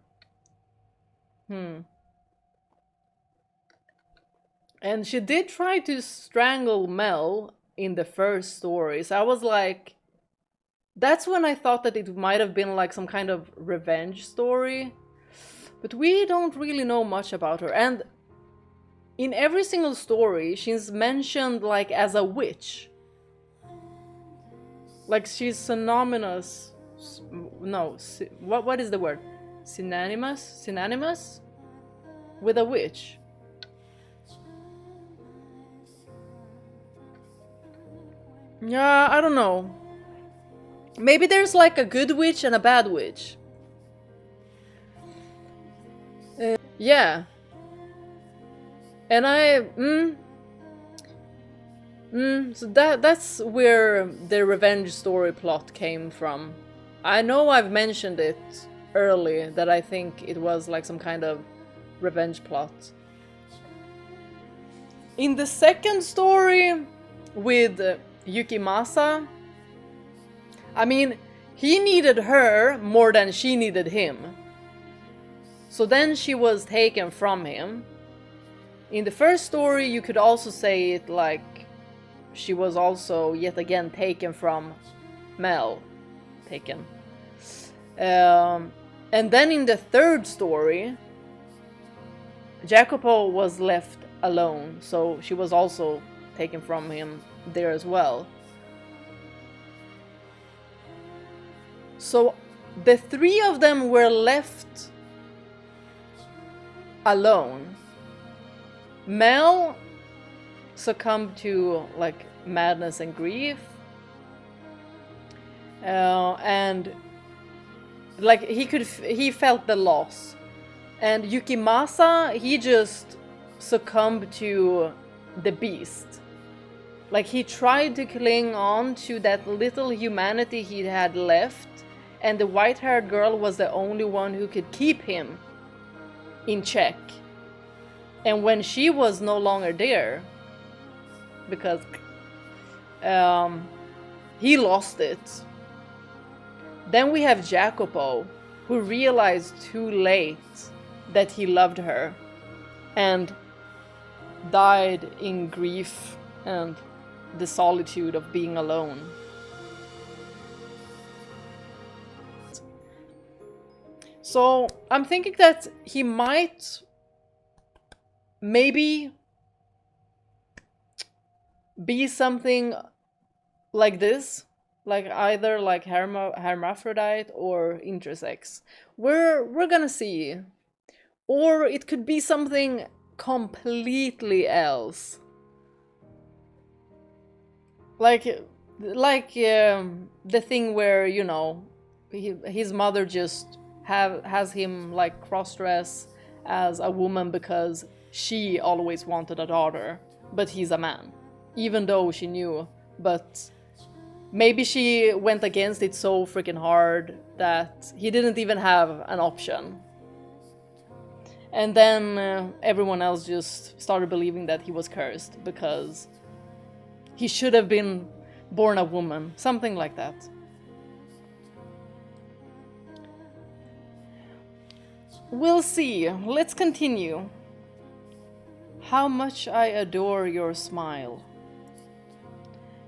And she did try to strangle Mel in the first story, so I was like, that's when I thought that it might have been like some kind of revenge story. But we don't really know much about her, and in every single story she's mentioned like as a witch. Like she's synonymous. No, what is the word? Synonymous with a witch. Yeah, I don't know. Maybe there's like a good witch and a bad witch. Yeah. And so that's where the revenge story plot came from. I know I've mentioned it early, that I think it was like some kind of revenge plot. In the second story with Yukimasa, I mean, he needed her more than she needed him. So then she was taken from him. In the first story, you could also say it like she was also yet again taken from Mel. And then in the third story, Jacopo was left alone, so she was also taken from him there as well. So the three of them were left alone. Mel succumbed to like madness and grief, and like he felt the loss. And Yukimasa, he just succumbed to the beast. Like he tried to cling on to that little humanity he had left, and the white-haired girl was the only one who could keep him in check. And when she was no longer there, because he lost it. Then we have Jacopo, who realized too late that he loved her and died in grief and the solitude of being alone. So I'm thinking that he might maybe be something like this, like either like hermaphrodite or intersex. We're gonna see. Or it could be something completely else. Like the thing where, you know, his mother just has him like cross-dress as a woman because she always wanted a daughter, but he's a man, even though she knew. But maybe she went against it so freaking hard that he didn't even have an option. And then everyone else just started believing that he was cursed because he should have been born a woman, something like that. We'll see. Let's continue. How much I adore your smile.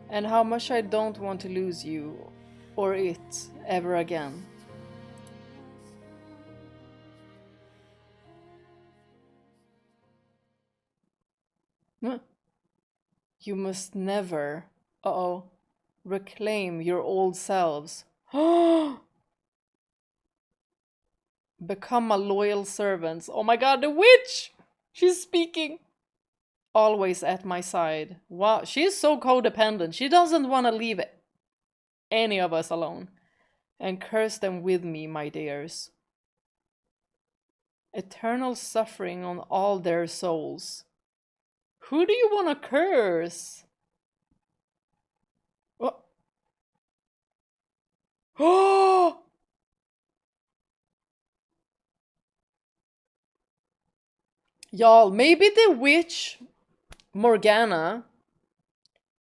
And how much I don't want to lose you or it ever again. You must never, reclaim your old selves. Become a loyal servant. Oh my god, the witch! She's speaking. Always at my side. Wow, she's so codependent. She doesn't want to leave any of us alone. And curse them with me, my dears. Eternal suffering on all their souls. Who do you want to curse? Oh! Y'all, maybe the witch Morgana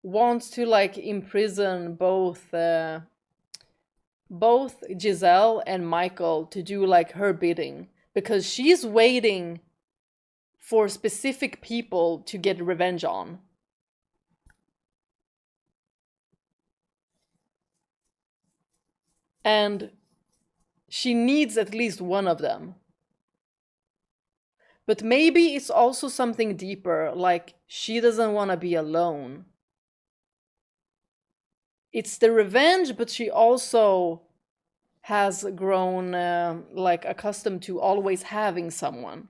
wants to like imprison both Giselle and Michael to do like her bidding, because she's waiting for specific people to get revenge on. And she needs at least one of them. But maybe it's also something deeper, like she doesn't want to be alone. It's the revenge, but she also has grown like accustomed to always having someone.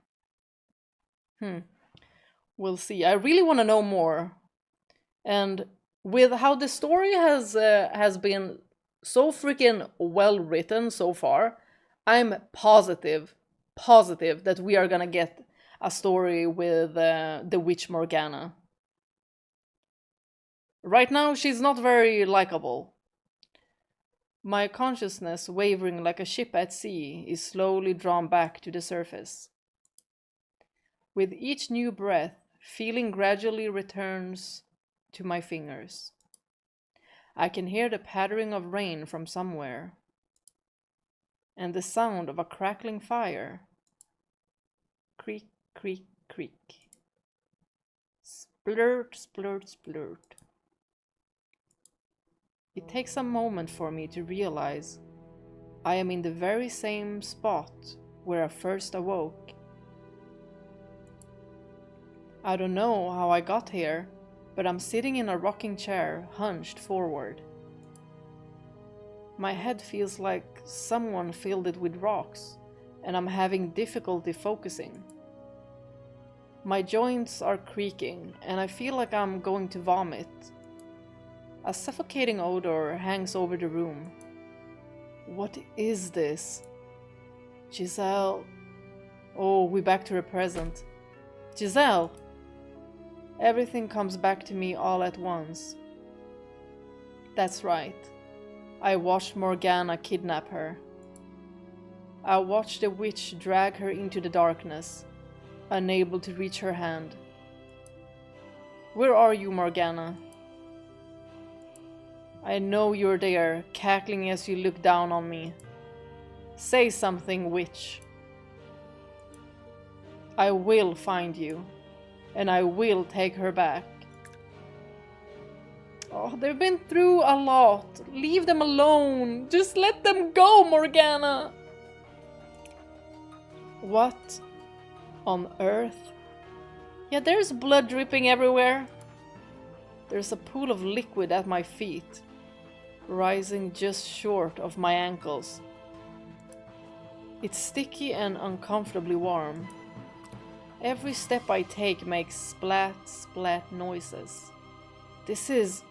We'll see. I really want to know more. And with how the story has been so freaking well written so far, I'm positive that we are gonna get a story with the witch Morgana. Right now, she's not very likable. My consciousness, wavering like a ship at sea, is slowly drawn back to the surface. With each new breath, feeling gradually returns to my fingers. I can hear the pattering of rain from somewhere, and the sound of a crackling fire. Creak, creak, creak. Splurt, splurt, splurt. It takes a moment for me to realize I am in the very same spot where I first awoke. I don't know how I got here, but I'm sitting in a rocking chair, hunched forward. My head feels like someone filled it with rocks, and I'm having difficulty focusing. My joints are creaking, and I feel like I'm going to vomit. A suffocating odor hangs over the room. What is this? Giselle. Oh, we're back to the present. Giselle! Everything comes back to me all at once. That's right. I watched Morgana kidnap her. I watched the witch drag her into the darkness, unable to reach her hand. Where are you, Morgana? I know you're there, cackling as you look down on me. Say something, witch. I will find you, and I will take her back. Oh, they've been through a lot. Leave them alone. Just let them go, Morgana. What on earth? Yeah, there's blood dripping everywhere. There's a pool of liquid at my feet, rising just short of my ankles. It's sticky and uncomfortably warm. Every step I take makes splat, splat noises. This is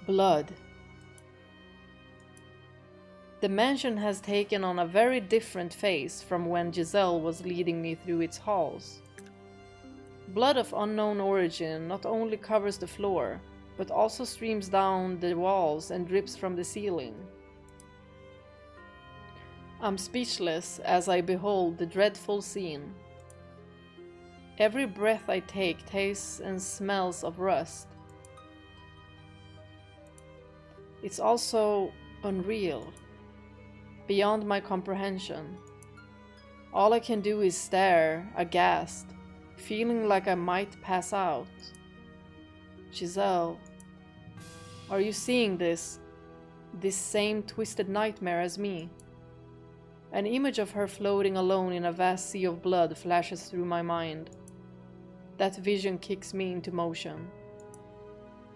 blood. The mansion has taken on a very different face from when Giselle was leading me through its halls. Blood of unknown origin not only covers the floor, but also streams down the walls and drips from the ceiling. I'm speechless as I behold the dreadful scene. Every breath I take tastes and smells of rust. It's also unreal, beyond my comprehension. All I can do is stare, aghast, feeling like I might pass out. Giselle, are you seeing this same twisted nightmare as me? An image of her floating alone in a vast sea of blood flashes through my mind. That vision kicks me into motion.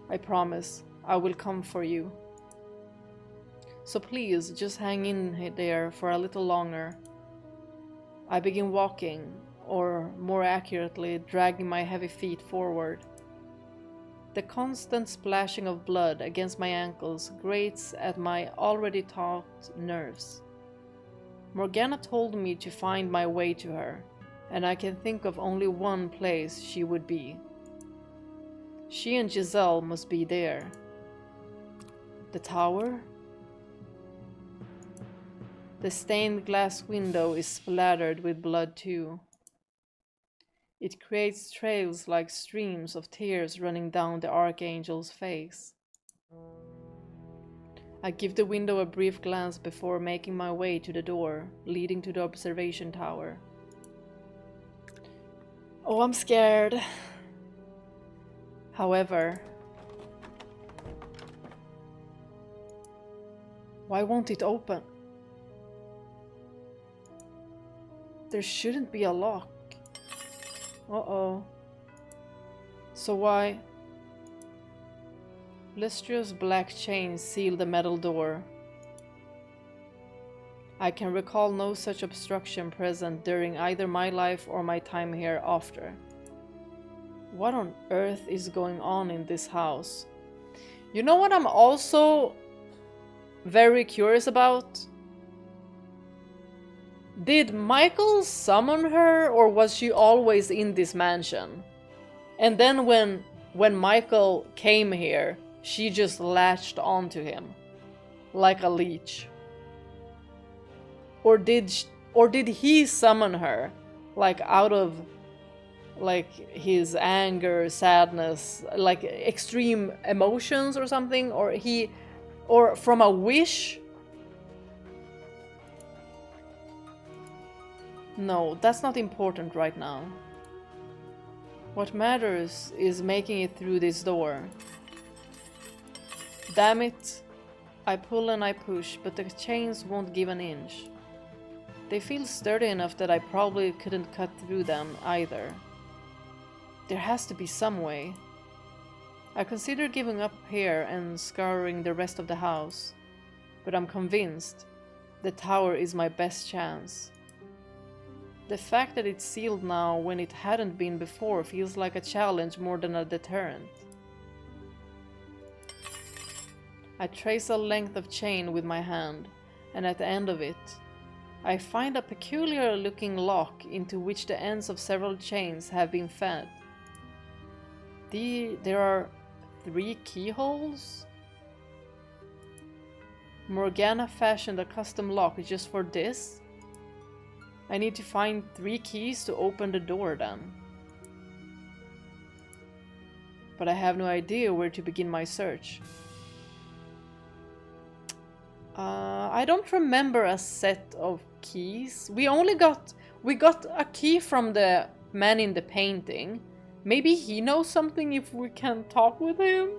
I promise, I will come for you. So please, just hang in there for a little longer. I begin walking, or more accurately, dragging my heavy feet forward. The constant splashing of blood against my ankles grates at my already taut nerves. Morgana told me to find my way to her, and I can think of only one place she would be. She and Giselle must be there. The tower? The stained glass window is splattered with blood too. It creates trails like streams of tears running down the Archangel's face. I give the window a brief glance before making my way to the door, leading to the observation tower. Oh, I'm scared. However, why won't it open? There shouldn't be a lock. Uh-oh. So why? Lustrous black chains seal the metal door. I can recall no such obstruction present during either my life or my time here after. What on earth is going on in this house? You know what I'm also very curious about? Did Michael summon her, or was she always in this mansion? And then when Michael came here, she just latched onto him like a leech. Or did he summon her, like out of like his anger, sadness, like extreme emotions or something, or from a wish? No, that's not important right now. What matters is making it through this door. Damn it. I pull and I push, but the chains won't give an inch. They feel sturdy enough that I probably couldn't cut through them either. There has to be some way. I consider giving up here and scouring the rest of the house, but I'm convinced the tower is my best chance. The fact that it's sealed now when it hadn't been before feels like a challenge more than a deterrent. I trace a length of chain with my hand, and at the end of it, I find a peculiar looking lock into which the ends of several chains have been fed. There are 3 keyholes? Morgana fashioned a custom lock just for this? I need to find 3 keys to open the door then. But I have no idea where to begin my search. I don't remember a set of keys. We got a key from the man in the painting. Maybe he knows something if we can talk with him?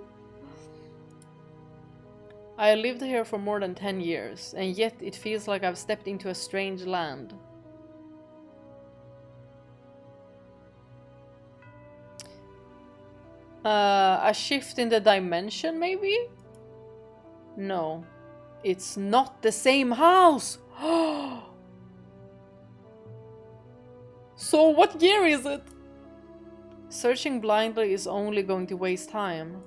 I lived here for more than 10 years, and yet it feels like I've stepped into a strange land. A shift in the dimension, maybe? No. It's not the same house! So what year is it? Searching blindly is only going to waste time.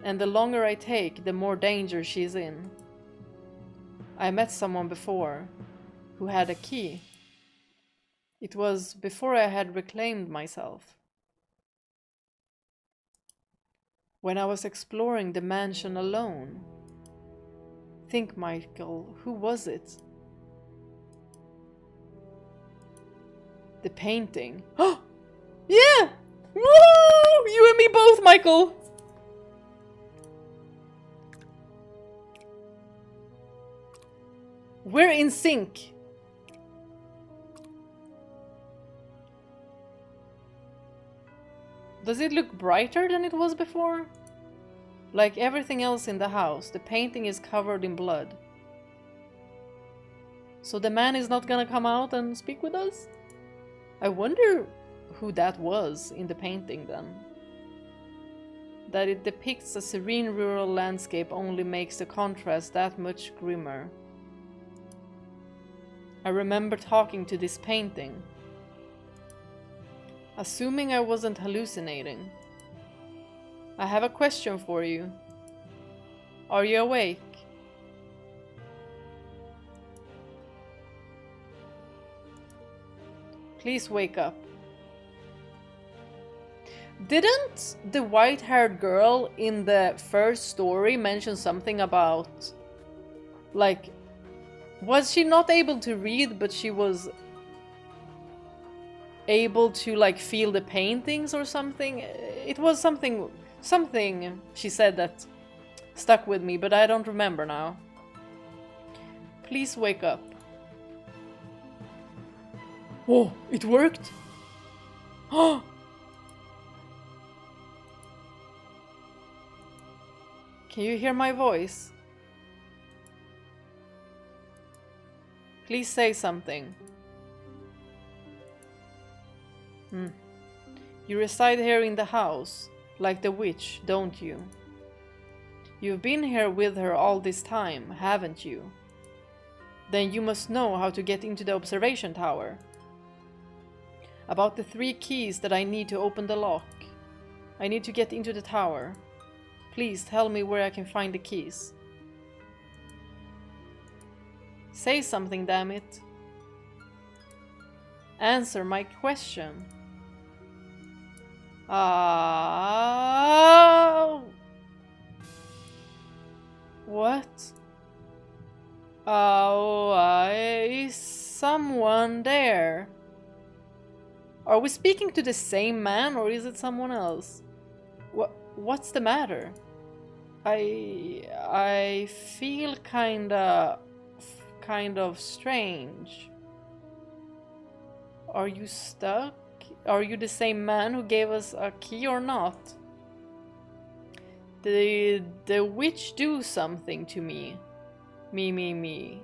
And the longer I take, the more danger she's in. I met someone before who had a key. It was before I had reclaimed myself. When I was exploring the mansion alone. Think, Michael, who was it? The painting. Oh! Yeah! Woo! You and me both, Michael! We're in sync. Does it look brighter than it was before? Like everything else in the house, the painting is covered in blood. So the man is not gonna come out and speak with us? I wonder who that was in the painting then. That it depicts a serene rural landscape only makes the contrast that much grimmer. I remember talking to this painting. Assuming I wasn't hallucinating. I have a question for you. Are you awake? Please wake up. Didn't the white-haired girl in the first story mention something about... Like... Was she not able to read, but she was... able to, like, feel the paintings or something? It was something she said that stuck with me, but I don't remember now. Please wake up. Oh, it worked! Oh! Can you hear my voice? Please say something. You reside here in the house, like the witch, don't you? You've been here with her all this time, haven't you? Then you must know how to get into the observation tower. About the 3 keys that I need to open the lock. I need to get into the tower. Please tell me where I can find the keys. Say something, damn it. Answer my question. What? Is someone there? Are we speaking to the same man or is it someone else? What's the matter? I feel kind of strange. Are you stuck? Are you the same man who gave us a key or not? Did the witch do something to me? Me.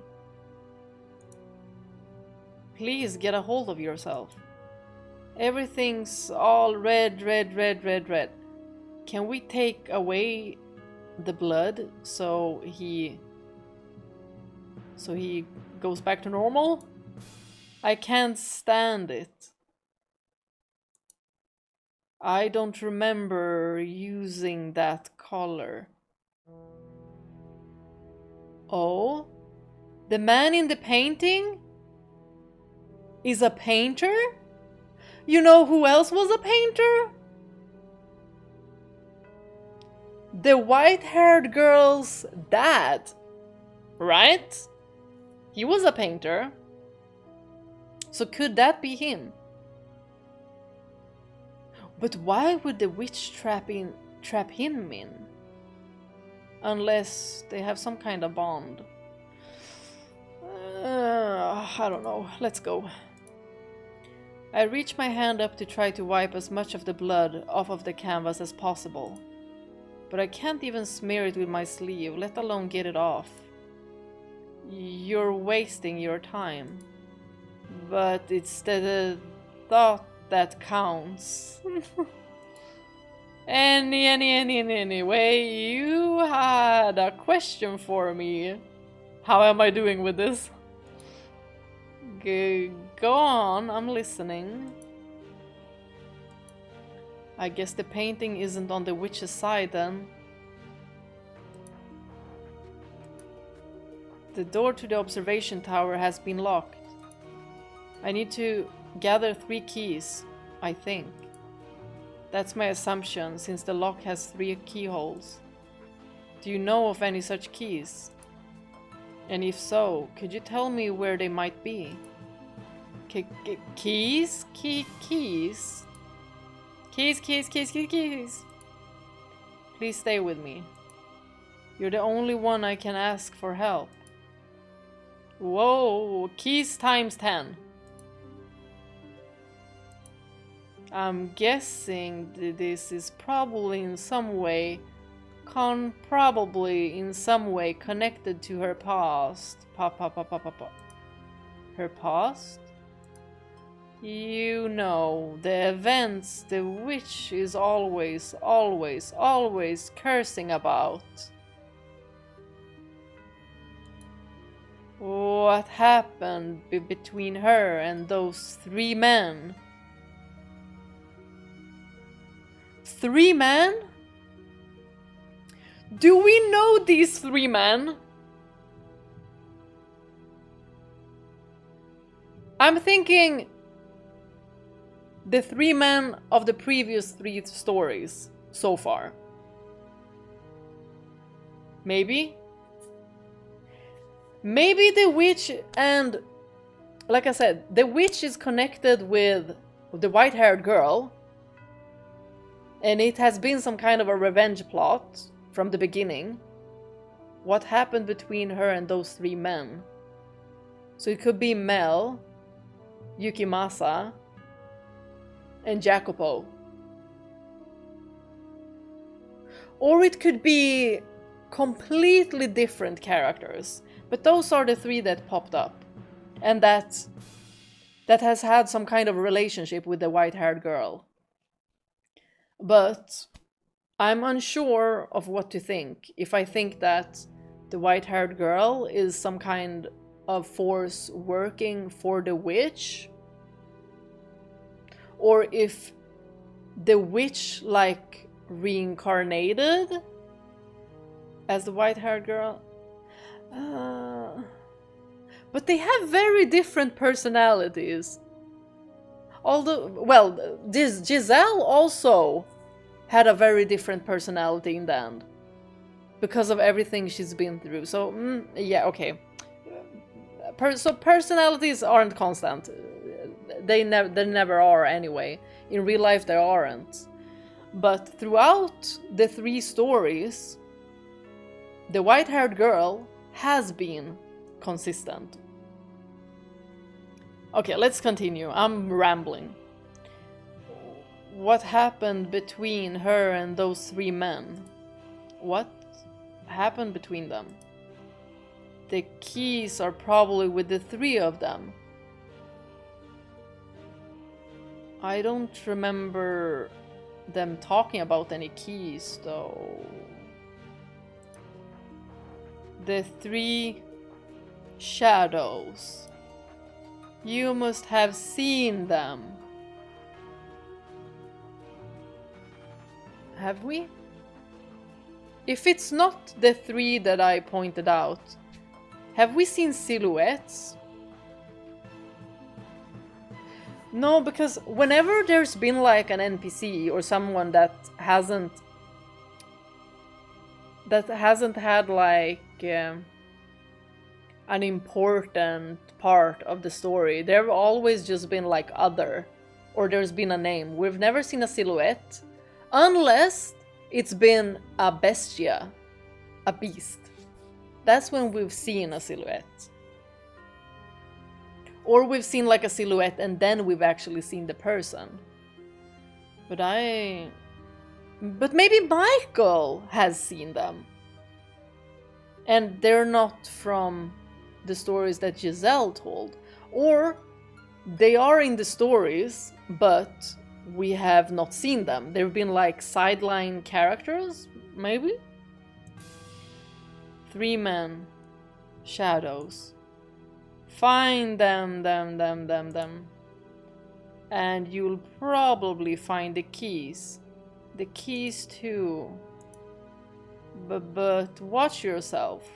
Please get a hold of yourself. Everything's all red. Can we take away the blood so he goes back to normal? I can't stand it. I don't remember using that color. Oh? The man in the painting is a painter? You know who else was a painter? The white-haired girl's dad, right? He was a painter. So could that be him? But why would the witch trap him in? Unless they have some kind of bond. I don't know. Let's go. I reach my hand up to try to wipe as much of the blood off of the canvas as possible. But I can't even smear it with my sleeve, let alone get it off. You're wasting your time. But it's the thought that counts. Anyway, you had a question for me. How am I doing with this? Go on, I'm listening. I guess the painting isn't on the witch's side then. The door to the observation tower has been locked. I need to gather 3 keys, I think. That's my assumption, since the lock has 3 keyholes. Do you know of any such keys? And if so, could you tell me where they might be? Keys? Keys? Keys. Please stay with me. You're the only one I can ask for help. Whoa, keys times 10. I'm guessing that this is probably in some way connected to her past. Her past? You know, the events the witch is always cursing about. What happened between her and those 3 men? 3 men? Do we know these 3 men? I'm thinking the 3 men of the previous 3 stories so far. Maybe? Maybe the witch and... Like I said, the witch is connected with the white-haired girl. And it has been some kind of a revenge plot from the beginning. What happened between her and those 3 men? So it could be Mel, Yukimasa, and Jacopo. Or it could be completely different characters. But those are the 3 that popped up. And that has had some kind of relationship with the white-haired girl. But I'm unsure of what to think. If I think that the white-haired girl is some kind of force working for the witch, or if the witch like reincarnated as the white-haired girl. But they have very different personalities. Although, well, Giselle also had a very different personality in the end. Because of everything she's been through. So, yeah, okay. So personalities aren't constant. They never are anyway. In real life there aren't. But throughout the 3 stories, the white-haired girl has been consistent. Okay, let's continue. I'm rambling. What happened between her and those 3 men? What happened between them? The keys are probably with the 3 of them. I don't remember them talking about any keys, though. The 3 shadows. You must have seen them. Have we? If it's not the 3 that I pointed out, have we seen silhouettes? No, because whenever there's been like an NPC or someone that hasn't had like an important part of the story, there have always just been like other, or there's been a name. We've never seen a silhouette, unless it's been a bestia, a beast. That's when we've seen a silhouette. Or we've seen like a silhouette and then we've actually seen the person. But maybe Michael has seen them. And they're not from the stories that Giselle told. Or they are in the stories, but we have not seen them. They've been like sideline characters, maybe? 3 men. Shadows. Find them. And you'll probably find the keys. The keys too. But watch yourself.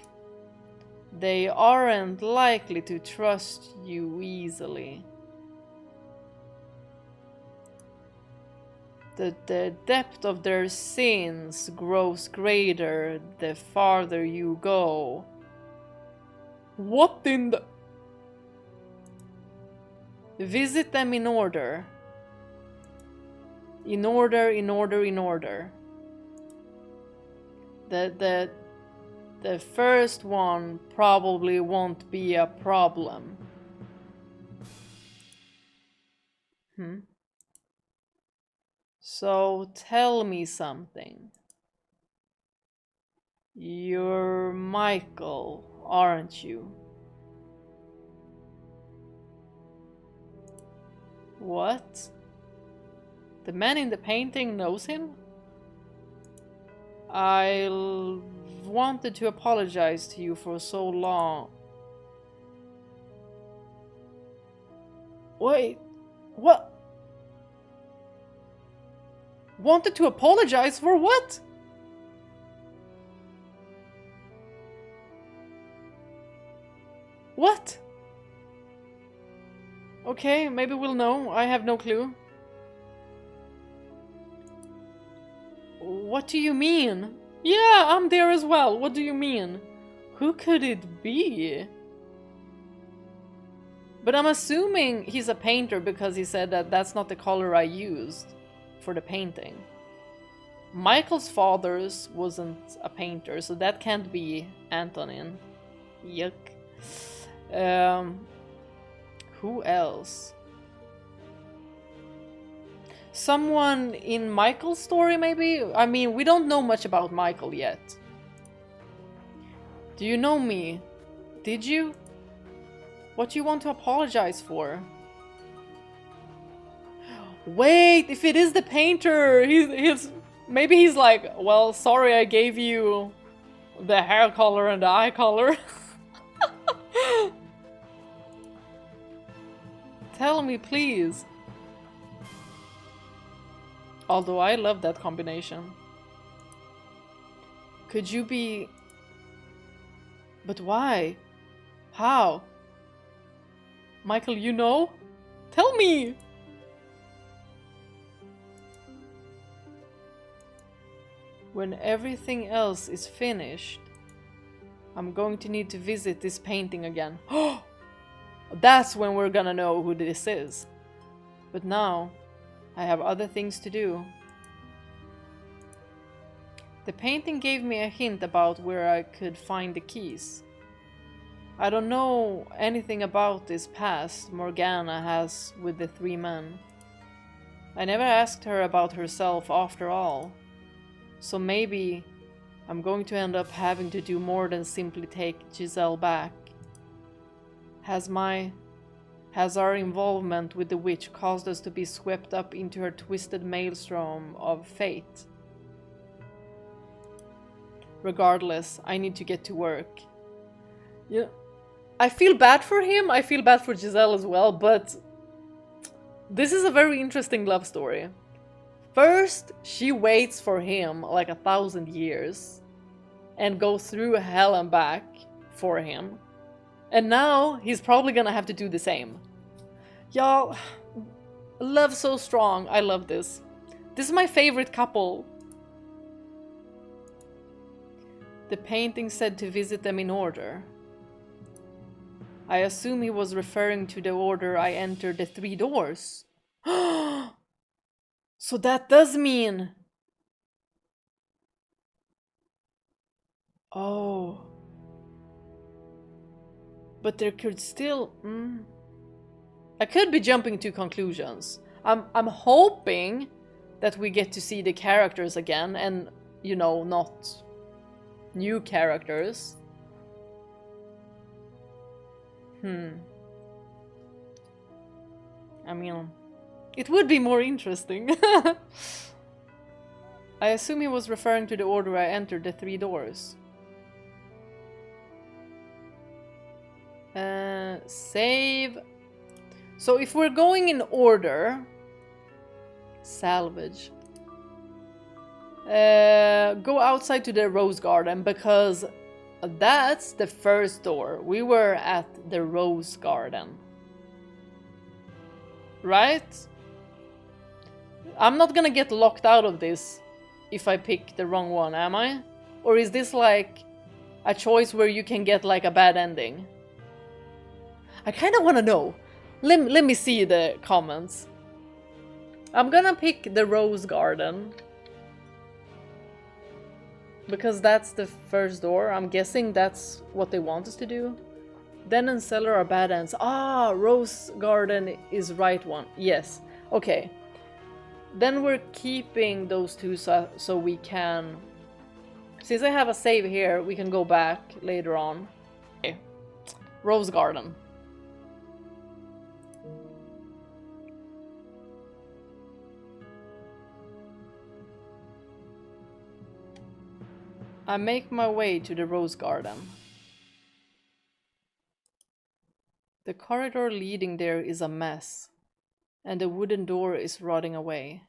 They aren't likely to trust you easily. The depth of their sins grows greater the farther you go. What in the... Visit them in order. In order. The first one probably won't be a problem. So tell me something. You're Michael, aren't you? What? The man in the painting knows him? I wanted to apologize to you for so long. Wait, what? Wanted to apologize for what? What? Okay, maybe we'll know. I have no clue. What do you mean? Yeah, I'm there as well. What do you mean? Who could it be? But I'm assuming he's a painter because he said that that's not the color I used for the painting. Michael's father's wasn't a painter, so that can't be Antonin. Yuck. Who else? Someone in Michael's story, maybe? I mean, we don't know much about Michael yet. Do you know me? Did you? What do you want to apologize for? Wait, if it is the painter, maybe he's like, well, sorry I gave you the hair color and the eye color. Tell me, please. Although I love that combination. Could you be... But why? How? Michael, you know? Tell me! When everything else is finished, I'm going to need to visit this painting again. That's when we're gonna know who this is. But now, I have other things to do. The painting gave me a hint about where I could find the keys. I don't know anything about this past Morgana has with the 3 men. I never asked her about herself after all. So maybe I'm going to end up having to do more than simply take Giselle back. Has our involvement with the witch caused us to be swept up into her twisted maelstrom of fate? Regardless, I need to get to work. Yeah, I feel bad for him, I feel bad for Giselle as well, but this is a very interesting love story. First, she waits for him like 1,000 years and goes through hell and back for him. And now he's probably gonna have to do the same. Y'all, love so strong. I love this. This is my favorite couple. The painting said to visit them in order. I assume he was referring to the order I entered the 3 doors. So that does mean... Oh. But there could still... I could be jumping to conclusions. I'm hoping that we get to see the characters again and, you know, not new characters. I mean, It would be more interesting. I assume he was referring to the order I entered the 3 doors. Save. So if we're going in order... Salvage. Go outside to the rose garden, because that's the first door. We were at the rose garden. Right? I'm not gonna get locked out of this if I pick the wrong one, am I? Or is this like a choice where you can get like a bad ending? I kind of want to know. Let me see the comments. I'm gonna pick the rose garden. Because that's the first door. I'm guessing that's what they want us to do. Den and cellar are bad ends. Ah, rose garden is right one. Yes. Okay. Then we're keeping those two so we can... Since I have a save here, we can go back later on. Okay. Rose garden. I make my way to the rose garden. The corridor leading there is a mess, and the wooden door is rotting away.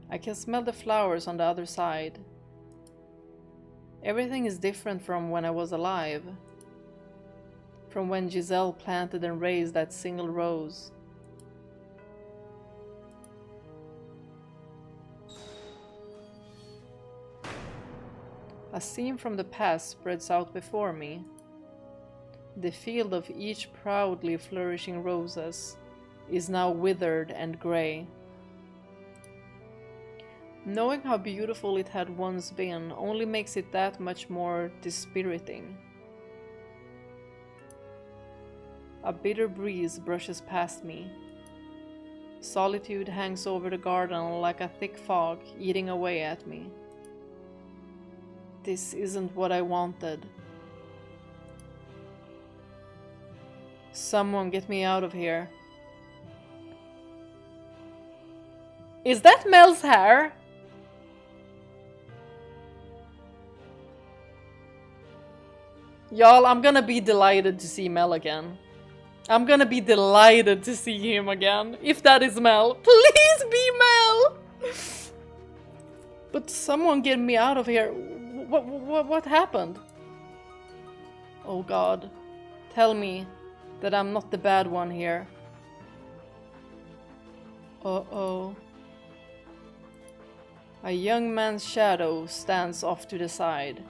I can smell the flowers on the other side. Everything is different from when I was alive. From when Giselle planted and raised that single rose. A scene from the past spreads out before me. The field of each proudly flourishing roses is now withered and grey. Knowing how beautiful it had once been only makes it that much more dispiriting. A bitter breeze brushes past me. Solitude hangs over the garden like a thick fog, eating away at me. This isn't what I wanted. Someone get me out of here. Is that Mel's hair? Y'all, I'm gonna be delighted to see Mel again. I'm gonna be delighted to see him again. If that is Mel. Please be Mel! But someone get me out of here. What happened? Oh God. Tell me that I'm not the bad one here. Uh-oh. A young man's shadow stands off to the side,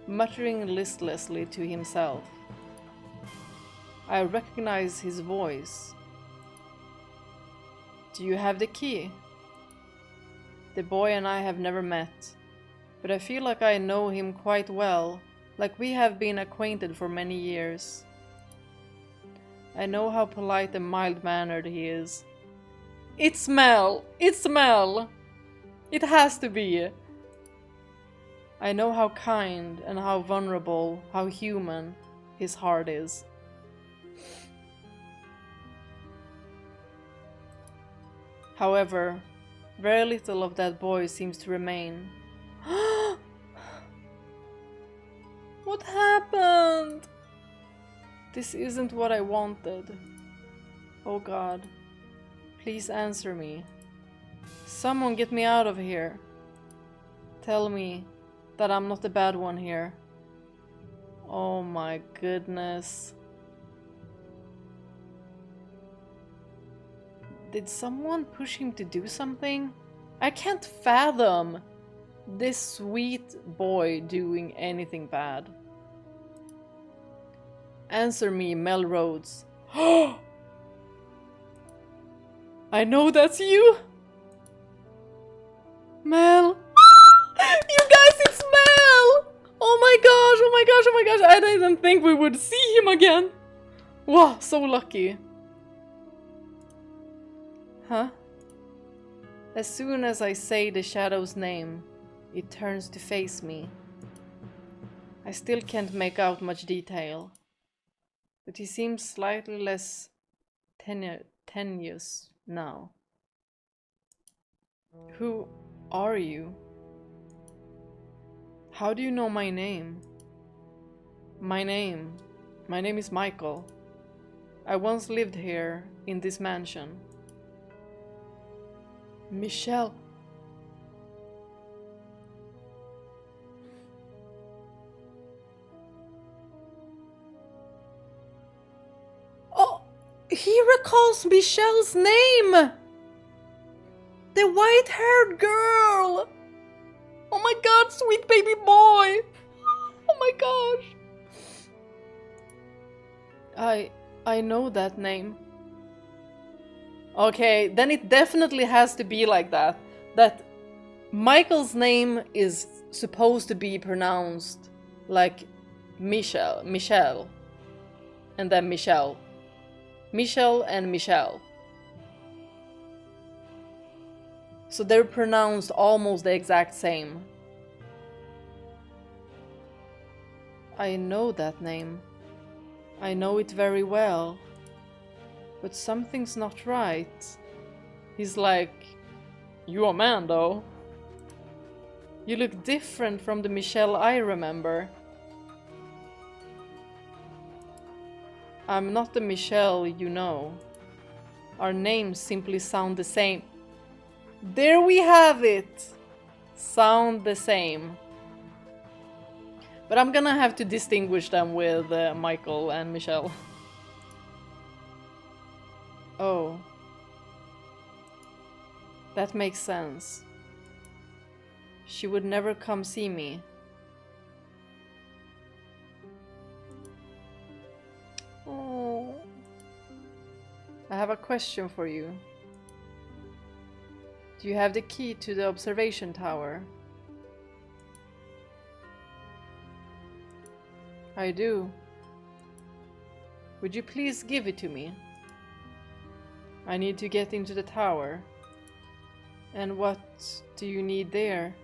muttering listlessly to himself. I recognize his voice. Do you have the key? The boy and I have never met, but I feel like I know him quite well, like we have been acquainted for many years. I know how polite and mild-mannered he is. It's Mel! It's Mel! It has to be! I know how kind and how vulnerable, how human his heart is. However, very little of that boy seems to remain. What happened? This isn't what I wanted. Oh God, please answer me. Someone get me out of here. Tell me that I'm not the bad one here. Oh my goodness. Did someone push him to do something? I can't fathom this sweet boy doing anything bad. Answer me, Mel Rhodes. I know that's you! Mel! You guys, it's Mel! Oh my gosh, oh my gosh, oh my gosh, I didn't think we would see him again! Wow, so lucky. Huh? As soon as I say the shadow's name, it turns to face me. I still can't make out much detail, but he seems slightly less tenuous. now. Who are you? How do you know my name? My name is Michael. I once lived here, in this mansion. Michel. Oh, he recalls Michel's name! The white-haired girl! Oh my god, sweet baby boy! Oh my gosh! I know that name. Okay, then it definitely has to be like that. That Michael's name is supposed to be pronounced like Michel. And then Michel. Michel and Michel. So they're pronounced almost the exact same. I know that name. I know it very well. But something's not right. He's like, "You a man, though. You look different from the Michel I remember." I'm not the Michel you know. Our names simply sound the same. There we have it! Sound the same. But I'm gonna have to distinguish them with Michael and Michel. Oh. That makes sense. She would never come see me. Oh. I have a question for you. Do you have the key to the observation tower? I do. Would you please give it to me? I need to get into the tower. And what do you need there?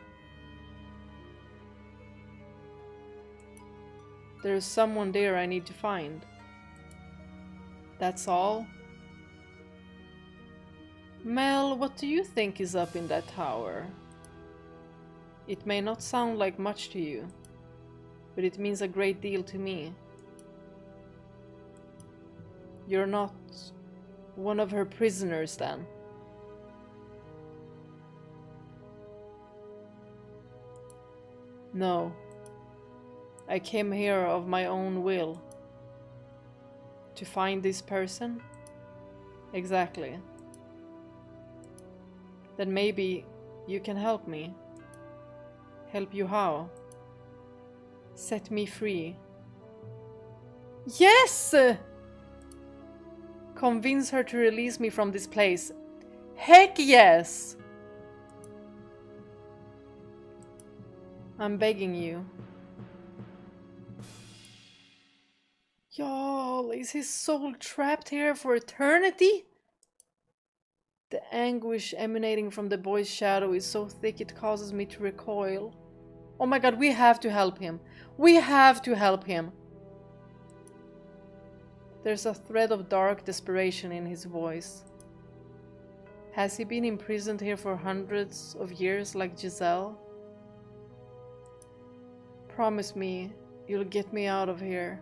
There's someone there I need to find. That's all? Mel, what do you think is up in that tower? It may not sound like much to you, but it means a great deal to me. You're not one of her prisoners, then? No. I came here of my own will. To find this person? Exactly. Then maybe you can help me. Help you how? Set me free. Yes! Convince her to release me from this place. Heck yes! I'm begging you. Y'all, is his soul trapped here for eternity? The anguish emanating from the boy's shadow is so thick it causes me to recoil. Oh my god, we have to help him. We have to help him. There's a thread of dark desperation in his voice. Has he been imprisoned here for hundreds of years like Giselle? Promise me you'll get me out of here.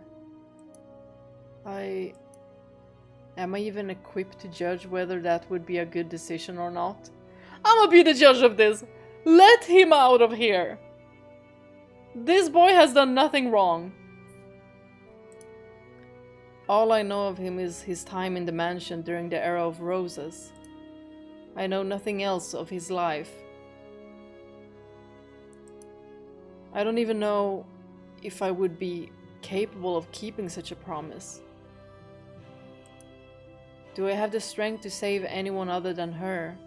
Am I even equipped to judge whether that would be a good decision or not? I'm gonna be the judge of this. Let him out of here. This boy has done nothing wrong. All I know of him is his time in the mansion during the era of roses. I know nothing else of his life. I don't even know if I would be capable of keeping such a promise. Do I have the strength to save anyone other than her?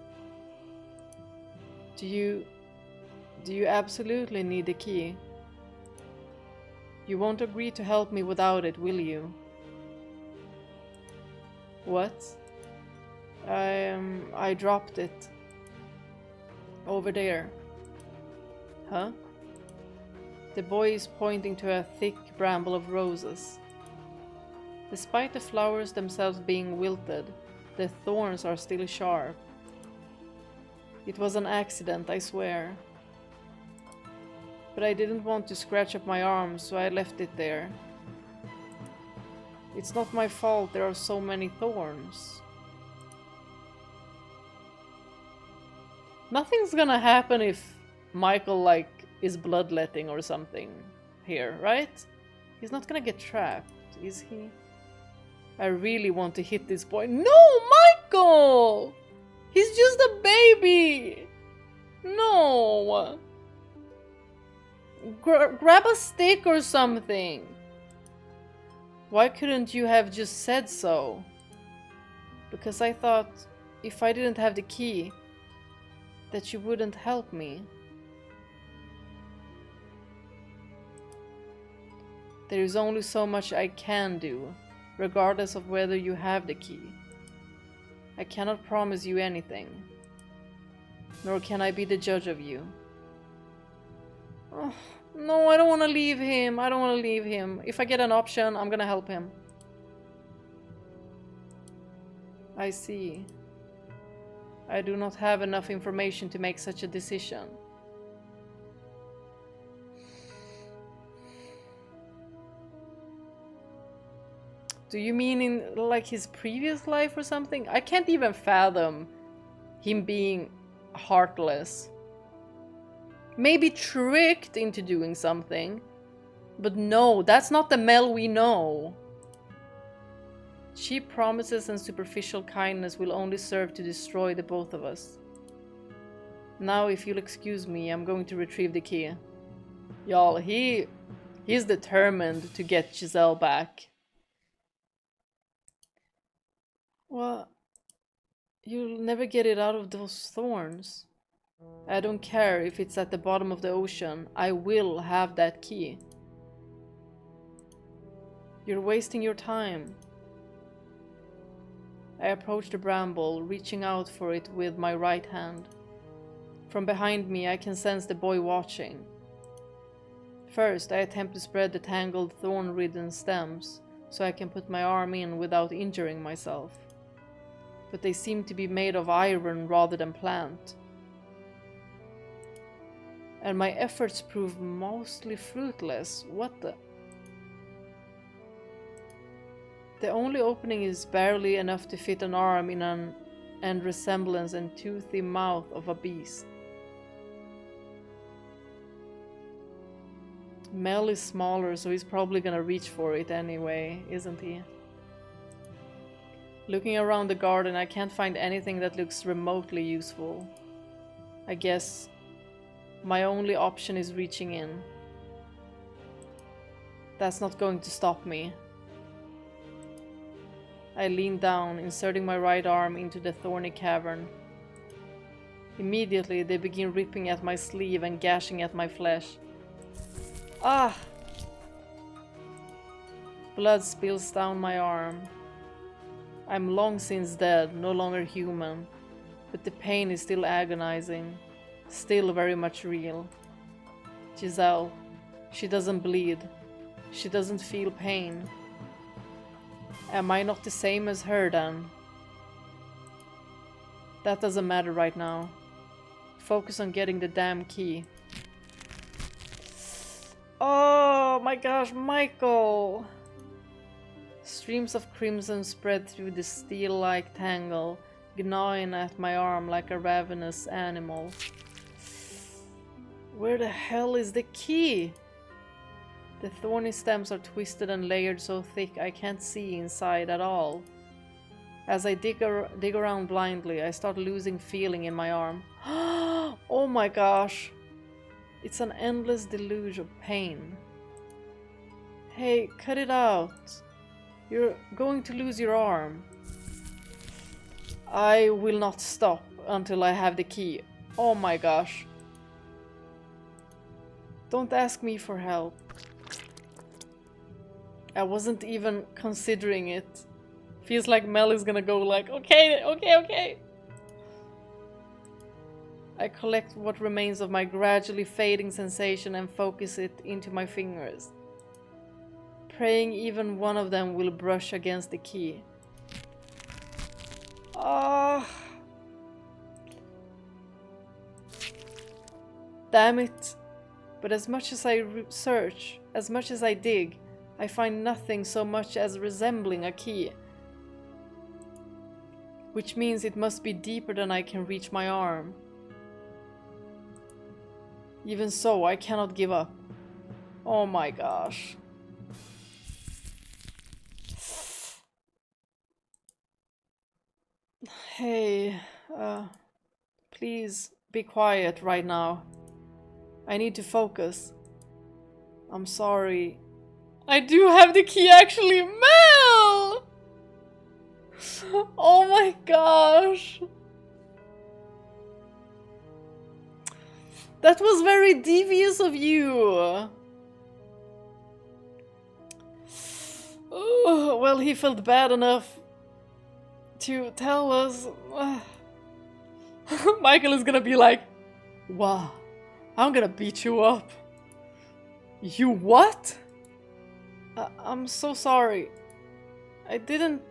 Do you absolutely need the key? You won't agree to help me without it, will you? What? I dropped it. Over there. Huh? The boy is pointing to a thick bramble of roses. Despite the flowers themselves being wilted, The thorns are still sharp. It was an accident, I swear. But I didn't want to scratch up my arm, so I left it there. It's not my fault there are so many thorns. Nothing's gonna happen if Michael, like, is bloodletting or something here, right? He's not gonna get trapped, is he? I really want to hit this boy. No, Michael! He's just a baby! No! Grab a stick or something. Why couldn't you have just said so? Because I thought if I didn't have the key, that you wouldn't help me. There is only so much I can do, regardless of whether you have the key. I cannot promise you anything, nor can I be the judge of you. Oh, no, I don't want to leave him. I don't want to leave him. If I get an option, I'm gonna help him. I see. I do not have enough information to make such a decision. Do you mean in, like, his previous life or something? I can't even fathom him being heartless. Maybe tricked into doing something. But no, that's not the Mel we know. Cheap promises and superficial kindness will only serve to destroy the both of us. Now, if you'll excuse me, I'm going to retrieve the key. Y'all, he's determined to get Giselle back. Well, you'll never get it out of those thorns. I don't care if it's at the bottom of the ocean. I will have that key. You're wasting your time. I approach the bramble, reaching out for it with my right hand. From behind me, I can sense the boy watching. First, I attempt to spread the tangled thorn-ridden stems, so I can put my arm in without injuring myself. But they seem to be made of iron rather than plant. And my efforts prove mostly fruitless. What the? The only opening is barely enough to fit an arm in and resemblance and toothy mouth of a beast. Mel is smaller, so he's probably gonna reach for it anyway, isn't he? Looking around the garden, I can't find anything that looks remotely useful. I guess my only option is reaching in. That's not going to stop me. I lean down, inserting my right arm into the thorny cavern. Immediately, they begin ripping at my sleeve and gashing at my flesh. Ah! Blood spills down my arm. I'm long since dead, no longer human, but the pain is still agonizing, still very much real. Giselle, she doesn't bleed. She doesn't feel pain. Am I not the same as her then? That doesn't matter right now. Focus on getting the damn key. Oh my gosh, Michael! Streams of crimson spread through the steel-like tangle, gnawing at my arm like a ravenous animal. Where the hell is the key? The thorny stems are twisted and layered so thick I can't see inside at all. As I dig around blindly, I start losing feeling in my arm. Oh my gosh! It's an endless deluge of pain. Hey, cut it out! You're going to lose your arm. I will not stop until I have the key. Oh my gosh. Don't ask me for help. I wasn't even considering it. Feels like Mel is gonna go like, okay. I collect what remains of my gradually fading sensation and focus it into my fingers, praying even one of them will brush against the key. Ah. Damn it. But as much as I search, as much as I dig, I find nothing so much as resembling a key. Which means it must be deeper than I can reach my arm. Even so, I cannot give up. Oh my gosh. Hey, please be quiet right now. I need to focus. I'm sorry. I do have the key actually, Mel! Oh my gosh. That was very devious of you. Oh, well, he felt bad enough to tell us. Michael is gonna be like, wow, I'm gonna beat you up. You what? I'm so sorry. It didn't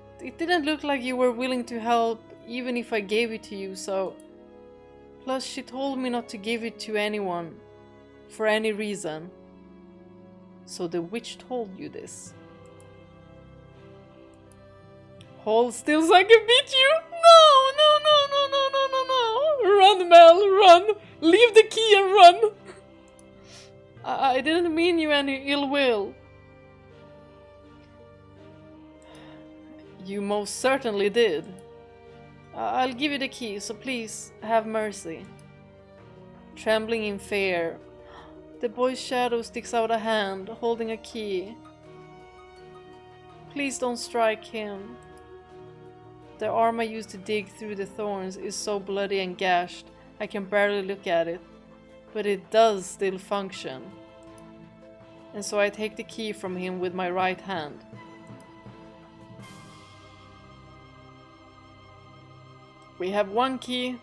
look like you were willing to help even if I gave it to you, so... Plus, she told me not to give it to anyone, for any reason. So the witch told you this. Hold still so I can beat you? No, no, no, no, no, no, no, no. Run, Mel, run. Leave the key and run. I didn't mean you any ill will. You most certainly did. I'll give you the key, so please, have mercy. Trembling in fear, the boy's shadow sticks out a hand, holding a key. Please don't strike him. The arm I used to dig through the thorns is so bloody and gashed, I can barely look at it. But it does still function. And so I take the key from him with my right hand. We have one key.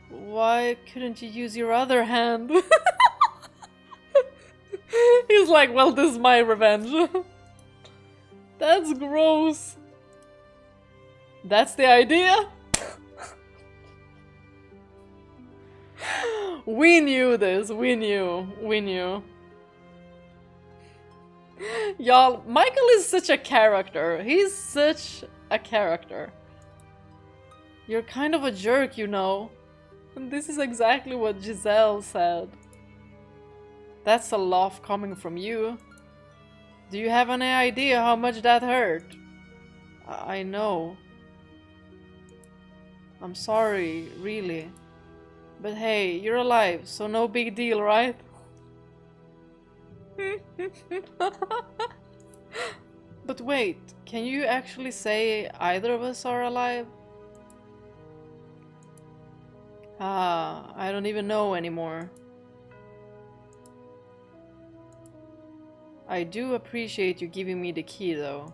Why couldn't you use your other hand? He's like, well, this is my revenge. That's gross. That's the idea? We knew this, we knew. Y'all, Michael is such a character. He's such a character. You're kind of a jerk, you know. And this is exactly what Giselle said. That's a laugh coming from you. Do you have any idea how much that hurt? I know. I'm sorry, really. But hey, you're alive, so no big deal, right? But wait, can you actually say either of us are alive? Ah, I don't even know anymore. I do appreciate you giving me the key, though.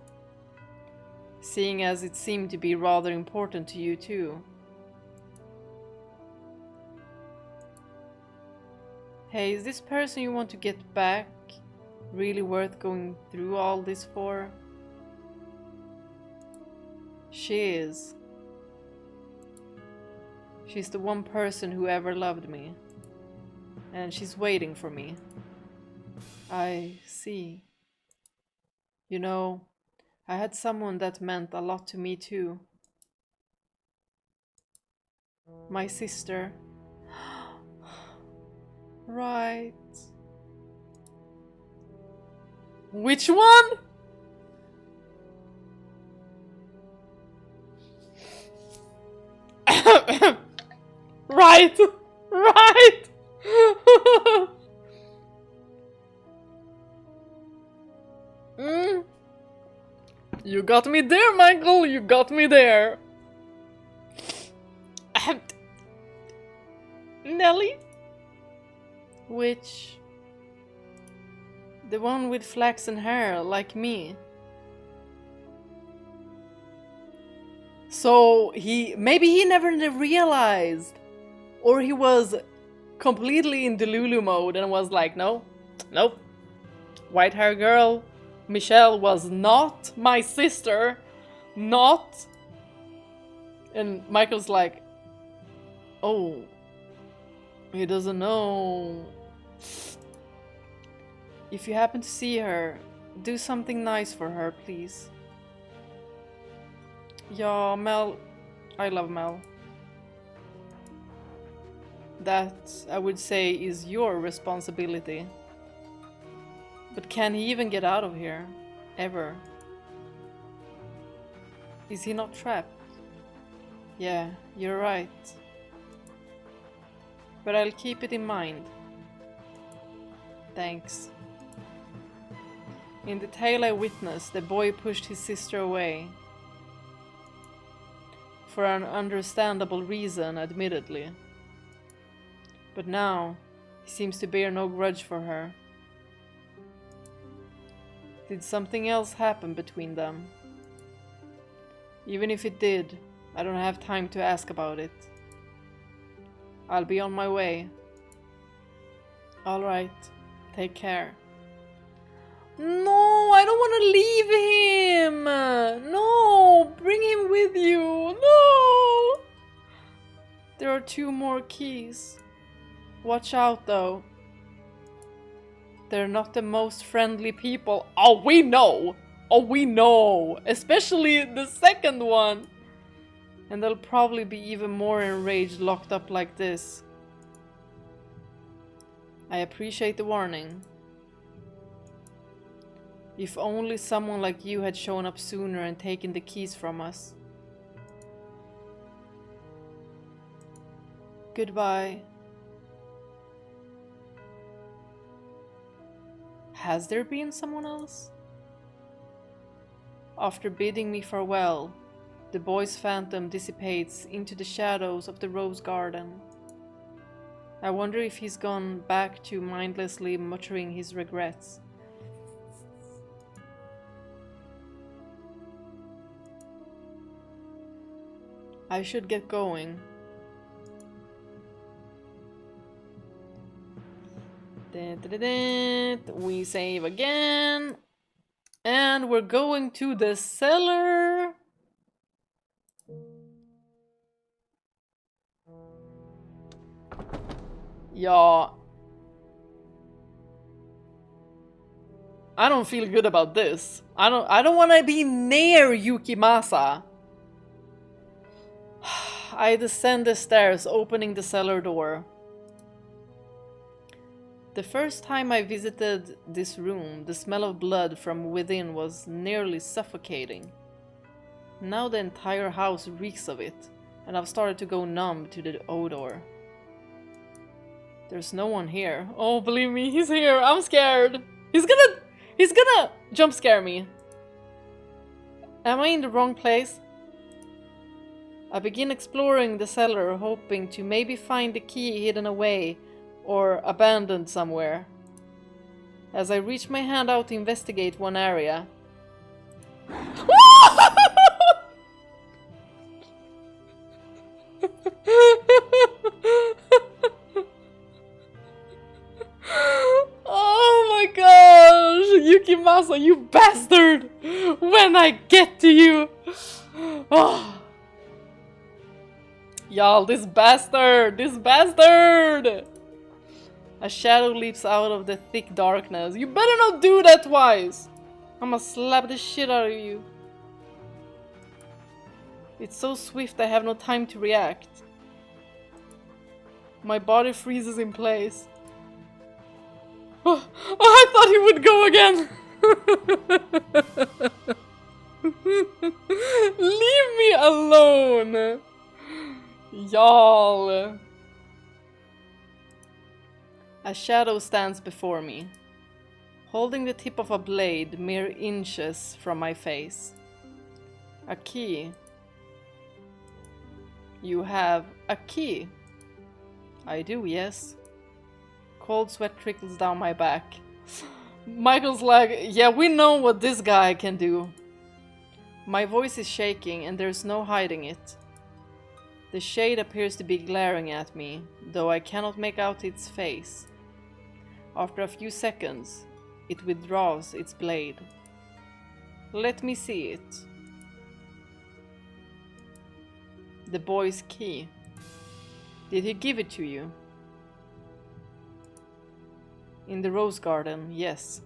Seeing as it seemed to be rather important to you, too. Hey, is this person you want to get back really worth going through all this for? She is. She's the one person who ever loved me. And she's waiting for me. I see. You know, I had someone that meant a lot to me too. My sister. Right. Which one? Right. Right. You got me there, Michael. You got me there. Nelly? Which? The one with flaxen hair, like me. So maybe he never realized, or he was completely in Delulu mode and was like, no, nope, white hair girl, Michel was not my sister. Not? And Michael's like, oh, he doesn't know. If you happen to see her, do something nice for her, please. Yeah, Mel. I love Mel. That, I would say, is your responsibility. But can he even get out of here? Ever? Is he not trapped? Yeah, you're right. But I'll keep it in mind. Thanks. In the tale I witnessed, the boy pushed his sister away. For an understandable reason, admittedly. But now, he seems to bear no grudge for her. Did something else happen between them? Even if it did, I don't have time to ask about it. I'll be on my way. Alright, take care. No, I don't want to leave him! No, bring him with you! No! There are 2 more keys. Watch out, though. They're not the most friendly people. Oh, we know! Oh, we know! Especially the second one! And they'll probably be even more enraged locked up like this. I appreciate the warning. If only someone like you had shown up sooner and taken the keys from us. Goodbye. Has there been someone else? After bidding me farewell, the boy's phantom dissipates into the shadows of the rose garden. I wonder if he's gone back to mindlessly muttering his regrets. I should get going. We save again. And we're going to the cellar. Yeah. I don't feel good about this. I don't want to be near Yukimasa. I descend the stairs, opening the cellar door. The first time I visited this room, the smell of blood from within was nearly suffocating. Now the entire house reeks of it, and I've started to go numb to the odor. There's no one here. Oh, believe me, he's here. I'm scared. He's gonna jump scare me. Am I in the wrong place? I begin exploring the cellar, hoping to maybe find the key hidden away or abandoned somewhere. As I reach my hand out to investigate one area. Oh my gosh! Yukimasa, you bastard! When I get to you! Oh. Y'all, this bastard! This bastard! A shadow leaps out of the thick darkness. You better not do that twice! I'ma slap the shit out of you. It's so swift I have no time to react. My body freezes in place. Oh, I thought he would go again! Leave me alone! Y'all! A shadow stands before me, holding the tip of a blade mere inches from my face. A key. You have a key. I do, yes. Cold sweat trickles down my back. Michael's like, yeah, we know what this guy can do. My voice is shaking and there's no hiding it. The shade appears to be glaring at me, though I cannot make out its face. After a few seconds, it withdraws its blade. Let me see it. The boy's key. Did he give it to you? In the rose garden, yes.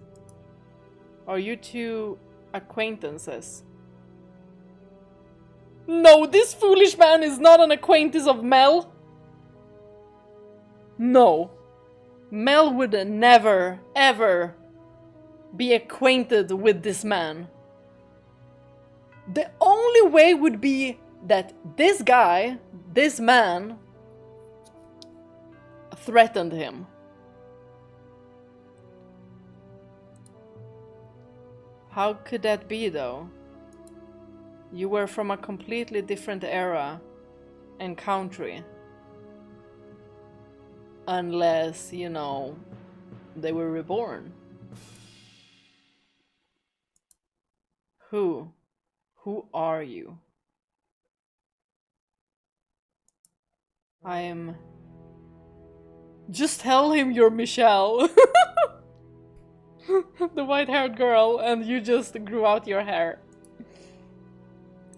Are you two acquaintances? No, this foolish man is not an acquaintance of Mel. No. Mel would never, ever be acquainted with this man. The only way would be that this guy, this man, threatened him. How could that be, though? You were from a completely different era and country. Unless, you know, they were reborn. Who? Who are you? Just tell him you're Michel. The white-haired girl, and you just grew out your hair.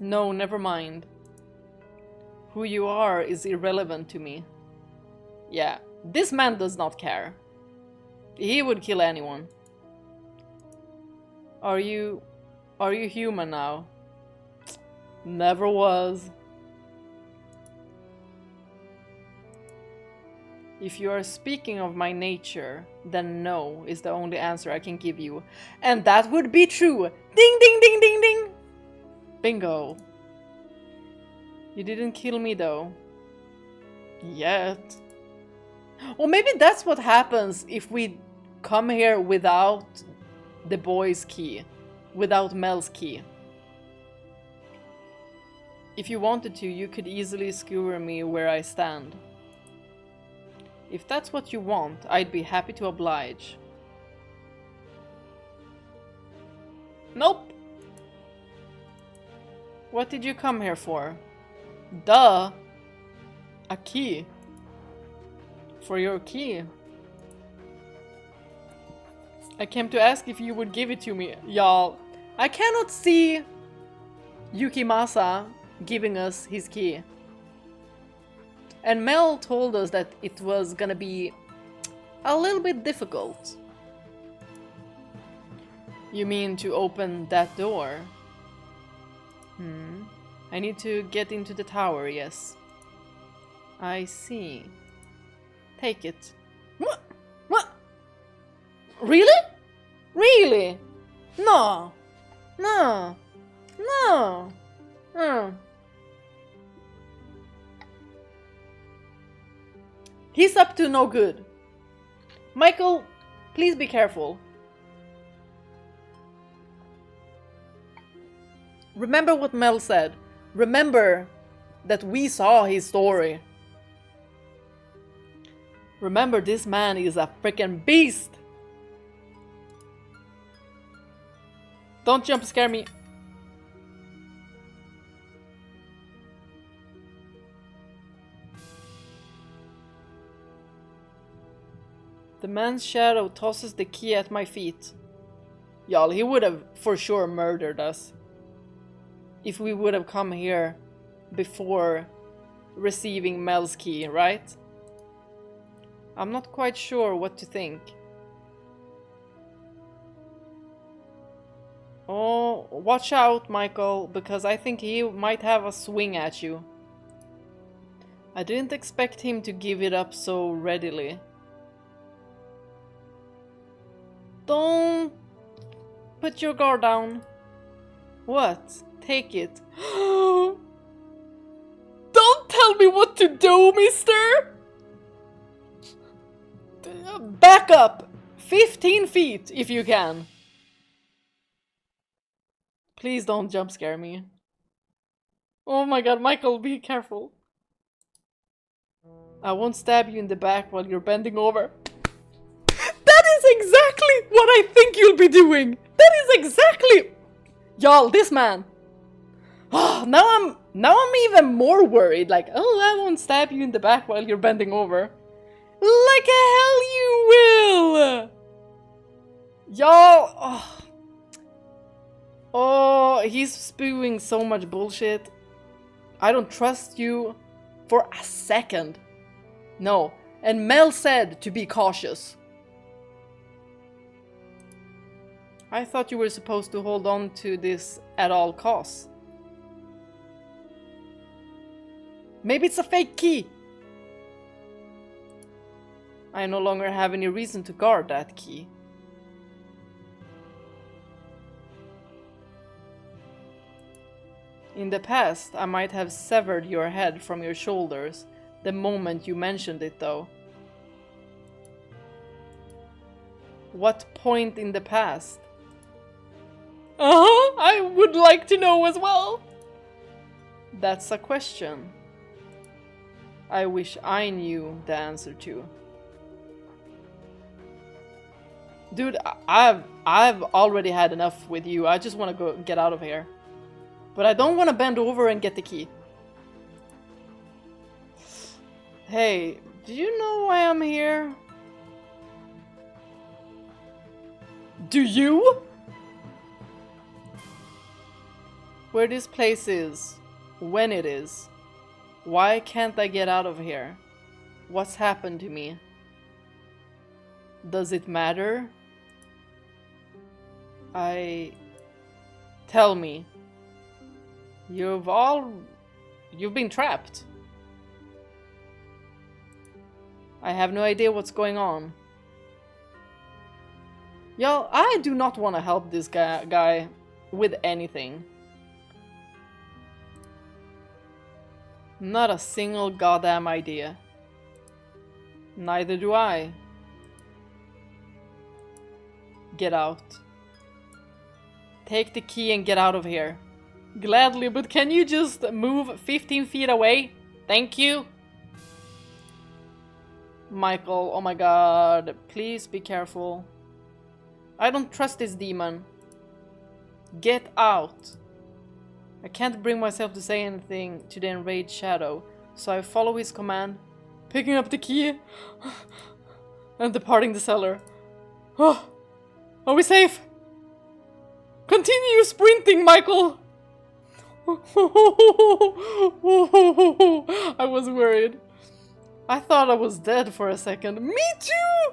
No, never mind. Who you are is irrelevant to me. Yeah, this man does not care. He would kill anyone. Are you human now? Never was. If you are speaking of my nature, then no is the only answer I can give you. And that would be true! Ding ding ding ding ding! Bingo. You didn't kill me though. Yet. Or maybe that's what happens if we come here without the boy's key. Without Mel's key. If you wanted to, you could easily skewer me where I stand. If that's what you want, I'd be happy to oblige. Nope. What did you come here for? Duh. A key. For your key. I came to ask if you would give it to me. Y'all, I cannot see Yukimasa giving us his key. And Mel told us that it was gonna be a little bit difficult. You mean to open that door? I need to get into the tower, yes. I see. Take it. What? What? Really? Really? No. No. No. He's up to no good. Michael, please be careful. Remember what Mel said. Remember that we saw his story. Remember, this man is a freaking beast. Don't jump scare me. The man's shadow tosses the key at my feet. Y'all, he would have for sure murdered us. If we would have come here before receiving Mel's key, right? I'm not quite sure what to think. Oh, watch out, Michael, because I think he might have a swing at you. I didn't expect him to give it up so readily. Don't put your guard down. What? Take it. Don't tell me what to do, mister! Back up! 15 feet, if you can. Please don't jump scare me. Oh my god, Michael, be careful. I won't stab you in the back while you're bending over. That is exactly what I think you'll be doing! That is exactly... Y'all, this man... Oh, now I'm even more worried. Like, oh, I won't stab you in the back while you're bending over. Like hell you will! Y'all... Oh, he's spewing so much bullshit. I don't trust you for a second. No. And Mel said to be cautious. I thought you were supposed to hold on to this at all costs. Maybe it's a fake key. I no longer have any reason to guard that key. In the past, I might have severed your head from your shoulders the moment you mentioned it, though. What point in the past? I would like to know as well. That's a question I wish I knew the answer to. Dude, I've already had enough with you. I just want to get out of here. But I don't want to bend over and get the key. Hey, do you know why I'm here? Do you? Where this place is, when it is. Why can't I get out of here? What's happened to me? Does it matter? Tell me. You've been trapped. I have no idea what's going on. Y'all, I do not want to help this guy with anything. Not a single goddamn idea. Neither do I. Get out. Take the key and get out of here. Gladly, but can you just move 15 feet away? Thank you. Michael, oh my god, please be careful. I don't trust this demon. Get out. I can't bring myself to say anything to the enraged shadow, so I follow his command, picking up the key and departing the cellar. Oh, are we safe? Continue sprinting, Michael! I was worried. I thought I was dead for a second. Me too!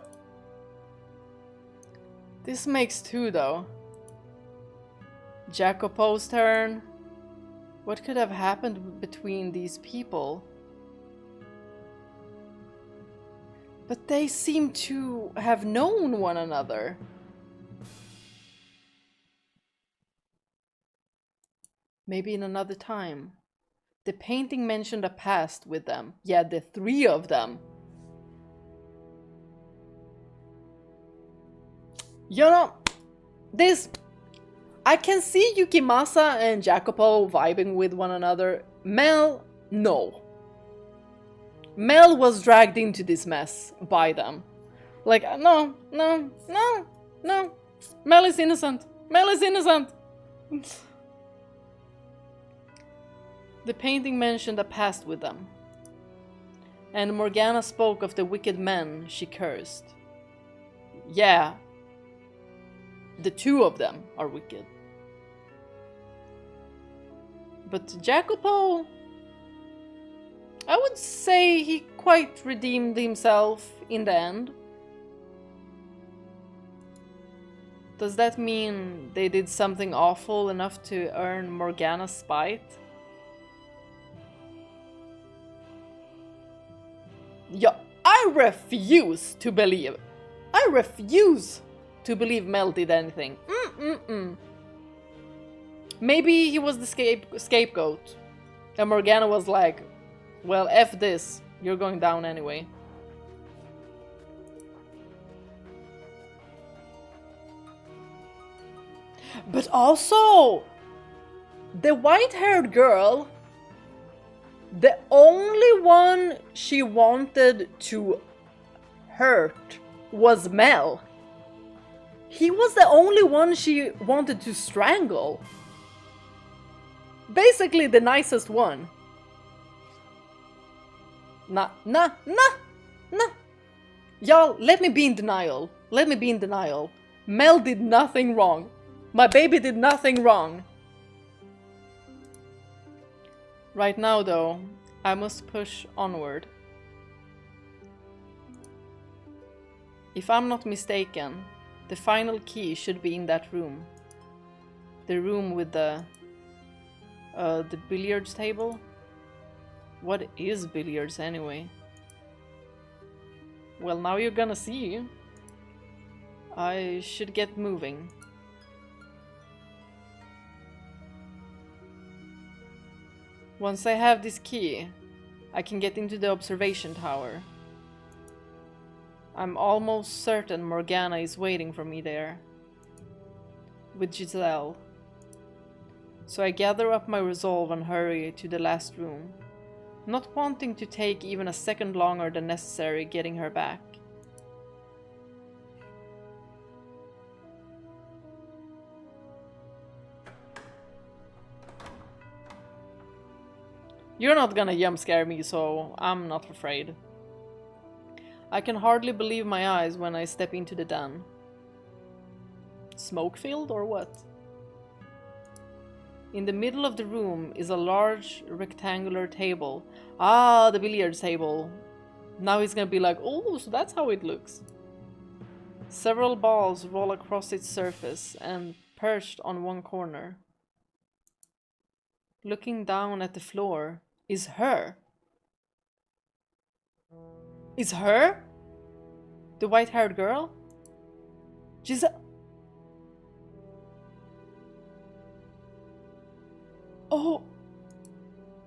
This makes two, though. Jacopo's turn. What could have happened between these people? But they seem to have known one another. Maybe in another time. The painting mentioned a past with them. Yeah, the three of them. You know, this... I can see Yukimasa and Jacopo vibing with one another. Mel, no. Mel was dragged into this mess by them. Like, no. Mel is innocent. Mel is innocent. The painting mentioned a past with them. And Morgana spoke of the wicked men she cursed. Yeah. The two of them are wicked. But Jacopo, I would say he quite redeemed himself in the end. Does that mean they did something awful enough to earn Morgana's spite? Yeah, I refuse to believe. I refuse to believe Mel did anything. Maybe he was the scapegoat. And Morgana was like, well, F this. You're going down anyway. But also, the white-haired girl, the only one she wanted to hurt was Mel. He was the only one she wanted to strangle. Basically the nicest one. Nah. Y'all, let me be in denial. Let me be in denial. Mel did nothing wrong. My baby did nothing wrong. Right now, though, I must push onward. If I'm not mistaken, the final key should be in that room. The room with the billiards table? What is billiards anyway? Well, now you're gonna see. I should get moving. Once I have this key, I can get into the observation tower. I'm almost certain Morgana is waiting for me there. With Giselle. So I gather up my resolve and hurry to the last room, not wanting to take even a second longer than necessary getting her back. You're not gonna jump scare me, so I'm not afraid. I can hardly believe my eyes when I step into the den. Smoke filled or what? In the middle of the room is a large rectangular table. Ah, the billiards table. Now he's gonna be like, oh, so that's how it looks. Several balls roll across its surface and perched on one corner. Looking down at the floor is her. Is her? The white-haired girl? Giselle. Oh,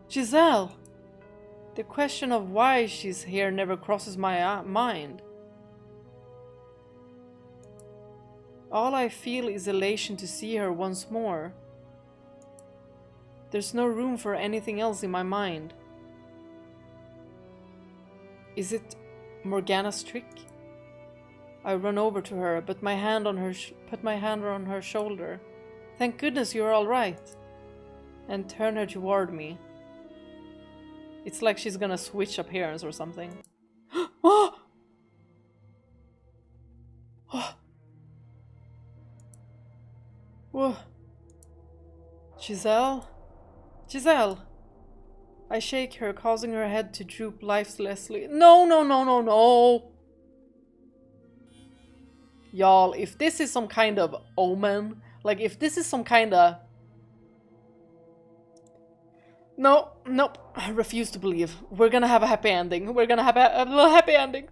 Giselle. The question of why she's here never crosses my mind. All I feel is elation to see her once more. There's no room for anything else in my mind. Is it Morgana's trick? I run over to her, but put my hand on her shoulder. Thank goodness you're all right. And turn her toward me. It's like she's gonna switch appearance or something. Oh! Oh! Whoa. Giselle? Giselle! I shake her, causing her head to droop lifelessly. No, no, no, no, no! Y'all, if this is some kind of omen, like if this is some kind of... No, nope, I refuse to believe. We're gonna have a happy ending. We're gonna have a little happy ending.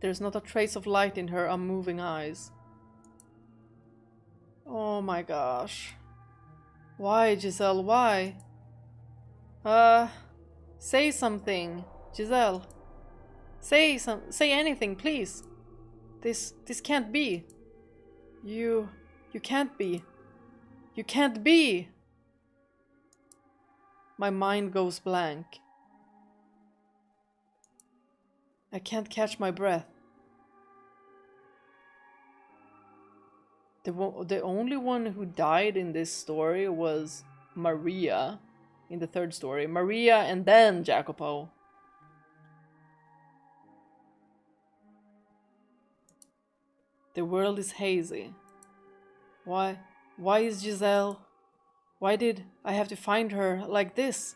There's not a trace of light in her unmoving eyes. Oh my gosh. Why, Giselle, why? Say something, Giselle. Say anything, please. This can't be. You can't be. You can't be. My mind goes blank. I can't catch my breath. The only one who died in this story was Maria in the third story. Maria and then Jacopo. The world is hazy. Why is Giselle? Why did I have to find her like this?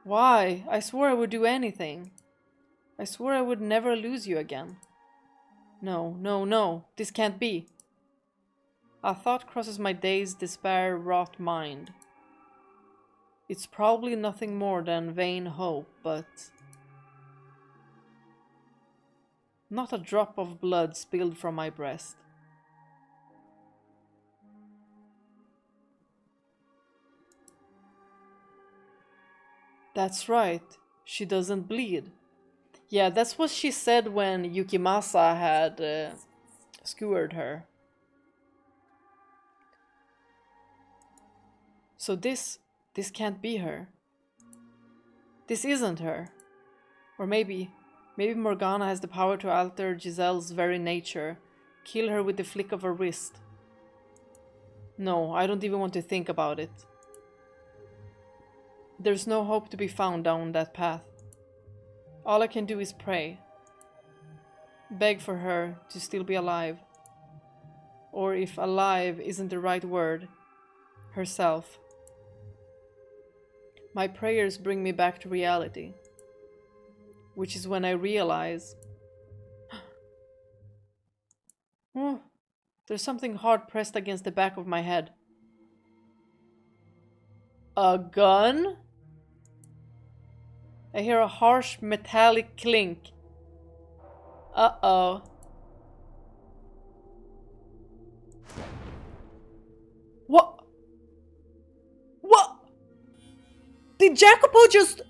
Why? I swore I would do anything. I swore I would never lose you again. No, no, no. This can't be. A thought crosses my dazed, despair-wrought mind. It's probably nothing more than vain hope, but... Not a drop of blood spilled from my breast. That's right. She doesn't bleed. Yeah, that's what she said when Yukimasa had skewered her. So this can't be her. This isn't her. Or maybe Morgana has the power to alter Giselle's very nature, kill her with the flick of her wrist. No, I don't even want to think about it. There's no hope to be found down that path. All I can do is pray. Beg for her to still be alive. Or if alive isn't the right word, herself. My prayers bring me back to reality. Which is when I realize... Oh, there's something hard pressed against the back of my head. A gun? I hear a harsh metallic clink. Uh-oh. What? What? Did Jacopo just...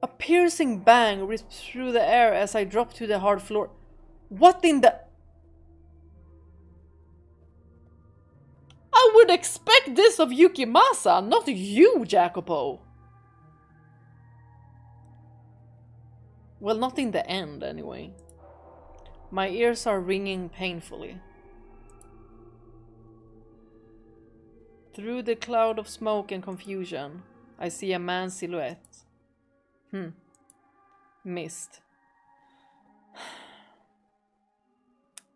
A piercing bang ripped through the air as I dropped to the hard floor. What in the... I would expect this of Yukimasa, not you, Jacopo. Well, not in the end, anyway. My ears are ringing painfully. Through the cloud of smoke and confusion, I see a man's silhouette. Missed.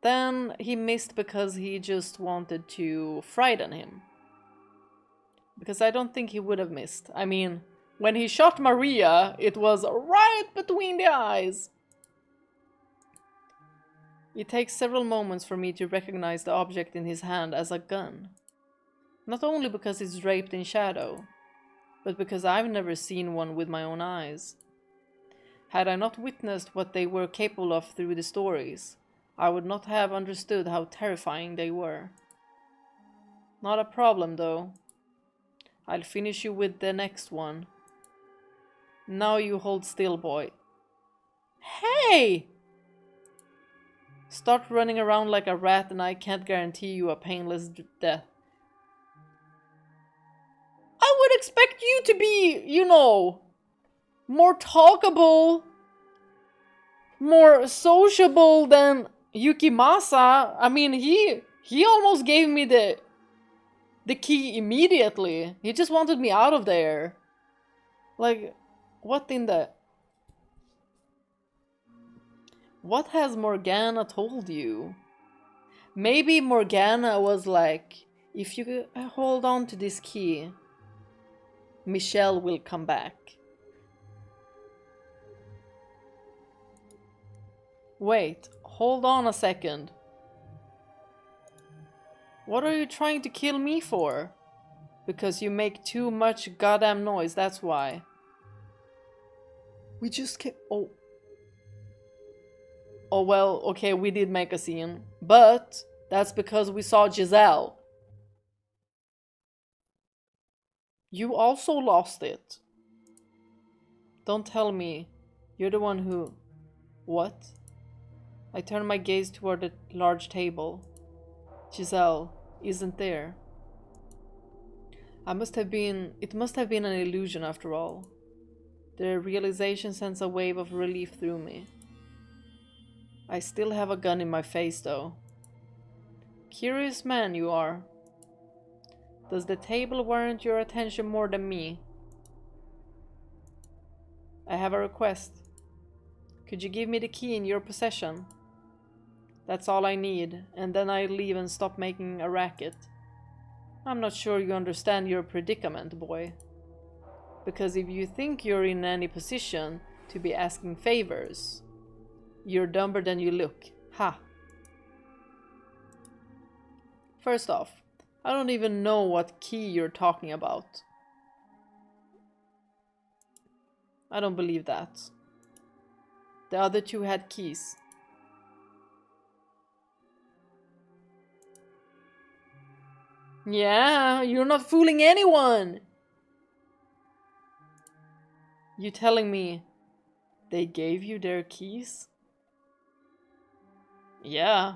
Then he missed because he just wanted to frighten him. Because I don't think he would have missed. I mean, when he shot Maria, it was right between the eyes. It takes several moments for me to recognize the object in his hand as a gun. Not only because it's draped in shadow, but because I've never seen one with my own eyes. Had I not witnessed what they were capable of through the stories, I would not have understood how terrifying they were. Not a problem, though. I'll finish you with the next one. Now you hold still, boy. Hey! Start running around like a rat and I can't guarantee you a painless death. I would expect you to be, you know, more talkable, more sociable than Yukimasa. I mean, he almost gave me the key immediately. He just wanted me out of there. Like, what in the... What has Morgana told you? Maybe Morgana was like, if you hold on to this key, Michel will come back. Wait, hold on a second. What are you trying to kill me for? Because you make too much goddamn noise, that's why. We just can't... Oh. Oh well, okay, we did make a scene. But that's because we saw Giselle. You also lost it. Don't tell me. You're the one who... What? I turn my gaze toward the large table. Giselle isn't there. It must have been an illusion after all. The realization sends a wave of relief through me. I still have a gun in my face though. Curious man you are. Does the table warrant your attention more than me? I have a request. Could you give me the key in your possession? That's all I need, and then I'll leave and stop making a racket. I'm not sure you understand your predicament, boy. Because if you think you're in any position to be asking favors, you're dumber than you look. Ha! First off, I don't even know what key you're talking about. I don't believe that. The other two had keys. Yeah, you're not fooling anyone! You telling me they gave you their keys? Yeah.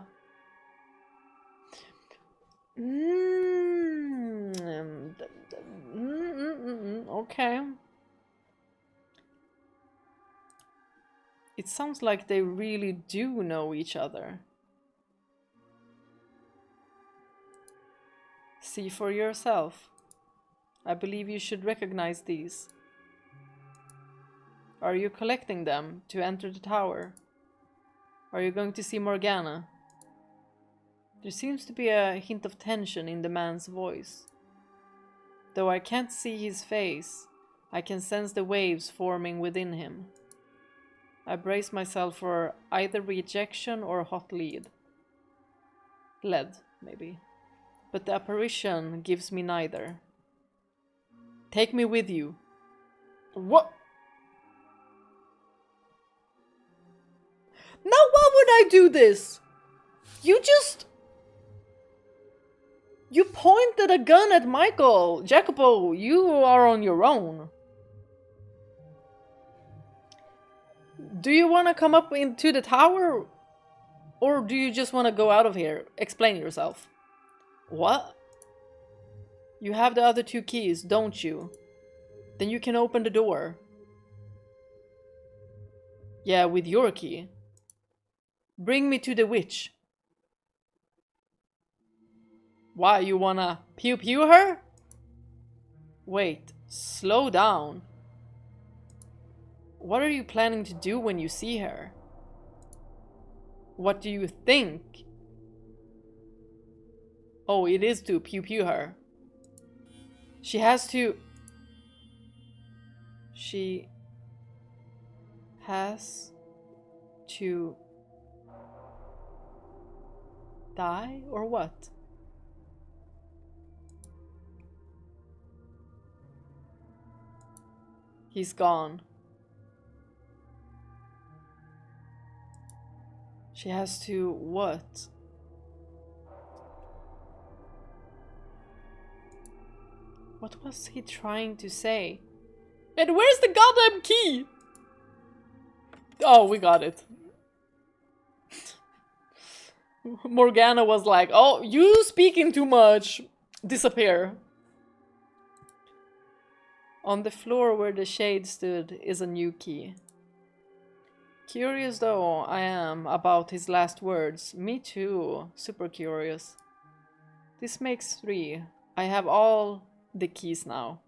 Okay. It sounds like they really do know each other. See for yourself. I believe you should recognize these. Are you collecting them to enter the tower? Are you going to see Morgana? There seems to be a hint of tension in the man's voice. Though I can't see his face, I can sense the waves forming within him. I brace myself for either rejection or hot lead. Lead, maybe. But the apparition gives me neither. Take me with you. What? Now why would I do this? You pointed a gun at Michael. Jacopo, you are on your own. Do you want to come up into the tower? Or do you just want to go out of here? Explain yourself. What? You have the other 2 keys, don't you? Then you can open the door. Yeah, with your key. Bring me to the witch. Why, you wanna pew-pew her? Wait, slow down. What are you planning to do when you see her? What do you think? Oh, it is to pew-pew her. She has to die or what? He's gone. She has to what? What was he trying to say? And where's the goddamn key? Oh, we got it. Morgana was like, oh, you speaking too much. Disappear. On the floor where the shade stood is a new key. Curious though I am about his last words. Me too. Super curious. This makes 3. I have all the keys now.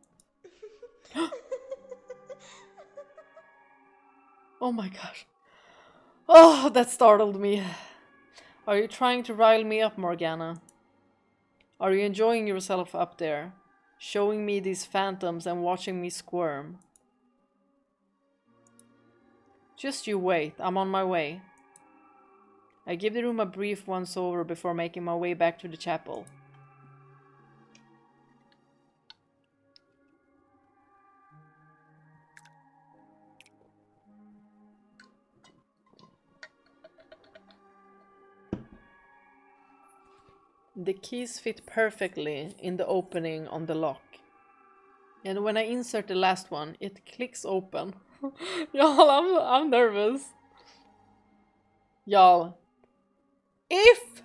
Oh my gosh. Oh, that startled me. Are you trying to rile me up, Morgana? Are you enjoying yourself up there? Showing me these phantoms and watching me squirm? Just you wait, I'm on my way. I give the room a brief once-over before making my way back to the chapel. The keys fit perfectly in the opening on the lock. And when I insert the last one, it clicks open. Y'all, I'm nervous. Y'all, if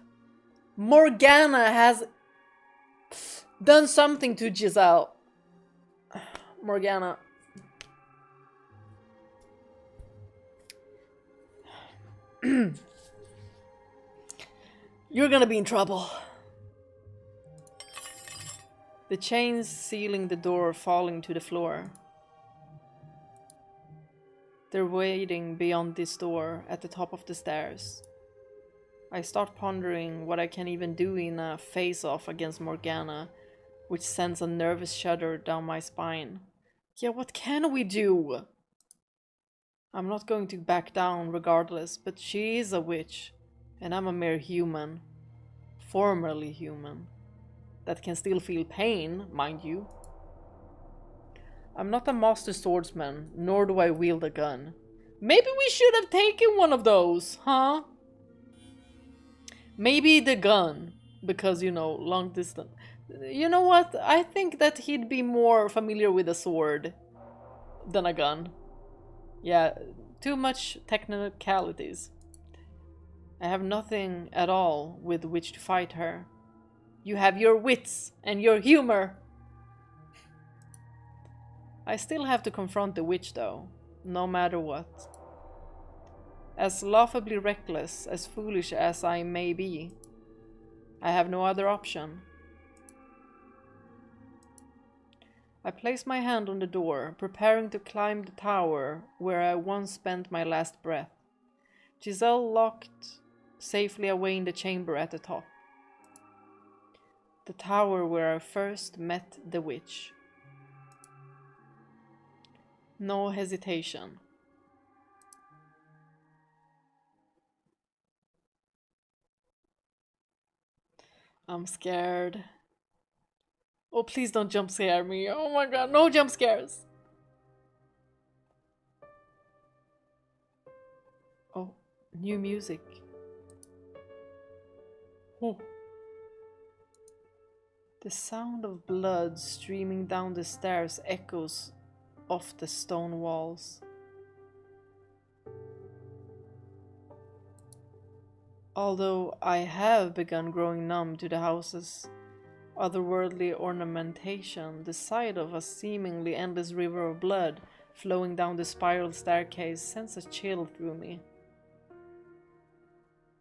Morgana has done something to Giselle, Morgana, you're gonna be in trouble. The chains sealing the door falling to the floor. They're waiting beyond this door at the top of the stairs. I start pondering what I can even do in a face-off against Morgana, which sends a nervous shudder down my spine. Yeah, what can we do? I'm not going to back down regardless, but she is a witch, and I'm a mere human. Formerly human. That can still feel pain, mind you. I'm not a master swordsman, nor do I wield a gun. Maybe we should have taken one of those, huh? Maybe the gun, because, you know, long distance. You know what? I think that he'd be more familiar with a sword than a gun. Yeah, too much technicalities. I have nothing at all with which to fight her. You have your wits and your humor. I still have to confront the witch though, no matter what. As laughably reckless, as foolish as I may be, I have no other option. I place my hand on the door, preparing to climb the tower where I once spent my last breath. Giselle locked safely away in the chamber at the top. The tower where I first met the witch. No hesitation. I'm scared. Oh, please don't jump scare me. Oh my god, no jump scares. Oh, new music. Oh. The sound of blood streaming down the stairs echoes off the stone walls. Although I have begun growing numb to the house's otherworldly ornamentation, the sight of a seemingly endless river of blood flowing down the spiral staircase sends a chill through me.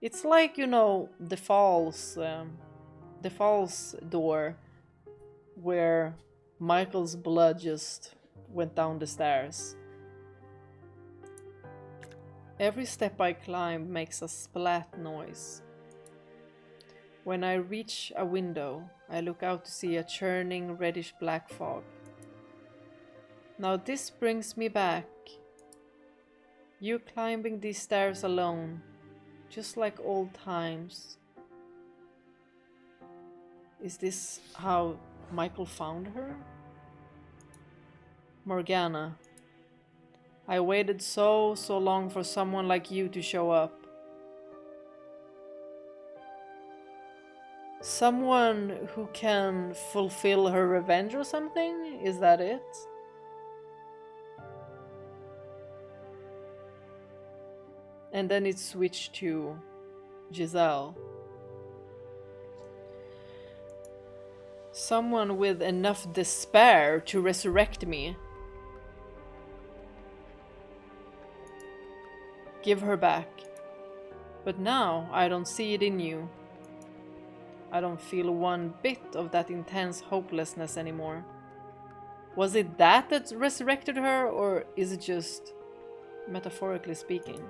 It's like, you know, the falls door where Michael's blood just went down the stairs. Every step I climb makes a splat noise. When I reach a window, I look out to see a churning reddish-black fog. Now this brings me back. You climbing these stairs alone, just like old times. Is this how Michael found her? Morgana. I waited so long for someone like you to show up. Someone who can fulfill her revenge or something? Is that it? And then it switched to Giselle. Someone with enough despair to resurrect me. Give her back. But now I don't see it in you. I don't feel one bit of that intense hopelessness anymore. Was it that resurrected her, or is it just metaphorically speaking?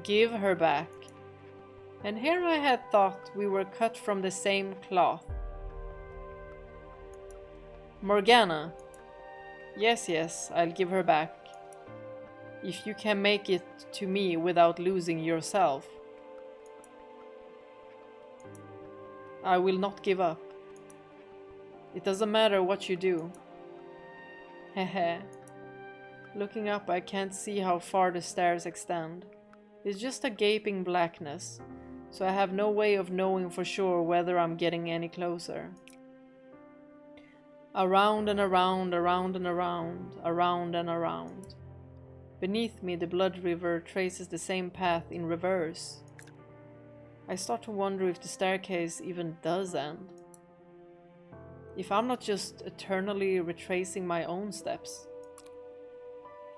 Give her back. And here I had thought we were cut from the same cloth. Morgana. Yes, I'll give her back. If you can make it to me without losing yourself. I will not give up. It doesn't matter what you do. Hehe. Looking up, I can't see how far the stairs extend. It's just a gaping blackness, so I have no way of knowing for sure whether I'm getting any closer. Around and around, around and around, around and around. Beneath me, the blood river traces the same path in reverse. I start to wonder if the staircase even does end. If I'm not just eternally retracing my own steps.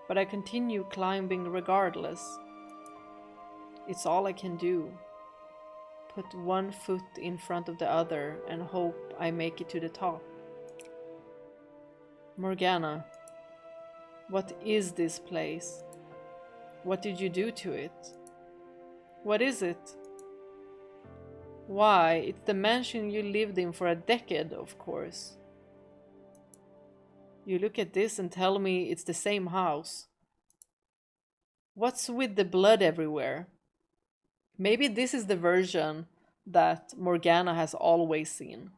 But I continue climbing regardless. It's all I can do. Put one foot in front of the other and hope I make it to the top. Morgana, what is this place? What did you do to it? What is it? Why, it's the mansion you lived in for a decade, of course. You look at this and tell me it's the same house. What's with the blood everywhere? Maybe this is the version that Morgana has always seen.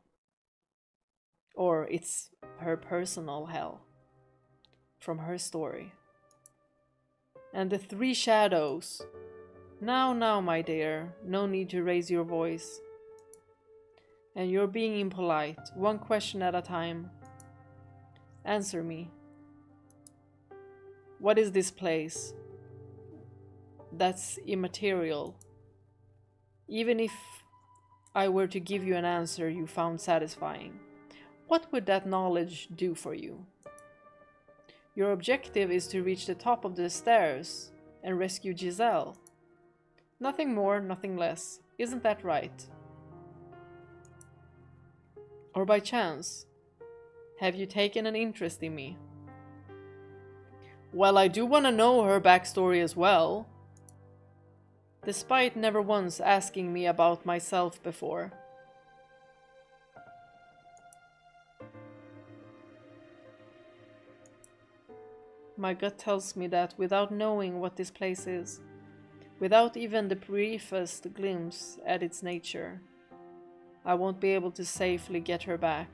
Or it's her personal hell from her story. And the three shadows. Now, my dear, no need to raise your voice. And you're being impolite, one question at a time. Answer me. What is this place? That's immaterial. Even if I were to give you an answer you found satisfying, what would that knowledge do for you? Your objective is to reach the top of the stairs and rescue Giselle. Nothing more, nothing less. Isn't that right? Or by chance, have you taken an interest in me? Well, I do want to know her backstory as well. Despite never once asking me about myself before. My gut tells me that without knowing what this place is, without even the briefest glimpse at its nature, I won't be able to safely get her back.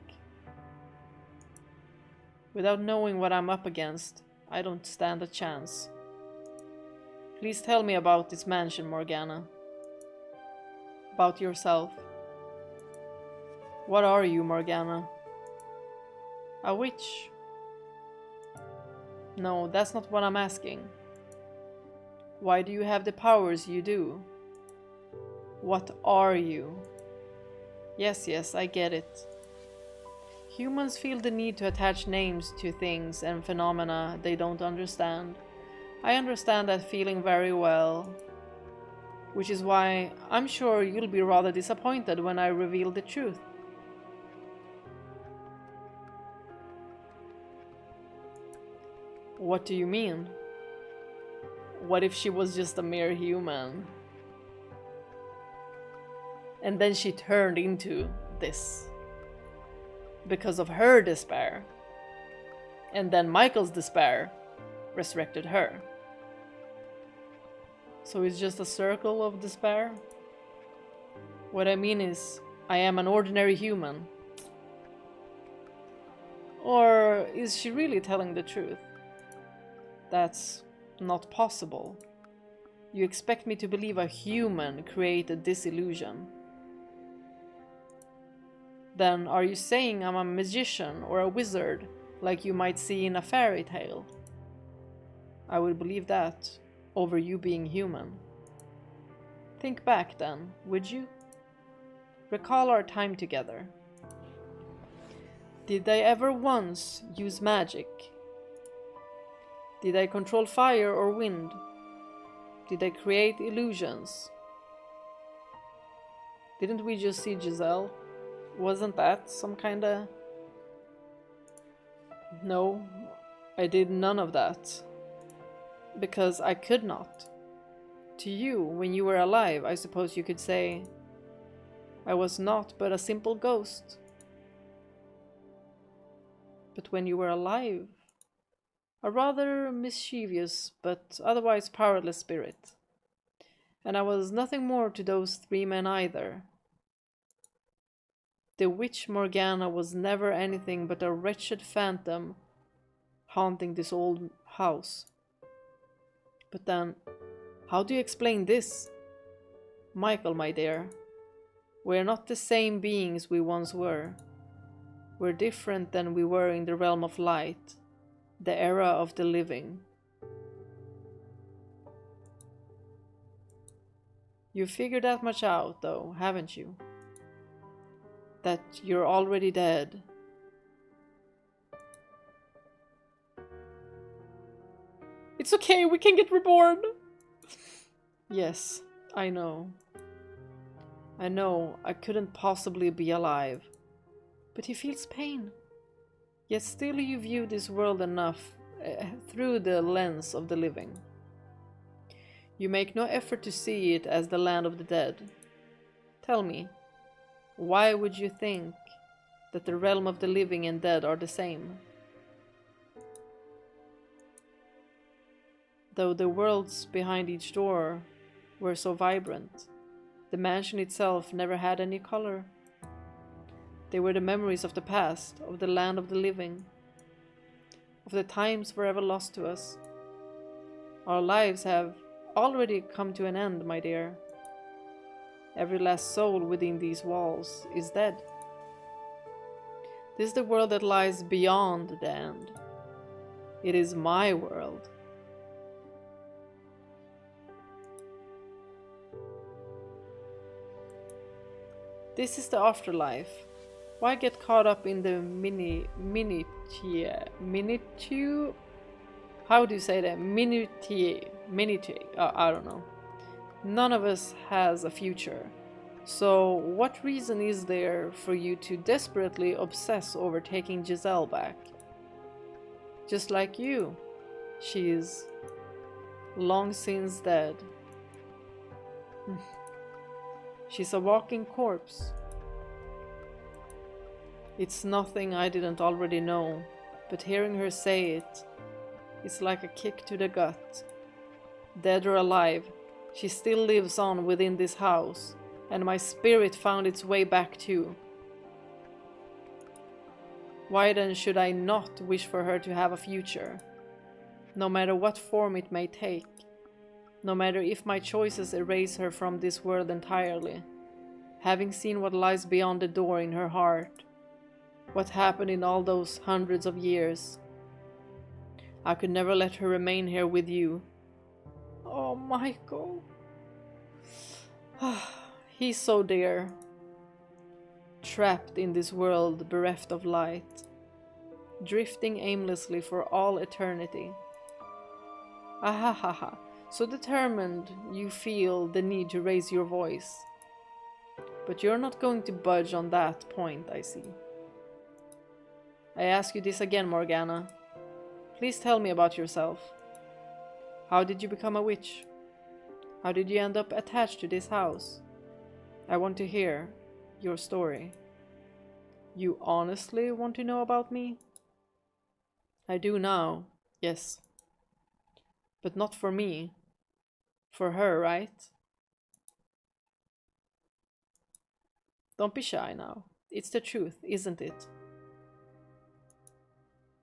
Without knowing what I'm up against, I don't stand a chance. Please tell me about this mansion, Morgana. About yourself. What are you, Morgana? A witch? No, that's not what I'm asking. Why do you have the powers you do? What are you? Yes, I get it. Humans feel the need to attach names to things and phenomena they don't understand. I understand that feeling very well, which is why I'm sure you'll be rather disappointed when I reveal the truth. What do you mean? What if she was just a mere human? And then she turned into this because of her despair. And then Michael's despair resurrected her. So it's just a circle of despair? What I mean is, I am an ordinary human. Or is she really telling the truth? That's not possible. You expect me to believe a human created this illusion? Then are you saying I'm a magician or a wizard, like you might see in a fairy tale? I would believe that over you being human. Think back then, would you? Recall our time together. Did I ever once use magic? Did I control fire or wind? Did I create illusions? Didn't we just see Giselle? Wasn't that some kinda... No, I did none of that. Because I could not. To you, when you were alive, I suppose you could say, I was not but a simple ghost. But when you were alive, a rather mischievous but otherwise powerless spirit. And I was nothing more to those three men either. The witch Morgana was never anything but a wretched phantom haunting this old house. But then, how do you explain this? Michael, my dear, we're not the same beings we once were. We're different than we were in the realm of light, the era of the living. You figured that much out, though, haven't you? That you're already dead. It's okay, we can get reborn! Yes, I know. I know I couldn't possibly be alive. But he feels pain. Yet still you view this world enough through the lens of the living. You make no effort to see it as the land of the dead. Tell me, why would you think that the realm of the living and dead are the same? Though the worlds behind each door were so vibrant, the mansion itself never had any color. They were the memories of the past, of the land of the living, of the times forever lost to us. Our lives have already come to an end, my dear. Every last soul within these walls is dead. This is the world that lies beyond the end. It is my world. This is the afterlife. Why get caught up in the minutiae? How do you say that? Minutiae. I don't know. None of us has a future. So what reason is there for you to desperately obsess over taking Giselle back? Just like you, she is long since dead. She's a walking corpse. It's nothing I didn't already know, but hearing her say it, It's like a kick to the gut. Dead or alive, she still lives on within this house, and my spirit found its way back too. Why then should I not wish for her to have a future? No matter what form it may take. No matter if my choices erase her from this world entirely. Having seen what lies beyond the door in her heart. What happened in all those hundreds of years. I could never let her remain here with you. Oh, Michael. He's so dear. Trapped in this world bereft of light. Drifting aimlessly for all eternity. Ahahaha. So determined you feel the need to raise your voice. But you're not going to budge on that point, I see. I ask you this again, Morgana. Please tell me about yourself. How did you become a witch? How did you end up attached to this house? I want to hear your story. You honestly want to know about me? I do now, yes. But not for me. For her, right? Don't be shy now. It's the truth, isn't it?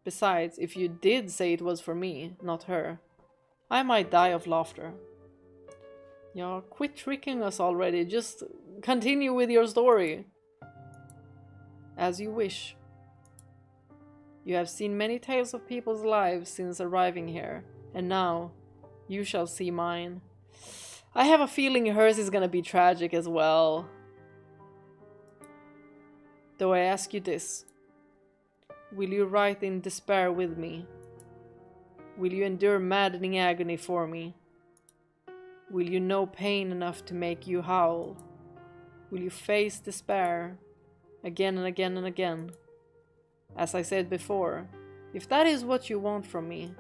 Besides, if you did say it was for me, not her, I might die of laughter. Yeah, quit tricking us already. Just continue with your story. As you wish. You have seen many tales of people's lives since arriving here, and now you shall see mine. I have a feeling hers is gonna be tragic as well. Though I ask you this. Will you write in despair with me? Will you endure maddening agony for me? Will you know pain enough to make you howl? Will you face despair again and again and again? As I said before, if that is what you want from me,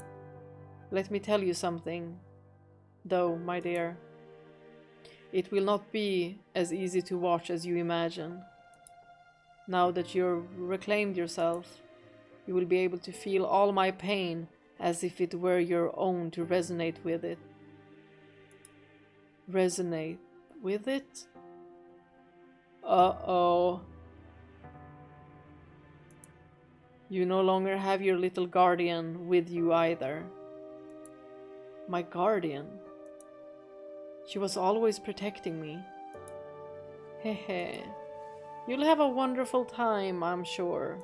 let me tell you something, though, my dear. It will not be as easy to watch as you imagine. Now that you've reclaimed yourself, you will be able to feel all my pain as if it were your own to resonate with it. Resonate with it? Uh-oh. You no longer have your little guardian with you either. My guardian? She was always protecting me. Hehe. You'll have a wonderful time, I'm sure.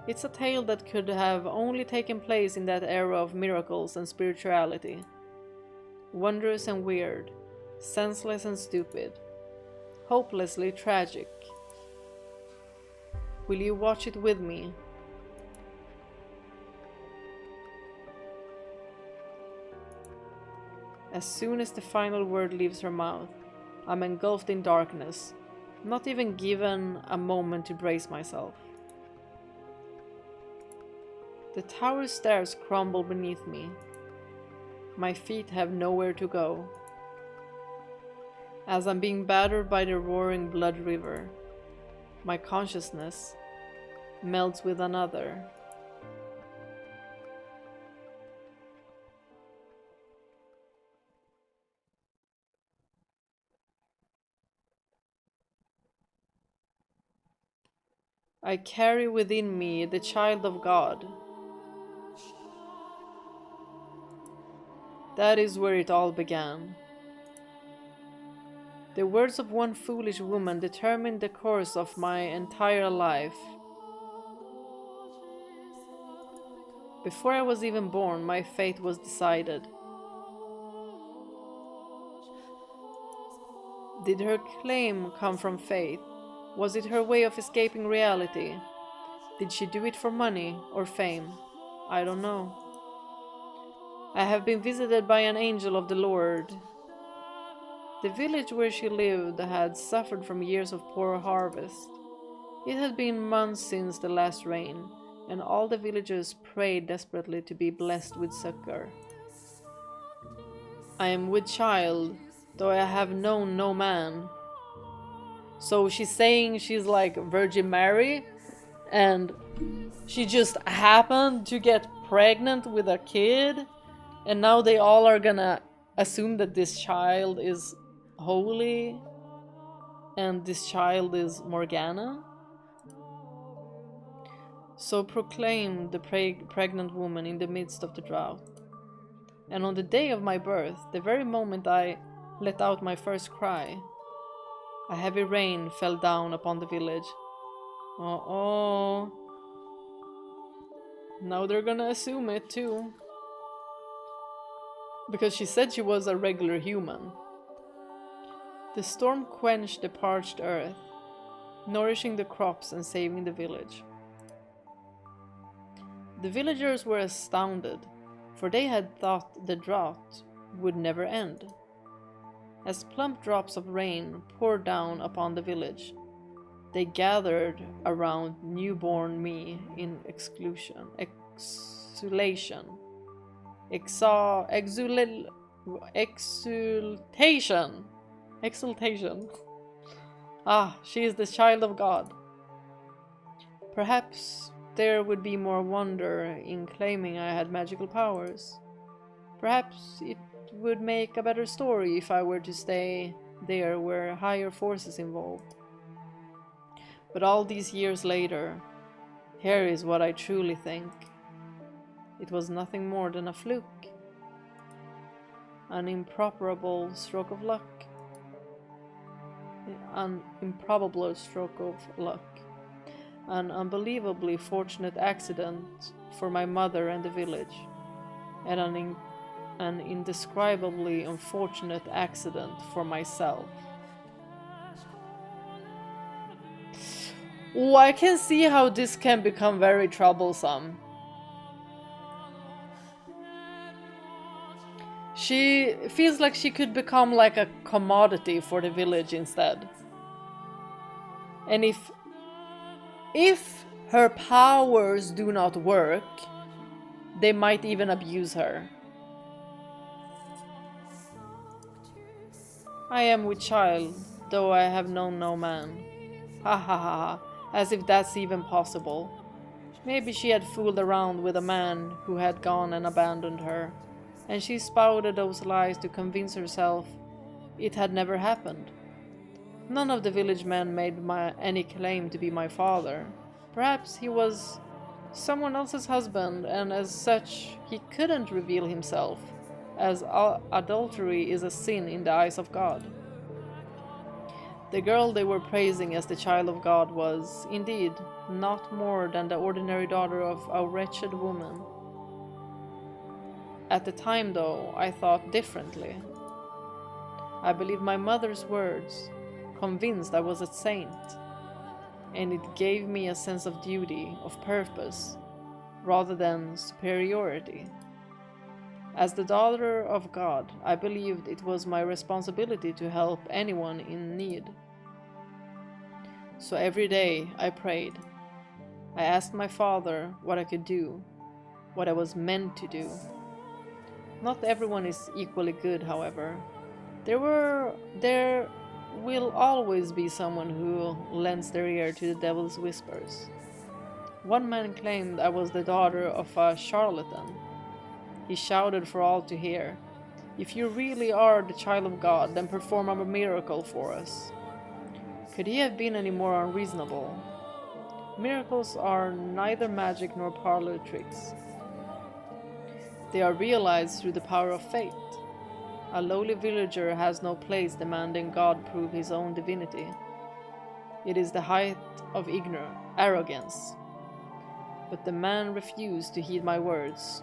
It's a tale that could have only taken place in that era of miracles and spirituality. Wondrous and weird, senseless and stupid, hopelessly tragic. Will you watch it with me? As soon as the final word leaves her mouth, I'm engulfed in darkness, not even given a moment to brace myself. The tower stairs crumble beneath me. My feet have nowhere to go. As I'm being battered by the roaring blood river, my consciousness melts with another. I carry within me the child of God. That is where it all began. The words of one foolish woman determined the course of my entire life. Before I was even born, my fate was decided. Did her claim come from faith? Was it her way of escaping reality? Did she do it for money or fame? I don't know. I have been visited by an angel of the Lord. The village where she lived had suffered from years of poor harvest. It had been months since the last rain, and all the villagers prayed desperately to be blessed with succor. I am with child, though I have known no man. So she's saying she's like Virgin Mary, and she just happened to get pregnant with a kid, and now they all are gonna assume that this child is holy and this child is Morgana. So proclaimed the pregnant woman in the midst of the drought. And on the day of my birth, the very moment I let out my first cry, a heavy rain fell down upon the village. Uh-oh. Now they're gonna assume it too. Because she said she was a regular human. The storm quenched the parched earth, nourishing the crops and saving the village. The villagers were astounded, for they had thought the drought would never end. As plump drops of rain poured down upon the village, they gathered around newborn me in exultation. Exultation. Ah, she is the child of God. Perhaps there would be more wonder in claiming I had magical powers. Perhaps it would make a better story if I were to stay there where higher forces involved. But all these years later, here is what I truly think. It was nothing more than a fluke. An improbable stroke of luck. An improbable stroke of luck. An unbelievably fortunate accident for my mother and the village. And an indescribably unfortunate accident for myself. Oh, I can see how this can become very troublesome. She feels like she could become like a commodity for the village instead. And if her powers do not work, they might even abuse her. I am with child, though I have known no man. Ha ha ha ha, as if that's even possible. Maybe she had fooled around with a man who had gone and abandoned her, and she spouted those lies to convince herself it had never happened. None of the village men made any claim to be my father. Perhaps he was someone else's husband, and as such he couldn't reveal himself, as adultery is a sin in the eyes of God. The girl they were praising as the child of God was, indeed, not more than the ordinary daughter of a wretched woman. At the time, though, I thought differently. I believed my mother's words, convinced I was a saint, and it gave me a sense of duty, of purpose, rather than superiority. As the daughter of God, I believed it was my responsibility to help anyone in need. So every day I prayed. I asked my father what I could do, what I was meant to do. Not everyone is equally good, however. There will always be someone who lends their ear to the devil's whispers. One man claimed I was the daughter of a charlatan. He shouted for all to hear, "If you really are the child of God, then perform a miracle for us." Could he have been any more unreasonable? Miracles are neither magic nor parlor tricks. They are realized through the power of faith. A lowly villager has no place demanding God prove his own divinity. It is the height of arrogance. But the man refused to heed my words.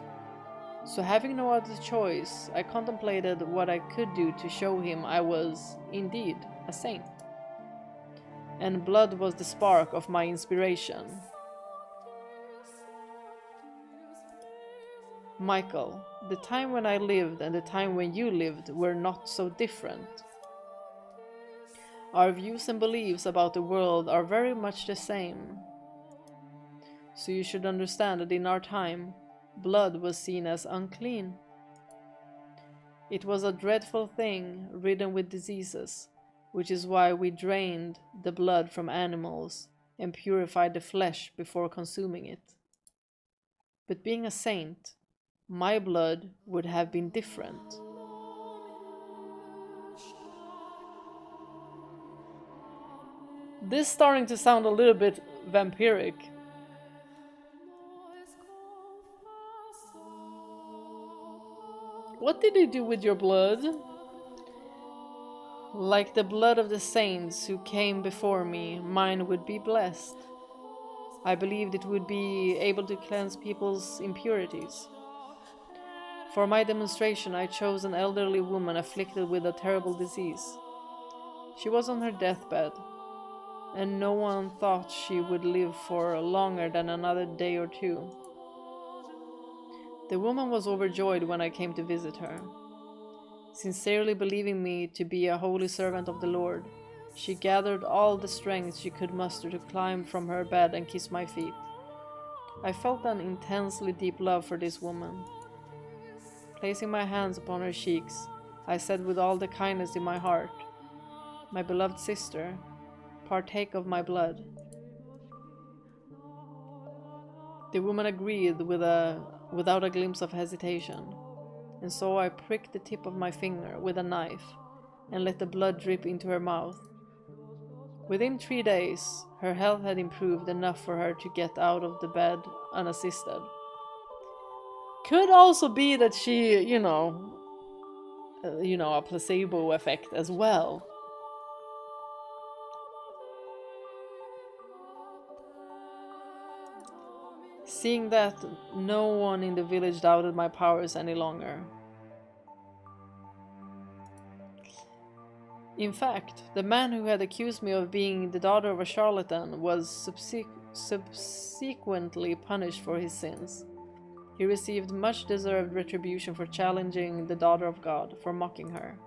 So having no other choice, I contemplated what I could do to show him I was, indeed, a saint. And blood was the spark of my inspiration. Michael, the time when I lived and the time when you lived were not so different. Our views and beliefs about the world are very much the same. So you should understand that in our time, blood was seen as unclean. It was a dreadful thing, ridden with diseases, which is why we drained the blood from animals and purified the flesh before consuming it. But being a saint, my blood would have been different. This is starting to sound a little bit vampiric. What did they do with your blood? Like the blood of the saints who came before me, mine would be blessed. I believed it would be able to cleanse people's impurities. For my demonstration, I chose an elderly woman afflicted with a terrible disease. She was on her deathbed, and no one thought she would live for longer than another day or two. The woman was overjoyed when I came to visit her. Sincerely believing me to be a holy servant of the Lord, she gathered all the strength she could muster to climb from her bed and kiss my feet. I felt an intensely deep love for this woman. Placing my hands upon her cheeks, I said with all the kindness in my heart, "My beloved sister, partake of my blood." The woman agreed without a glimpse of hesitation, and so I pricked the tip of my finger with a knife and let the blood drip into her mouth. Within 3 days, her health had improved enough for her to get out of the bed unassisted. Could also be that she, a placebo effect as well. Seeing that no one in the village doubted my powers any longer. In fact, the man who had accused me of being the daughter of a charlatan was subsequently punished for his sins. He received much deserved retribution for challenging the daughter of God, for mocking her.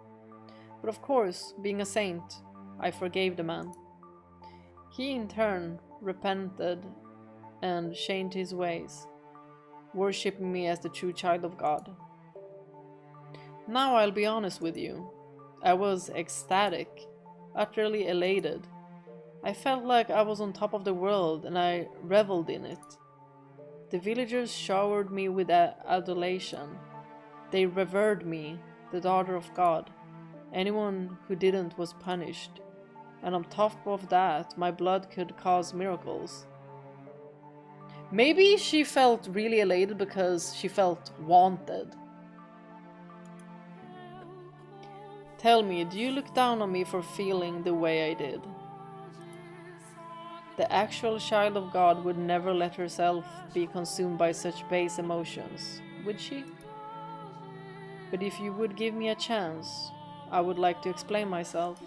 But of course, being a saint, I forgave the man. He in turn repented and changed his ways, worshipping me as the true child of God. Now I'll be honest with you. I was ecstatic, utterly elated. I felt like I was on top of the world and I reveled in it. The villagers showered me with adulation. They revered me, the daughter of God. Anyone who didn't was punished. And on top of that, my blood could cause miracles. Maybe she felt really elated because she felt wanted. Tell me, do you look down on me for feeling the way I did? The actual child of God would never let herself be consumed by such base emotions, would she? But if you would give me a chance, I would like to explain myself.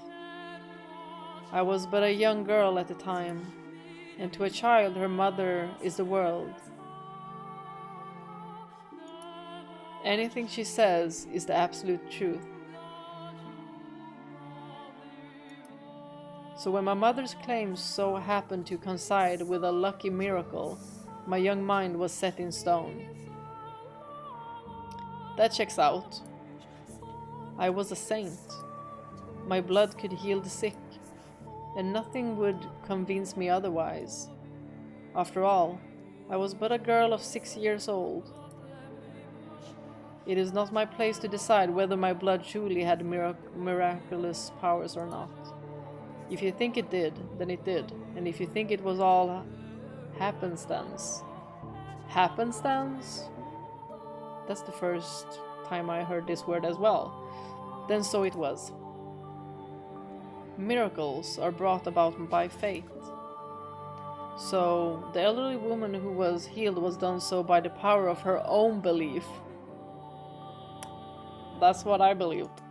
I was but a young girl at the time, and to a child her mother is the world. Anything she says is the absolute truth. So when my mother's claims so happened to coincide with a lucky miracle, my young mind was set in stone. That checks out. I was a saint. My blood could heal the sick, and nothing would convince me otherwise. After all, I was but a girl of 6 years old. It is not my place to decide whether my blood truly had miraculous powers or not. If you think it did, then it did. And if you think it was all happenstance. Happenstance? That's the first time I heard this word as well. Then so it was. Miracles are brought about by faith. So, the elderly woman who was healed was done so by the power of her own belief. That's what I believed.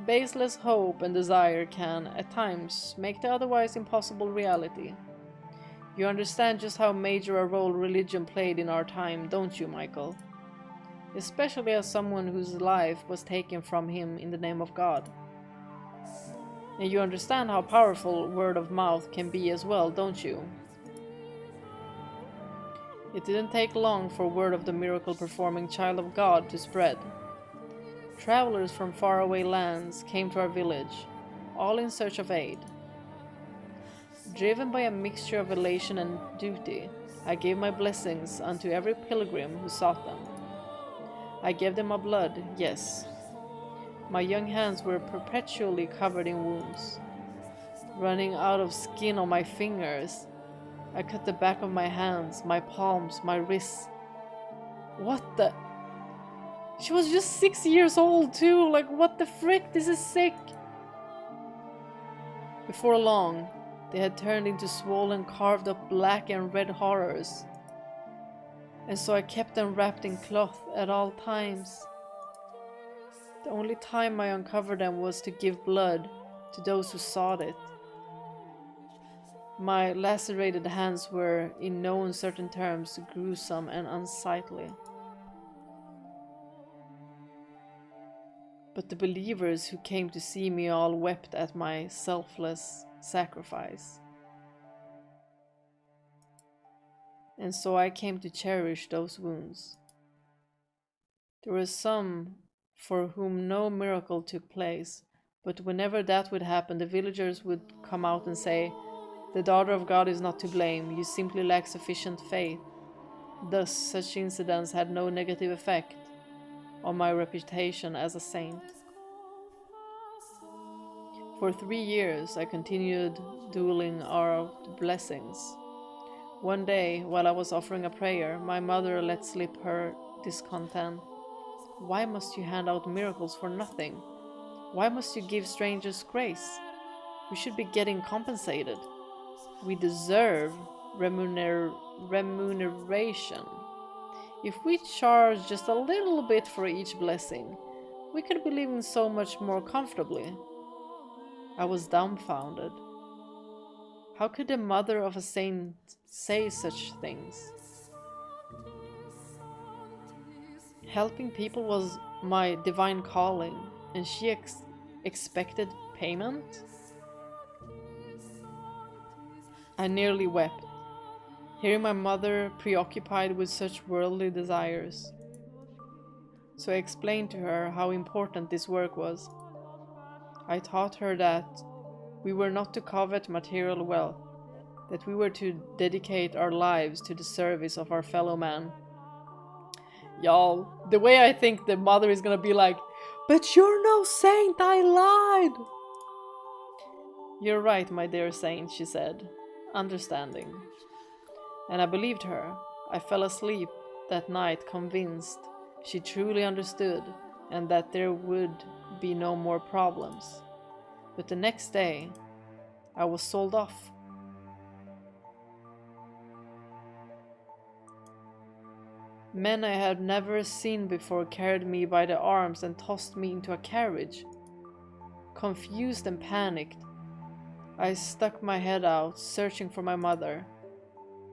Baseless hope and desire can, at times, make the otherwise impossible reality. You understand just how major a role religion played in our time, don't you, Michael? Especially as someone whose life was taken from him in the name of God. And you understand how powerful word of mouth can be as well, don't you? It didn't take long for word of the miracle-performing child of God to spread. Travelers from faraway lands came to our village, all in search of aid. Driven by a mixture of elation and duty, I gave my blessings unto every pilgrim who sought them. I gave them my blood, yes. My young hands were perpetually covered in wounds, running out of skin on my fingers. I cut the back of my hands, my palms, my wrists. What the? She was just 6 years old too, like what the frick, this is sick. Before long, they had turned into swollen, carved up black and red horrors. And so I kept them wrapped in cloth at all times. The only time I uncovered them was to give blood to those who sought it. My lacerated hands were, in no uncertain terms, gruesome and unsightly. But the believers who came to see me all wept at my selfless sacrifice. And so I came to cherish those wounds. There were some for whom no miracle took place, but whenever that would happen, the villagers would come out and say, "The daughter of God is not to blame, you simply lack sufficient faith." Thus, such incidents had no negative effect on my reputation as a saint. For 3 years, I continued dueling out blessings. One day, while I was offering a prayer, my mother let slip her discontent. "Why must you hand out miracles for nothing? Why must you give strangers grace? We should be getting compensated. We deserve remuneration. If we charge just a little bit for each blessing, we could be living so much more comfortably." I was dumbfounded. How could the mother of a saint say such things? Helping people was my divine calling, and she expected payment? I nearly wept, hearing my mother preoccupied with such worldly desires. So I explained to her how important this work was. I taught her that we were not to covet material wealth, that we were to dedicate our lives to the service of our fellow man. Y'all, the way I think the mother is gonna be like, "But you're no saint, I lied!" "You're right, my dear saint," she said, understanding. And I believed her. I fell asleep that night convinced she truly understood and that there would be no more problems. But the next day, I was sold off. Men I had never seen before carried me by the arms and tossed me into a carriage. Confused and panicked, I stuck my head out, searching for my mother.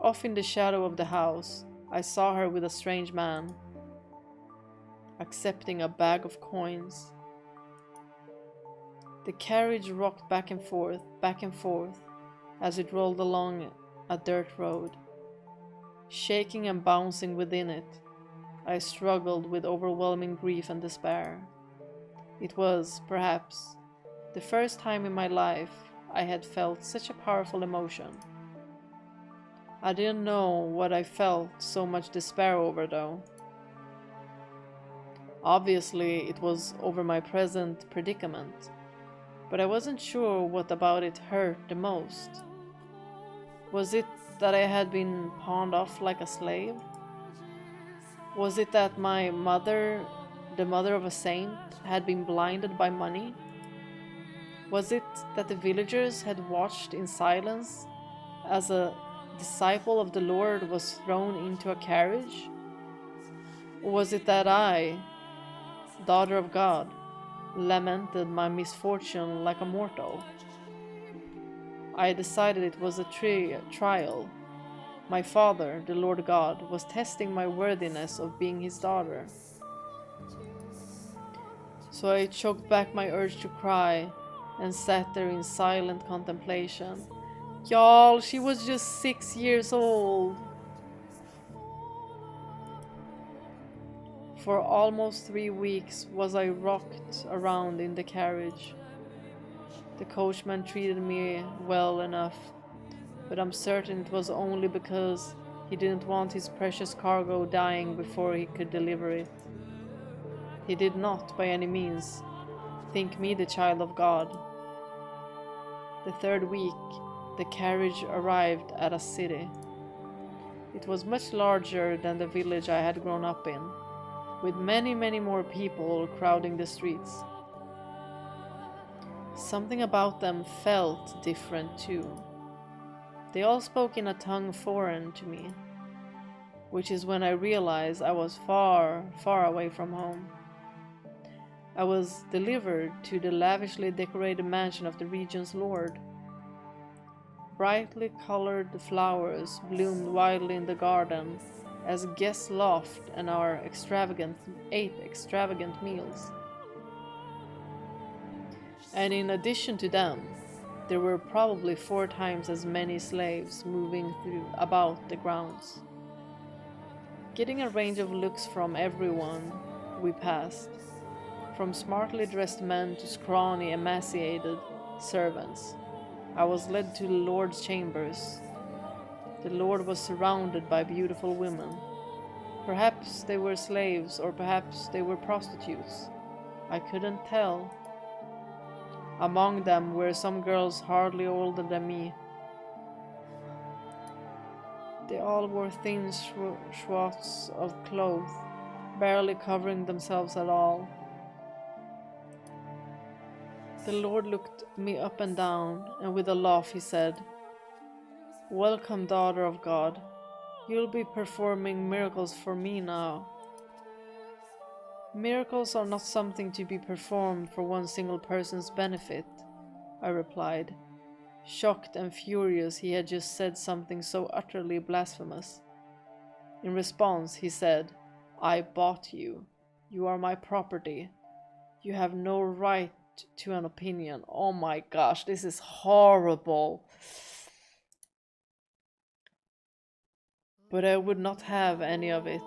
Off in the shadow of the house, I saw her with a strange man, accepting a bag of coins. The carriage rocked back and forth, as it rolled along a dirt road. Shaking and bouncing within it, I struggled with overwhelming grief and despair. It was, perhaps, the first time in my life I had felt such a powerful emotion. I didn't know what I felt so much despair over, though. Obviously, it was over my present predicament, but I wasn't sure what about it hurt the most. Was it that I had been pawned off like a slave? Was it that my mother, the mother of a saint, had been blinded by money? Was it that the villagers had watched in silence as a disciple of the Lord was thrown into a carriage? Or was it that I, daughter of God, lamented my misfortune like a mortal? I decided it was a trial. My father, the Lord God, was testing my worthiness of being his daughter. So I choked back my urge to cry and sat there in silent contemplation. Y'all, she was just 6 years old. For almost 3 weeks was I rocked around in the carriage. The coachman treated me well enough, but I'm certain it was only because He didn't want his precious cargo dying before he could deliver it. He did not, by any means, think me the child of God. The third week, the carriage arrived at a city. It was much larger than the village I had grown up in, with many, many more people crowding the streets. Something about them felt different too. They all spoke in a tongue foreign to me, which is when I realized I was far, far away from home. I was delivered to the lavishly decorated mansion of the region's lord. Brightly colored flowers bloomed wildly in the garden as guests laughed and ate extravagant meals. And in addition to them, there were probably 4 times as many slaves moving about the grounds. Getting a range of looks from everyone we passed, from smartly dressed men to scrawny, emaciated servants. I was led to the Lord's chambers. The Lord was surrounded by beautiful women. Perhaps they were slaves, or perhaps they were prostitutes. I couldn't tell. Among them were some girls hardly older than me. They all wore thin swathes of cloth, barely covering themselves at all. The Lord looked me up and down, and with a laugh he said, "Welcome, daughter of God. You'll be performing miracles for me now." "Miracles are not something to be performed for one single person's benefit," I replied, shocked and furious he had just said something so utterly blasphemous. In response, he said, "I bought you. You are my property. You have no right to an opinion." Oh my gosh, this is horrible. But I would not have any of it.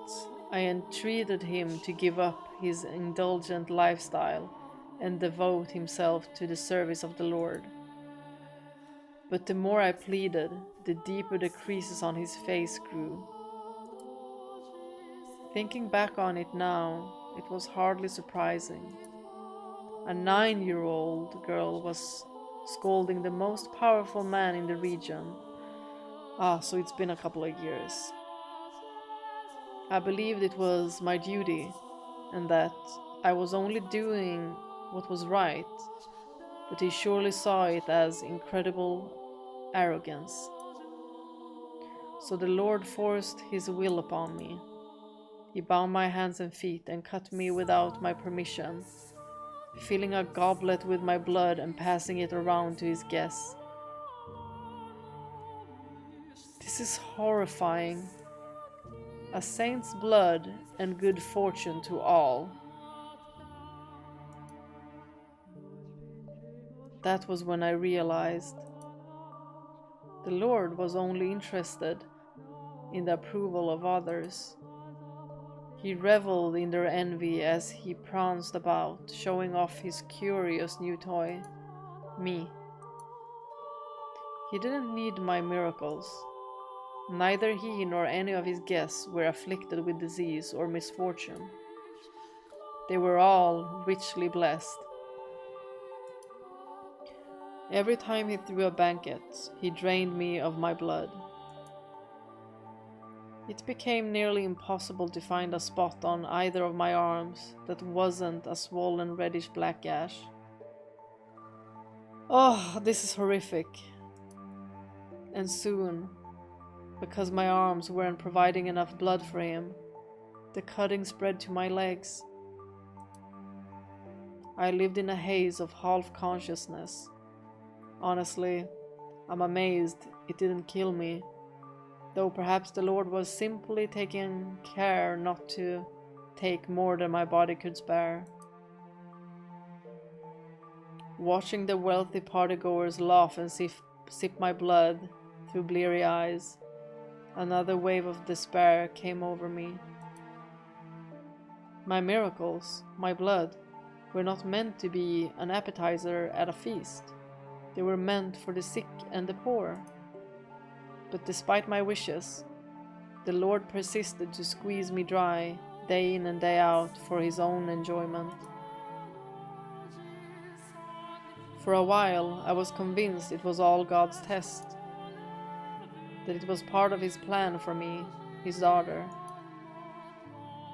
I entreated him to give up his indulgent lifestyle and devote himself to the service of the Lord. But the more I pleaded, the deeper the creases on his face grew. Thinking back on it now, it was hardly surprising. A 9-year-old girl was scolding the most powerful man in the region. So it's been a couple of years. I believed it was my duty, and that I was only doing what was right, but he surely saw it as incredible arrogance. So the Lord forced his will upon me. He bound my hands and feet and cut me without my permission, filling a goblet with my blood and passing it around to his guests. This is horrifying. A saint's blood and good fortune to all. That was when I realized the Lord was only interested in the approval of others. He reveled in their envy as he pranced about, showing off his curious new toy, me. He didn't need my miracles. Neither he nor any of his guests were afflicted with disease or misfortune. They were all richly blessed. Every time he threw a banquet, he drained me of my blood. It became nearly impossible to find a spot on either of my arms that wasn't a swollen reddish black gash. Oh, this is horrific. And soon, because my arms weren't providing enough blood for him, the cutting spread to my legs. I lived in a haze of half consciousness. Honestly, I'm amazed it didn't kill me, though perhaps the Lord was simply taking care not to take more than my body could spare. Watching the wealthy partygoers laugh and sip my blood through bleary eyes, another wave of despair came over me. My miracles, my blood, were not meant to be an appetizer at a feast. They were meant for the sick and the poor. But despite my wishes, The Lord persisted to squeeze me dry, day in and day out, for his own enjoyment. For a while, I was convinced it was all God's test, that it was part of his plan for me, his daughter,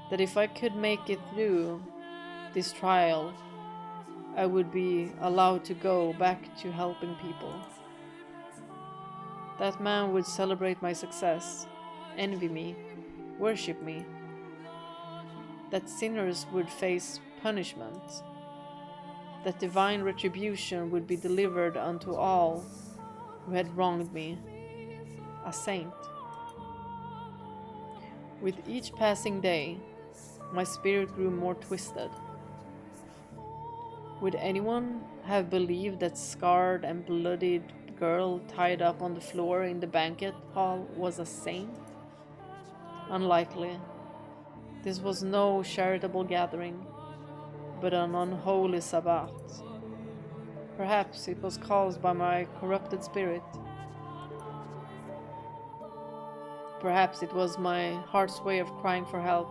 that if I could make it through this trial, I would be allowed to go back to helping people. That man would celebrate my success, envy me, worship me. That sinners would face punishment, that divine retribution would be delivered unto all who had wronged me, a saint. With each passing day, my spirit grew more twisted. Would anyone have believed that scarred and bloodied girl tied up on the floor in the banquet hall was a saint? Unlikely. This was no charitable gathering, but an unholy Sabbath. Perhaps it was caused by my corrupted spirit. Perhaps it was my heart's way of crying for help.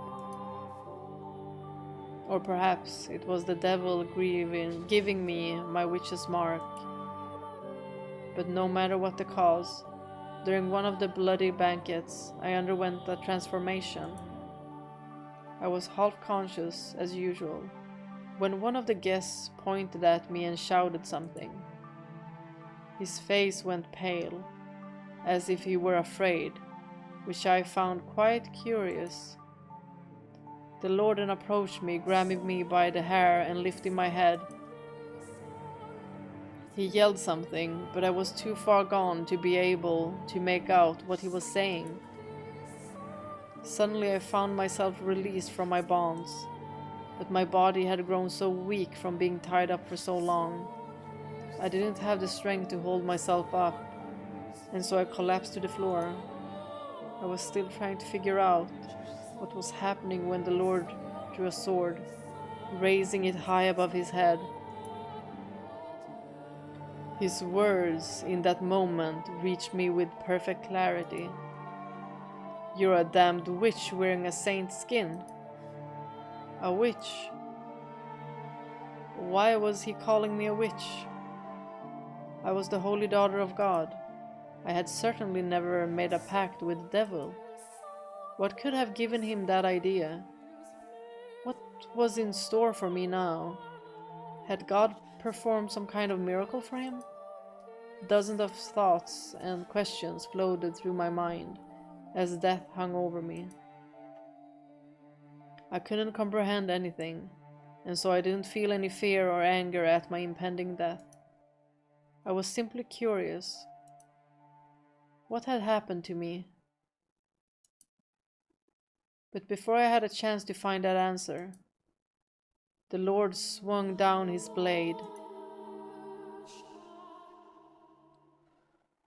Or perhaps it was the devil giving me my witch's mark. But no matter what the cause, during one of the bloody banquets, I underwent a transformation. I was half conscious as usual, when one of the guests pointed at me and shouted something. His face went pale, as if he were afraid, which I found quite curious. The Lord then approached me, grabbing me by the hair and lifting my head. He yelled something, but I was too far gone to be able to make out what he was saying. Suddenly I found myself released from my bonds, but my body had grown so weak from being tied up for so long. I didn't have the strength to hold myself up, and so I collapsed to the floor. I was still trying to figure out what was happening when the Lord drew a sword, raising it high above his head. His words in that moment reached me with perfect clarity. "You're a damned witch wearing a saint's skin." A witch? Why was he calling me a witch? I was the holy daughter of God. I had certainly never made a pact with the devil. What could have given him that idea? What was in store for me now? Had God performed some kind of miracle for him? Dozens of thoughts and questions floated through my mind as death hung over me. I couldn't comprehend anything, and so I didn't feel any fear or anger at my impending death. I was simply curious. What had happened to me? But before I had a chance to find that answer, the Lord swung down his blade.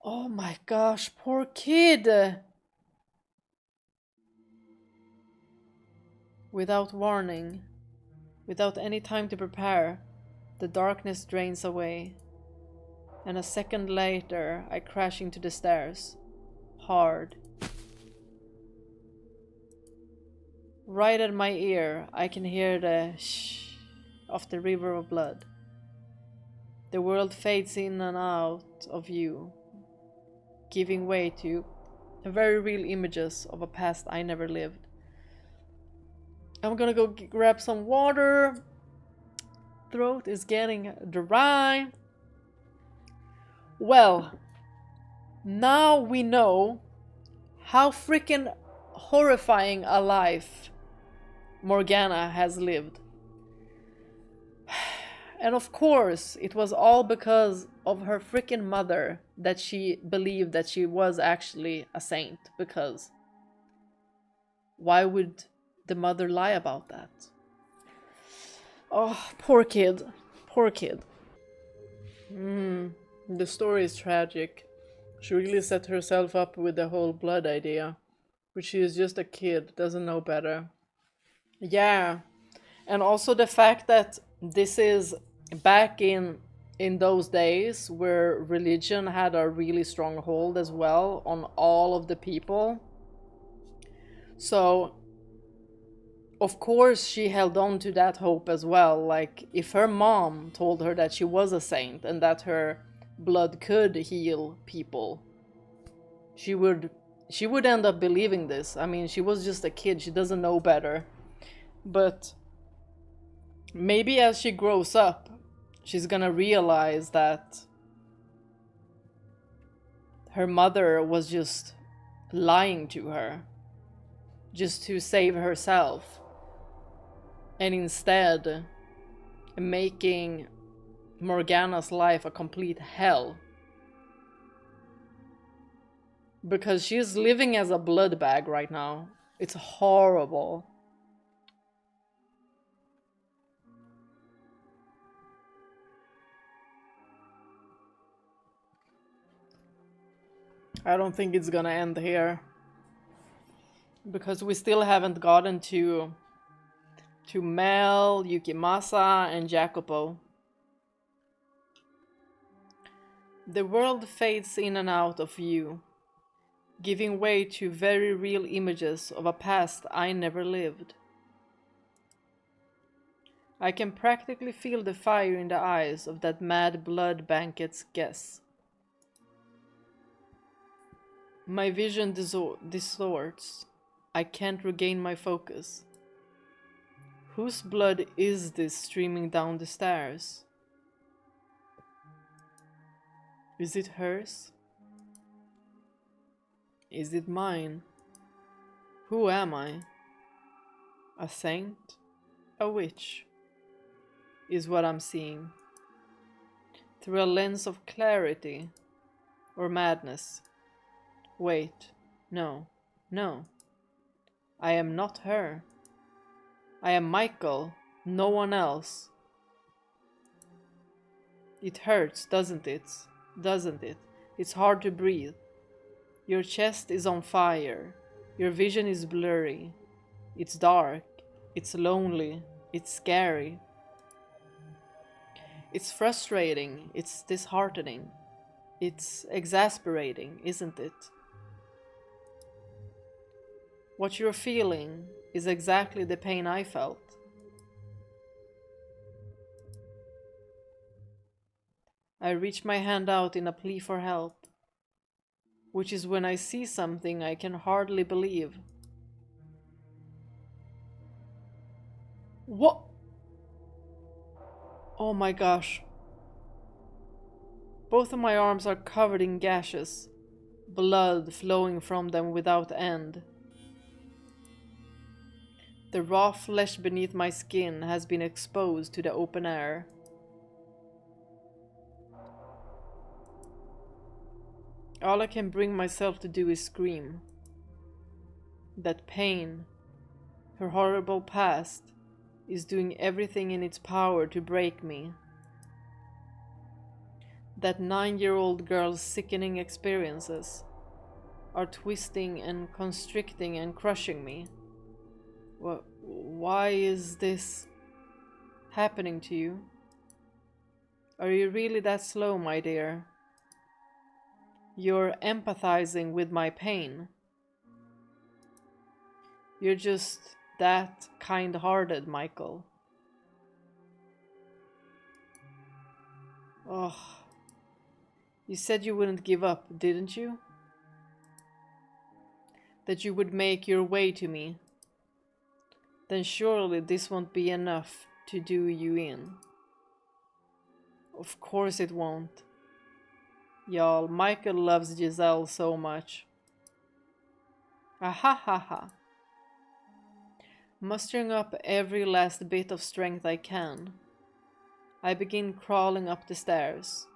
Oh my gosh, poor kid! Without warning, without any time to prepare, the darkness drains away, and a second later I crash into the stairs, hard. Right at my ear, I can hear the shh of the river of blood. The world fades in and out of view, giving way to very real images of a past I never lived. I'm gonna go grab some water. Throat is getting dry. Well, now we know how freaking horrifying a life Morgana has lived. And of course, it was all because of her freaking mother that she believed that she was actually a saint. Because why would the mother lie about that? Oh, poor kid. Poor kid. The story is tragic. She really set herself up with the whole blood idea. But she is just a kid, doesn't know better. Yeah. And also the fact that this is back in those days where religion had a really strong hold as well on all of the people. So, of course, she held on to that hope as well. Like, if her mom told her that she was a saint and that her blood could heal people, she would end up believing this. I mean, she was just a kid, she doesn't know better. But maybe as she grows up, she's gonna realize that her mother was just lying to her just to save herself, and instead making Morgana's life a complete hell. Because she's living as a blood bag right now. It's horrible. I don't think it's gonna end here. Because we still haven't gotten to Mel, Yukimasa, and Jacopo. The world fades in and out of view, giving way to very real images of a past I never lived. I can practically feel the fire in the eyes of that mad blood banket's guest. My vision distorts. I can't regain my focus. Whose blood is this streaming down the stairs? Is it hers? Is it mine? Who am I? A saint? A witch? Is what I'm seeing. Through a lens of clarity or madness. Wait, no, no. I am not her. I am Michael, no one else. It hurts, doesn't it? Doesn't it? It's hard to breathe. Your chest is on fire. Your vision is blurry. It's dark. It's lonely. It's scary. It's frustrating. It's disheartening. It's exasperating, isn't it? What you're feeling is exactly the pain I felt. I reach my hand out in a plea for help, which is when I see something I can hardly believe. What? Oh my gosh. Both of my arms are covered in gashes, blood flowing from them without end. The raw flesh beneath my skin has been exposed to the open air. All I can bring myself to do is scream. That pain, her horrible past, is doing everything in its power to break me. That 9-year-old girl's sickening experiences are twisting and constricting and crushing me. Why is this happening to you? Are you really that slow, my dear? You're empathizing with my pain. You're just that kind-hearted, Michael. Oh, you said you wouldn't give up, didn't you? That you would make your way to me. Then surely this won't be enough to do you in. Of course it won't. Y'all, Michael loves Giselle so much. Ahahaha. Mustering up every last bit of strength I can, I begin crawling up the stairs.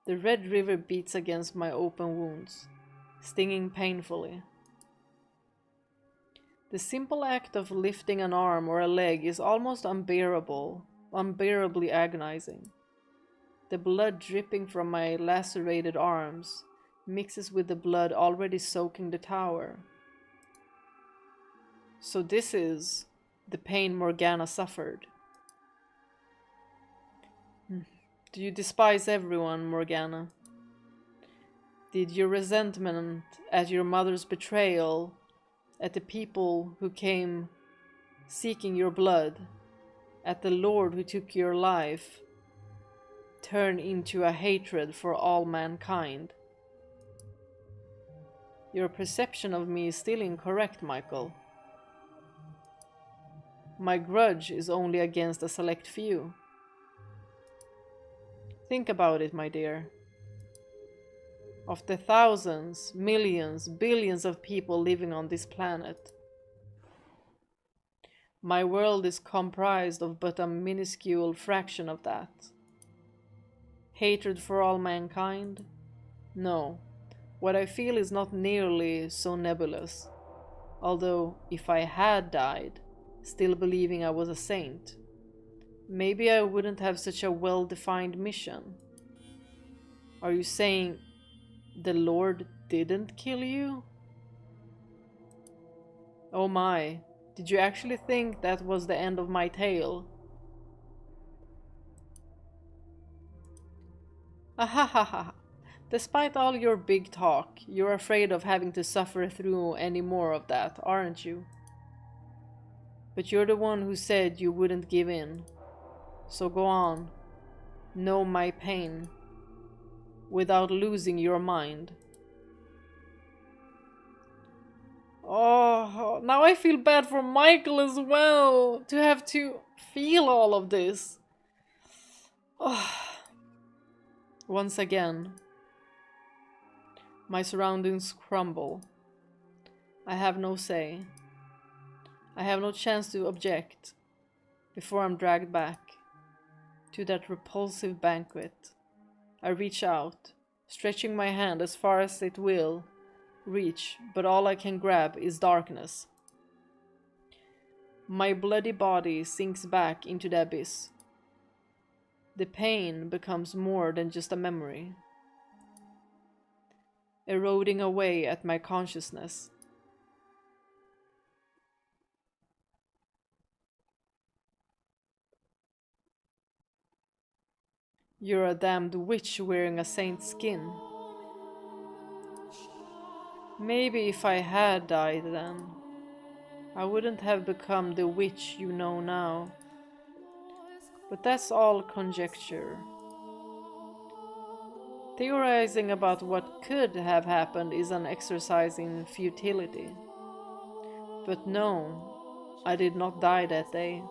The red river beats against my open wounds, stinging painfully. The simple act of lifting an arm or a leg is almost unbearably agonizing. The blood dripping from my lacerated arms mixes with the blood already soaking the tower. So this is the pain Morgana suffered. Do you despise everyone, Morgana? Did your resentment at your mother's betrayal at the people who came seeking your blood, at the Lord who took your life, turn into a hatred for all mankind. Your perception of me is still incorrect, Michael. My grudge is only against a select few. Think about it, my dear. Of the thousands, millions, billions of people living on this planet, my world is comprised of but a minuscule fraction of that. Hatred for all mankind? No. What I feel is not nearly so nebulous. Although, if I had died, still believing I was a saint, maybe I wouldn't have such a well-defined mission. Are you saying the Lord didn't kill you? Oh my, did you actually think that was the end of my tale? Ahahaha. Despite all your big talk, you're afraid of having to suffer through any more of that, aren't you? But you're the one who said you wouldn't give in. So go on. Know my pain. Without losing your mind. Oh, now I feel bad for Michael as well, to have to feel all of this. Oh. Once again, my surroundings crumble. I have no say. I have no chance to object before I'm dragged back to that repulsive banquet. I reach out, stretching my hand as far as it will reach, but all I can grab is darkness. My bloody body sinks back into the abyss. The pain becomes more than just a memory, eroding away at my consciousness. You're a damned witch wearing a saint's skin. Maybe if I had died then, I wouldn't have become the witch you know now. But that's all conjecture. Theorizing about what could have happened is an exercise in futility. But no, I did not die that day.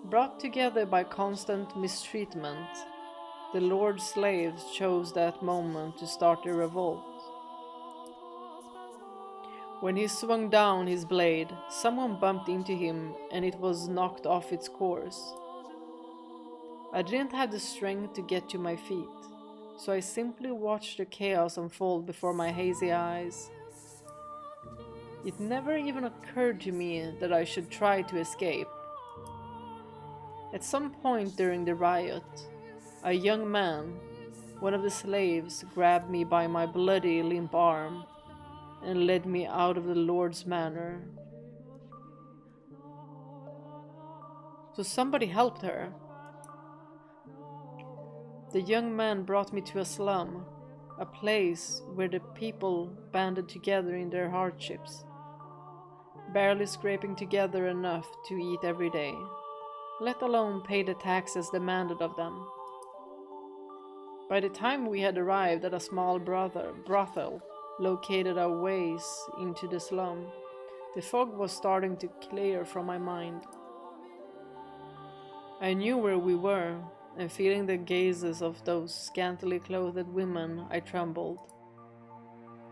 Brought together by constant mistreatment, the Lord's slaves chose that moment to start a revolt. When he swung down his blade, someone bumped into him and it was knocked off its course. I didn't have the strength to get to my feet, so I simply watched the chaos unfold before my hazy eyes. It never even occurred to me that I should try to escape. At some point during the riot, a young man, one of the slaves, grabbed me by my bloody, limp arm and led me out of the Lord's manor. So somebody helped her. The young man brought me to a slum, a place where the people banded together in their hardships, barely scraping together enough to eat every day, let alone pay the taxes demanded of them. By the time we had arrived at a small brothel located a ways into the slum, the fog was starting to clear from my mind. I knew where we were, and feeling the gazes of those scantily clothed women, I trembled.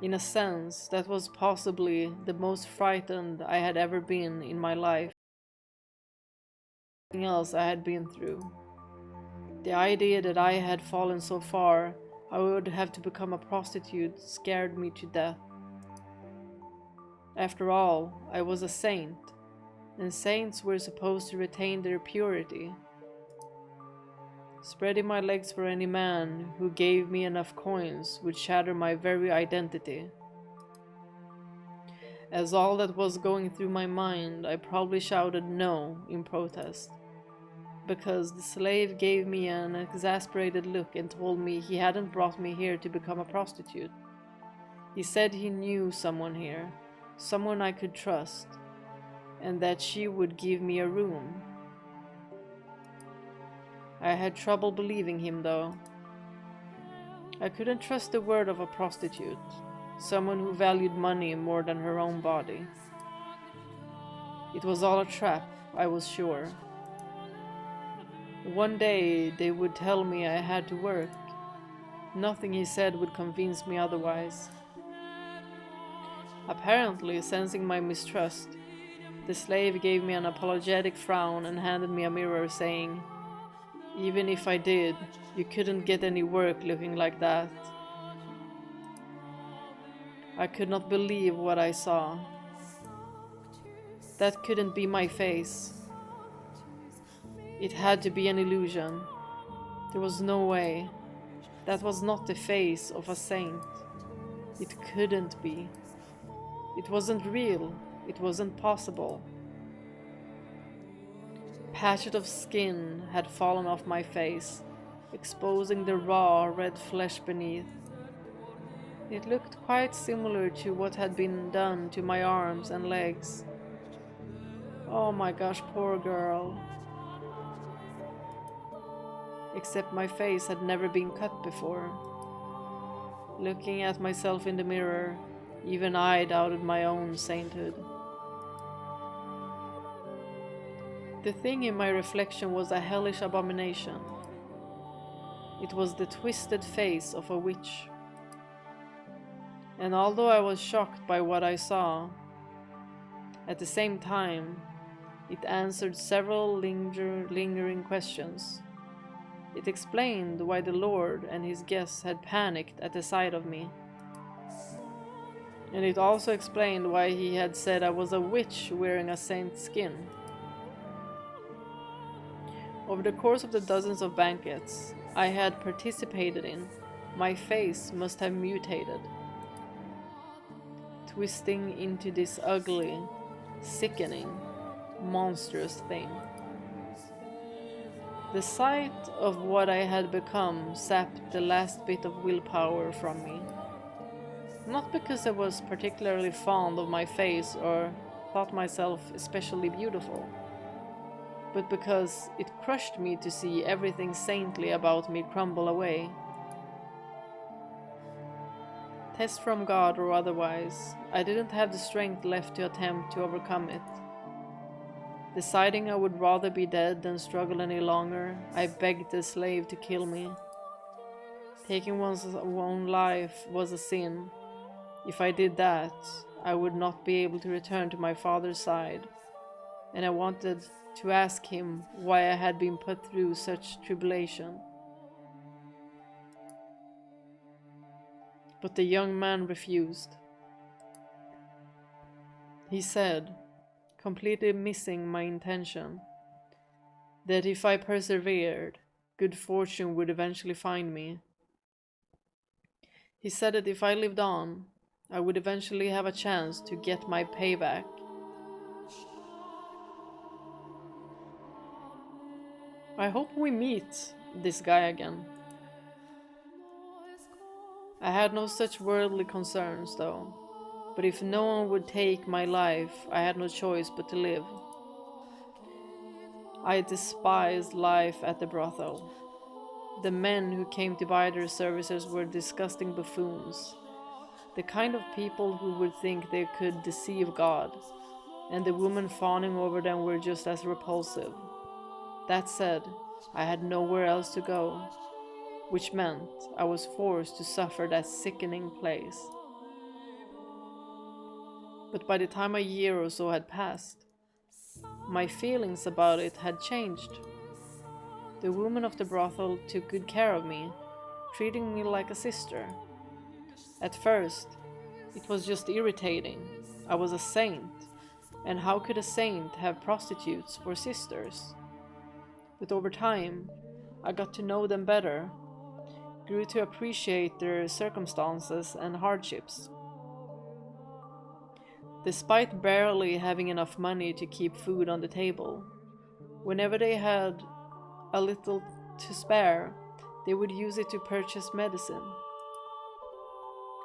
In a sense, that was possibly the most frightened I had ever been in my life. Nothing else I had been through. The idea that I had fallen so far, I would have to become a prostitute, scared me to death. After all, I was a saint, and saints were supposed to retain their purity. Spreading my legs for any man who gave me enough coins would shatter my very identity. As all that was going through my mind, I probably shouted no in protest, because the slave gave me an exasperated look and told me he hadn't brought me here to become a prostitute. He said he knew someone here, someone I could trust, and that she would give me a room. I had trouble believing him, though. I couldn't trust the word of a prostitute, someone who valued money more than her own body. It was all a trap, I was sure. One day they would tell me I had to work. Nothing he said would convince me otherwise. Apparently, sensing my mistrust, the slave gave me an apologetic frown and handed me a mirror, saying, "Even if I did, you couldn't get any work looking like that." I could not believe what I saw. That couldn't be my face. It had to be an illusion. There was no way. That was not the face of a saint. It couldn't be. It wasn't real. It wasn't possible. Patches of skin had fallen off my face, exposing the raw, red flesh beneath. It looked quite similar to what had been done to my arms and legs. Oh my gosh, poor girl. Except my face had never been cut before. Looking at myself in the mirror, even I doubted my own sainthood. The thing in my reflection was a hellish abomination. It was the twisted face of a witch. And although I was shocked by what I saw, at the same time, it answered several lingering questions. It explained why the Lord and his guests had panicked at the sight of me. And it also explained why he had said I was a witch wearing a saint's skin. Over the course of the dozens of banquets I had participated in, my face must have mutated, twisting into this ugly, sickening, monstrous thing. The sight of what I had become sapped the last bit of willpower from me. Not because I was particularly fond of my face or thought myself especially beautiful, but because it crushed me to see everything saintly about me crumble away. Test from God or otherwise, I didn't have the strength left to attempt to overcome it. Deciding I would rather be dead than struggle any longer, I begged the slave to kill me. Taking one's own life was a sin. If I did that, I would not be able to return to my father's side, and I wanted to ask him why I had been put through such tribulation. But the young man refused. He said, completely missing my intention, that if I persevered, good fortune would eventually find me. He said that if I lived on, I would eventually have a chance to get my payback. I hope we meet this guy again. I had no such worldly concerns, though, but if no one would take my life, I had no choice but to live. I despised life at the brothel. The men who came to buy their services were disgusting buffoons, the kind of people who would think they could deceive God, and the women fawning over them were just as repulsive. That said, I had nowhere else to go, which meant I was forced to suffer that sickening place. But by the time a year or so had passed, my feelings about it had changed. The woman of the brothel took good care of me, treating me like a sister. At first, it was just irritating. I was a saint, and how could a saint have prostitutes for sisters? But over time, I got to know them better, grew to appreciate their circumstances and hardships. Despite barely having enough money to keep food on the table, whenever they had a little to spare, they would use it to purchase medicine,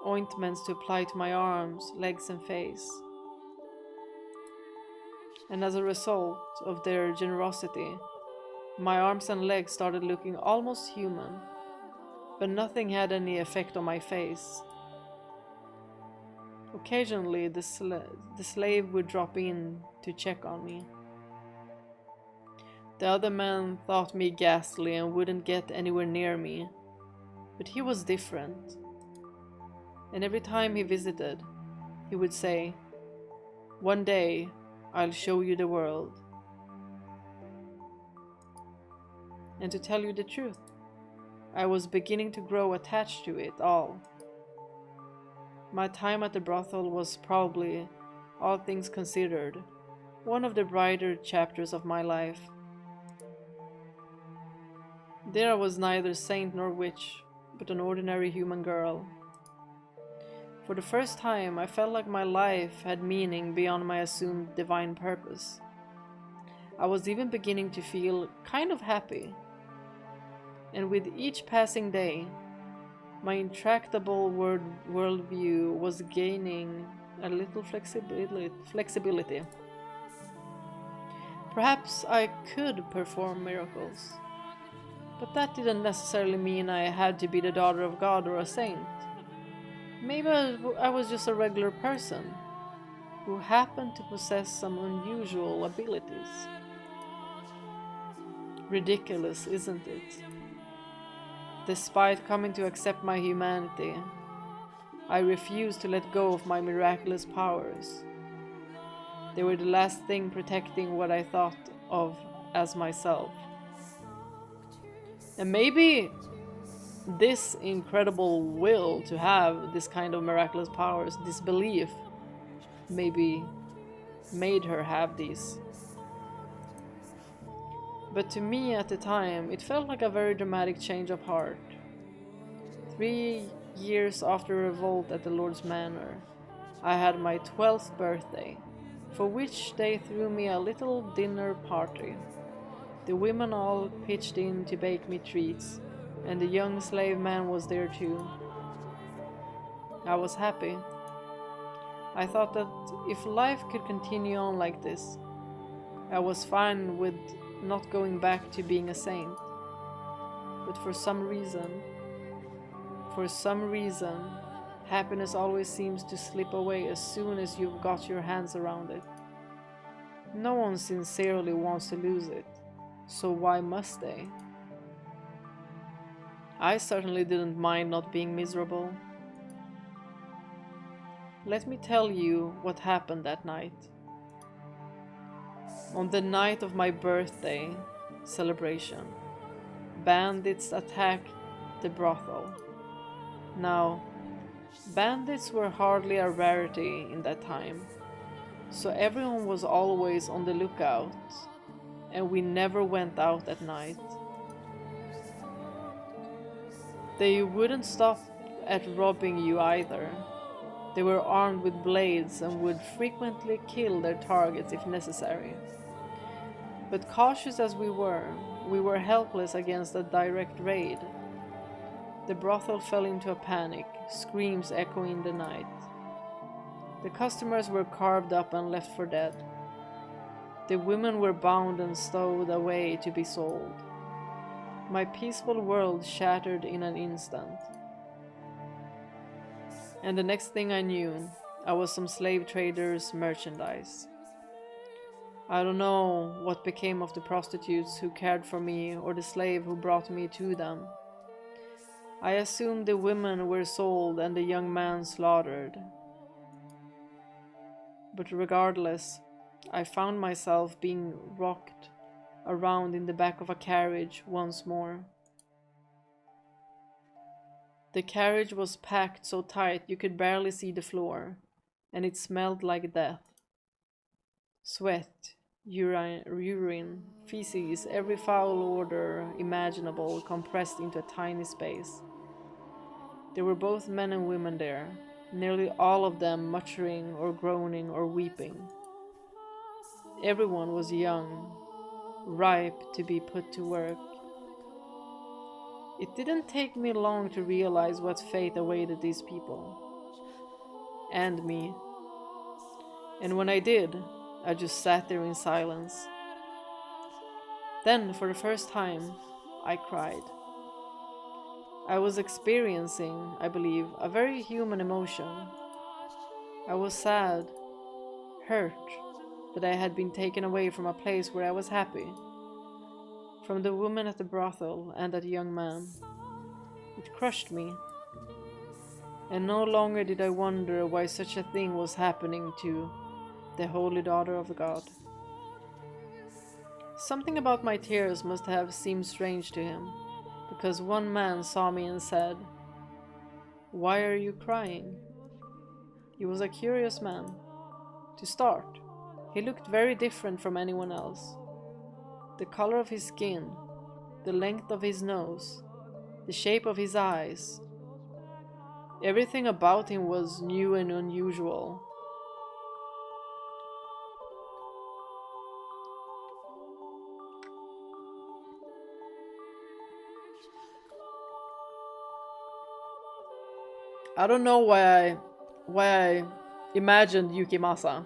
ointments to apply to my arms, legs and face. and as a result of their generosity, my arms and legs started looking almost human, but nothing had any effect on my face. Occasionally, the slave would drop in to check on me. The other man thought me ghastly and wouldn't get anywhere near me, but he was different. And every time he visited, he would say, "One day, I'll show you the world." And to tell you the truth, I was beginning to grow attached to it all. My time at the brothel was probably, all things considered, one of the brighter chapters of my life. There I was neither saint nor witch, but an ordinary human girl. For the first time, I felt like my life had meaning beyond my assumed divine purpose. I was even beginning to feel kind of happy. And with each passing day, my intractable worldview was gaining a little flexibility. Perhaps I could perform miracles, but that didn't necessarily mean I had to be the daughter of God or a saint. Maybe I was just a regular person who happened to possess some unusual abilities. Ridiculous, isn't it? Despite coming to accept my humanity, I refused to let go of my miraculous powers. They were the last thing protecting what I thought of as myself. And maybe this incredible will to have this kind of miraculous powers, this belief, maybe made her have these. But to me at the time, it felt like a very dramatic change of heart. 3 years after a revolt at the Lord's Manor, I had my 12th birthday, for which they threw me a little dinner party. The women all pitched in to bake me treats, and the young slave man was there too. I was happy. I thought that if life could continue on like this, I was fine with not going back to being a saint. But for some reason, happiness always seems to slip away as soon as you've got your hands around it. No one sincerely wants to lose it, so why must they? I certainly didn't mind not being miserable. Let me tell you what happened that night. On the night of my birthday celebration, bandits attacked the brothel. Now, bandits were hardly a rarity in that time, so everyone was always on the lookout, and we never went out at night. They wouldn't stop at robbing you either. They were armed with blades and would frequently kill their targets if necessary. But cautious as we were helpless against a direct raid. The brothel fell into a panic, screams echoing the night. The customers were carved up and left for dead. The women were bound and stowed away to be sold. My peaceful world shattered in an instant. And the next thing I knew, I was some slave trader's merchandise. I don't know what became of the prostitutes who cared for me or the slave who brought me to them. I assumed the women were sold and the young man slaughtered. But regardless, I found myself being rocked around in the back of a carriage once more. The carriage was packed so tight you could barely see the floor, and it smelled like death. Sweat, urine, feces, every foul odor imaginable compressed into a tiny space. There were both men and women there, nearly all of them muttering or groaning or weeping. Everyone was young, ripe to be put to work. It didn't take me long to realize what fate awaited these people. And me. And when I did, I just sat there in silence. Then, for the first time, I cried. I was experiencing, I believe, a very human emotion. I was sad, hurt, that I had been taken away from a place where I was happy. From the woman at the brothel and that young man. It crushed me. And no longer did I wonder why such a thing was happening to the holy daughter of God. Something about my tears must have seemed strange to him, because one man saw me and said, "Why are you crying?" He was a curious man. To start, he looked very different from anyone else. The color of his skin, the length of his nose, the shape of his eyes. Everything about him was new and unusual. I don't know why I imagined Yukimasa.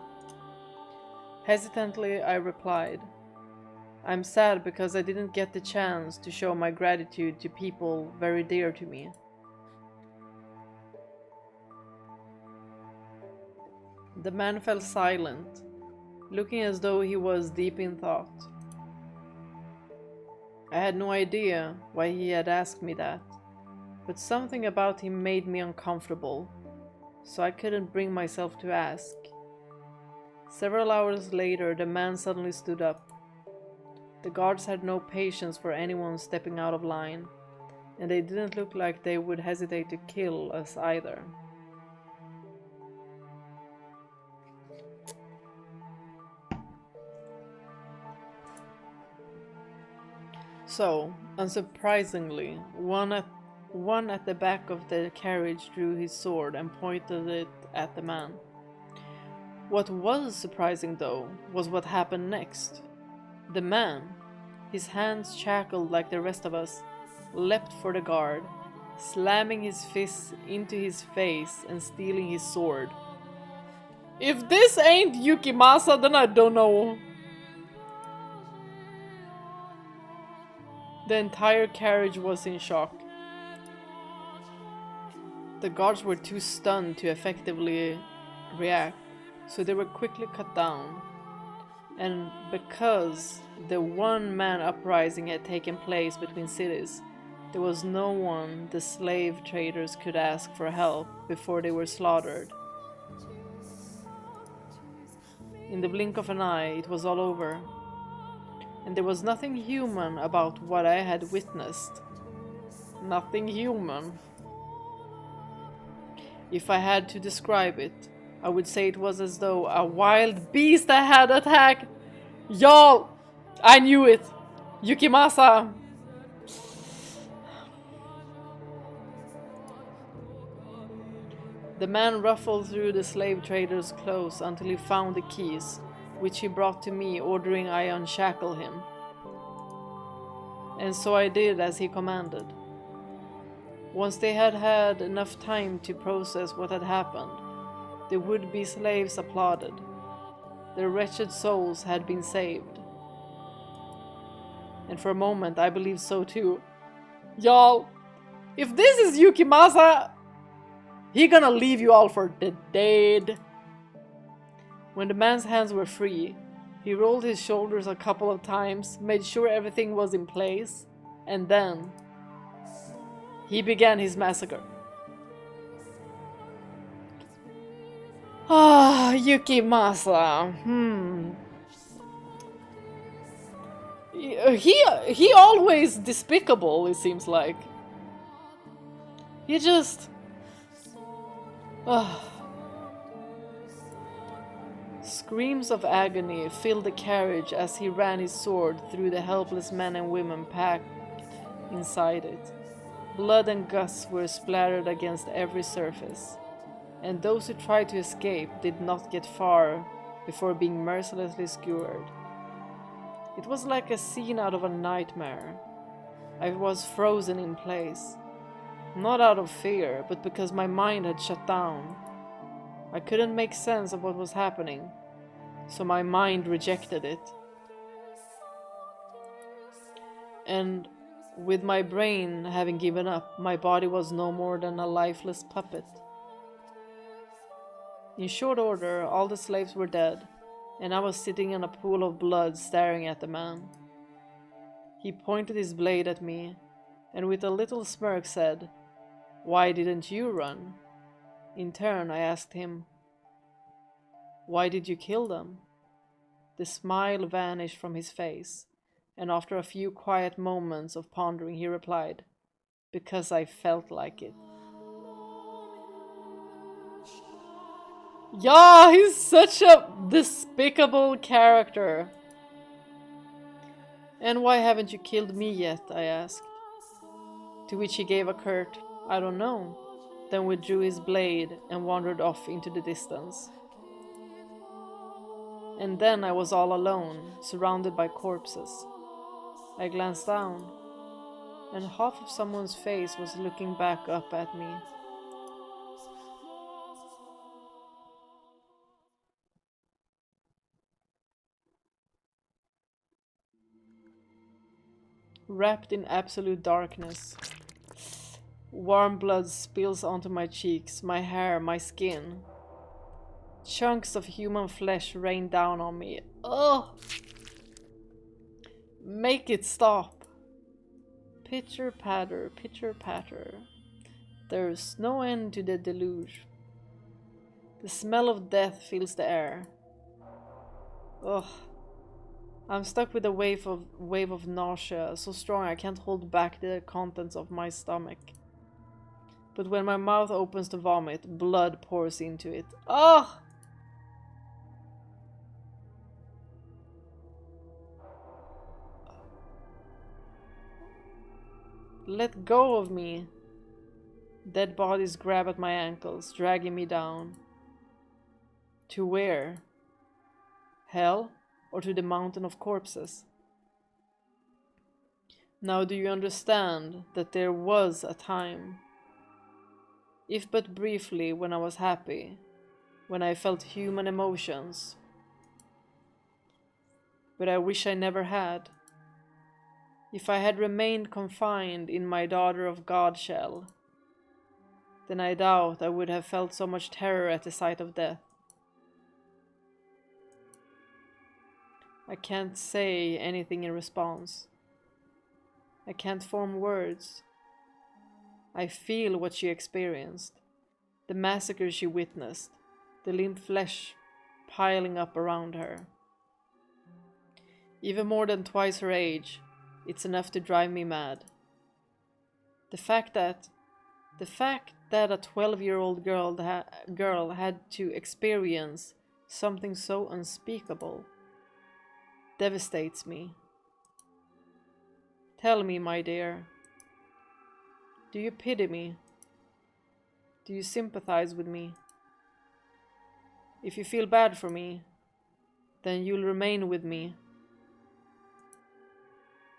Hesitantly, I replied, "I'm sad because I didn't get the chance to show my gratitude to people very dear to me." The man fell silent, looking as though he was deep in thought. I had no idea why he had asked me that, but something about him made me uncomfortable, so I couldn't bring myself to ask. Several hours later, the man suddenly stood up. The guards had no patience for anyone stepping out of line, and they didn't look like they would hesitate to kill us either. So, unsurprisingly, one at the back of the carriage drew his sword and pointed it at the man. What was surprising, though, was what happened next. The man, his hands shackled like the rest of us, leapt for the guard, slamming his fists into his face and stealing his sword. If this ain't Yukimasa, then I don't know. The entire carriage was in shock. The guards were too stunned to effectively react, so they were quickly cut down. And because the one-man uprising had taken place between cities, there was no one the slave traders could ask for help before they were slaughtered. In the blink of an eye, it was all over. And there was nothing human about what I had witnessed. Nothing human. If I had to describe it, I would say it was as though a wild beast had attacked. Y'all! I knew it! Yukimasa! The man ruffled through the slave trader's clothes until he found the keys, which he brought to me, ordering I unshackle him. And so I did as he commanded. Once they had had enough time to process what had happened, the would-be slaves applauded. Their wretched souls had been saved. And for a moment I believed so too. Y'all, if this is Yukimasa, he gonna leave you all for the dead. When the man's hands were free, he rolled his shoulders a couple of times, made sure everything was in place, and then he began his massacre. Ah, Yukimasa. He always despicable, it seems like. He just... Screams of agony filled the carriage as he ran his sword through the helpless men and women packed inside it. Blood and guts were splattered against every surface, and those who tried to escape did not get far before being mercilessly skewered. It was like a scene out of a nightmare. I was frozen in place, not out of fear, but because my mind had shut down. I couldn't make sense of what was happening. so my mind rejected it. And with my brain having given up, my body was no more than a lifeless puppet. In short order, all the slaves were dead, and I was sitting in a pool of blood staring at the man. He pointed his blade at me, and with a little smirk said, "Why didn't you run?" In turn, I asked him, "Why did you kill them?" The smile vanished from his face, and after a few quiet moments of pondering, he replied, "Because I felt like it." Yeah, he's such a despicable character. "And why haven't you killed me yet?" I asked. To which he gave a curt, "I don't know," then withdrew his blade and wandered off into the distance. And then I was all alone, surrounded by corpses. I glanced down, and half of someone's face was looking back up at me. Wrapped in absolute darkness. Warm blood spills onto my cheeks, my hair, my skin. Chunks of human flesh rain down on me. Ugh! Make it stop! Pitter patter, pitter patter. There's no end to the deluge. The smell of death fills the air. Ugh. I'm stuck with a wave of nausea, so strong I can't hold back the contents of my stomach. But when my mouth opens to vomit, blood pours into it. Ugh! Let go of me. Dead bodies grab at my ankles, dragging me down. To where? Hell? Or to the mountain of corpses? Now do you understand that there was a time, if but briefly, when I was happy, when I felt human emotions? But I wish I never had. If I had remained confined in my Daughter of God shell, then I doubt I would have felt so much terror at the sight of death. I can't say anything in response. I can't form words. I feel what she experienced, the massacre she witnessed, the limp flesh piling up around her. Even more than twice her age, it's enough to drive me mad. The fact that a 12-year-old girl had to experience something so unspeakable devastates me. Tell me, my dear, do you pity me? Do you sympathize with me? If you feel bad for me, then you'll remain with me.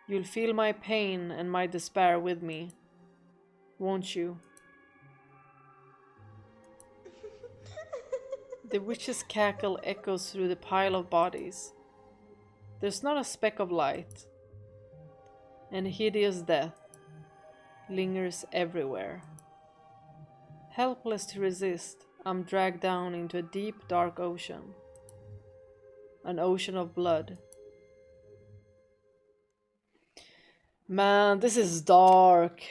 You'll feel my pain and my despair with me, won't you? The witch's cackle echoes through the pile of bodies. There's not a speck of light, and hideous death lingers everywhere. Helpless to resist, I'm dragged down into a deep, dark ocean. An ocean of blood. Man, this is dark.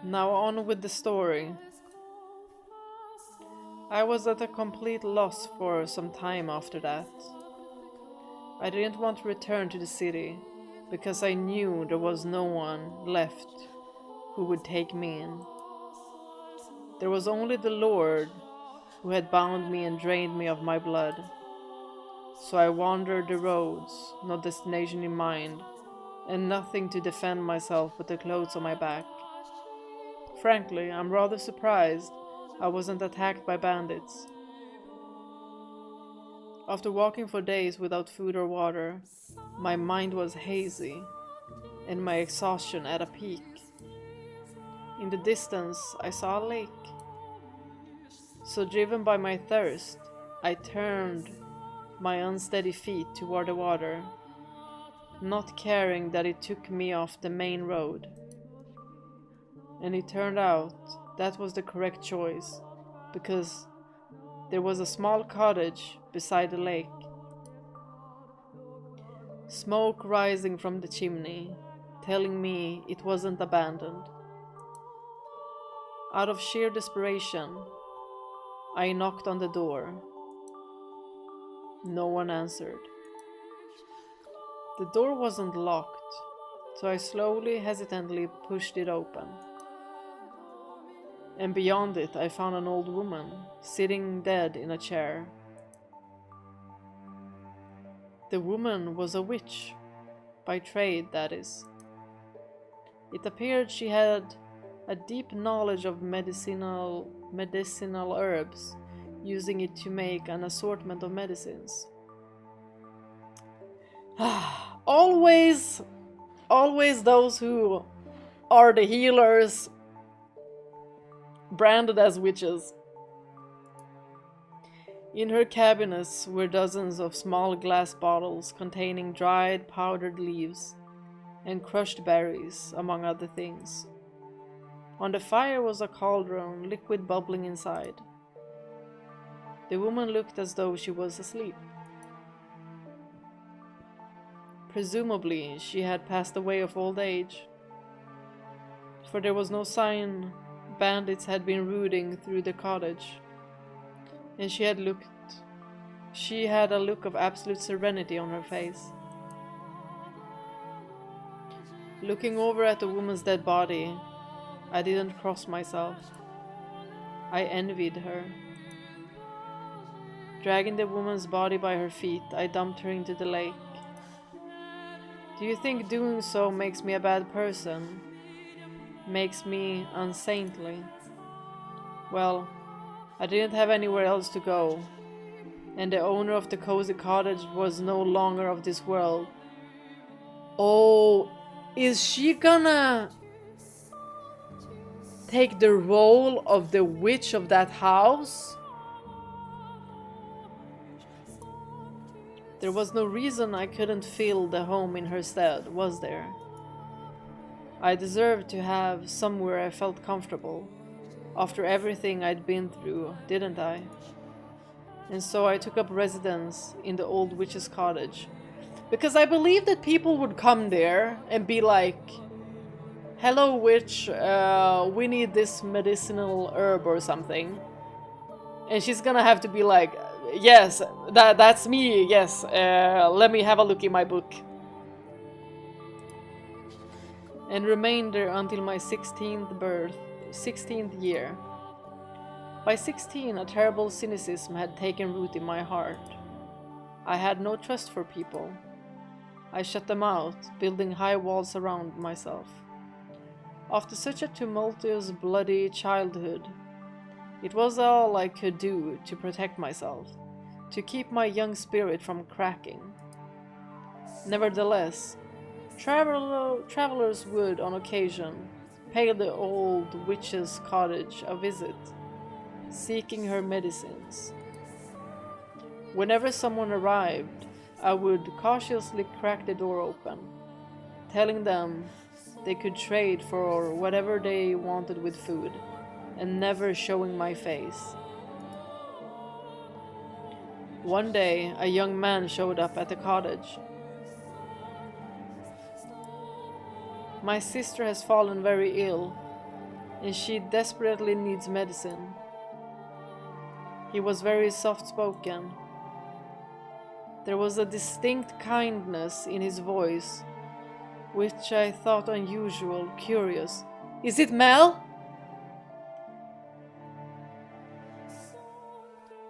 Now on with the story. I was at a complete loss for some time after that. I didn't want to return to the city, because I knew there was no one left who would take me in. There was only the Lord who had bound me and drained me of my blood. So I wandered the roads, no destination in mind, and nothing to defend myself but the clothes on my back. Frankly, I'm rather surprised I wasn't attacked by bandits. After walking for days without food or water, my mind was hazy and my exhaustion at a peak. In the distance, I saw a lake. So driven by my thirst, I turned my unsteady feet toward the water, not caring that it took me off the main road. And it turned out that was the correct choice, because there was a small cottage beside the lake. Smoke rising from the chimney, telling me it wasn't abandoned. Out of sheer desperation, I knocked on the door. No one answered. The door wasn't locked, so I slowly, hesitantly pushed it open. And beyond it, I found an old woman, sitting dead in a chair. The woman was a witch, by trade, that is. It appeared she had a deep knowledge of medicinal herbs, using it to make an assortment of medicines. always those who are the healers branded as witches. In her cabinets were dozens of small glass bottles containing dried, powdered leaves and crushed berries, among other things. On the fire was a cauldron, liquid bubbling inside. The woman looked as though she was asleep. Presumably, she had passed away of old age, for there was no sign bandits had been rooting through the cottage, and she had a look of absolute serenity on her face. Looking over at the woman's dead body, I didn't cross myself. I envied her. Dragging the woman's body by her feet, I dumped her into the lake. Do you think doing so makes me a bad person? Makes me unsaintly? Well, I didn't have anywhere else to go, and the owner of the cozy cottage was no longer of this world. Oh, is she gonna take the role of the witch of that house? There was no reason I couldn't fill the home in her stead, was there? I deserved to have somewhere I felt comfortable, after everything I'd been through, didn't I? And so I took up residence in the old witch's cottage, because I believed that people would come there and be like, "Hello witch, we need this medicinal herb or something." And she's gonna have to be like, "Yes, that's me, yes, let me have a look in my book." And remained there until my 16th year. By 16, a terrible cynicism had taken root in my heart. I had no trust for people. I shut them out, building high walls around myself. After such a tumultuous, bloody childhood, it was all I could do to protect myself, to keep my young spirit from cracking. Nevertheless, travelers would, on occasion, pay the old witch's cottage a visit, seeking her medicines. Whenever someone arrived, I would cautiously crack the door open, telling them they could trade for whatever they wanted with food, and never showing my face. One day, a young man showed up at the cottage. "My sister has fallen very ill, and she desperately needs medicine." He was very soft-spoken. There was a distinct kindness in his voice, which I thought unusual, curious. "Is it Mel?"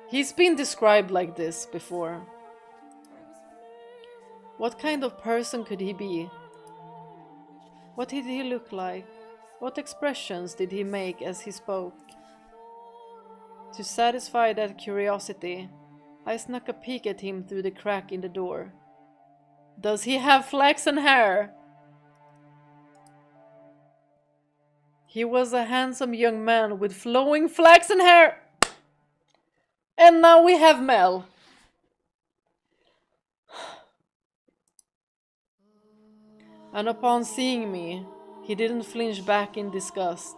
He's been described like this before. What kind of person could he be? What did he look like? What expressions did he make as he spoke? To satisfy that curiosity, I snuck a peek at him through the crack in the door. Does he have flaxen hair? He was a handsome young man with flowing flaxen hair. And now we have Mel. And upon seeing me, he didn't flinch back in disgust.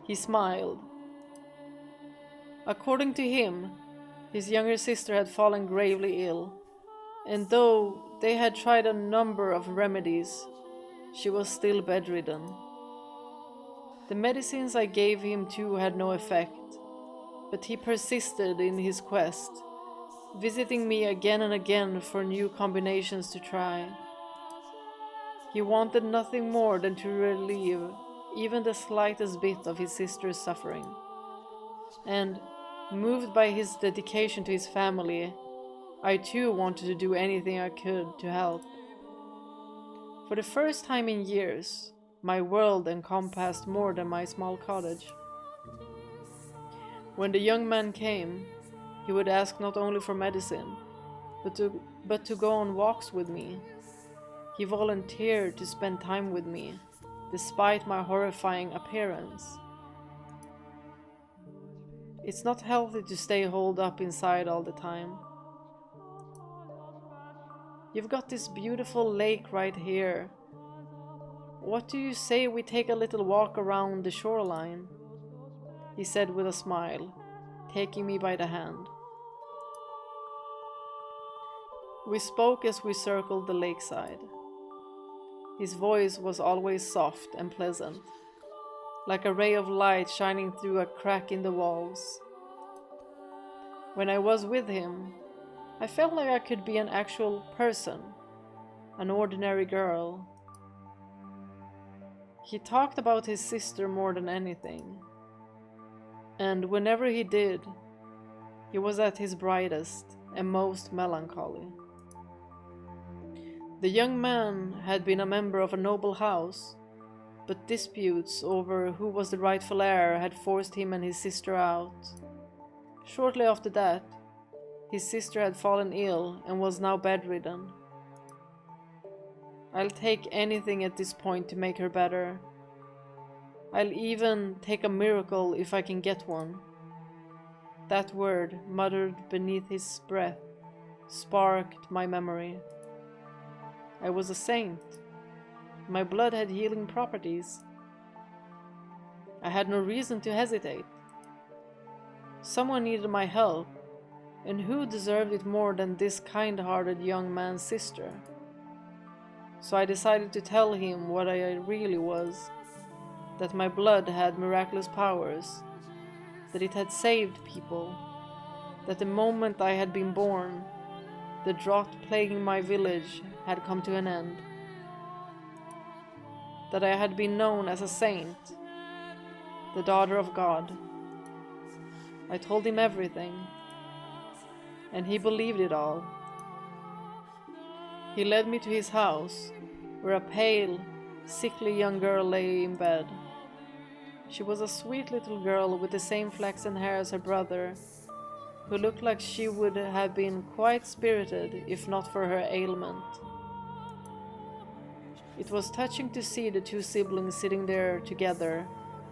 He smiled. According to him, his younger sister had fallen gravely ill, and though they had tried a number of remedies, she was still bedridden. The medicines I gave him too had no effect, but he persisted in his quest, visiting me again and again for new combinations to try. He wanted nothing more than to relieve even the slightest bit of his sister's suffering. And, moved by his dedication to his family, I too wanted to do anything I could to help. For the first time in years, my world encompassed more than my small cottage. When the young man came, he would ask not only for medicine, but to go on walks with me. He volunteered to spend time with me, despite my horrifying appearance. It's not healthy to stay holed up inside all the time. You've got this beautiful lake right here. What do you say we take a little walk around the shoreline? He said with a smile, taking me by the hand. We spoke as we circled the lakeside. His voice was always soft and pleasant, like a ray of light shining through a crack in the walls. When I was with him, I felt like I could be an actual person, an ordinary girl. He talked about his sister more than anything, and whenever he did, he was at his brightest and most melancholy. The young man had been a member of a noble house, but disputes over who was the rightful heir had forced him and his sister out. Shortly after that, his sister had fallen ill and was now bedridden. I'll take anything at this point to make her better. I'll even take a miracle if I can get one. That word, muttered beneath his breath, sparked my memory. I was a saint. My blood had healing properties. I had no reason to hesitate. Someone needed my help, and who deserved it more than this kind-hearted young man's sister? So I decided to tell him what I really was, that my blood had miraculous powers, that it had saved people, that the moment I had been born, the drought plaguing my village had come to an end, that I had been known as a saint, the daughter of God. I told him everything, and he believed it all. He led me to his house, where a pale, sickly young girl lay in bed. She was a sweet little girl with the same flaxen hair as her brother, who looked like she would have been quite spirited if not for her ailment. It was touching to see the two siblings sitting there together,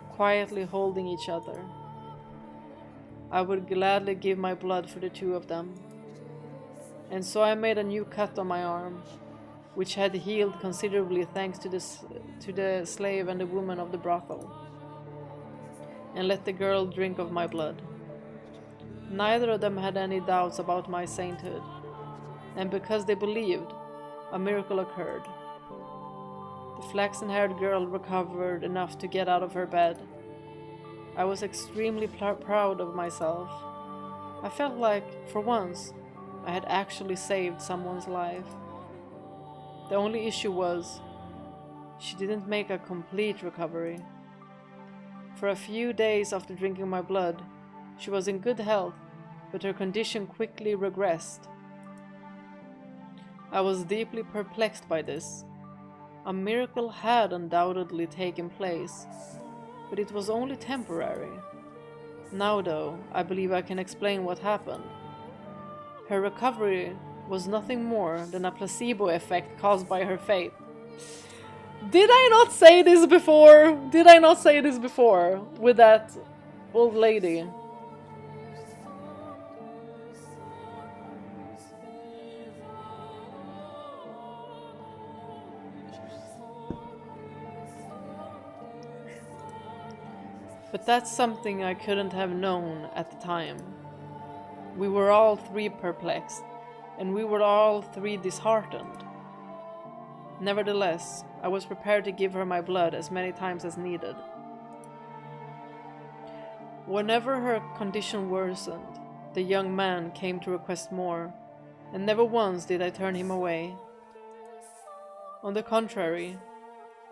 quietly holding each other. I would gladly give my blood for the two of them. And so I made a new cut on my arm, which had healed considerably thanks to the slave and the woman of the brothel, and let the girl drink of my blood. Neither of them had any doubts about my sainthood, and because they believed, a miracle occurred. The flaxen-haired girl recovered enough to get out of her bed. I was extremely proud of myself. I felt like, for once, I had actually saved someone's life. The only issue was, she didn't make a complete recovery. For a few days after drinking my blood, she was in good health, but her condition quickly regressed. I was deeply perplexed by this. A miracle had undoubtedly taken place, but it was only temporary. Now though, I believe I can explain what happened, Her recovery was nothing more than a placebo effect caused by her fate. Did I not say this before? Did I not say this before with that old lady? But that's something I couldn't have known at the time. We were all three perplexed, and we were all three disheartened. Nevertheless, I was prepared to give her my blood as many times as needed. Whenever her condition worsened, the young man came to request more, and never once did I turn him away. On the contrary,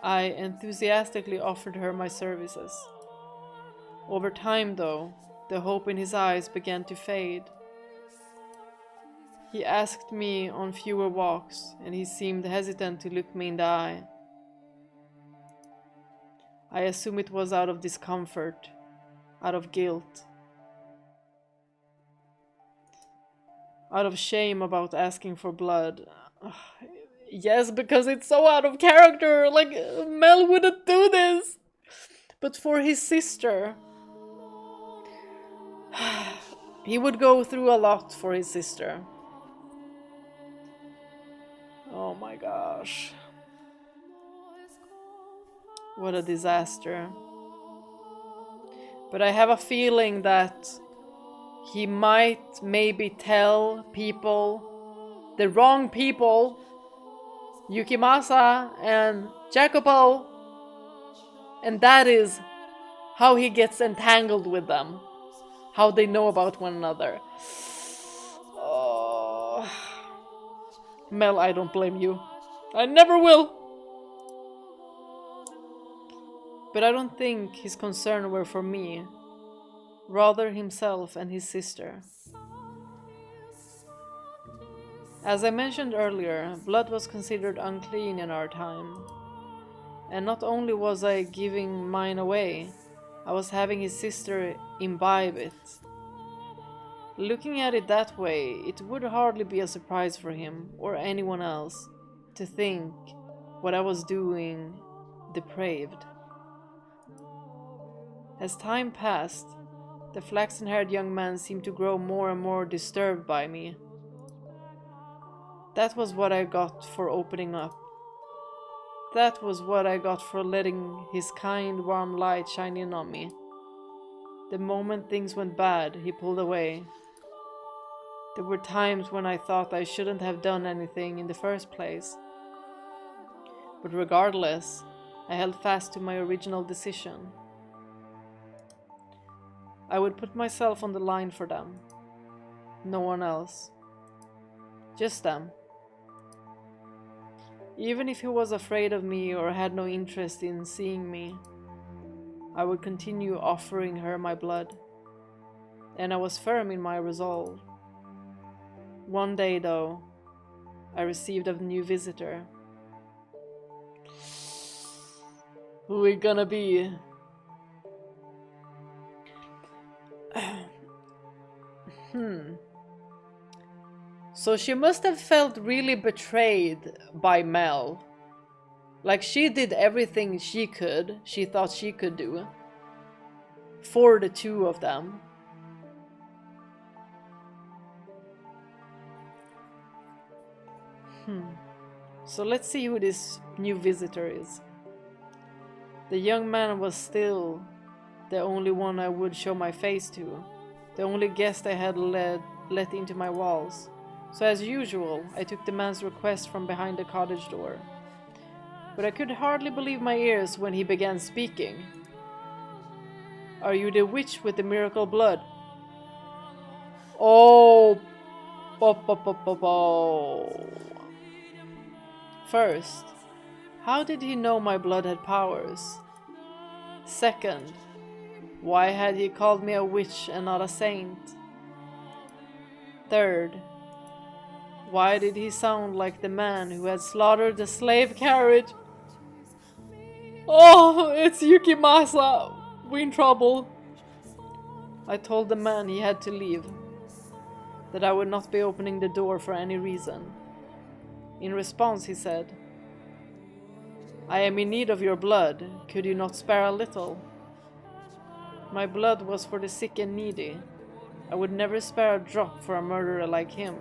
I enthusiastically offered her my services. Over time, though, the hope in his eyes began to fade. He asked me on fewer walks, and he seemed hesitant to look me in the eye. I assume it was out of discomfort, out of guilt, out of shame about asking for blood. Yes, because it's so out of character, like, Mel wouldn't do this! But for his sister... he would go through a lot for his sister. Oh my gosh. What a disaster. But I have a feeling that he might maybe tell people, the wrong people, Yukimasa and Jacopo, and that is how he gets entangled with them. How they know about one another. Oh. Mel, I don't blame you. I never will. But I don't think his concern were for me. Rather himself and his sister. As I mentioned earlier, blood was considered unclean in our time. And not only was I giving mine away, I was having his sister imbibe it. Looking at it that way, it would hardly be a surprise for him, or anyone else, to think what I was doing depraved. As time passed, the flaxen-haired young man seemed to grow more and more disturbed by me. That was what I got for opening up. That was what I got for letting his kind, warm light shine in on me. The moment things went bad, he pulled away. There were times when I thought I shouldn't have done anything in the first place. But regardless, I held fast to my original decision. I would put myself on the line for them. No one else. Just them. Even if he was afraid of me or had no interest in seeing me, I would continue offering her my blood. And I was firm in my resolve. One day, though, I received a new visitor. Who it gonna be? So she must have felt really betrayed by Mel. Like, she did everything she thought she could do, for the two of them. So let's see who this new visitor is. The young man was still the only one I would show my face to, the only guest I had let into my walls. So as usual, I took the man's request from behind the cottage door. But I could hardly believe my ears when he began speaking. Are you the witch with the miracle blood? Oh, First, how did he know my blood had powers? Second, why had he called me a witch and not a saint? Third, why did he sound like the man who had slaughtered the slave carriage? Oh, it's that I would not be opening the door for any reason. In response, he said, "I am in need of your blood. Could you not spare a little?" My blood was for the sick and needy. I would never spare a drop for a murderer like him.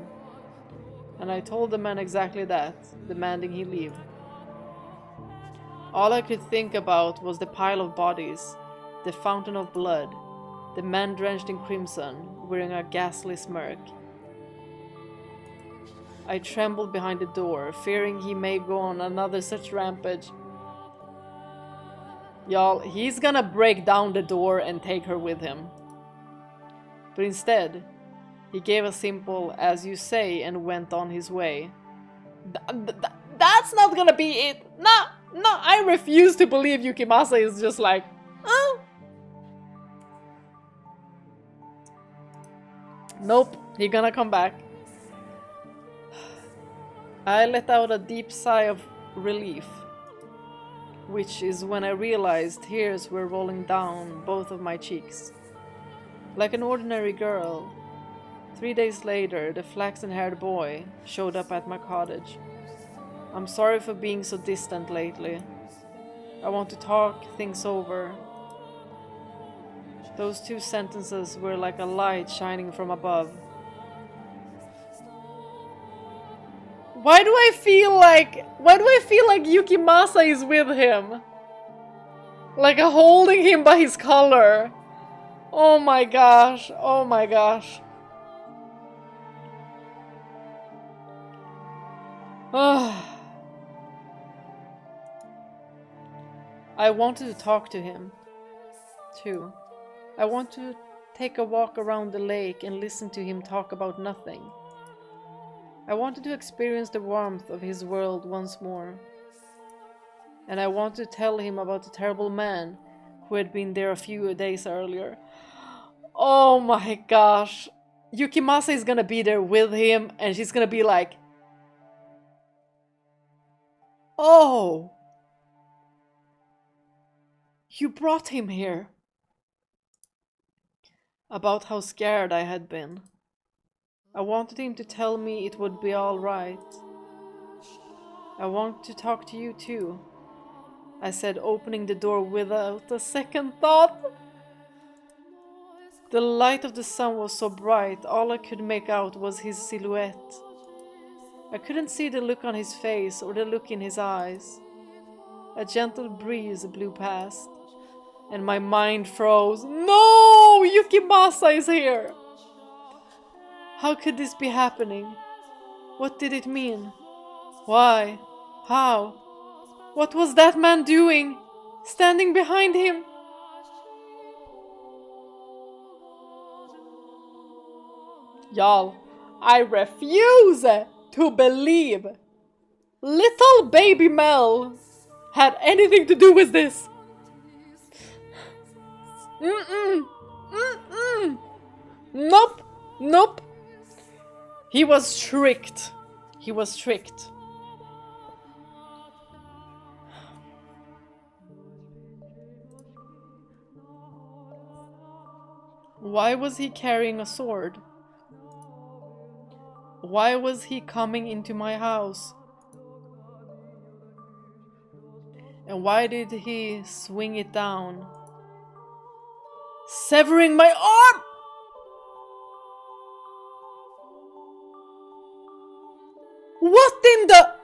And I told the man exactly that, demanding he leave. All I could think about was the pile of bodies, the fountain of blood, the man drenched in crimson, wearing a ghastly smirk. I trembled behind the door, fearing he may go on another such rampage. Y'all, he's gonna break down the door and take her with him. But instead, he gave a simple "as you say" and went on his way. That's not gonna be it! No, I refuse to believe Yukimasa is just like, oh. Nope, he gonna come back. I let out a deep sigh of relief, which is when I realized tears were rolling down both of my cheeks. Like an ordinary girl, 3 days later, the flaxen-haired boy showed up at my cottage. "I'm sorry for being so distant lately. I want to talk things over." Those 2 sentences were like a light shining from above. Why do I feel like Yukimasa is with him? Like holding him by his collar. Oh my gosh, oh my gosh. I wanted to talk to him, too. I want to take a walk around the lake and listen to him talk about nothing. I wanted to experience the warmth of his world once more. And I wanted to tell him about the terrible man who had been there a few days earlier. Oh my gosh. Yukimasa is gonna be there with him and she's gonna be like, "Oh, you brought him here." About how scared I had been. I wanted him to tell me it would be all right. "I want to talk to you too," I said, opening the door without a second thought. The light of the sun was so bright, all I could make out was his silhouette. I couldn't see the look on his face or the look in his eyes. A gentle breeze blew past, and my mind froze. No! Yukimasa is here! How could this be happening? What did it mean? Why? How? What was that man doing? Standing behind him? Y'all, I refuse to believe little baby Mel had anything to do with this. Nope, nope. He was tricked. He was tricked. Why was he carrying a sword? Why was he coming into my house? And why did he swing it down, severing my arm? What in the...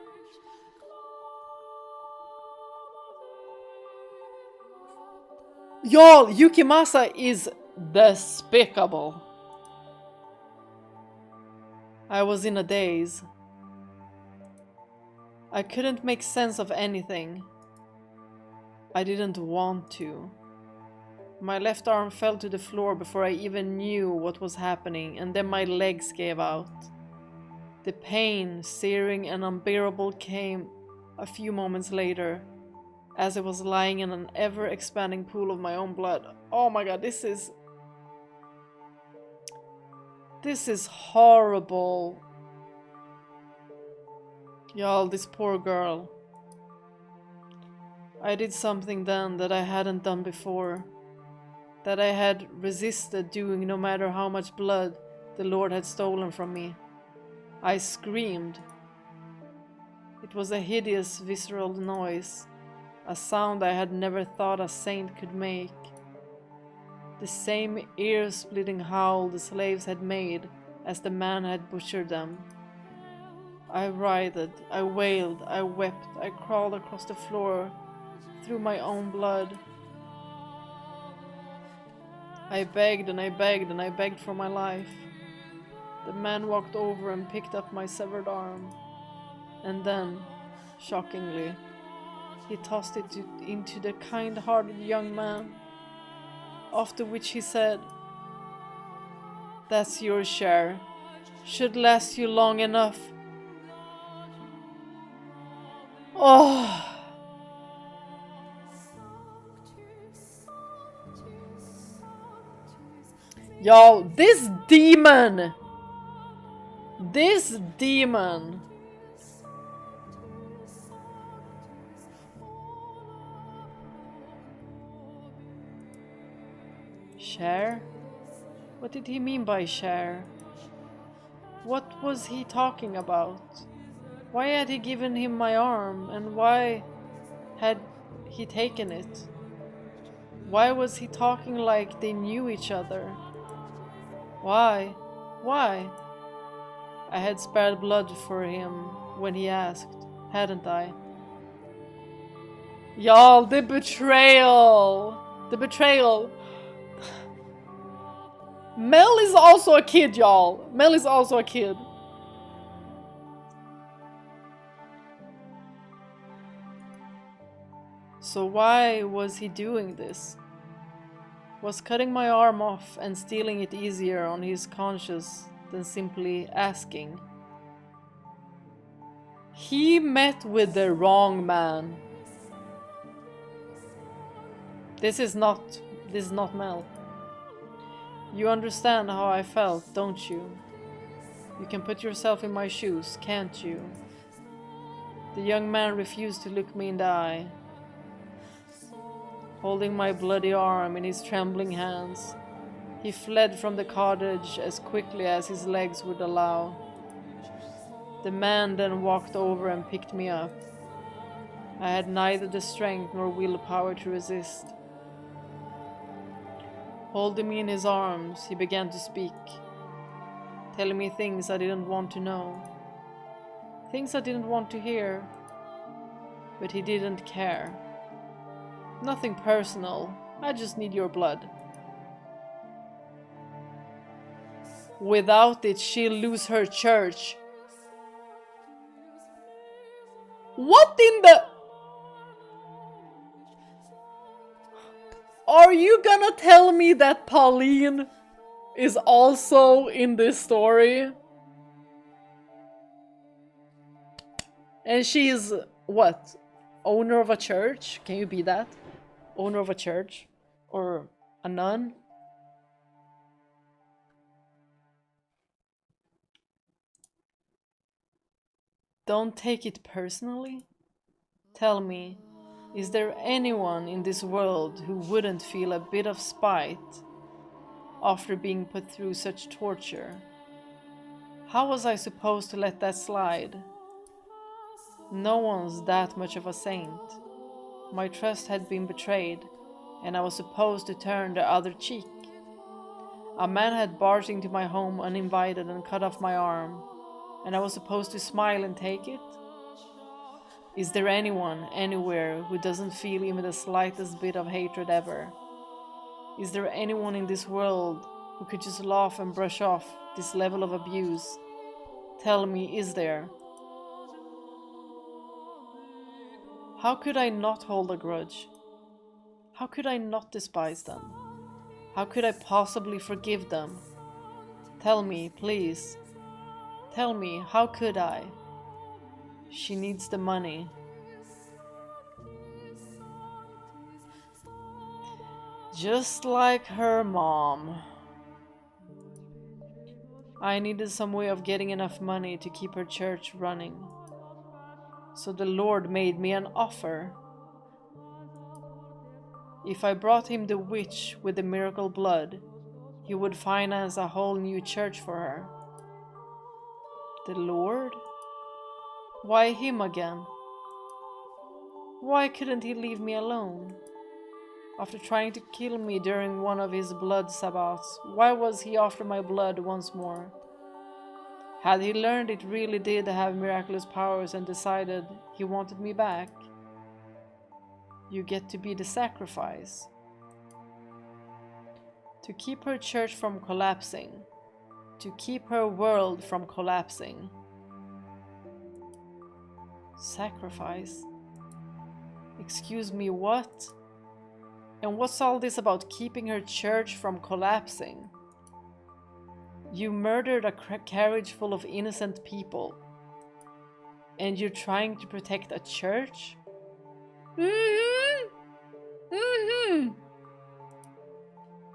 Y'all, Yukimasa is despicable. I was in a daze. I couldn't make sense of anything. I didn't want to. My left arm fell to the floor before I even knew what was happening, and then my legs gave out. The pain, searing and unbearable, came a few moments later, as I was lying in an ever-expanding pool of my own blood. Oh my god, this is horrible. Y'all, this poor girl. I did something then that I hadn't done before. That I had resisted doing no matter how much blood the Lord had stolen from me. I screamed. It was a hideous, visceral noise, a sound I had never thought a saint could make. The same ear-splitting howl the slaves had made as the man had butchered them. I writhed, I wailed, I wept, I crawled across the floor through my own blood. I begged and I begged and I begged for my life. The man walked over and picked up my severed arm. And then, shockingly, he tossed it into the kind-hearted young man. After which he said, "That's your share. Should last you long enough." Oh! Y'all, this demon! This demon! Share? What did he mean by share? What was he talking about? Why had he given him my arm, and why had he taken it? Why was he talking like they knew each other? Why? Why? I had spared blood for him when he asked, hadn't I? Y'all, the betrayal! The betrayal! Mel is also a kid, y'all! Mel is also a kid. So why was he doing this? Was cutting my arm off and stealing it easier on his conscience than simply asking? He met with the wrong man. This is not Mel. You understand how I felt, don't you? You can put yourself in my shoes, can't you? The young man refused to look me in the eye. Holding my bloody arm in his trembling hands, he fled from the cottage as quickly as his legs would allow. The man then walked over and picked me up. I had neither the strength nor willpower to resist. Holding me in his arms, he began to speak, telling me things I didn't want to know, things I didn't want to hear, but he didn't care. Nothing personal, I just need your blood. Without it, she'll lose her church. What in the... Are you gonna tell me that Pauline is also in this story? And she is, what? Owner of a church? Can you be that? Owner of a church? Or a nun? Don't take it personally. Tell me, is there anyone in this world who wouldn't feel a bit of spite after being put through such torture? How was I supposed to let that slide? No one's that much of a saint. My trust had been betrayed, and I was supposed to turn the other cheek. A man had barged into my home uninvited and cut off my arm, and I was supposed to smile and take it? Is there anyone, anywhere, who doesn't feel even the slightest bit of hatred ever? Is there anyone in this world who could just laugh and brush off this level of abuse? Tell me, is there? How could I not hold a grudge? How could I not despise them? How could I possibly forgive them? Tell me, please. Tell me, how could I? She needs the money. Just like her mom. I needed some way of getting enough money to keep her church running. So the Lord made me an offer. If I brought him the witch with the miracle blood, he would finance a whole new church for her. The Lord? Why him again? Why couldn't he leave me alone? After trying to kill me during one of his blood sabbaths, why was he after my blood once more? Had he learned it really did have miraculous powers and decided he wanted me back? You get to be the sacrifice. To keep her church from collapsing. To keep her world from collapsing. Sacrifice? Excuse me, what? And what's all this about keeping her church from collapsing? You murdered a carriage full of innocent people. And you're trying to protect a church?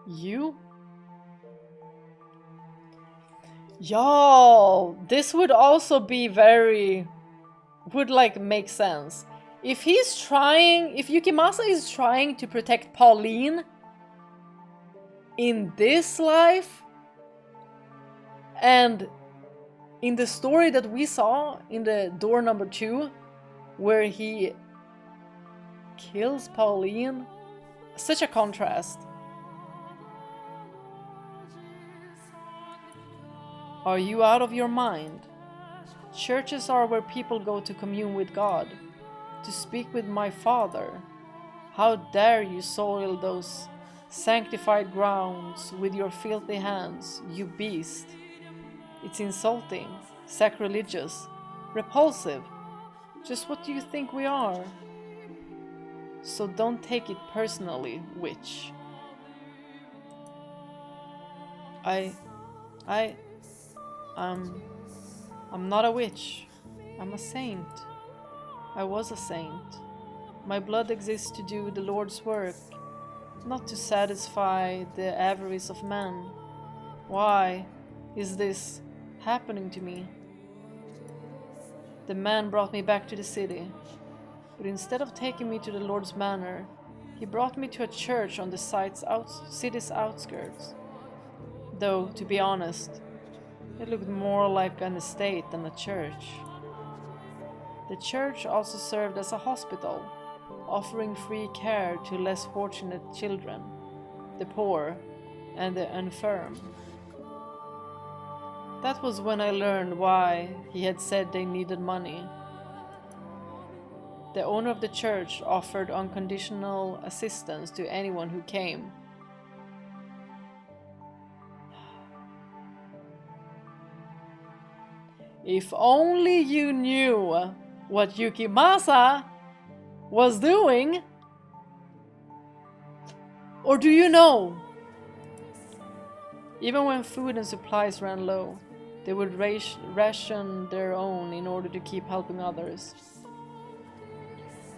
You? Yo, this would also be would like make sense. If Yukimasa is trying to protect Pauline in this life, and in the story that we saw in the door number 2, where he kills Pauline, such a contrast. Are you out of your mind? Churches are where people go to commune with God, to speak with my Father. How dare you soil those sanctified grounds with your filthy hands, you beast. It's insulting, sacrilegious, repulsive. Just what do you think we are? So don't take it personally, witch. I'm not a witch. I'm a saint. I was a saint. My blood exists to do the Lord's work, not to satisfy the avarice of men. Why is this happening to me? The man brought me back to the city, but instead of taking me to the Lord's manor, he brought me to a church on the city's outskirts. Though, to be honest, it looked more like an estate than a church. The church also served as a hospital, offering free care to less fortunate children, the poor, and the infirm. That was when I learned why he had said they needed money. The owner of the church offered unconditional assistance to anyone who came. If only you knew what Yukimasa was doing. Or do you know? Even when food and supplies ran low, they would ration their own in order to keep helping others.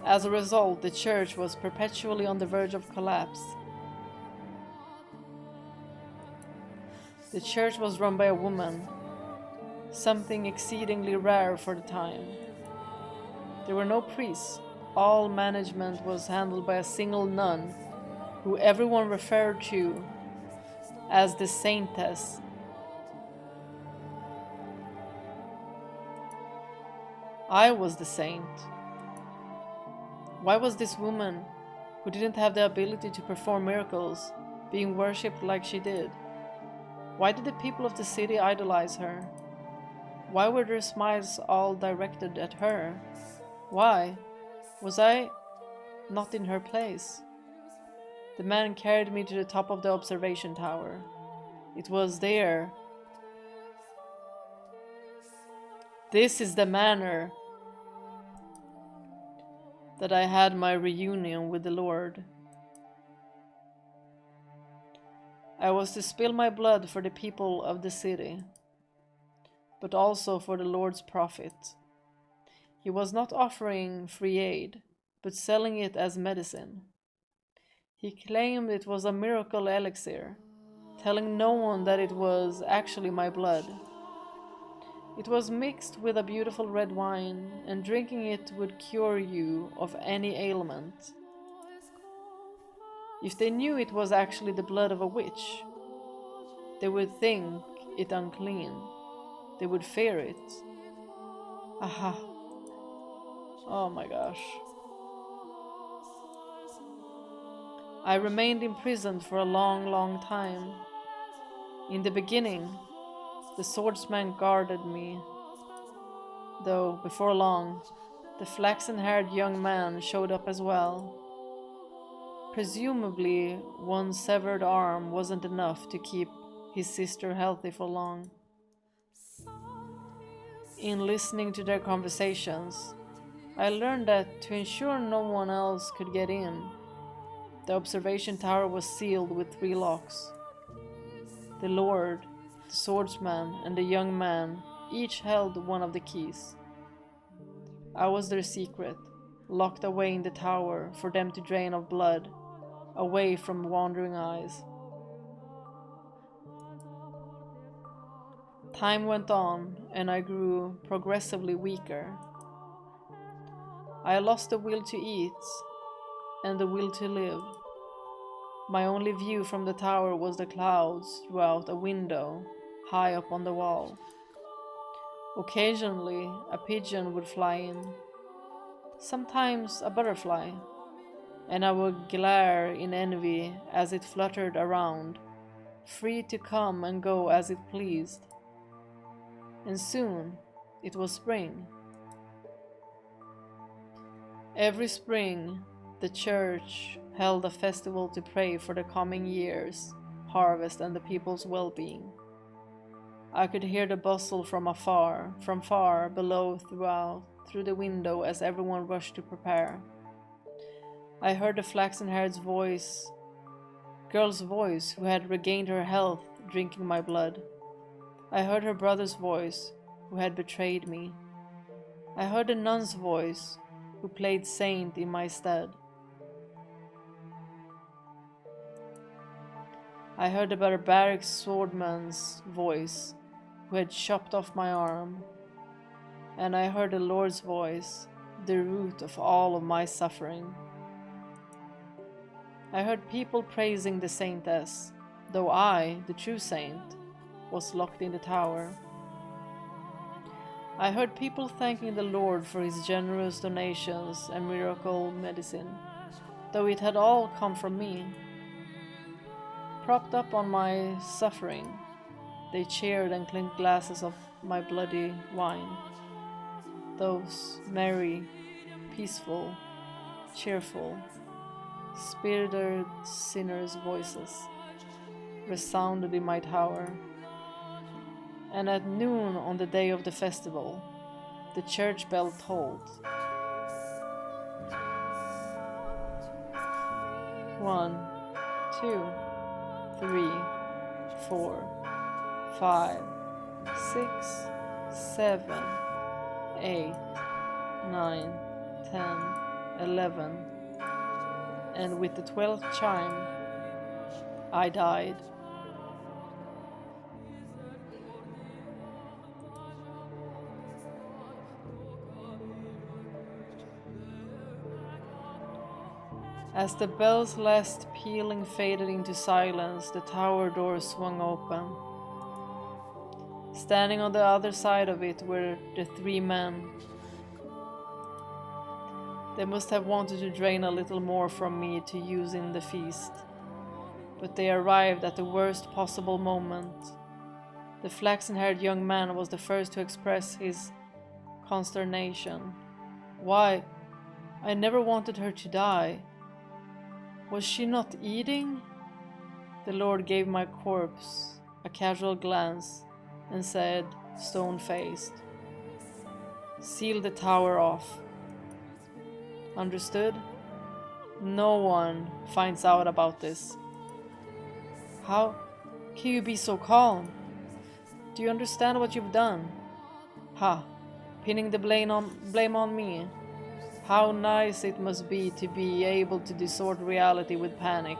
As a result, the church was perpetually on the verge of collapse. The church was run by a woman, something exceedingly rare for the time. There were no priests. All management was handled by a single nun, who everyone referred to as the Saintess. I was the saint. Why was this woman, who didn't have the ability to perform miracles, being worshipped like she did? Why did the people of the city idolize her? Why were their smiles all directed at her? Why? Was I not in her place? The man carried me to the top of the observation tower. It was there. This is the manor that I had my reunion with the Lord. I was to spill my blood for the people of the city, but also for the Lord's profit. He was not offering free aid, but selling it as medicine. He claimed it was a miracle elixir, telling no one that it was actually my blood. It was mixed with a beautiful red wine, and drinking it would cure you of any ailment. If they knew it was actually the blood of a witch, They would think it unclean. They would fear it. Aha. Oh my gosh. I remained imprisoned for a long, long time. In the beginning, the swordsman guarded me, though before long, the flaxen-haired young man showed up as well. Presumably, one severed arm wasn't enough to keep his sister healthy for long. In listening to their conversations, I learned that to ensure no one else could get in, the observation tower was sealed with 3 locks. The Lord, the swordsman, and the young man each held one of the keys. I was their secret, locked away in the tower for them to drain of blood, away from wandering eyes. Time went on, and I grew progressively weaker. I lost the will to eat, and the will to live. My only view from the tower was the clouds throughout a window high up on the wall. Occasionally, a pigeon would fly in, sometimes a butterfly, and I would glare in envy as it fluttered around, free to come and go as it pleased. And soon, it was spring. Every spring, the church held a festival to pray for the coming year's harvest and the people's well-being. I could hear the bustle from far below through the window as everyone rushed to prepare. I heard the flaxen-haired girl's voice who had regained her health drinking my blood. I heard her brother's voice who had betrayed me. I heard the nun's voice who played saint in my stead. I heard the barbaric swordman's voice who had chopped off my arm, and I heard the Lord's voice, the root of all of my suffering. I heard people praising the saintess, though I, the true saint, was locked in the tower. I heard people thanking the Lord for his generous donations and miracle medicine, though it had all come from me. Propped up on my suffering, they cheered and clinked glasses of my bloody wine. Those merry, peaceful, cheerful, spirited sinners' voices resounded in my tower. And at noon on the day of the festival, the church bell tolled. 1, 2, 3, 4, 5, 6, 7, 8, 9, 10, 11, and with the 12th chime, I died. As the bell's last pealing faded into silence, the tower door swung open. Standing on the other side of it were the 3 men. They must have wanted to drain a little more from me to use in the feast, but they arrived at the worst possible moment. The flaxen-haired young man was the first to express his consternation. Why, I never wanted her to die. Was she not eating? The Lord gave my corpse a casual glance and said, stone-faced, "Seal the tower off. Understood? No one finds out about this." How can you be so calm? Do you understand what you've done? Ha, pinning the blame on me. How nice it must be to be able to distort reality with panic.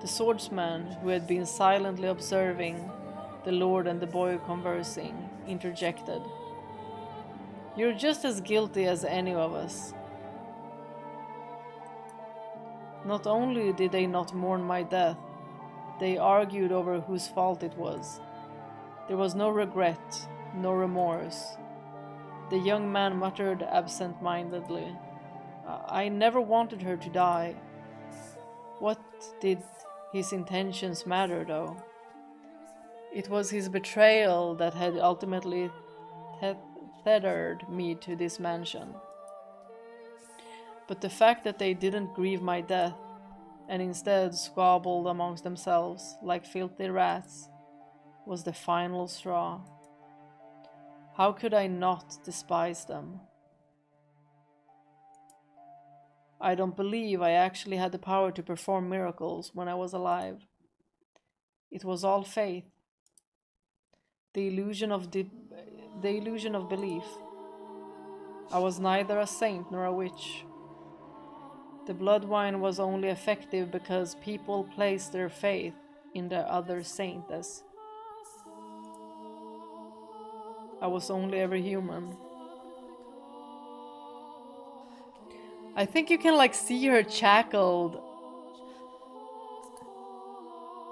The swordsman, who had been silently observing the Lord and the boy conversing, interjected. "You're just as guilty as any of us." Not only did they not mourn my death, They argued over whose fault it was. There was no regret, no remorse. The young man muttered absent-mindedly, I never wanted her to die. What did his intentions matter, though? It was his betrayal that had ultimately tethered me to this mansion. But the fact that they didn't grieve my death, and instead squabbled amongst themselves like filthy rats, was the final straw. How could I not despise them? I don't believe I actually had the power to perform miracles when I was alive. It was all faith. The illusion of belief. I was neither a saint nor a witch. The blood wine was only effective because people placed their faith in the other saintess. I was only ever human. I think you can like see her shackled.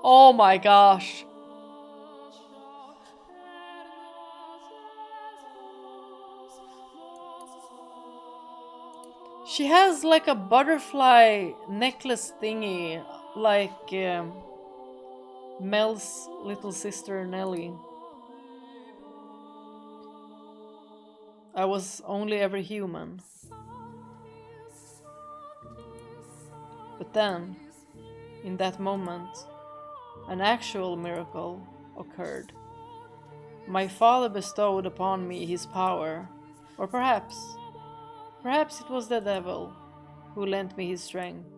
Oh my gosh. She has like a butterfly necklace thingy, like Mel's little sister Nellie. I was only ever human. But then, in that moment, an actual miracle occurred. My father bestowed upon me his power, or perhaps it was the devil who lent me his strength.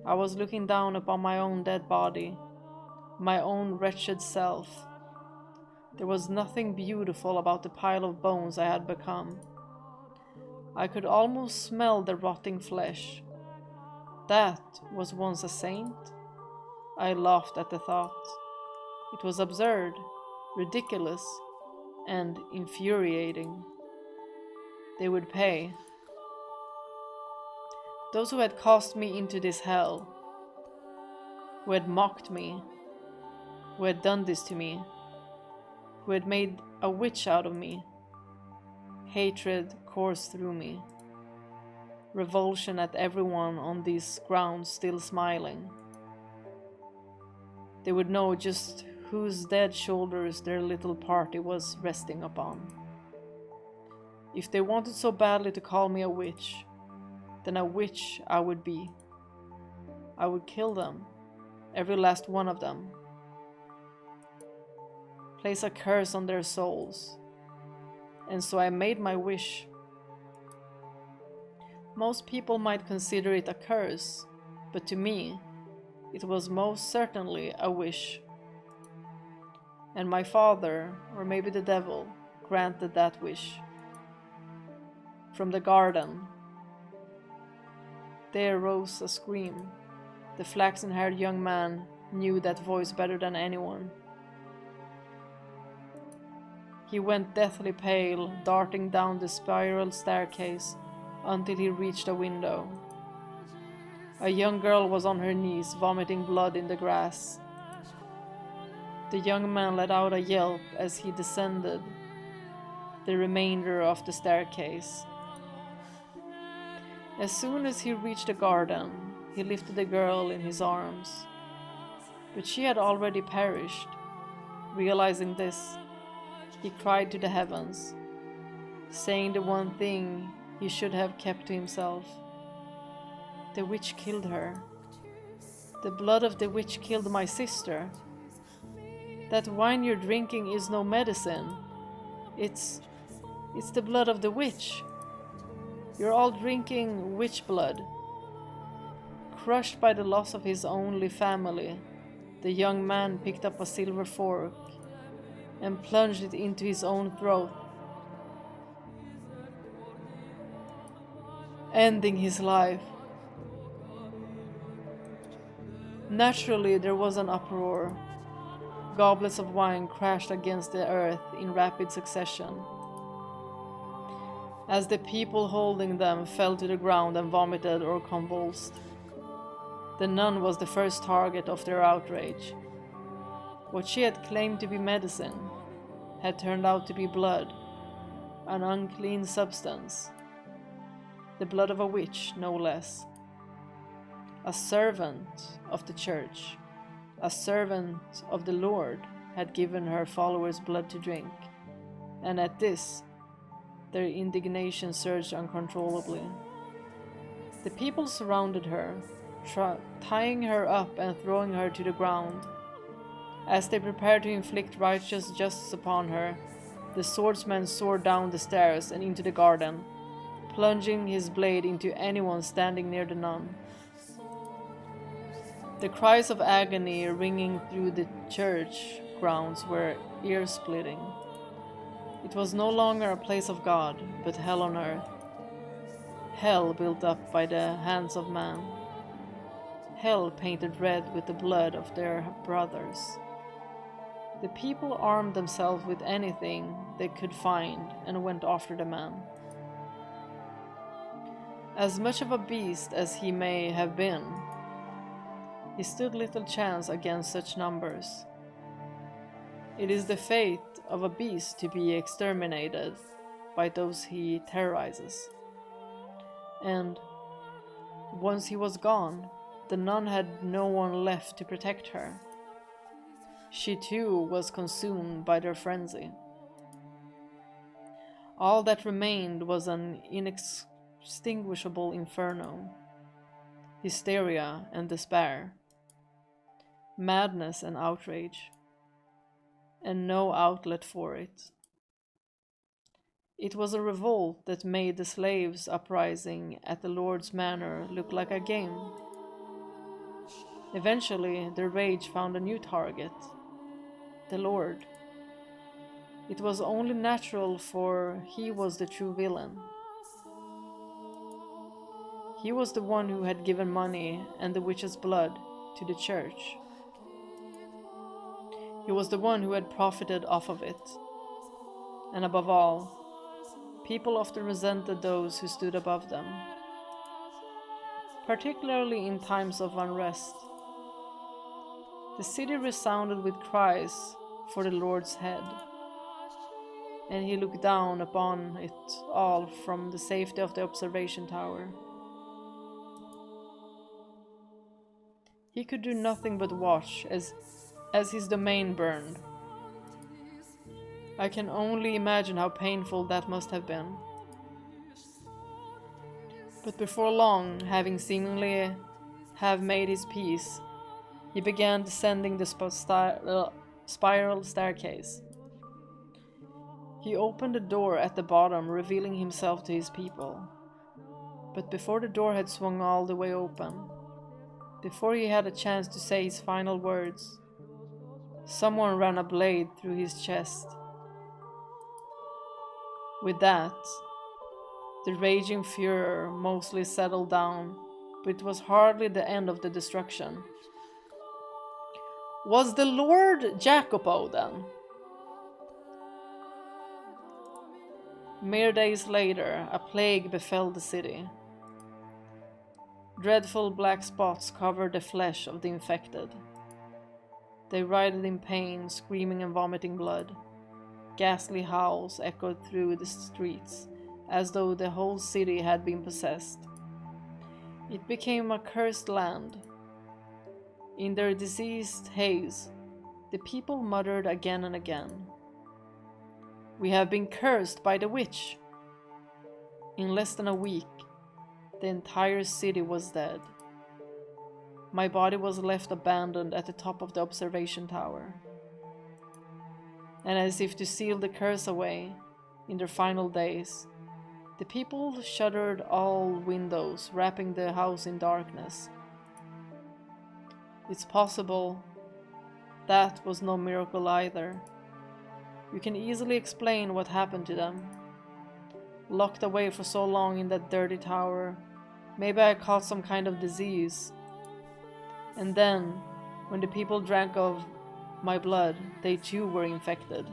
I was looking down upon my own dead body, my own wretched self. There was nothing beautiful about the pile of bones I had become. I could almost smell the rotting flesh. That was once a saint? I laughed at the thought. It was absurd, ridiculous, and infuriating. They would pay. Those who had cast me into this hell, who had mocked me, who had done this to me, who had made a witch out of me. Hatred coursed through me. Revulsion at everyone on these grounds still smiling. They would know just whose dead shoulders their little party was resting upon. If they wanted so badly to call me a witch, then a witch I would be. I would kill them, every last one of them. Place a curse on their souls. And so I made my wish. Most people might consider it a curse, but to me, it was most certainly a wish. And my father, or maybe the devil, granted that wish. From the garden, there rose a scream. The flaxen-haired young man knew that voice better than anyone. He went deathly pale, darting down the spiral staircase until he reached a window. A young girl was on her knees, vomiting blood in the grass. The young man let out a yelp as he descended the remainder of the staircase. As soon as he reached the garden, he lifted the girl in his arms. But she had already perished. Realizing this, he cried to the heavens, saying the one thing he should have kept to himself. The witch killed her. The blood of the witch killed my sister. That wine you're drinking is no medicine. It's the blood of the witch. You're all drinking witch blood. Crushed by the loss of his only family, the young man picked up a silver fork and plunged it into his own throat, ending his life. Naturally, there was an uproar. Goblets of wine crashed against the earth in rapid succession, as the people holding them fell to the ground and vomited or convulsed. The nun was the first target of their outrage. What she had claimed to be medicine had turned out to be blood, an unclean substance. The blood of a witch, no less. A servant of the church, a servant of the Lord, had given her followers blood to drink, and at this, their indignation surged uncontrollably. The people surrounded her, tying her up and throwing her to the ground. As they prepared to inflict righteous justice upon her, the swordsman soared down the stairs and into the garden, plunging his blade into anyone standing near the nun. The cries of agony ringing through the church grounds were ear-splitting. It was no longer a place of God, but hell on earth. Hell built up by the hands of man. Hell painted red with the blood of their brothers. The people armed themselves with anything they could find and went after the man. As much of a beast as he may have been, he stood little chance against such numbers. It is the fate of a beast to be exterminated by those he terrorizes. And once he was gone, the nun had no one left to protect her. She too was consumed by their frenzy. All that remained was an inextinguishable inferno, hysteria and despair, madness and outrage, and no outlet for it. It was a revolt that made the slaves' uprising at the Lord's Manor look like a game. Eventually, their rage found a new target, the Lord. It was only natural, for he was the true villain. He was the one who had given money and the witch's blood to the church. He was the one who had profited off of it. And above all, people often resented those who stood above them, particularly in times of unrest. The city resounded with cries for the Lord's head, and he looked down upon it all from the safety of the observation tower. He could do nothing but watch as his domain burned. I can only imagine how painful that must have been. But before long, having seemingly have made his peace, he began descending the spiral staircase. He opened the door at the bottom, revealing himself to his people. But before the door had swung all the way open, before he had a chance to say his final words, someone ran a blade through his chest. With that, the raging furor mostly settled down, but it was hardly the end of the destruction. Was the Lord Jacopo then? Mere days later, a plague befell the city. Dreadful black spots covered the flesh of the infected. They writhed in pain, screaming and vomiting blood. Ghastly howls echoed through the streets, as though the whole city had been possessed. It became a cursed land. In their diseased haze, the people muttered again and again, "We have been cursed by the witch." In less than a week, the entire city was dead. My body was left abandoned at the top of the observation tower. And as if to seal the curse away, in their final days, the people shuttered all windows, wrapping the house in darkness. It's possible that was no miracle either. You can easily explain what happened to them. Locked away for so long in that dirty tower, maybe I caught some kind of disease. And then, when the people drank of my blood, they too were infected.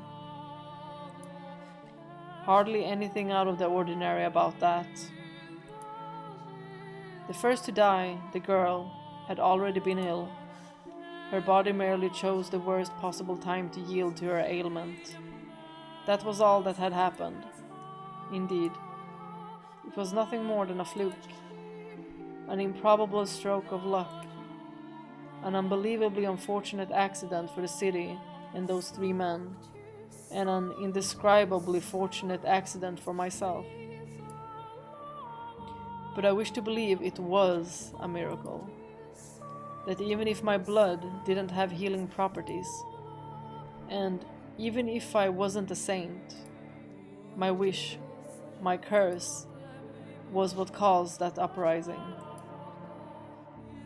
Hardly anything out of the ordinary about that. The first to die, the girl, had already been ill. Her body merely chose the worst possible time to yield to her ailment. That was all that had happened. Indeed, it was nothing more than a fluke, an improbable stroke of luck, an unbelievably unfortunate accident for the city and those 3 men, and an indescribably fortunate accident for myself. But I wish to believe it was a miracle. That even if my blood didn't have healing properties, and even if I wasn't a saint, my wish, my curse, was what caused that uprising.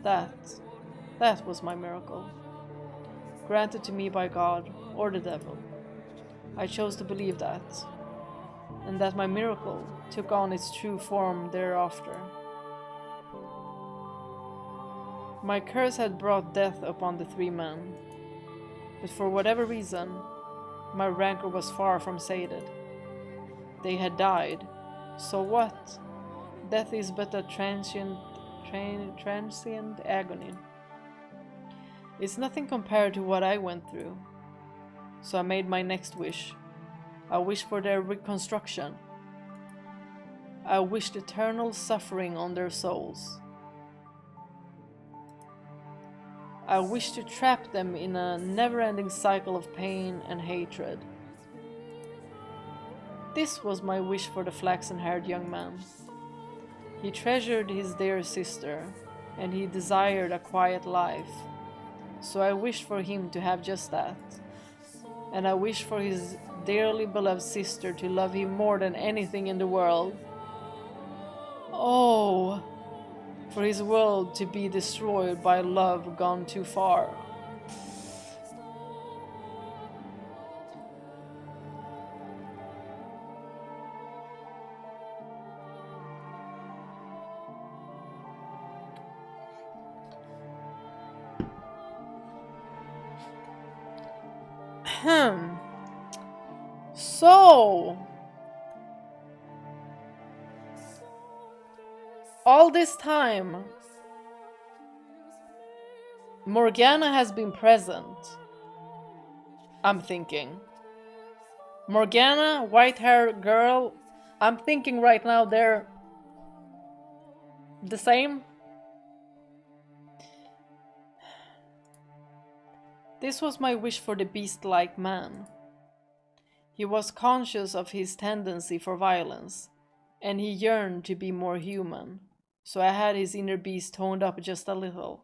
That was my miracle, granted to me by God or the devil. I chose to believe that, and that my miracle took on its true form thereafter. My curse had brought death upon the 3 men, but for whatever reason, my rancor was far from sated. They had died, so what? Death is but a transient agony. It's nothing compared to what I went through. So I made my next wish. I wished for their reconstruction. I wished eternal suffering on their souls. I wished to trap them in a never-ending cycle of pain and hatred. This was my wish for the flaxen-haired young man. He treasured his dear sister, and he desired a quiet life. So I wished for him to have just that. And I wished for his dearly beloved sister to love him more than anything in the world. Oh, for his world to be destroyed by love gone too far. So, all this time, Morgana has been present. I'm thinking. Morgana, white-haired girl, I'm thinking right now they're the same. This was my wish for the beast-like man. He was conscious of his tendency for violence, and he yearned to be more human, so I had his inner beast toned up just a little.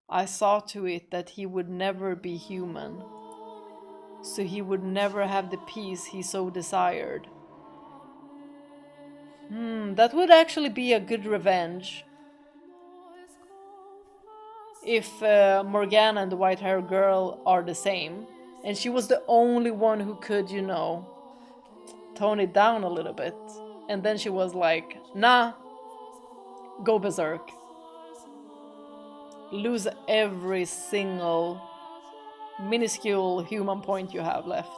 I saw to it that he would never be human, so he would never have the peace he so desired. That would actually be a good revenge. If Morgana and the white-haired girl are the same, and she was the only one who could, tone it down a little bit. And then she was like, nah, go berserk. Lose every single minuscule human point you have left.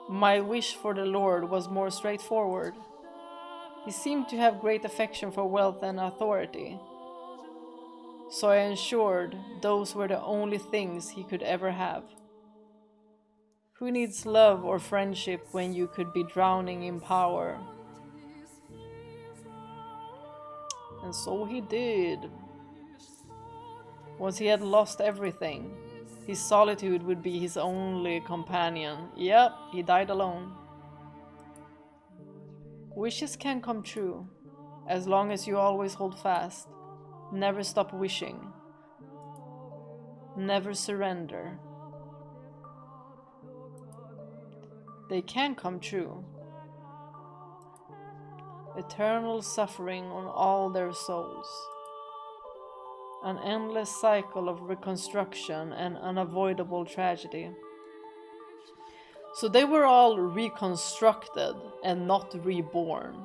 My wish for the Lord was more straightforward. He seemed to have great affection for wealth and authority. So I ensured those were the only things he could ever have. Who needs love or friendship when you could be drowning in power? And so he did. Once he had lost everything, his solitude would be his only companion. Yep, he died alone. Wishes can come true, as long as you always hold fast. Never stop wishing. Never surrender. They can come true. Eternal suffering on all their souls. An endless cycle of reconstruction and unavoidable tragedy. So they were all reconstructed and not reborn.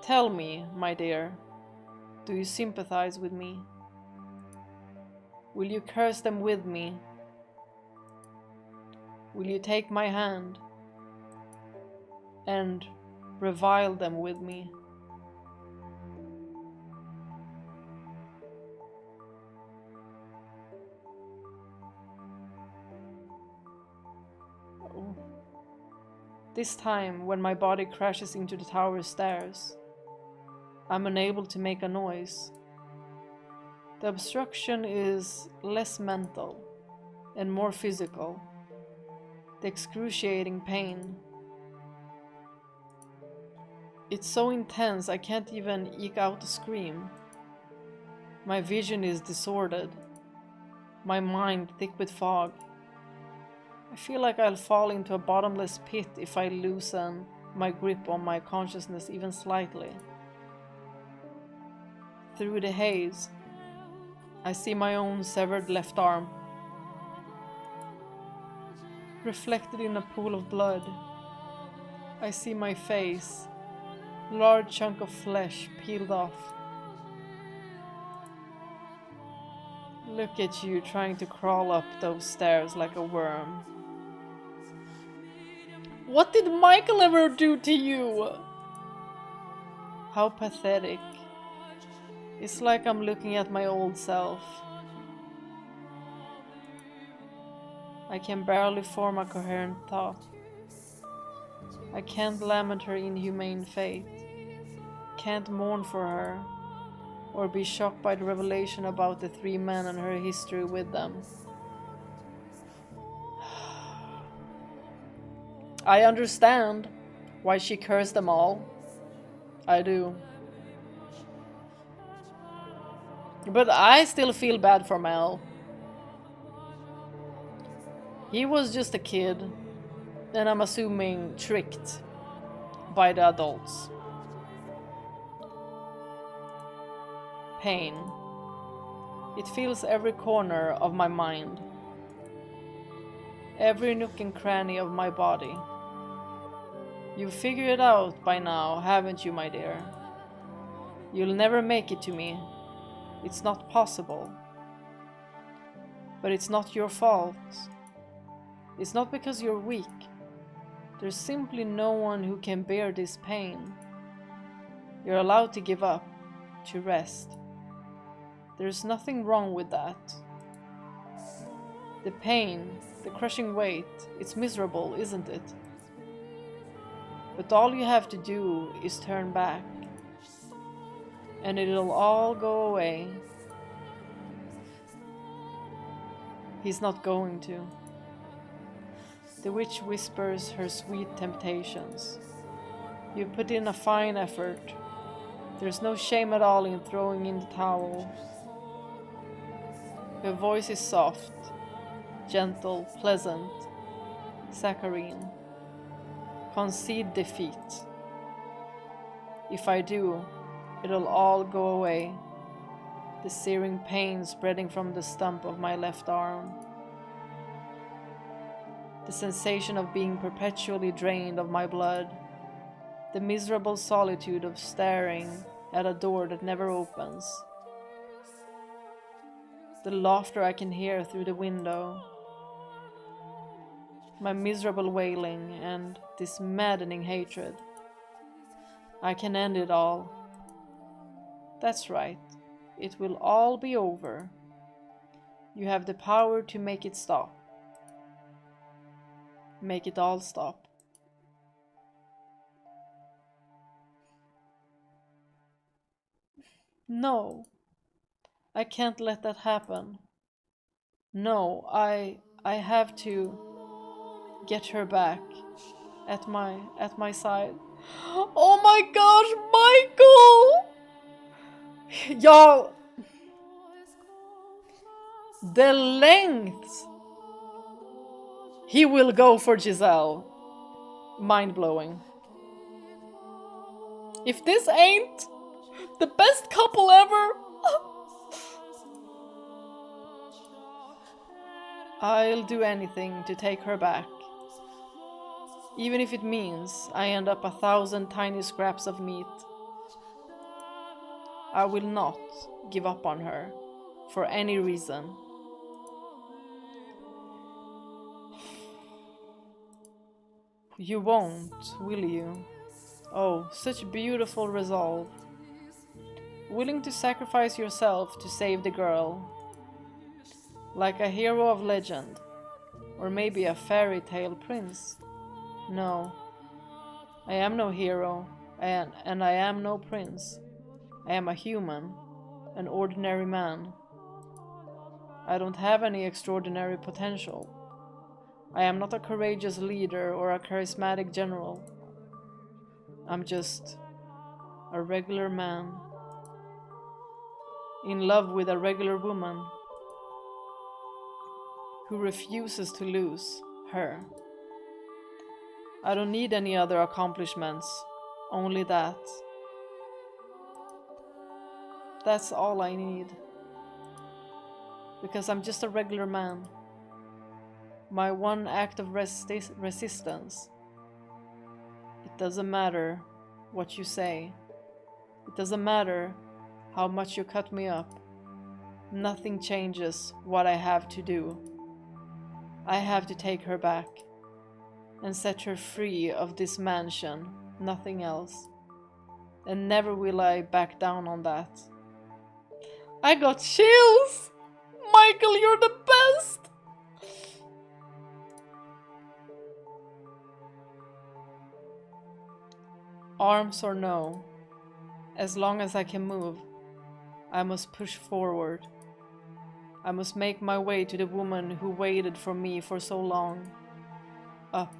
Tell me, my dear, do you sympathize with me? Will you curse them with me? Will you take my hand? And revile them with me. This time, when my body crashes into the tower stairs, I'm unable to make a noise. The obstruction is less mental and more physical. The excruciating pain. It's so intense I can't even eke out a scream. My vision is disordered. My mind thick with fog. I feel like I'll fall into a bottomless pit if I loosen my grip on my consciousness even slightly. Through the haze, I see my own severed left arm, reflected in a pool of blood. I see my face, large chunk of flesh peeled off. Look at you trying to crawl up those stairs like a worm. What did Michael ever do to you? How pathetic. It's like I'm looking at my old self. I can barely form a coherent thought. I can't lament her inhumane fate. Can't mourn for her, or be shocked by the revelation about the 3 men and her history with them. I understand why she cursed them all. I do. But I still feel bad for Mel. He was just a kid, and I'm assuming tricked by the adults. Pain. It fills every corner of my mind, every nook and cranny of my body. You've figured it out by now, haven't you, my dear? You'll never make it to me. It's not possible. But it's not your fault. It's not because you're weak. There's simply no one who can bear this pain. You're allowed to give up, to rest. There's nothing wrong with that. The pain, the crushing weight, it's miserable, isn't it? But all you have to do is turn back, and it'll all go away. He's not going to. The witch whispers her sweet temptations. You put in a fine effort. There's no shame at all in throwing in the towel. Her voice is soft, gentle, pleasant, saccharine. Concede defeat. If I do, it'll all go away. The searing pain spreading from the stump of my left arm. The sensation of being perpetually drained of my blood. The miserable solitude of staring at a door that never opens. The laughter I can hear through the window. My miserable wailing and this maddening hatred. I can end it all. That's right. It will all be over. You have the power to make it stop. Make it all stop. No. I can't let that happen. No, I have to get her back at my side. Oh my gosh, Michael! Y'all, the lengths he will go for Giselle. Mind-blowing. If this ain't the best couple ever, I'll do anything to take her back. Even if it means I end up 1,000 tiny scraps of meat. I will not give up on her for any reason. You won't, will you? Oh, such beautiful resolve. Willing to sacrifice yourself to save the girl. Like a hero of legend. Or maybe a fairy tale prince. No, I am no hero, and I am no prince. I am a human, an ordinary man. I don't have any extraordinary potential. I am not a courageous leader or a charismatic general. I'm just a regular man, in love with a regular woman, who refuses to lose her. I don't need any other accomplishments, only that. That's all I need. Because I'm just a regular man. My one act of resistance. It doesn't matter what you say. It doesn't matter how much you cut me up. Nothing changes what I have to do. I have to take her back and set her free of this mansion, nothing else. And never will I back down on that. I got chills! Michael, you're the best! Arms or no, as long as I can move, I must push forward. I must make my way to the woman who waited for me for so long. Up,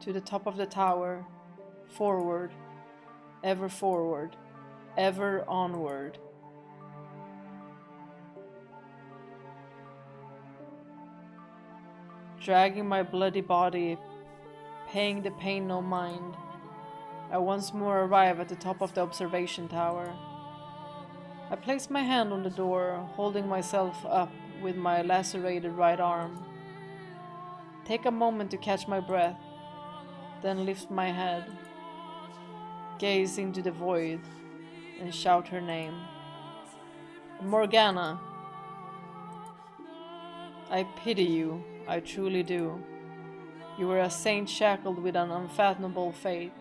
to the top of the tower, forward, ever onward. Dragging my bloody body, paying the pain no mind, I once more arrive at the top of the observation tower. I place my hand on the door, holding myself up with my lacerated right arm. Take a moment to catch my breath, then lift my head, gaze into the void, and shout her name. Morgana! I pity you, I truly do. You were a saint shackled with an unfathomable fate,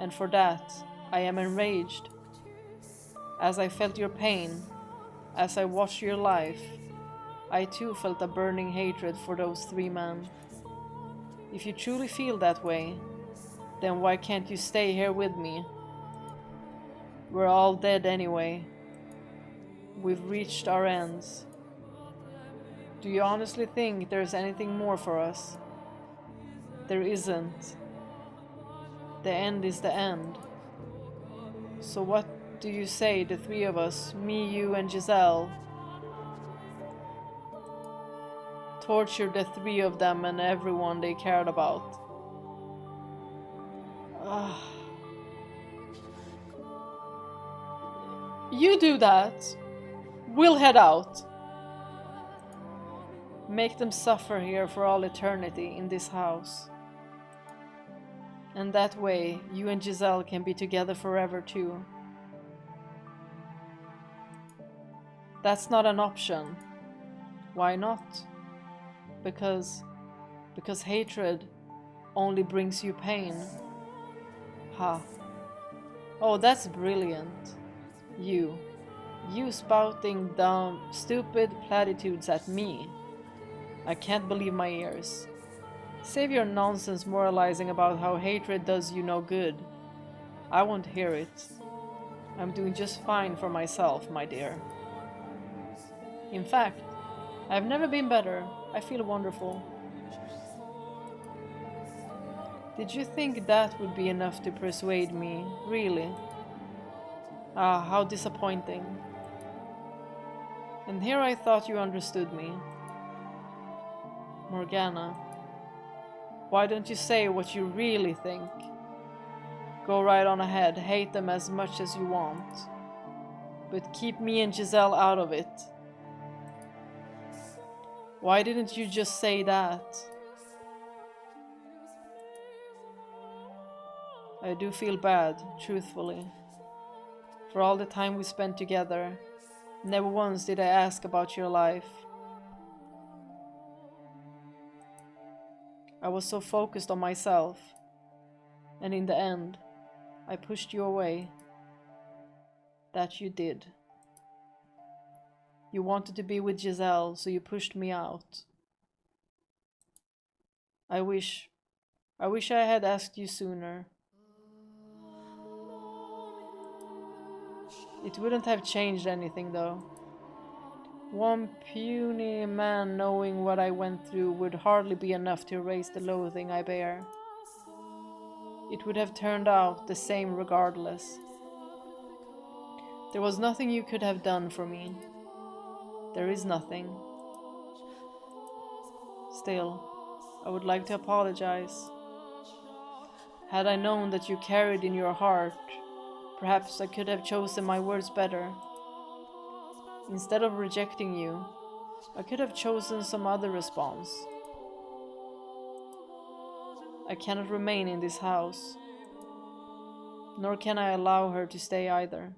and for that I am enraged. As I felt your pain, as I watched your life, I too felt a burning hatred for those 3 men. If you truly feel that way, then why can't you stay here with me? We're all dead anyway. We've reached our ends. Do you honestly think there's anything more for us? There isn't. The end is the end. So what do you say, the 3 of us, me, you, and Giselle, tortured the 3 of them and everyone they cared about? You do that. We'll head out. Make them suffer here for all eternity in this house. And that way, you and Giselle can be together forever too. That's not an option. Why not? Because hatred only brings you pain. Ha. Oh, that's brilliant. You spouting dumb, stupid platitudes at me. I can't believe my ears. Save your nonsense moralizing about how hatred does you no good. I won't hear it. I'm doing just fine for myself, my dear. In fact, I've never been better. I feel wonderful. Did you think that would be enough to persuade me, really? Ah, how disappointing. And here I thought you understood me. Morgana, why don't you say what you really think? Go right on ahead, hate them as much as you want. But keep me and Giselle out of it. Why didn't you just say that? I do feel bad, truthfully. For all the time we spent together, never once did I ask about your life. I was so focused on myself, and in the end, I pushed you away. That you did. You wanted to be with Giselle, so you pushed me out. I wish I had asked you sooner. It wouldn't have changed anything, though. One puny man knowing what I went through would hardly be enough to erase the loathing I bear. It would have turned out the same regardless. There was nothing you could have done for me. There is nothing. Still, I would like to apologize. Had I known that you carried in your heart, perhaps I could have chosen my words better. Instead of rejecting you, I could have chosen some other response. I cannot remain in this house, nor can I allow her to stay either.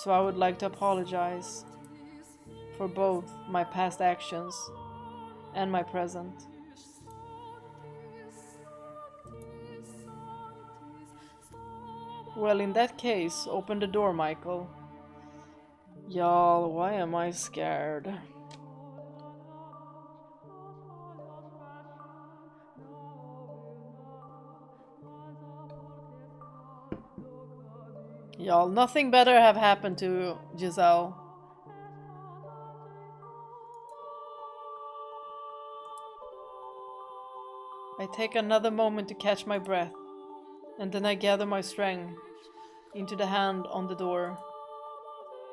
So I would like to apologize for both my past actions and my present. Well, in that case, open the door, Michael. Y'all, why am I scared? Y'all, nothing better have happened to Giselle. I take another moment to catch my breath, and then I gather my strength into the hand on the door.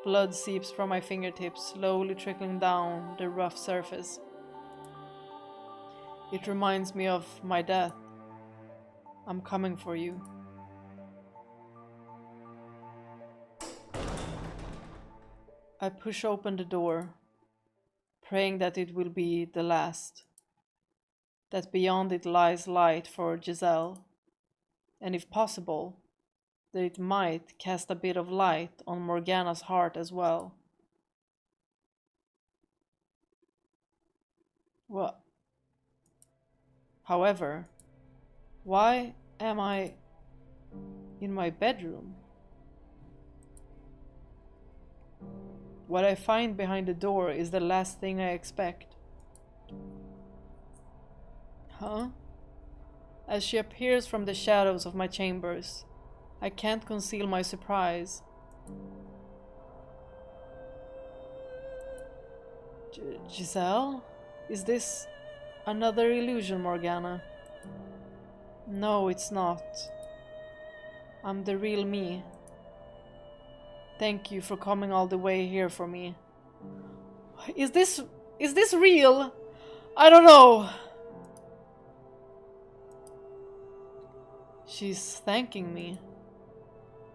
Blood seeps from my fingertips, slowly trickling down the rough surface. It reminds me of my death. I'm coming for you. I push open the door, praying that it will be the last. That beyond it lies light for Giselle, and if possible, that it might cast a bit of light on Morgana's heart as well. Well, however, why am I in my bedroom? What I find behind the door is the last thing I expect. Huh? As she appears from the shadows of my chambers, I can't conceal my surprise. Giselle? Is this another illusion, Morgana? No, it's not. I'm the real me. Thank you for coming all the way here for me. Is this real? I don't know. She's thanking me.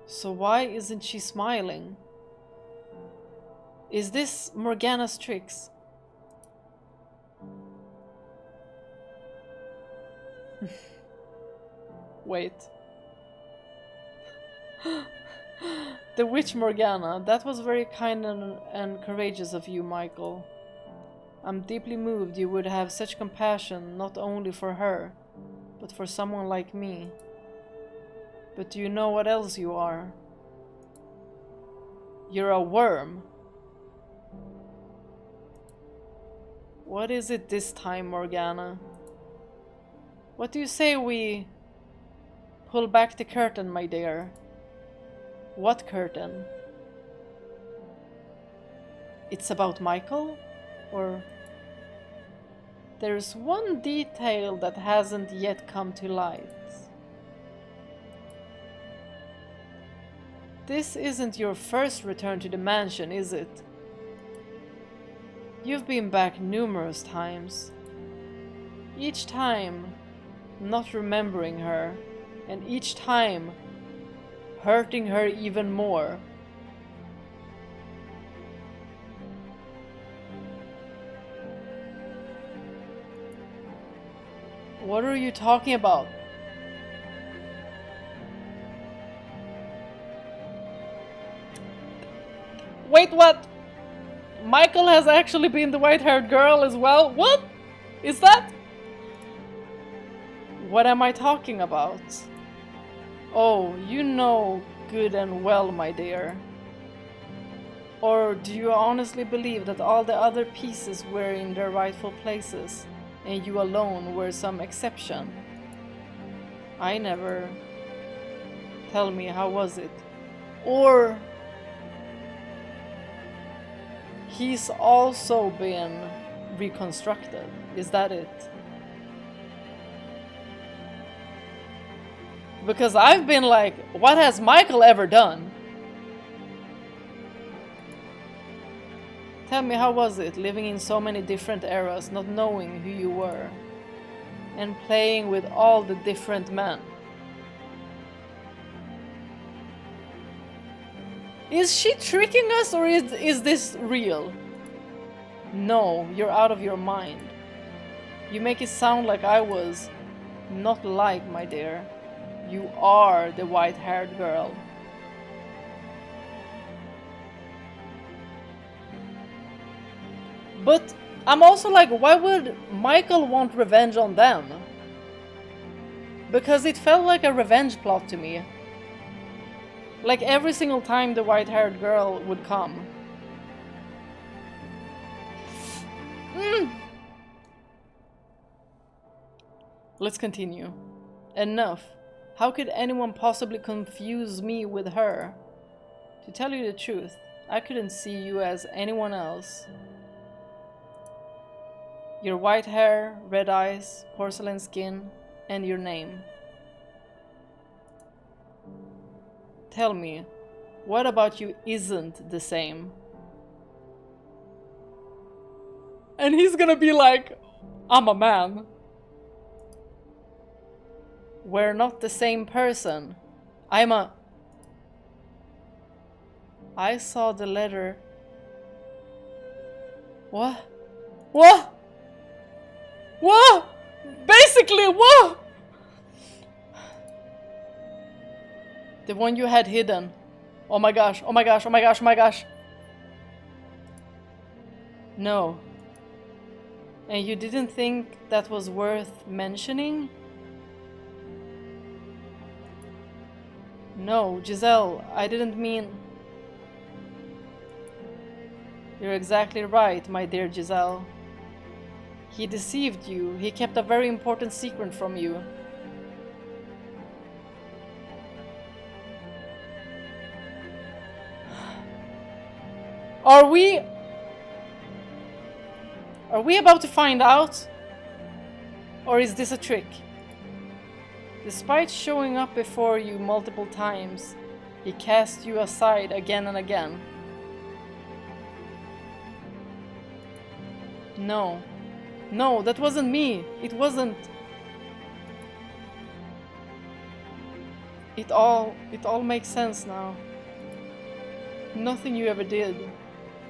So why isn't she smiling? Is this Morgana's tricks? Wait. The witch Morgana. That was very kind and courageous of you, Michael. I'm deeply moved you would have such compassion not only for her, but for someone like me. But do you know what else you are? You're a worm. What is it this time, Morgana? What do you say we pull back the curtain, my dear? What curtain? It's about Michael? Or... There's one detail that hasn't yet come to light. This isn't your first return to the mansion, is it? You've been back numerous times. Each time, not remembering her, and each time, hurting her even more. What are you talking about? Wait, what? Michael has actually been the white-haired girl as well? What? Is that? What am I talking about? Oh, you know good and well, my dear. Or do you honestly believe that all the other pieces were in their rightful places, and you alone were some exception? I never... Tell me, how was it? Or... He's also been reconstructed, is that it? Because I've been like, what has Michael ever done? Tell me, how was it, living in so many different eras, not knowing who you were, and playing with all the different men? Is she tricking us, or is this real? No, you're out of your mind. You make it sound like I was. Not like, my dear. You are the white-haired girl. But I'm also like, why would Michael want revenge on them? Because it felt like a revenge plot to me. Like every single time the white-haired girl would come. Let's continue. Enough. How could anyone possibly confuse me with her? To tell you the truth, I couldn't see you as anyone else. Your white hair, red eyes, porcelain skin, and your name. Tell me, what about you isn't the same? And he's gonna be like, I'm a man. We're not the same person. I'm a... I saw the letter. What? What? What? Basically, what? The one you had hidden. Oh my gosh, oh my gosh, oh my gosh, oh my gosh. No. And you didn't think that was worth mentioning? No, Giselle, I didn't mean... You're exactly right, my dear Giselle. He deceived you. He kept a very important secret from you. Are we about to find out? Or is this a trick? Despite showing up before you multiple times, he cast you aside again and again. No. No, that wasn't me. It wasn't. It all makes sense now. Nothing you ever did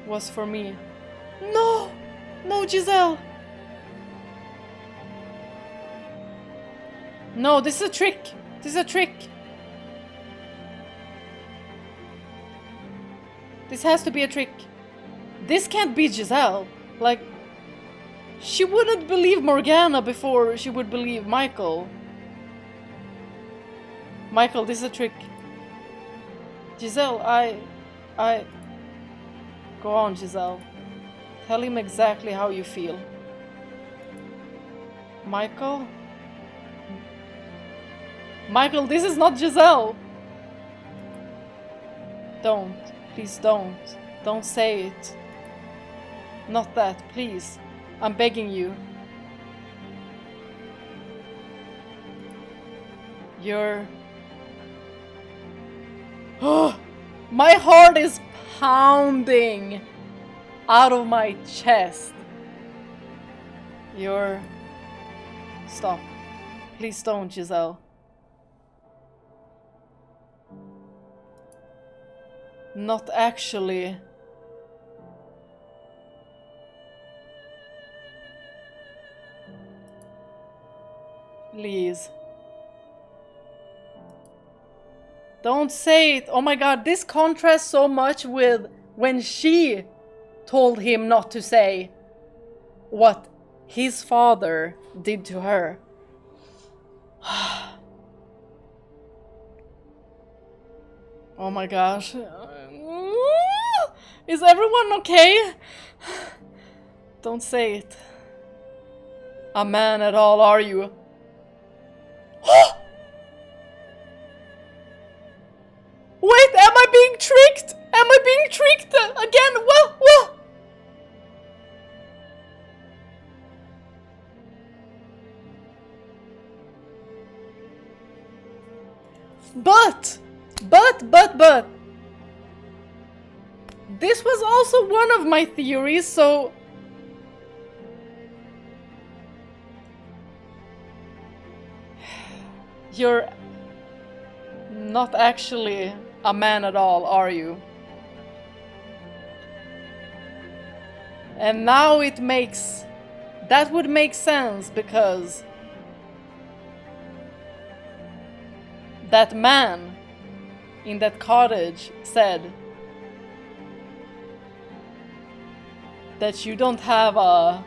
was for me. No! No, Giselle! No, this is a trick! This is a trick! This has to be a trick. This can't be Giselle. Like, she wouldn't believe Morgana before she would believe Michael. Michael, this is a trick. Giselle, I... Go on, Giselle. Tell him exactly how you feel. Michael? Michael, this is not Giselle! Don't. Please don't. Don't say it. Not that, please. I'm begging you. You're... My heart is pounding out of my chest. You're... Stop. Please don't, Giselle. Not actually. Please. Don't say it. Oh my god, this contrasts so much with when she told him not to say what his father did to her. Oh my gosh. Is everyone okay? Don't say it. A man at all, are you? Wait, am I being tricked? Am I being tricked again? What? But. This was also one of my theories, so... You're not actually a man at all, are you? And now it makes... That would make sense, because... That man in that cottage said that you don't have a...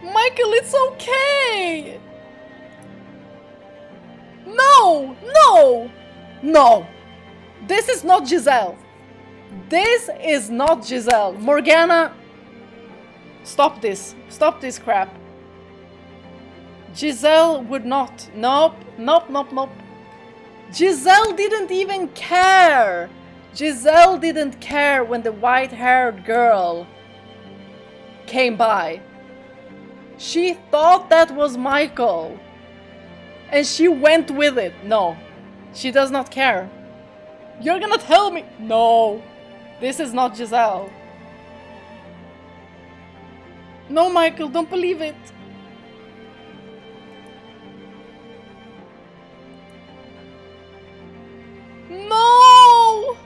Michael, it's okay! No! No! No! This is not Giselle. This is not Giselle. Morgana, stop this. Stop this crap. Giselle would not. Nope. Nope, nope, nope. Giselle didn't even care. Giselle didn't care when the white-haired girl came by. She thought that was Michael. And she went with it. No, she does not care. You're gonna tell me? No, this is not Giselle. No, Michael, don't believe it. No!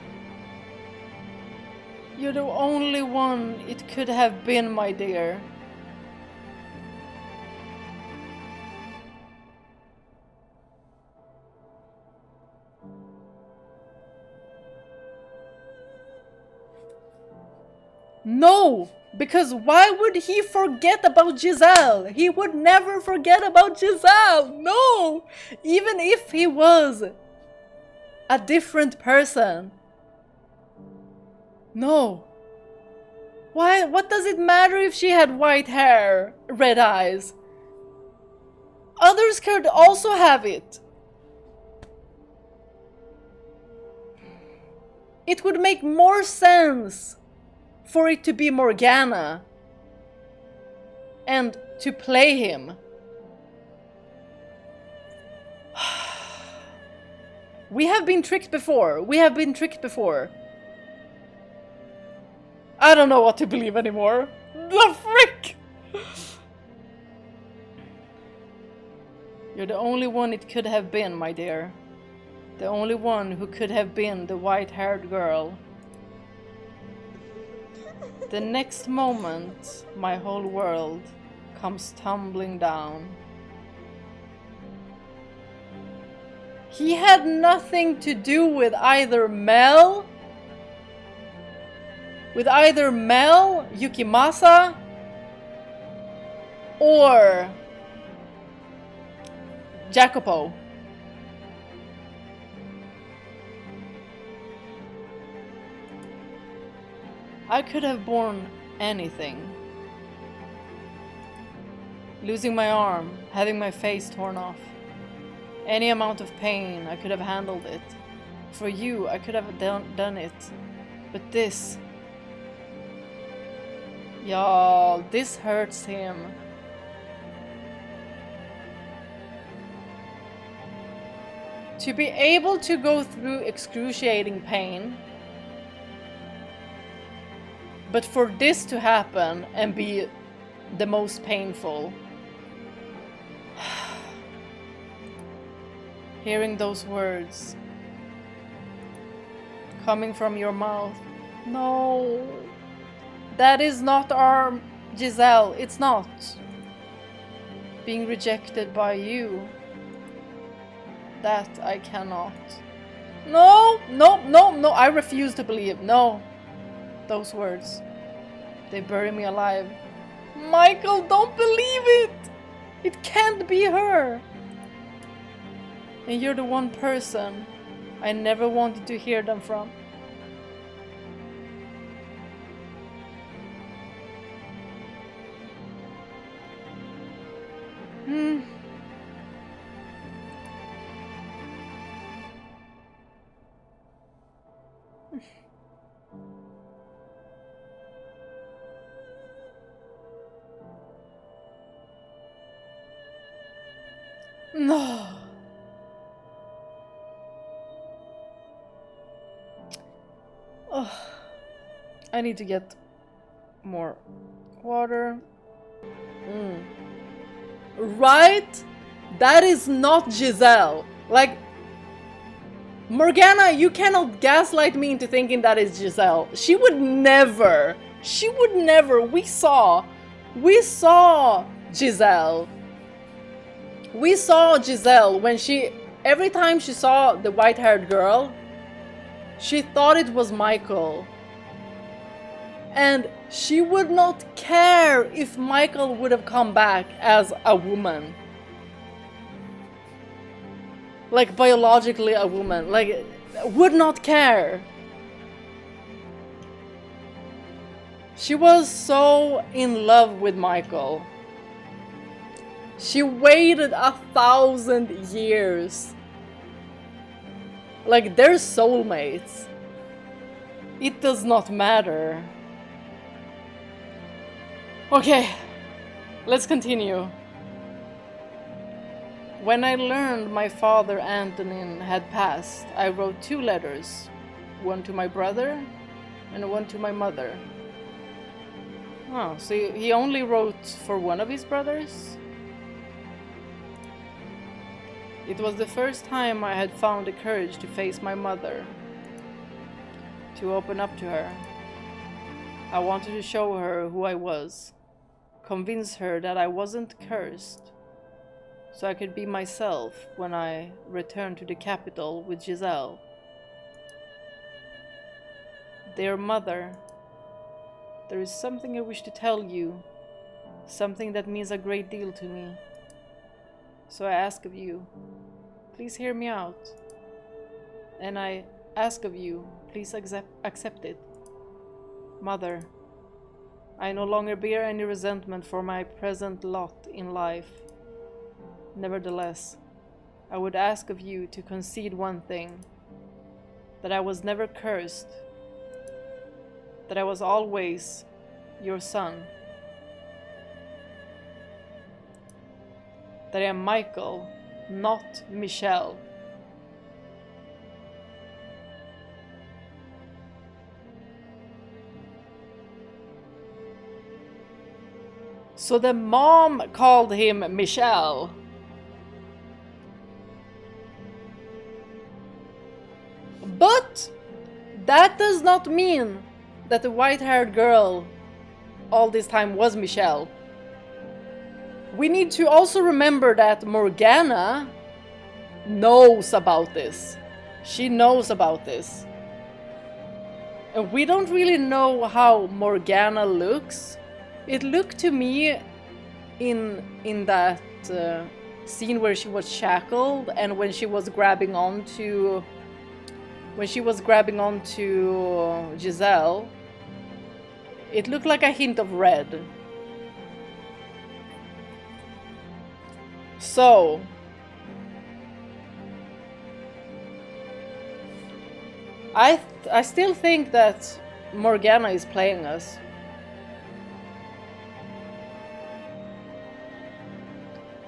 You're the only one it could have been, my dear. No! Because why would he forget about Giselle? He would never forget about Giselle! No! Even if he was a different person. No. Why? What does it matter if she had white hair, red eyes? Others could also have it. It would make more sense for it to be Morgana and to play him. We have been tricked before. We have been tricked before. I don't know what to believe anymore. The frick! You're the only one it could have been, my dear. The only one who could have been the white-haired girl. The next moment, my whole world comes tumbling down. He had nothing to do with either Mel, Yukimasa, or Jacopo. I could have borne anything. Losing my arm, having my face torn off. Any amount of pain, I could have handled it. For you, I could have done it. But this... Y'all, this hurts him. To be able to go through excruciating pain, but for this to happen and be the most painful. Hearing those words coming from your mouth. No, that is not our Giselle, it's not. Being rejected by you. That I cannot. No, no, no, no, I refuse to believe. No. Those words. They bury me alive. Michael, don't believe it! It can't be her! And you're the one person I never wanted to hear them from. No. Oh, I need to get more water. Right? That is not Giselle. Like, Morgana, you cannot gaslight me into thinking that is Giselle. She would never. She would never. We saw Giselle. We saw Giselle when every time she saw the white-haired girl, she thought it was Michael. And she would not care if Michael would have come back as a woman. Like, biologically a woman. Like, would not care. She was so in love with Michael. She waited 1,000 years. Like, they're soulmates. It does not matter. Okay, let's continue. When I learned my father Antonin had passed, I wrote 2 letters. One to my brother and one to my mother. Oh, so he only wrote for one of his brothers? It was the first time I had found the courage to face my mother, to open up to her. I wanted to show her who I was, convince her that I wasn't cursed, so I could be myself when I returned to the capital with Giselle. Dear mother, there is something I wish to tell you, something that means a great deal to me. So I ask of you, please hear me out. And I ask of you, please accept it. Mother, I no longer bear any resentment for my present lot in life. Nevertheless, I would ask of you to concede one thing, that I was never cursed, that I was always your son. That I am Michael, not Michel. So the mom called him Michel. But that does not mean that the white-haired girl all this time was Michel. We need to also remember that Morgana knows about this. She knows about this. And we don't really know how Morgana looks. It looked to me in that scene where she was shackled and when she was grabbing onto Giselle, it looked like a hint of red. So, I still think that Morgana is playing us.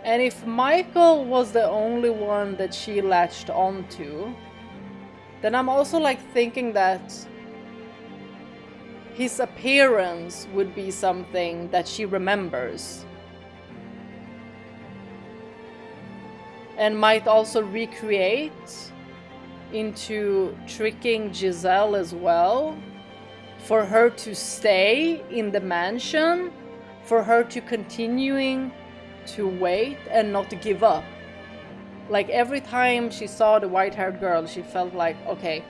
And if Michael was the only one that she latched onto, then I'm also like thinking that his appearance would be something that she remembers. And might also recreate into tricking Giselle as well, for her to stay in the mansion for her to continuing to wait and not to give up. Like every time she saw the white-haired girl, she felt like, okay,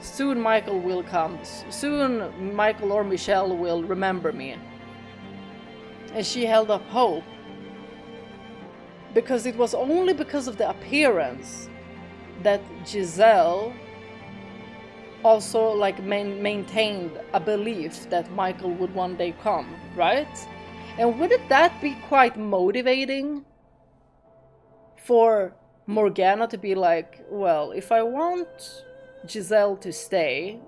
soon Michael will come. Soon Michael or Michel will remember me. And she held up hope. Because it was only because of the appearance that Giselle also like maintained a belief that Michael would one day come, right? And wouldn't that be quite motivating for Morgana to be like, well, if I want Giselle to stay,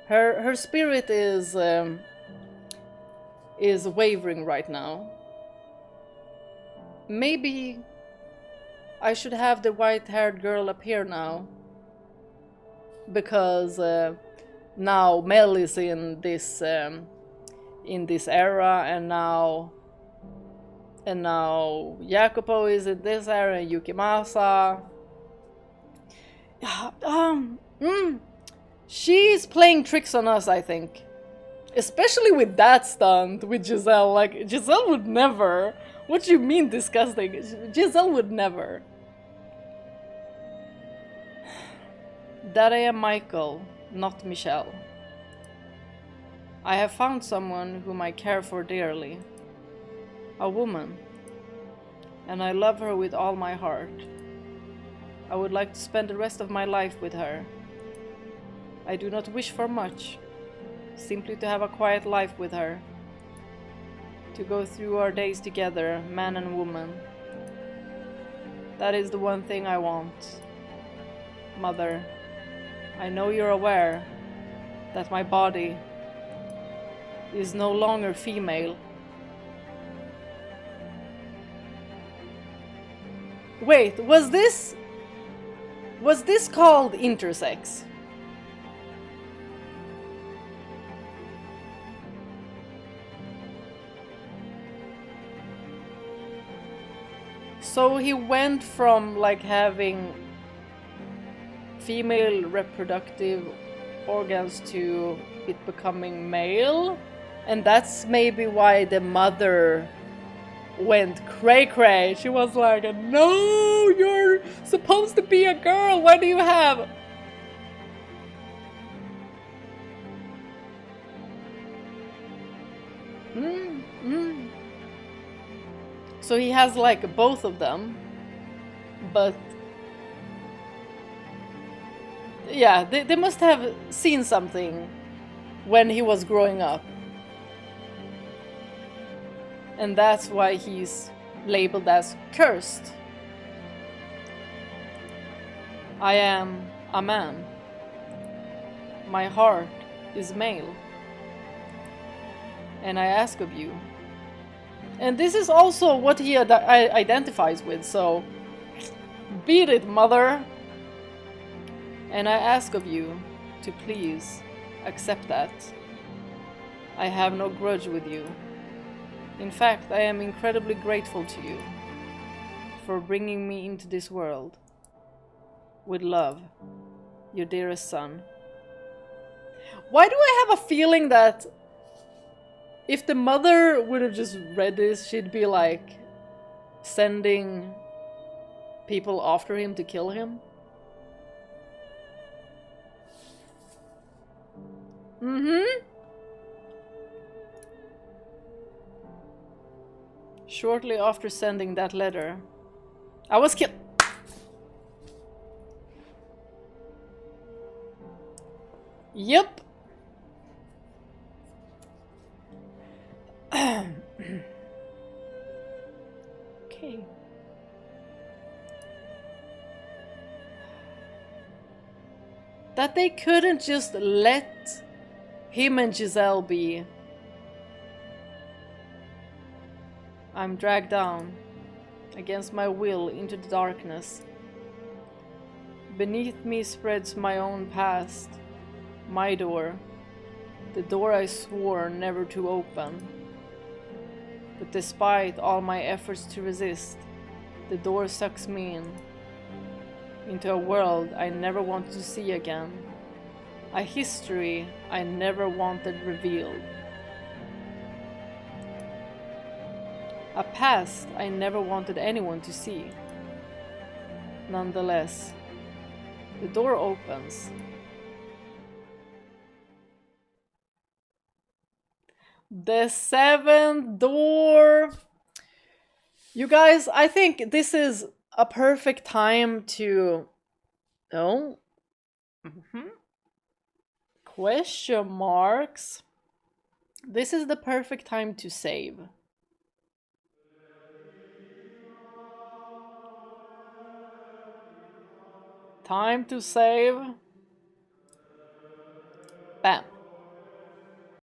her spirit is wavering right now. Maybe I should have the white-haired girl appear now, because now Mel is in this era, and now Jacopo is in this era, and Yukimasa. She's playing tricks on us, I think. Especially with that stunt with Giselle. Like, Giselle would never. What do you mean disgusting? Giselle would never. That I am Michael, not Michel. I have found someone whom I care for dearly. A woman. And I love her with all my heart. I would like to spend the rest of my life with her. I do not wish for much. Simply to have a quiet life with her. To go through our days together, man and woman. That is the one thing I want. Mother, I know you're aware that my body is no longer female. Wait, was this called intersex? So he went from like having female reproductive organs to it becoming male, and that's maybe why the mother went cray-cray. She was like, no, you're supposed to be a girl, why do you have... So he has like both of them, but yeah, they must have seen something when he was growing up. And that's why he's labeled as cursed. I am a man. My heart is male. And I ask of you. And this is also what he identifies with, so beat it, mother. And I ask of you to please accept that. I have no grudge with you. In fact, I am incredibly grateful to you for bringing me into this world. With love, your dearest son. Why do I have a feeling that if the mother would have just read this, she'd be like sending people after him to kill him? Shortly after sending that letter, I was killed. Yep. Okay. That they couldn't just let him and Giselle be. I'm dragged down, against my will, into the darkness. Beneath me spreads my own past, my door, the door I swore never to open. But despite all my efforts to resist, the door sucks me in, into a world I never wanted to see again, a history I never wanted revealed. A past I never wanted anyone to see. Nonetheless, the door opens. The seventh door! You guys, I think this is a perfect time to... Oh? Question marks? This is the perfect time to save. Time to save. Bam.